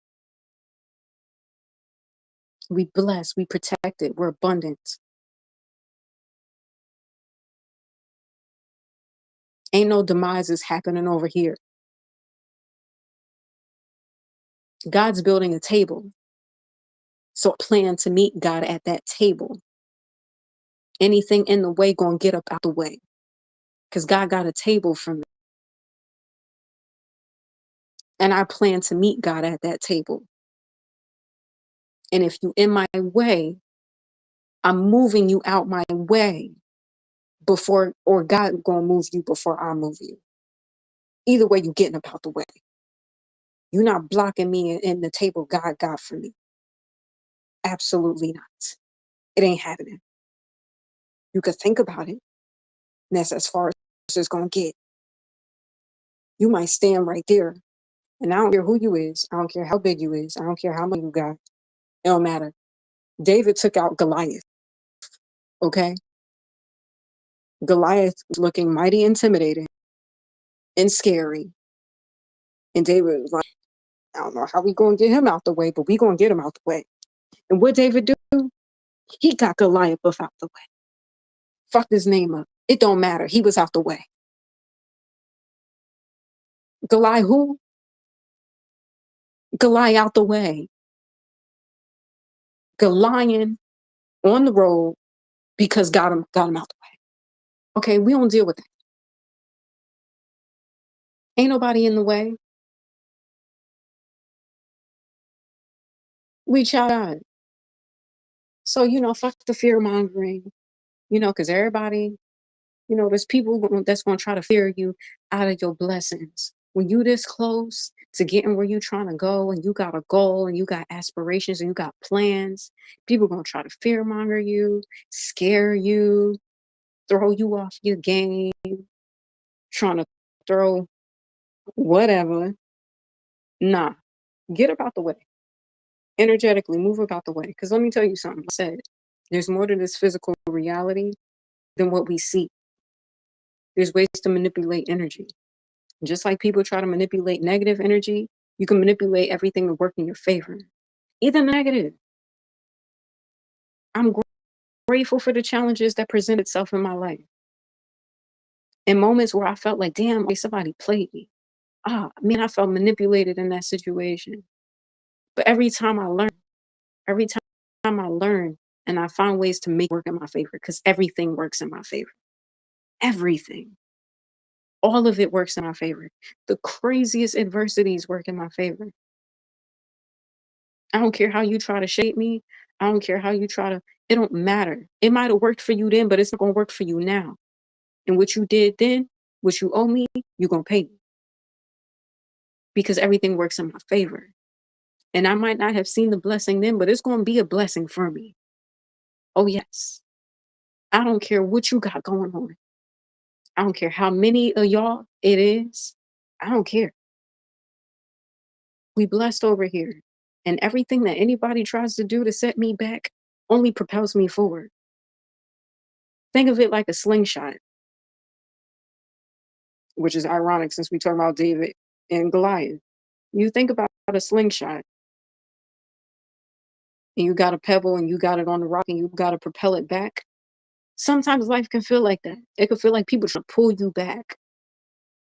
S1: We bless, we protect it, we're abundant. Ain't no demises happening over here. God's building a table. So plan to meet God at that table. Anything in the way gonna get up out the way. Because God got a table for me. And I plan to meet God at that table. And if you in my way, I'm moving you out my way before, or God gonna move you before I move you. Either way, you getting up out the way. You're not blocking me in the table God got for me. Absolutely not. It ain't happening. You could think about it. And that's as far as it's gonna get. You might stand right there. And I don't care who you is. I don't care how big you is. I don't care how much you got. It don't matter. David took out Goliath. Okay? Goliath was looking mighty intimidating and scary. And David was like, I don't know how we gonna get him out the way, but we gonna get him out the way. And what David do? He got Goliath up out the way. Fucked his name up. It don't matter. He was out the way. Goliath who? Goliath out the way. Goliath on the road because got him out the way. Okay, we don't deal with that. Ain't nobody in the way. We shout out. So, fuck the fear mongering, because everybody, there's people that's going to try to fear you out of your blessings. When you this close to getting where you trying to go and you got a goal and you got aspirations and you got plans, people going to try to fear monger you, scare you, throw you off your game, trying to throw whatever. Nah, get about the way. Energetically move about the way. Because let me tell you something. I said, there's more to this physical reality than what we see. There's ways to manipulate energy. Just like people try to manipulate negative energy, you can manipulate everything to work in your favor. Even negative. I'm grateful for the challenges that present itself in my life. In moments where I felt like, damn, like somebody played me. I felt manipulated in that situation. But every time I learn and I find ways to make it work in my favor because everything works in my favor. Everything. All of it works in my favor. The craziest adversities work in my favor. I don't care how you try to shape me. I don't care how you try to, it don't matter. It might have worked for you then, but it's not gonna work for you now. And what you did then, what you owe me, you're gonna pay me because everything works in my favor. And I might not have seen the blessing then, but it's gonna be a blessing for me. Oh yes. I don't care what you got going on. I don't care how many of y'all it is. I don't care. We blessed over here. And everything that anybody tries to do to set me back only propels me forward. Think of it like a slingshot, which is ironic since we talk about David and Goliath. You think about a slingshot and you got a pebble and you got it on the rock and you got to propel it back. Sometimes life can feel like that. It can feel like people trying to pull you back.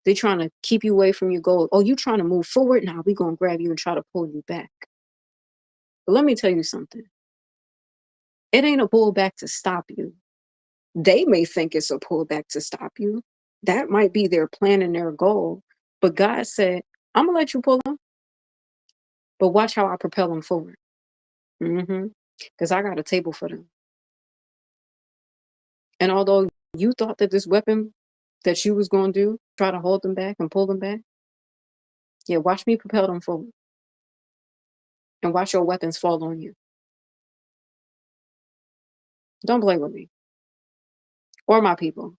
S1: They're trying to keep you away from your goal. Oh, you trying to move forward? Now we're going to grab you and try to pull you back. But let me tell you something. It ain't a pullback to stop you. They may think it's a pullback to stop you. That might be their plan and their goal. But God said, I'm going to let you pull them, but watch how I propel them forward. Because I got a table for them. And although you thought that this weapon that you was going to do, try to hold them back and pull them back, yeah, watch me propel them forward. And watch your weapons fall on you. Don't play with me or my people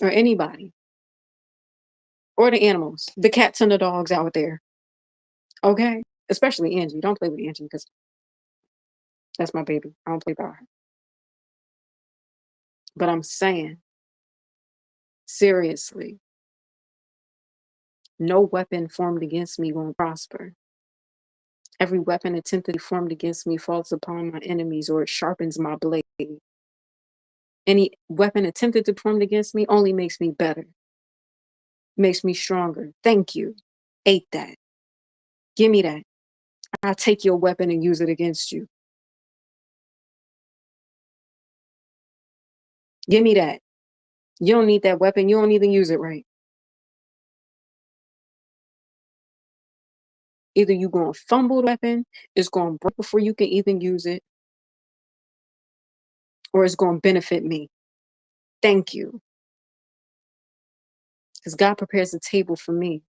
S1: or anybody or the animals, the cats and the dogs out there. Okay? Especially Angie. Don't play with Angie because that's my baby. I don't play about her. But I'm saying, seriously, no weapon formed against me won't prosper. Every weapon attempted to be formed against me falls upon my enemies or it sharpens my blade. Any weapon attempted to be formed against me only makes me better, makes me stronger. Thank you. Ate that. Give me that. I'll take your weapon and use it against you. Give me that. You don't need that weapon. You don't even use it right. Either you're going to fumble the weapon, it's going to break before you can even use it, or it's going to benefit me. Thank you. Because God prepares a table for me.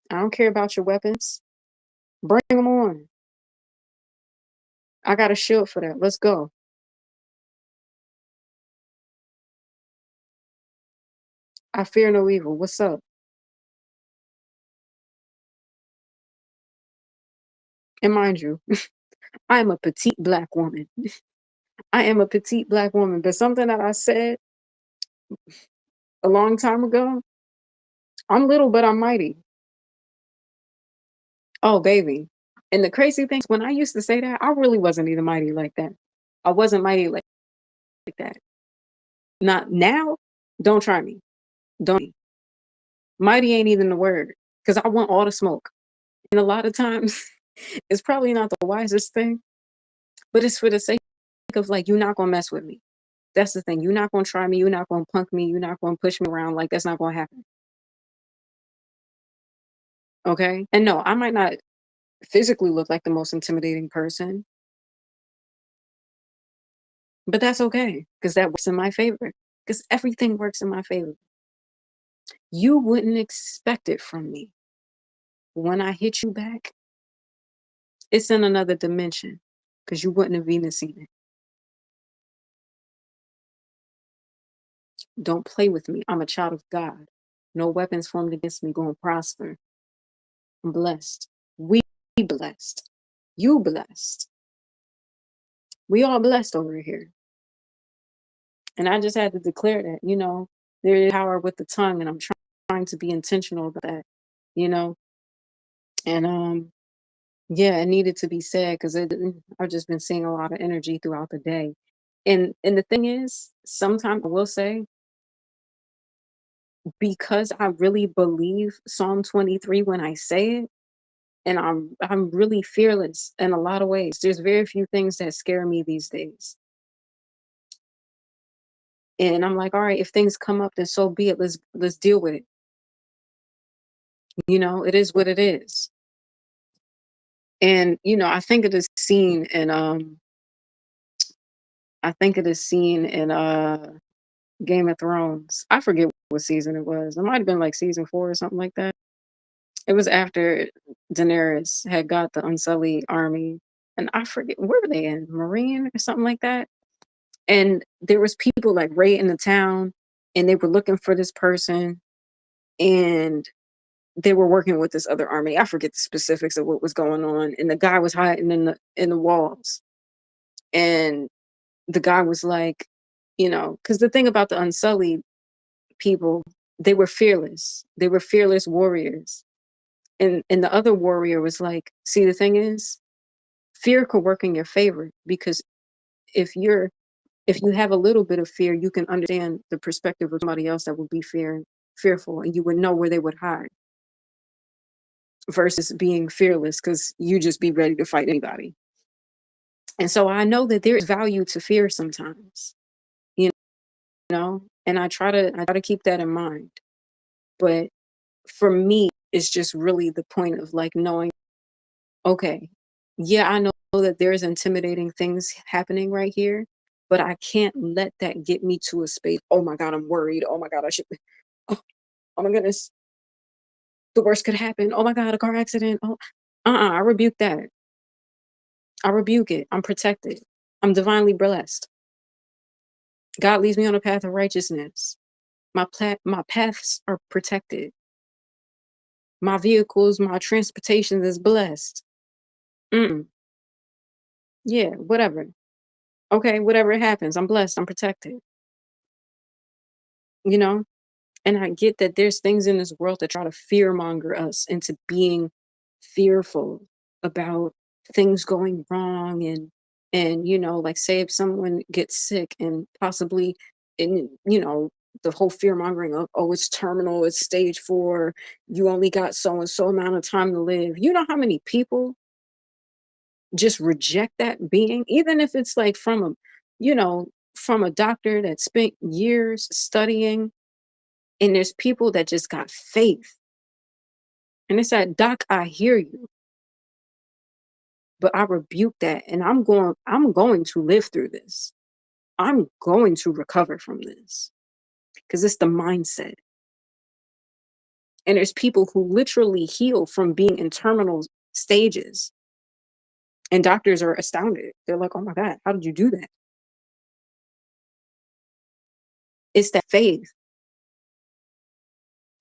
S1: I don't care about your weapons. Bring them on. I got a shield for that. Let's go. I fear no evil. What's up? And mind you, I am a petite black woman. I am a petite black woman. But something that I said a long time ago, I'm little, but I'm mighty. Oh, baby. And the crazy thing is, when I used to say that, I really wasn't even mighty like that. I wasn't mighty like that. Not now. Don't try me. Don't. Mighty ain't even the word because I want all the smoke. And a lot of times, it's probably not the wisest thing, but it's for the sake of like, you're not going to mess with me. That's the thing. You're not going to try me. You're not going to punk me. You're not going to push me around. Like, that's not going to happen. Okay. And no, I might not physically look like the most intimidating person, but that's okay because that works in my favor because everything works in my favor. You wouldn't expect it from me. When I hit you back, it's in another dimension because you wouldn't have even seen it. Don't play with me. I'm a child of God. No weapons formed against me going to prosper. I'm blessed. We blessed. You blessed. We all blessed over here. And I just had to declare that, there is power with the tongue, and I'm trying to be intentional about that, you know. And yeah, it needed to be said because I've just been seeing a lot of energy throughout the day. And the thing is, sometimes I will say, because I really believe Psalm 23 when I say it, and I'm really fearless in a lot of ways. There's very few things that scare me these days. And I'm like, all right, if things come up, then so be it. Let's deal with it. It is what it is. And I think it is seen in Game of Thrones. I forget what season it was. It might have been like season 4 or something like that. It was after Daenerys had got the Unsullied army, and I forget where were they in? Marine or something like that? And there was people, like, right in the town, and they were looking for this person, and they were working with this other army. I forget the specifics of what was going on, and the guy was hiding in the walls, and the guy was like, because the thing about the Unsullied people, they were fearless. They were fearless warriors. And the other warrior was like, "See, the thing is, fear could work in your favor because if you're if you have a little bit of fear, you can understand the perspective of somebody else that would be fearful, and you would know where they would hide versus being fearless because you just be ready to fight anybody." And so I know that there is value to fear sometimes, you and I try to keep that in mind. But for me, it's just really the point of like knowing, okay, yeah, I know that there's intimidating things happening right here, but I can't let that get me to a space. Oh my God, I'm worried. Oh my God, I should. Oh, oh my goodness, the worst could happen. Oh my God, a car accident. Oh, I rebuke that. I rebuke it. I'm protected. I'm divinely blessed. God leads me on a path of righteousness. My paths are protected. My vehicles, my transportation is blessed. Mm, yeah, whatever. Okay, whatever happens, I'm blessed. I'm protected. You know, and I get that there's things in this world that try to fear monger us into being fearful about things going wrong and like say if someone gets sick and possibly in the whole fear mongering of, oh, it's terminal, it's stage 4, you only got so and so amount of time to live. You know how many people just reject that being, even if it's like you know from a doctor that spent years studying, and there's people that just got faith. And it's like, "Doc, I hear you, but I rebuke that, and I'm going to live through this. I'm going to recover from this because it's the mindset." And there's people who literally heal from being in terminal stages, and doctors are astounded. They're like, "Oh my God, how did you do that?" It's that faith.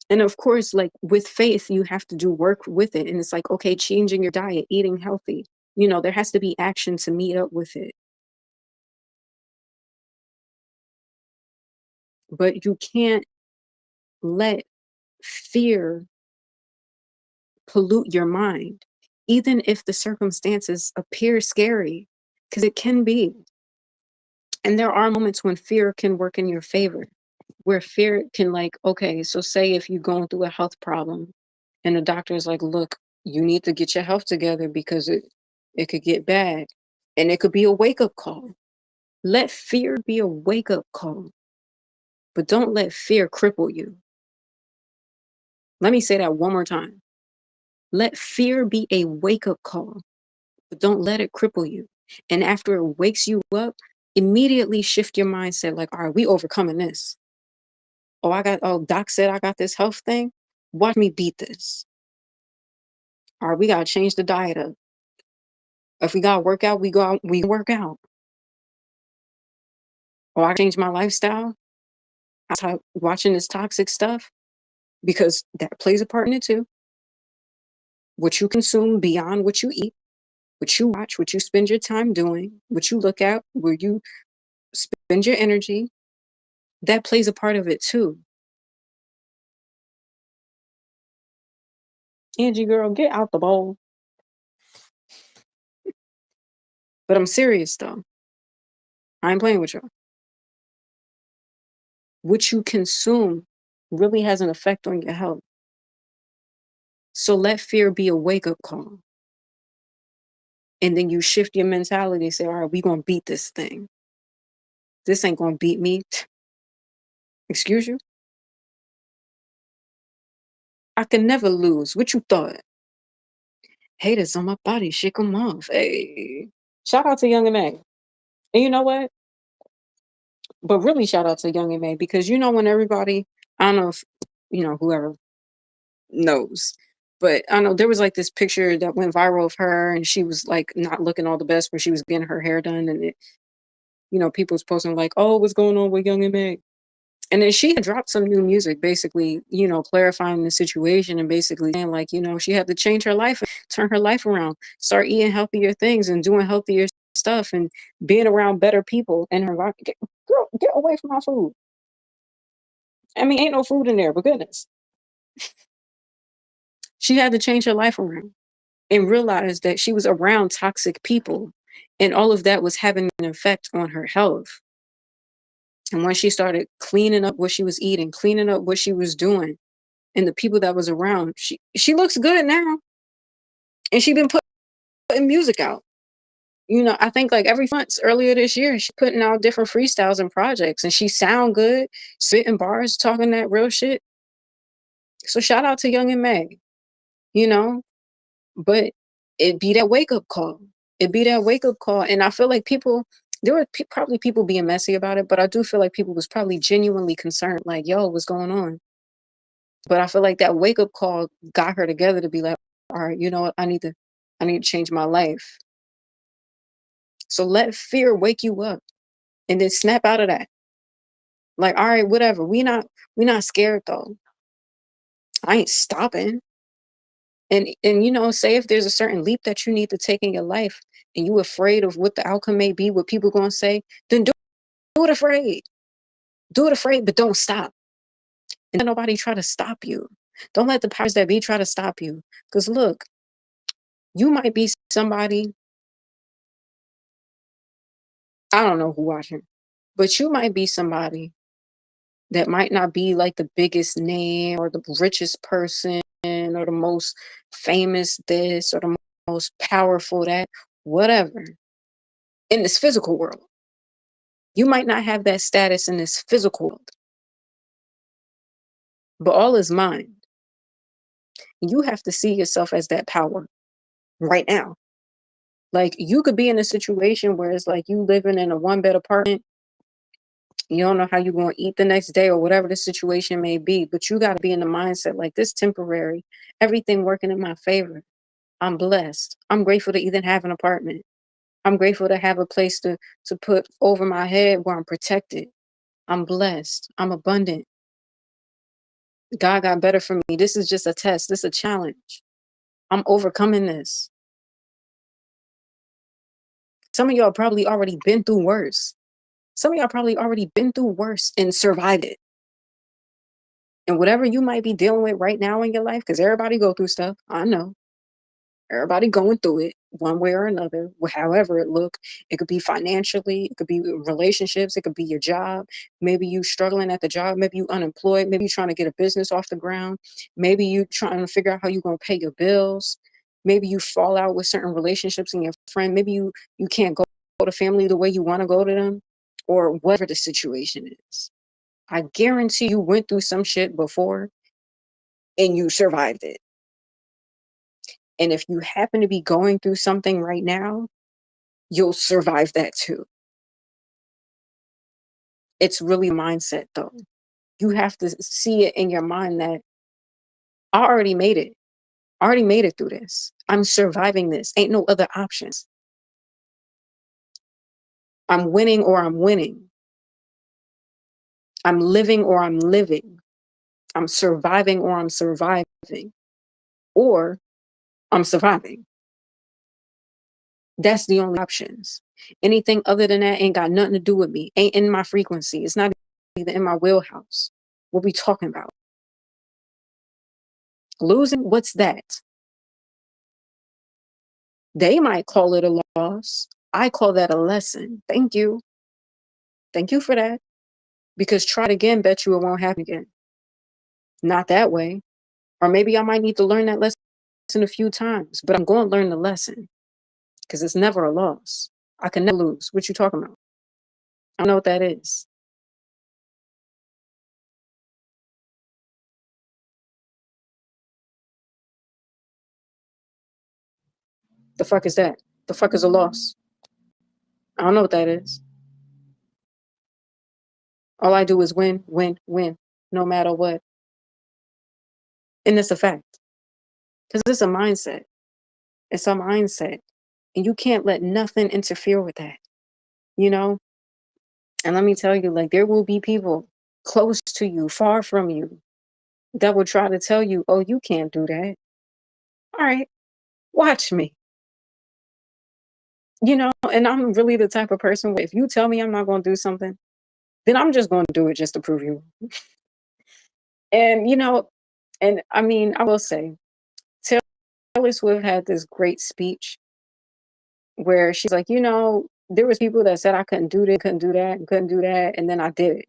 S1: And of course, like with faith, you have to do work with it. And it's like, okay, changing your diet, eating healthy. There has to be action to meet up with it. But you can't let fear pollute your mind, even if the circumstances appear scary, because it can be. And there are moments when fear can work in your favor, where fear can, like, okay, so say if you're going through a health problem and the doctor is like, look, you need to get your health together because it could get bad. And it could be a wake up call. Let fear be a wake up call, but don't let fear cripple you. Let me say that one more time. Let fear be a wake up call, but don't let it cripple you. And after it wakes you up, immediately shift your mindset like, all right, we overcoming this. Oh, Doc said I got this health thing. Watch me beat this. All right, we gotta change the diet up. If we gotta work out, we go out, we work out. Or I change my lifestyle. I stop watching this toxic stuff because that plays a part in it too. What you consume beyond what you eat, what you watch, what you spend your time doing, what you look at, where you spend your energy, that plays a part of it too. Angie girl, get out the bowl. But I'm serious though. I ain't playing with you. What you consume really has an effect on your health. So let fear be a wake-up call. And then you shift your mentality and say, all right, we're gonna beat this thing. This ain't gonna beat me. Excuse you? I can never lose. What you thought? Haters on my body, shake 'em off. Hey. Shout out to Young and May. And you know what? But really shout out to Young and May because you know when everybody, I don't know if whoever knows. But I know there was like this picture that went viral of her and she was like not looking all the best when she was getting her hair done and people was posting like, "Oh, what's going on with Young and May?" And then she had dropped some new music, basically, clarifying the situation and basically saying like, she had to change her life, turn her life around, start eating healthier things and doing healthier stuff and being around better people in her environment. Girl, get away from my food. I mean, ain't no food in there, but goodness. She had to change her life around and realize that she was around toxic people and all of that was having an effect on her health. And when she started cleaning up what she was eating, cleaning up what she was doing, and the people that was around, she looks good now. And she been putting music out. I think like every month earlier this year, she putting out different freestyles and projects, and she sound good, spitting bars, talking that real shit. So shout out to Young and May, you know. But it be that wake up call. It be that wake up call, and I feel like people. There were probably people being messy about it, but I do feel like people was probably genuinely concerned, like, "Yo, what's going on?" But I feel like that wake up call got her together to be like, all right, you know what? I need to change my life. So let fear wake you up and then snap out of that. Like, all right, whatever. We not scared though. I ain't stopping. And say if there's a certain leap that you need to take in your life and you afraid of what the outcome may be, what people gonna say, then do it afraid. Do it afraid, but don't stop. And let nobody try to stop you. Don't let the powers that be try to stop you. Because look, you might be somebody, I don't know who watching, but you might be somebody that might not be like the biggest name or the richest person or the most famous this or the most powerful that, whatever, in this physical world. You might not have that status in this physical world, but all is mind. You have to see yourself as that power right now. Like you could be in a situation where it's like you living in a one bed apartment. You don't know how you're going to eat the next day or whatever the situation may be, but you got to be in the mindset like this temporary, everything working in my favor. I'm blessed. I'm grateful to even have an apartment. I'm grateful to have a place to put over my head where I'm protected. I'm blessed. I'm abundant. God got better for me. This is just a test. This is a challenge. I'm overcoming this. Some of y'all probably already been through worse. Some of y'all probably already been through worse and survived it. And whatever you might be dealing with right now in your life, because everybody go through stuff. I know. Everybody going through it one way or another, however it look. It could be financially, it could be relationships, it could be your job. Maybe you struggling at the job, maybe you unemployed, maybe you trying to get a business off the ground, maybe you trying to figure out how you gonna pay your bills. Maybe you fall out with certain relationships and your friend. Maybe you can't go to family the way you want to go to them, or whatever the situation is. I guarantee you went through some shit before and you survived it. And if you happen to be going through something right now, you'll survive that too. It's really a mindset though. You have to see it in your mind that I already made it. I already made it through this. I'm surviving this. Ain't no other options. I'm winning or I'm winning. I'm living or I'm living. I'm surviving or I'm surviving. Or I'm surviving. That's the only options. Anything other than that ain't got nothing to do with me. Ain't in my frequency. It's not even in my wheelhouse. What we talking about? Losing, what's that? They might call it a loss. I call that a lesson. Thank you. Thank you for that. Because try it again, bet you it won't happen again. Not that way. Or maybe I might need to learn that lesson a few times, but I'm going to learn the lesson because it's never a loss. I can never lose. What you talking about? I don't know what that is. The fuck is that? The fuck is a loss? I don't know what that is. All I do is win, win, win, no matter what. And it's a fact because it's a mindset. It's a mindset. And you can't let nothing interfere with that, you know? And let me tell you, like, there will be people close to you, far from you, that will try to tell you, oh, you can't do that. All right, watch me, And I'm really the type of person where if you tell me I'm not going to do something, then I'm just going to do it just to prove you. And, and I mean, I will say, Taylor Swift had this great speech where she's like, there was people that said I couldn't do this, couldn't do that, and couldn't do that, and then I did it.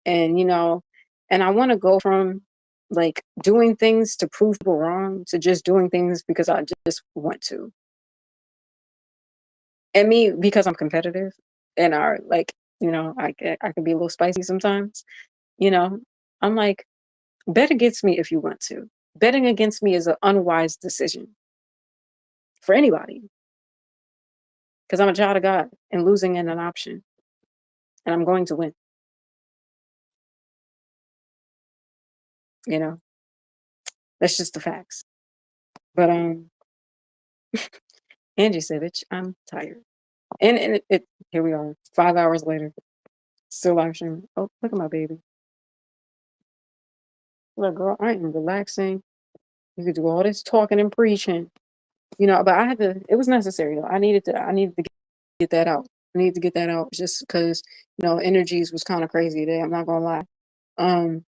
S1: And and I want to go from like doing things to prove people wrong to just doing things because I just want to. And me because I'm competitive and are like, I can be a little spicy sometimes. You know, I'm like, bet against me if you want to. Betting against me is an unwise decision for anybody because I'm a child of God and losing ain't an option, and I'm going to win. You know, that's just the facts. But Angie said, "Bitch, I'm tired." And it here we are, 5 hours later, still live streaming. Oh, look at my baby. Look, girl, I am relaxing. You could do all this talking and preaching, but I had to. It was necessary though. I needed to get that out. I needed to get that out just because energies was kind of crazy today. I'm not gonna lie. Um,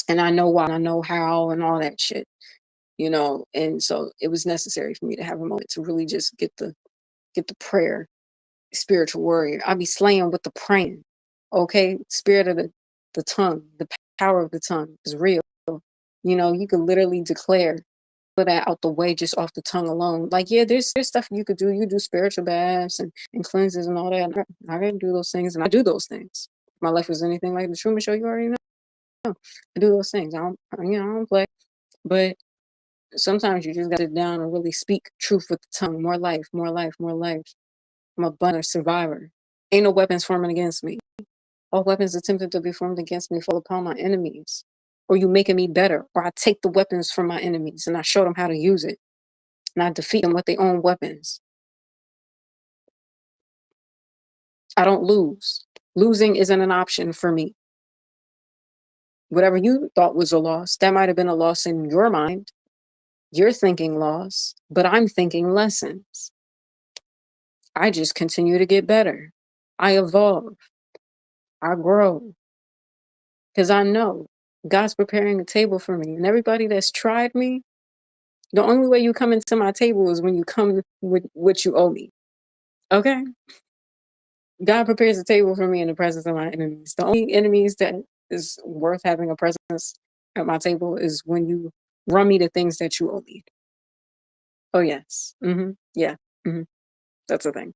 S1: and I know why, and I know how, and all that shit. And so it was necessary for me to have a moment to really just get the prayer, spiritual warrior. I be slaying with the praying. Okay, spirit of the tongue, the power of the tongue is real. You could literally declare that out the way just off the tongue alone. Like, yeah, there's stuff you could do. You do spiritual baths and cleanses and all that. I can do those things, and I do those things. If my life was anything like the Truman Show, you already know. I do those things. I don't play. But sometimes you just got to sit down and really speak truth with the tongue. More life, more life, more life. I'm a bunner survivor. Ain't no weapons forming against me. All weapons attempted to be formed against me fall upon my enemies. Or you making me better. Or I take the weapons from my enemies and I show them how to use it. And I defeat them with their own weapons. I don't lose. Losing isn't an option for me. Whatever you thought was a loss, that might have been a loss in your mind. You're thinking loss, but I'm thinking lessons. I just continue to get better. I evolve. I grow. Because I know God's preparing a table for me. And everybody that's tried me, the only way you come into my table is when you come with what you owe me. Okay? God prepares a table for me in the presence of my enemies. The only enemies that is worth having a presence at my table is when you run me the things that you owe me. Oh, yes. Yeah. hmm That's the thing.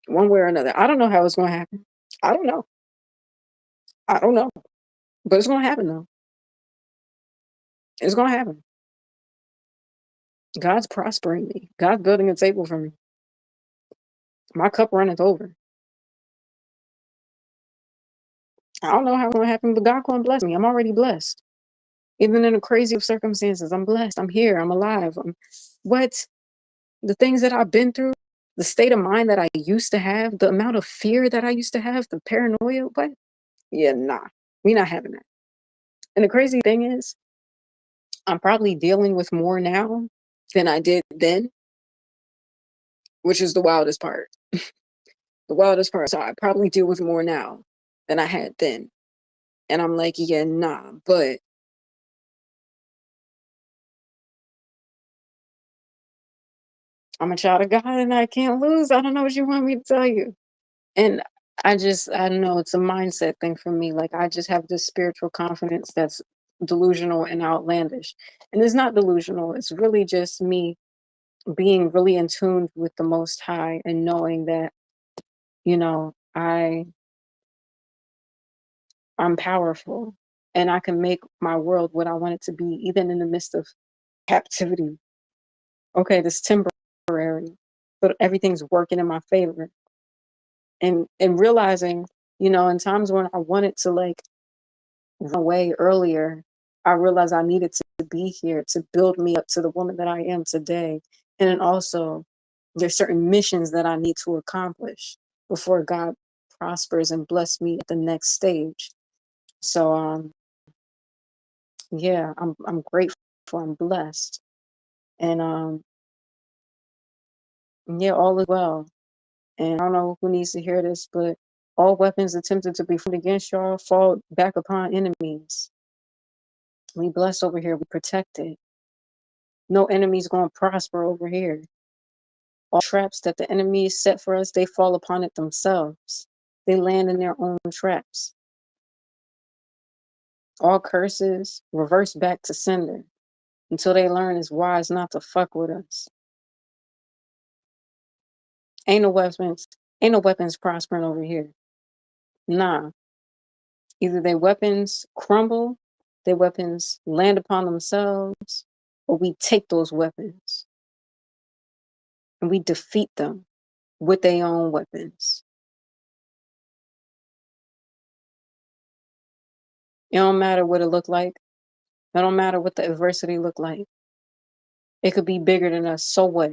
S1: One way or another. I don't know how it's going to happen. I don't know. I don't know. But it's going to happen, though. It's going to happen. God's prospering me. God's building a table for me. My cup runneth over. I don't know how it's going to happen, but God going to bless me. I'm already blessed. Even in the crazy of circumstances, I'm blessed. I'm here. I'm alive. What? The things that I've been through, the state of mind that I used to have, the amount of fear that I used to have, the paranoia, what? Yeah, nah. We not having that. And the crazy thing is, I'm probably dealing with more now than I did then, which is the wildest part. The wildest part. So I probably deal with more now than I had then. And I'm like, yeah, nah, but I'm a child of God and I can't lose. I don't know what you want me to tell you. And I don't know, it's a mindset thing for me. Like, I just have this spiritual confidence that's delusional and outlandish. And it's not delusional. It's really just me being really in tune with the Most High and knowing that, I'm powerful and I can make my world what I want it to be, even in the midst of captivity. Okay, this temporary, but everything's working in my favor. And realizing, in times when I wanted to like run away earlier, I realized I needed to be here to build me up to the woman that I am today. And then also there's certain missions that I need to accomplish before God prospers and bless me at the next stage. So yeah, I'm grateful, I'm blessed. And yeah, all is well. And I don't know who needs to hear this, but all weapons attempted to be formed against y'all fall back upon enemies. We blessed over here, we protected. No enemy's gonna prosper over here. All traps that the enemy set for us, they fall upon it themselves. They land in their own traps. All curses reverse back to sender until they learn it's wise not to fuck with us. Ain't no weapons, ain't no weapons prospering over here. Nah. Either their weapons crumble, their weapons land upon themselves, or we take those weapons and we defeat them with their own weapons. It don't matter what it look like. It don't matter what the adversity look like. It could be bigger than us. So what?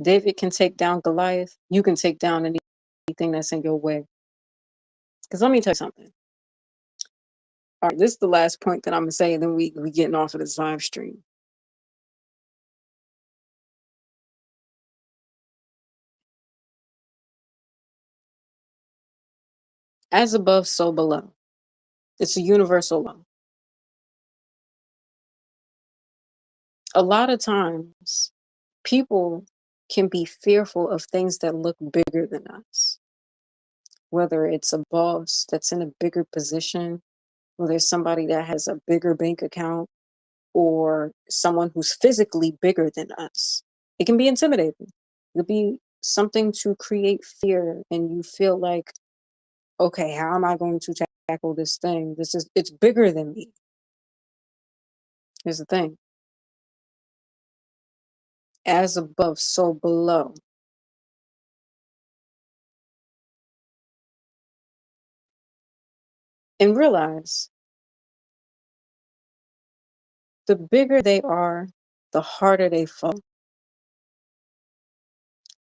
S1: David can take down Goliath. You can take down anything that's in your way. Because let me tell you something. All right, this is the last point that I'm gonna say, and then we getting off of this live stream. As above, so below. It's a universal law. A lot of times, people can be fearful of things that look bigger than us. Whether it's a boss that's in a bigger position, whether it's somebody that has a bigger bank account, or someone who's physically bigger than us. It can be intimidating. It could be something to create fear, and you feel like, okay, how am I going to tackle this thing? It's bigger than me. Here's the thing. As above, so below. And realize the bigger they are, the harder they fall.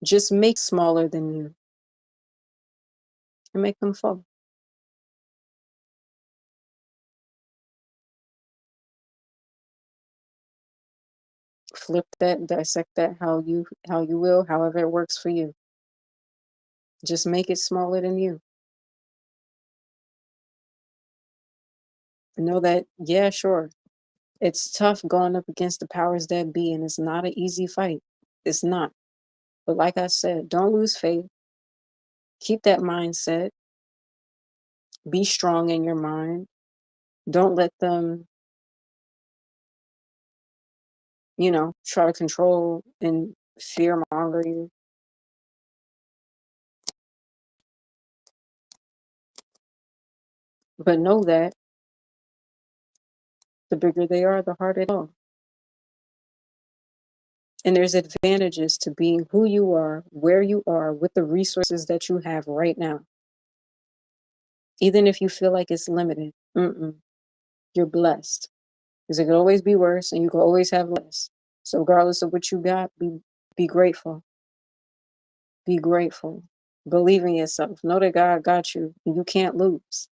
S1: Just make smaller than you and make them fall. Flip that, dissect that how you will, however it works for you. Just make it smaller than you. Know that, yeah, sure. It's tough going up against the powers that be, and it's not an easy fight. It's not. But like I said, don't lose faith. Keep that mindset. Be strong in your mind. Don't let them, try to control and fear monger you. But know that the bigger they are, the harder they are. And there's advantages to being who you are, where you are, with the resources that you have right now. Even if you feel like it's limited, you're blessed. Because it could always be worse and you could always have less. So regardless of what you got, be grateful. Be grateful. Believe in yourself. Know that God got you and you can't lose.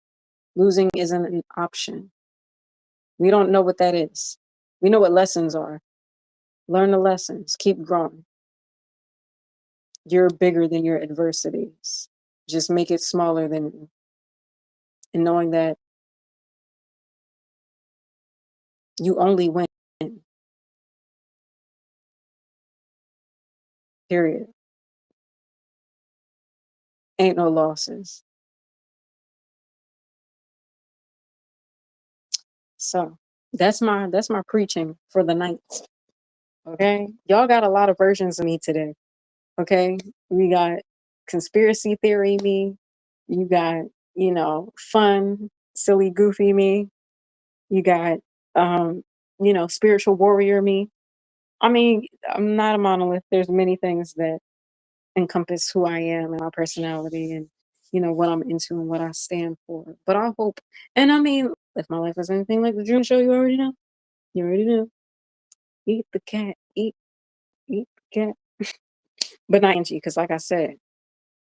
S1: Losing isn't an option. We don't know what that is. We know what lessons are. Learn the lessons. Keep growing. You're bigger than your adversities. Just make it smaller than you. And knowing that you only win. Period. Ain't no losses. So that's my preaching for the night. Okay. Y'all got a lot of versions of me today. Okay. We got conspiracy theory me. You got, fun, silly, goofy me. You got, spiritual warrior me. I mean, I'm not a monolith. There's many things that encompass who I am and my personality and, what I'm into and what I stand for. But I hope, and I mean, if my life is anything like the dream show, you already know. You already know. Eat the cat. Eat the cat. But not Angie, because like I said,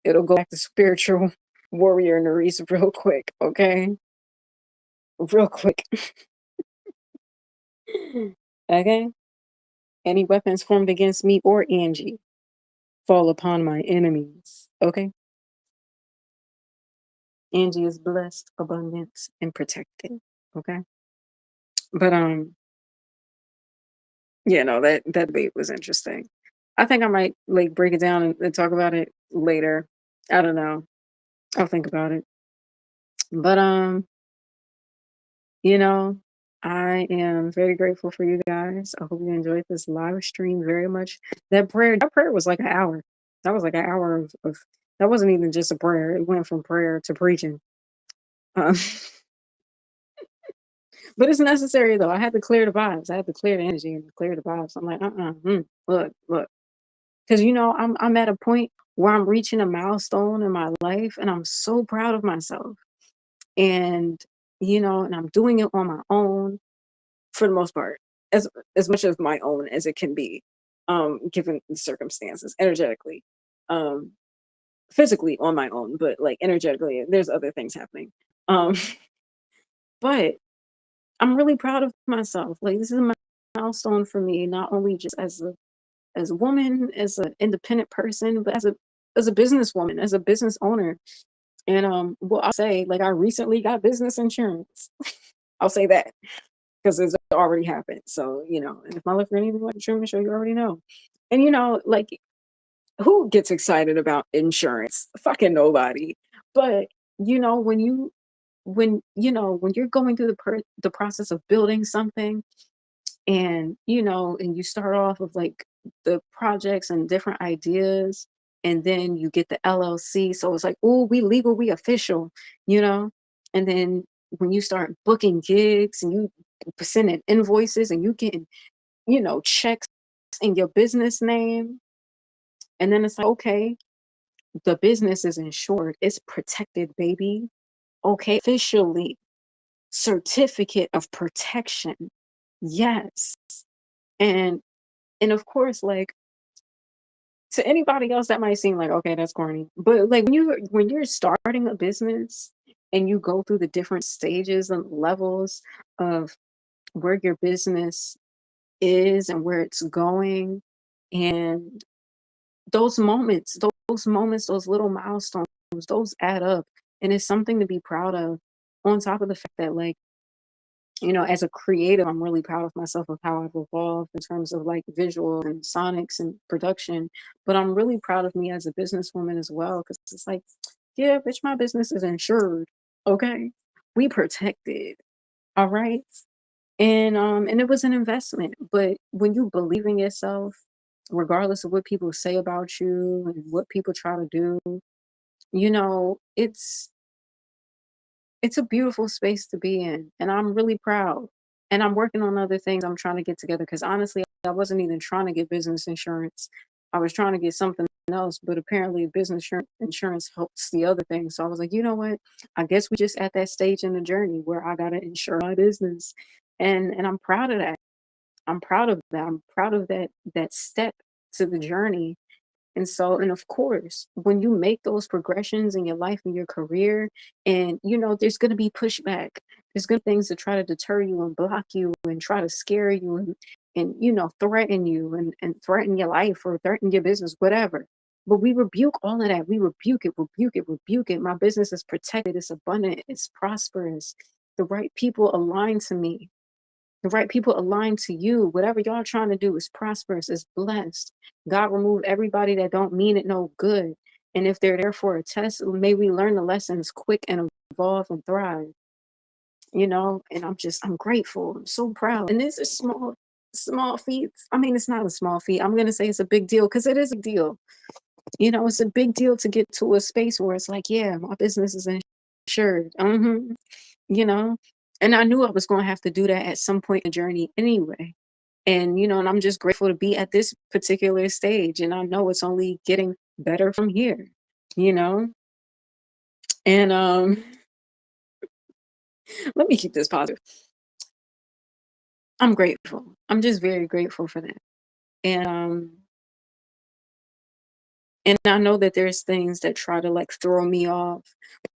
S1: it'll go back to spiritual warrior Nerisse real quick, okay? Real quick. Okay? Any weapons formed against me or Angie fall upon my enemies. Okay? Angie is blessed, abundant, and protected. Okay? But yeah, no, that debate was interesting. I think I might like break it down and talk about it later. I don't know. I'll think about it. But You know, I am very grateful for you guys. I hope you enjoyed this live stream very much. That prayer was like an hour. That was like an hour of that wasn't even just a prayer. It went from prayer to preaching. Um, but it's necessary though. I had to clear the vibes. I had to clear the energy and clear the vibes. I'm like, look, because I'm at a point where I'm reaching a milestone in my life, and I'm so proud of myself. And and I'm doing it on my own for the most part, as much of my own as it can be, given the circumstances, energetically, um, physically on my own, but like energetically, there's other things happening. Um, but I'm really proud of myself. Like this is a milestone for me, not only just as a woman, as an independent person, but as a businesswoman, as a business owner. And well, I'll say like I recently got business insurance. I'll say that because it's already happened. So, and if I look for anything like a streaming show, you already know. And like who gets excited about insurance? Fucking nobody. But when you're going through the process of building something, and and you start off with like the projects and different ideas, and then you get the LLC, so it's like, oh, we legal, we official, you know and then when you start booking gigs and you sending invoices and you getting checks in your business name, and then it's like, okay, the business is insured, it's protected, baby. Okay, officially, certificate of protection. Yes. And of course, like, to anybody else that might seem like, okay, that's corny, but like when you're starting a business and you go through the different stages and levels of where your business is and where it's going, and those moments, those little milestones, those add up, and it's something to be proud of, on top of the fact that, like, as a creative, I'm really proud of myself of how I've evolved in terms of like visual and sonics and production. But I'm really proud of me as a businesswoman as well, because it's like, yeah, bitch, my business is insured. Okay. We protected. All right. And it was an investment. But when you believe in yourself, regardless of what people say about you and what people try to do, it's a beautiful space to be in, and I'm really proud. And I'm working on other things I'm trying to get together, because honestly, I wasn't even trying to get business insurance. I was trying to get something else, but apparently insurance helps the other thing. So I was like, you know what? I guess we just at that stage in the journey where I gotta insure my business. And I'm proud of that. I'm proud of that. I'm proud of that step to the journey. And of course, when you make those progressions in your life and your career, and there's going to be pushback, there's going to be things to try to deter you and block you and try to scare you and threaten you and threaten your life or threaten your business, whatever. But we rebuke all of that. We rebuke it, rebuke it, rebuke it. My business is protected, it's abundant, it's prosperous. The right people align to me. The right people aligned to you. Whatever y'all trying to do is prosperous, is blessed. God remove everybody that don't mean it no good. And if they're there for a test, may we learn the lessons quick and evolve and thrive. and I'm grateful. I'm so proud. And this is small feats. I mean, it's not a small feat. I'm gonna say it's a big deal because it is a deal. It's a big deal to get to a space where it's like, yeah, my business is insured. You know, and I knew I was gonna have to do that at some point in the journey anyway. And I'm just grateful to be at this particular stage. And I know it's only getting better from here, you know? And let me keep this positive. I'm grateful. I'm just very grateful for that. And I know that there's things that try to like throw me off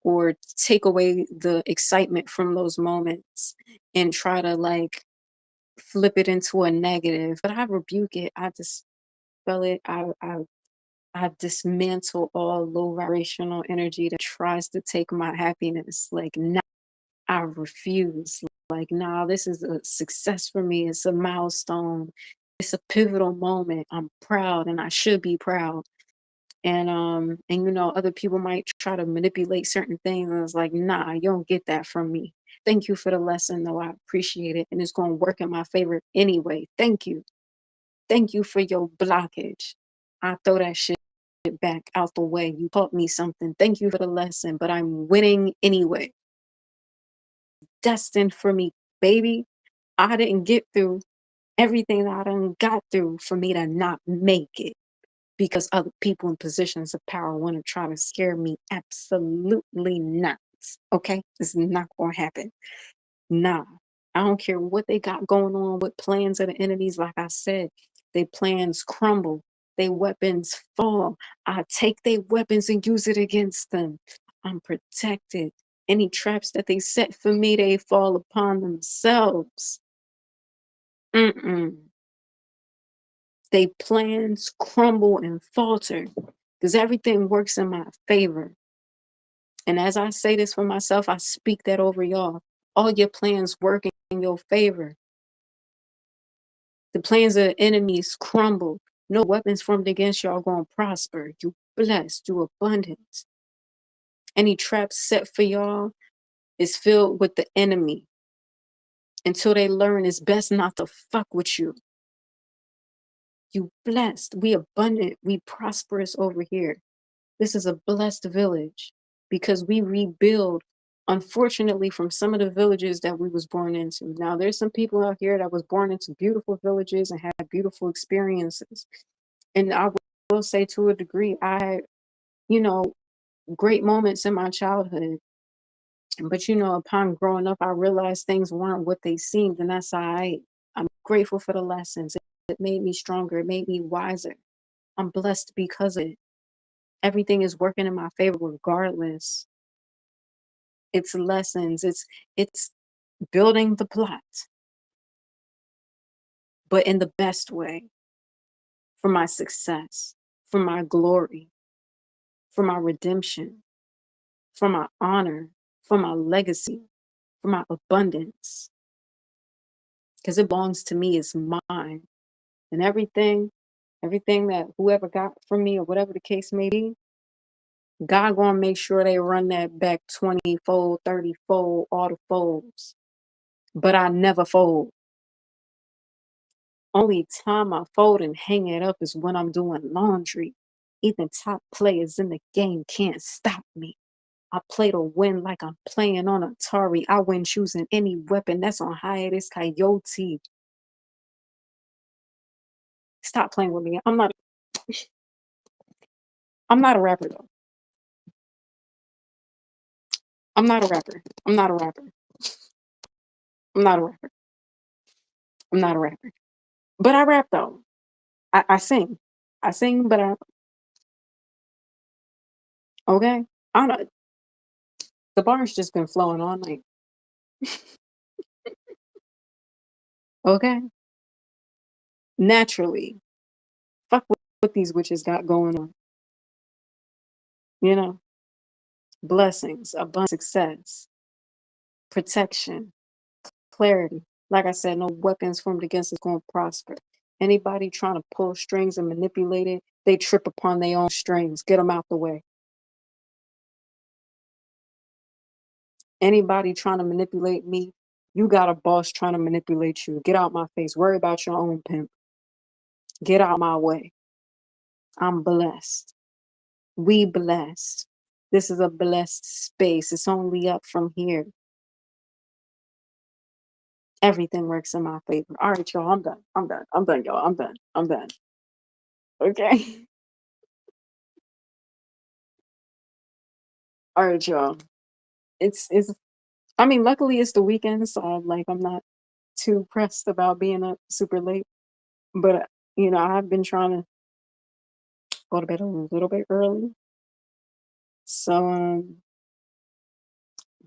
S1: or take away the excitement from those moments and try to like flip it into a negative. But I rebuke it. I dispel it. I dismantle all low vibrational energy that tries to take my happiness. Like, nah, I refuse. Like, nah, this is a success for me. It's a milestone. It's a pivotal moment. I'm proud and I should be proud. And other people might try to manipulate certain things. And it's like, nah, you don't get that from me. Thank you for the lesson, though. I appreciate it. And it's gonna work in my favor anyway. Thank you. Thank you for your blockage. I throw that shit back out the way. You taught me something. Thank you for the lesson, but I'm winning anyway. Destined for me, baby. I didn't get through everything that I done got through for me to not make it because other people in positions of power want to try to scare me. Absolutely not. Okay? It's not going to happen. Nah, I don't care what they got going on, what plans of the enemies. Like I said, their plans crumble, their weapons fall. I take their weapons and use it against them. I'm protected. Any traps that they set for me, they fall upon themselves. Mm-mm. They plans crumble and falter because everything works in my favor. And as I say this for myself, I speak that over y'all. All your plans work in your favor. The plans of the enemies crumble. No weapons formed against y'all gonna prosper. You blessed, you abundant. Any traps set for y'all is filled with the enemy until they learn it's best not to fuck with you. You blessed, we abundant, we prosperous over here. This is a blessed village because we rebuild, unfortunately, from some of the villages that we was born into. Now, there's some people out here that was born into beautiful villages and had beautiful experiences. And I will say to a degree, I had, you know, great moments in my childhood. But, upon growing up, I realized things weren't what they seemed. And that's I'm grateful for the lessons. It made me stronger. It made me wiser. I'm blessed because of it. Everything is working in my favor regardless. It's lessons. It's building the plot, but in the best way for my success, for my glory, for my redemption, for my honor, for my legacy, for my abundance. Because it belongs to me, it's mine. And everything that whoever got from me or whatever the case may be, God gonna make sure they run that back 20-fold, 30-fold, all the folds. But I never fold. Only time I fold and hang it up is when I'm doing laundry. Even top players in the game can't stop me. I play to win like I'm playing on Atari. I win choosing any weapon that's on hiatus coyote. Stop playing with me. I'm not a rapper though. I'm not a rapper. I'm not a rapper. I'm not a rapper. I'm not a rapper. But I rap though. I sing. I sing, but I okay. I don't know. The bar's just been flowing all night. Okay. Naturally. Fuck what these witches got going on. You know, blessings, abundance, success, protection, clarity. Like I said, no weapons formed against us going to prosper. Anybody trying to pull strings and manipulate it, they trip upon their own strings. Get them out the way. Anybody trying to manipulate me, you got a boss trying to manipulate you. Get out my face. Worry about your own pimp. Get out my way. I'm blessed. We blessed. This is a blessed space. It's only up from here. Everything works in my favor. All right, y'all. I'm done. I'm done. I'm done, y'all. I'm done. I'm done. Okay. All right, y'all. It's I mean, luckily it's the weekend, so I'm not too pressed about being up super late. But I've been trying to go to bed a little bit early. So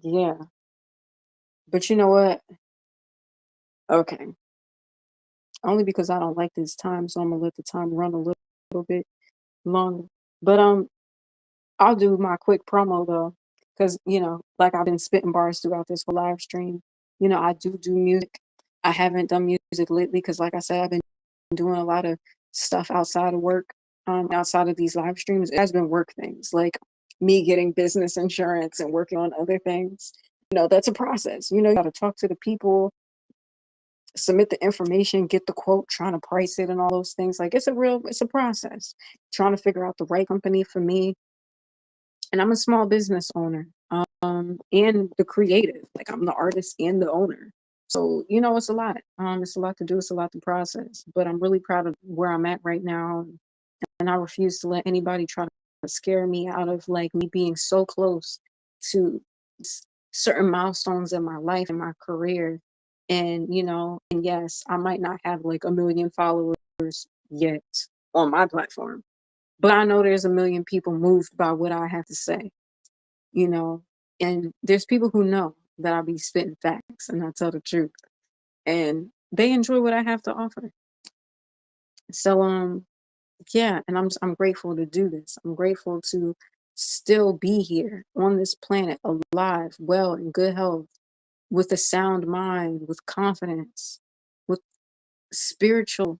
S1: yeah. But you know what? Okay. Only because I don't like this time, so I'm gonna let the time run a little bit longer. But I'll do my quick promo though, because like I've been spitting bars throughout this whole live stream. I do music. I haven't done music lately because, like I said, I've been doing a lot of stuff outside of work, outside of these live streams. It has been work things like me getting business insurance and working on other things. That's a process. You got to talk to the people, submit the information, get the quote, trying to price it and all those things. Like it's a process. Trying to figure out the right company for me. And I'm a small business owner, and the creative. Like I'm the artist and the owner. So, it's a lot. It's a lot to do, it's a lot to process. But I'm really proud of where I'm at right now. And I refuse to let anybody try to scare me out of like me being so close to certain milestones in my life and my career. And yes, I might not have like a million followers yet on my platform, but I know there's a million people moved by what I have to say, you know, and there's people who know that I be spitting facts and I tell the truth, and they enjoy what I have to offer. So, yeah, and I'm grateful to do this. I'm grateful to still be here on this planet, alive, well, in good health, with a sound mind, with confidence, with spiritual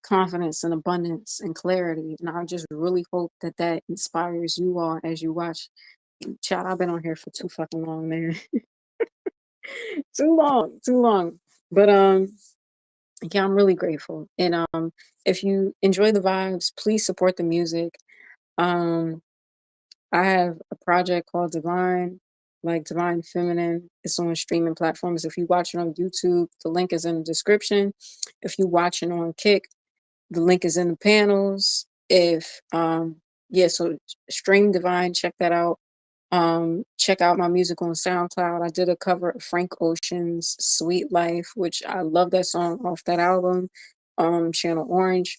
S1: confidence and abundance and clarity. And I just really hope that that inspires you all as you watch. Child, I've been on here for too fucking long, man. Too long, too long. But yeah, I'm really grateful. And if you enjoy the vibes, please support the music. Um, I have a project called Divine, like Divine Feminine. It's on streaming platforms. If you watch it on YouTube, the link is in the description. If you watch it on Kick, the link is in the panels. If yeah, so stream Divine, check that out. Check out my music on SoundCloud. I did a cover of Frank Ocean's Sweet Life, which I love that song off that album, Channel Orange.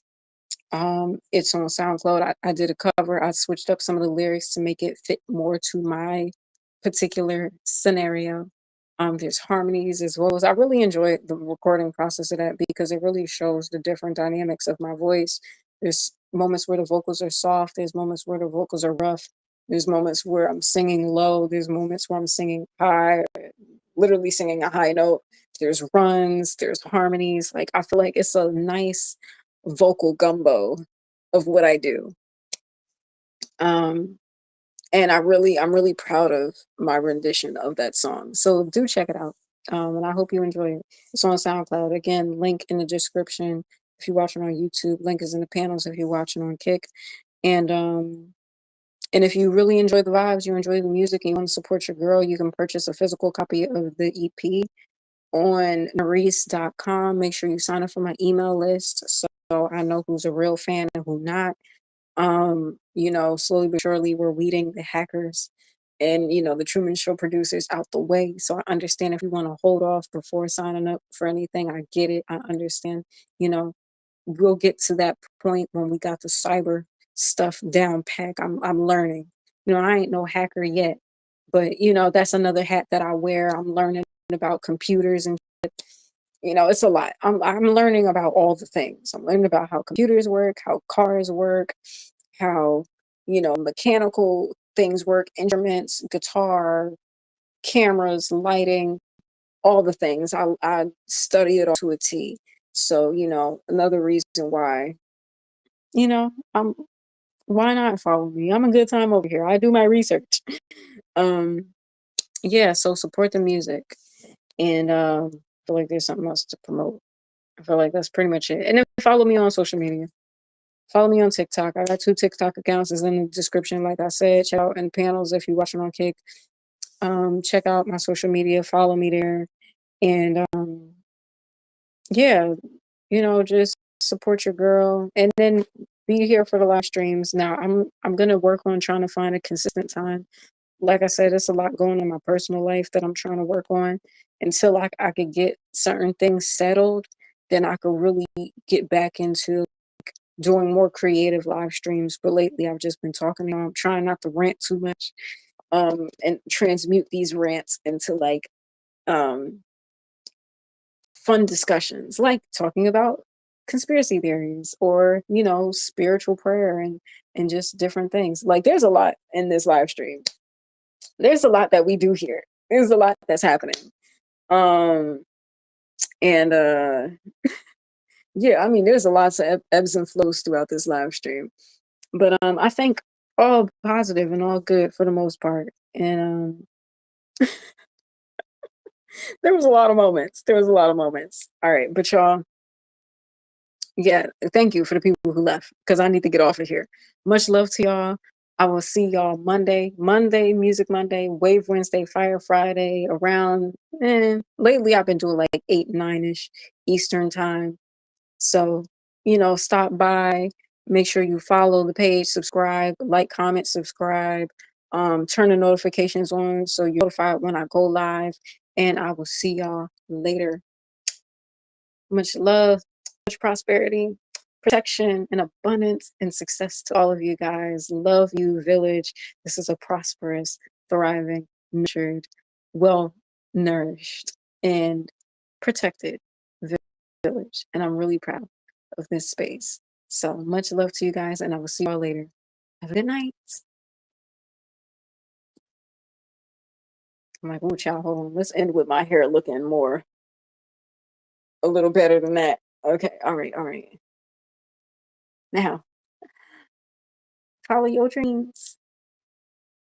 S1: It's on SoundCloud. I did a cover. I switched up some of the lyrics to make it fit more to my particular scenario. There's harmonies as well as I really enjoy the recording process of that because it really shows the different dynamics of my voice. There's moments where the vocals are soft, there's moments where the vocals are rough, there's moments where I'm singing low, there's moments where I'm singing high, literally singing a high note. There's runs, there's harmonies. Like I feel like it's a nice vocal gumbo of what I do. Um, and I'm really proud of my rendition of that song. So do check it out. And I hope you enjoy it. It's on SoundCloud. Again, link in the description. If you're watching on YouTube, link is in the panels if you're watching on Kick. And if you really enjoy the vibes, you enjoy the music, and you want to support your girl, you can purchase a physical copy of the EP on NarisseM.com. Make sure you sign up for my email list so I know who's a real fan and who not. Slowly but surely we're weeding the hackers and the Truman Show producers out the way. So I understand if you want to hold off before signing up for anything. I get it. I understand. You know, we'll get to that point when we got the cyber stuff down pack. I'm learning. I ain't no hacker yet, but that's another hat that I wear. I'm learning about computers and it's a lot. I'm learning about all the things. I'm learning about how computers work, how cars work, how mechanical things work, instruments, guitar, cameras, lighting, all the things. I study it all to a T. So another reason why I'm why not follow me? I'm a good time over here. I do my research. um yeah, so support the music. And I feel like there's something else to promote. I feel like that's pretty much it. And then follow me on social media. Follow me on TikTok. I got 2 TikTok accounts. It's in the description. Like I said, check out in panels if you're watching on Kick. Check out my social media. Follow me there. And yeah, just support your girl. And then be here for the live streams. Now I'm gonna work on trying to find a consistent time. Like I said, it's a lot going on in my personal life that I'm trying to work on. Until I could get certain things settled, then I could really get back into doing more creative live streams. But lately I've just been talking. I'm trying not to rant too much, and transmute these rants into like um fun discussions, like talking about conspiracy theories or, spiritual prayer and just different things. Like there's a lot in this live stream. There's a lot that we do here. There's a lot that's happening. Um and yeah, I mean there's a lots of ebbs and flows throughout this live stream. But I think all positive and all good for the most part. And there was a lot of moments. There was a lot of moments. All right, but y'all, yeah, thank you for the people who left because I need to get off of here. Much love to y'all. I will see y'all Monday. Monday, Music Monday, Wave Wednesday, Fire Friday, around lately I've been doing like 8, 9-ish Eastern time. So, stop by, make sure you follow the page, subscribe, like, comment, subscribe, turn the notifications on so you're notified when I go live. And I will see y'all later. Much love, much prosperity, protection, and abundance and success to all of you guys. Love you, village. This is a prosperous, thriving, nurtured, well nourished, and protected village. And I'm really proud of this space. So much love to you guys, and I will see you all later. Have a good night. I'm like, oh, child, hold on. Let's end with my hair looking a little better than that. Okay, all right, all right. Now, follow your dreams.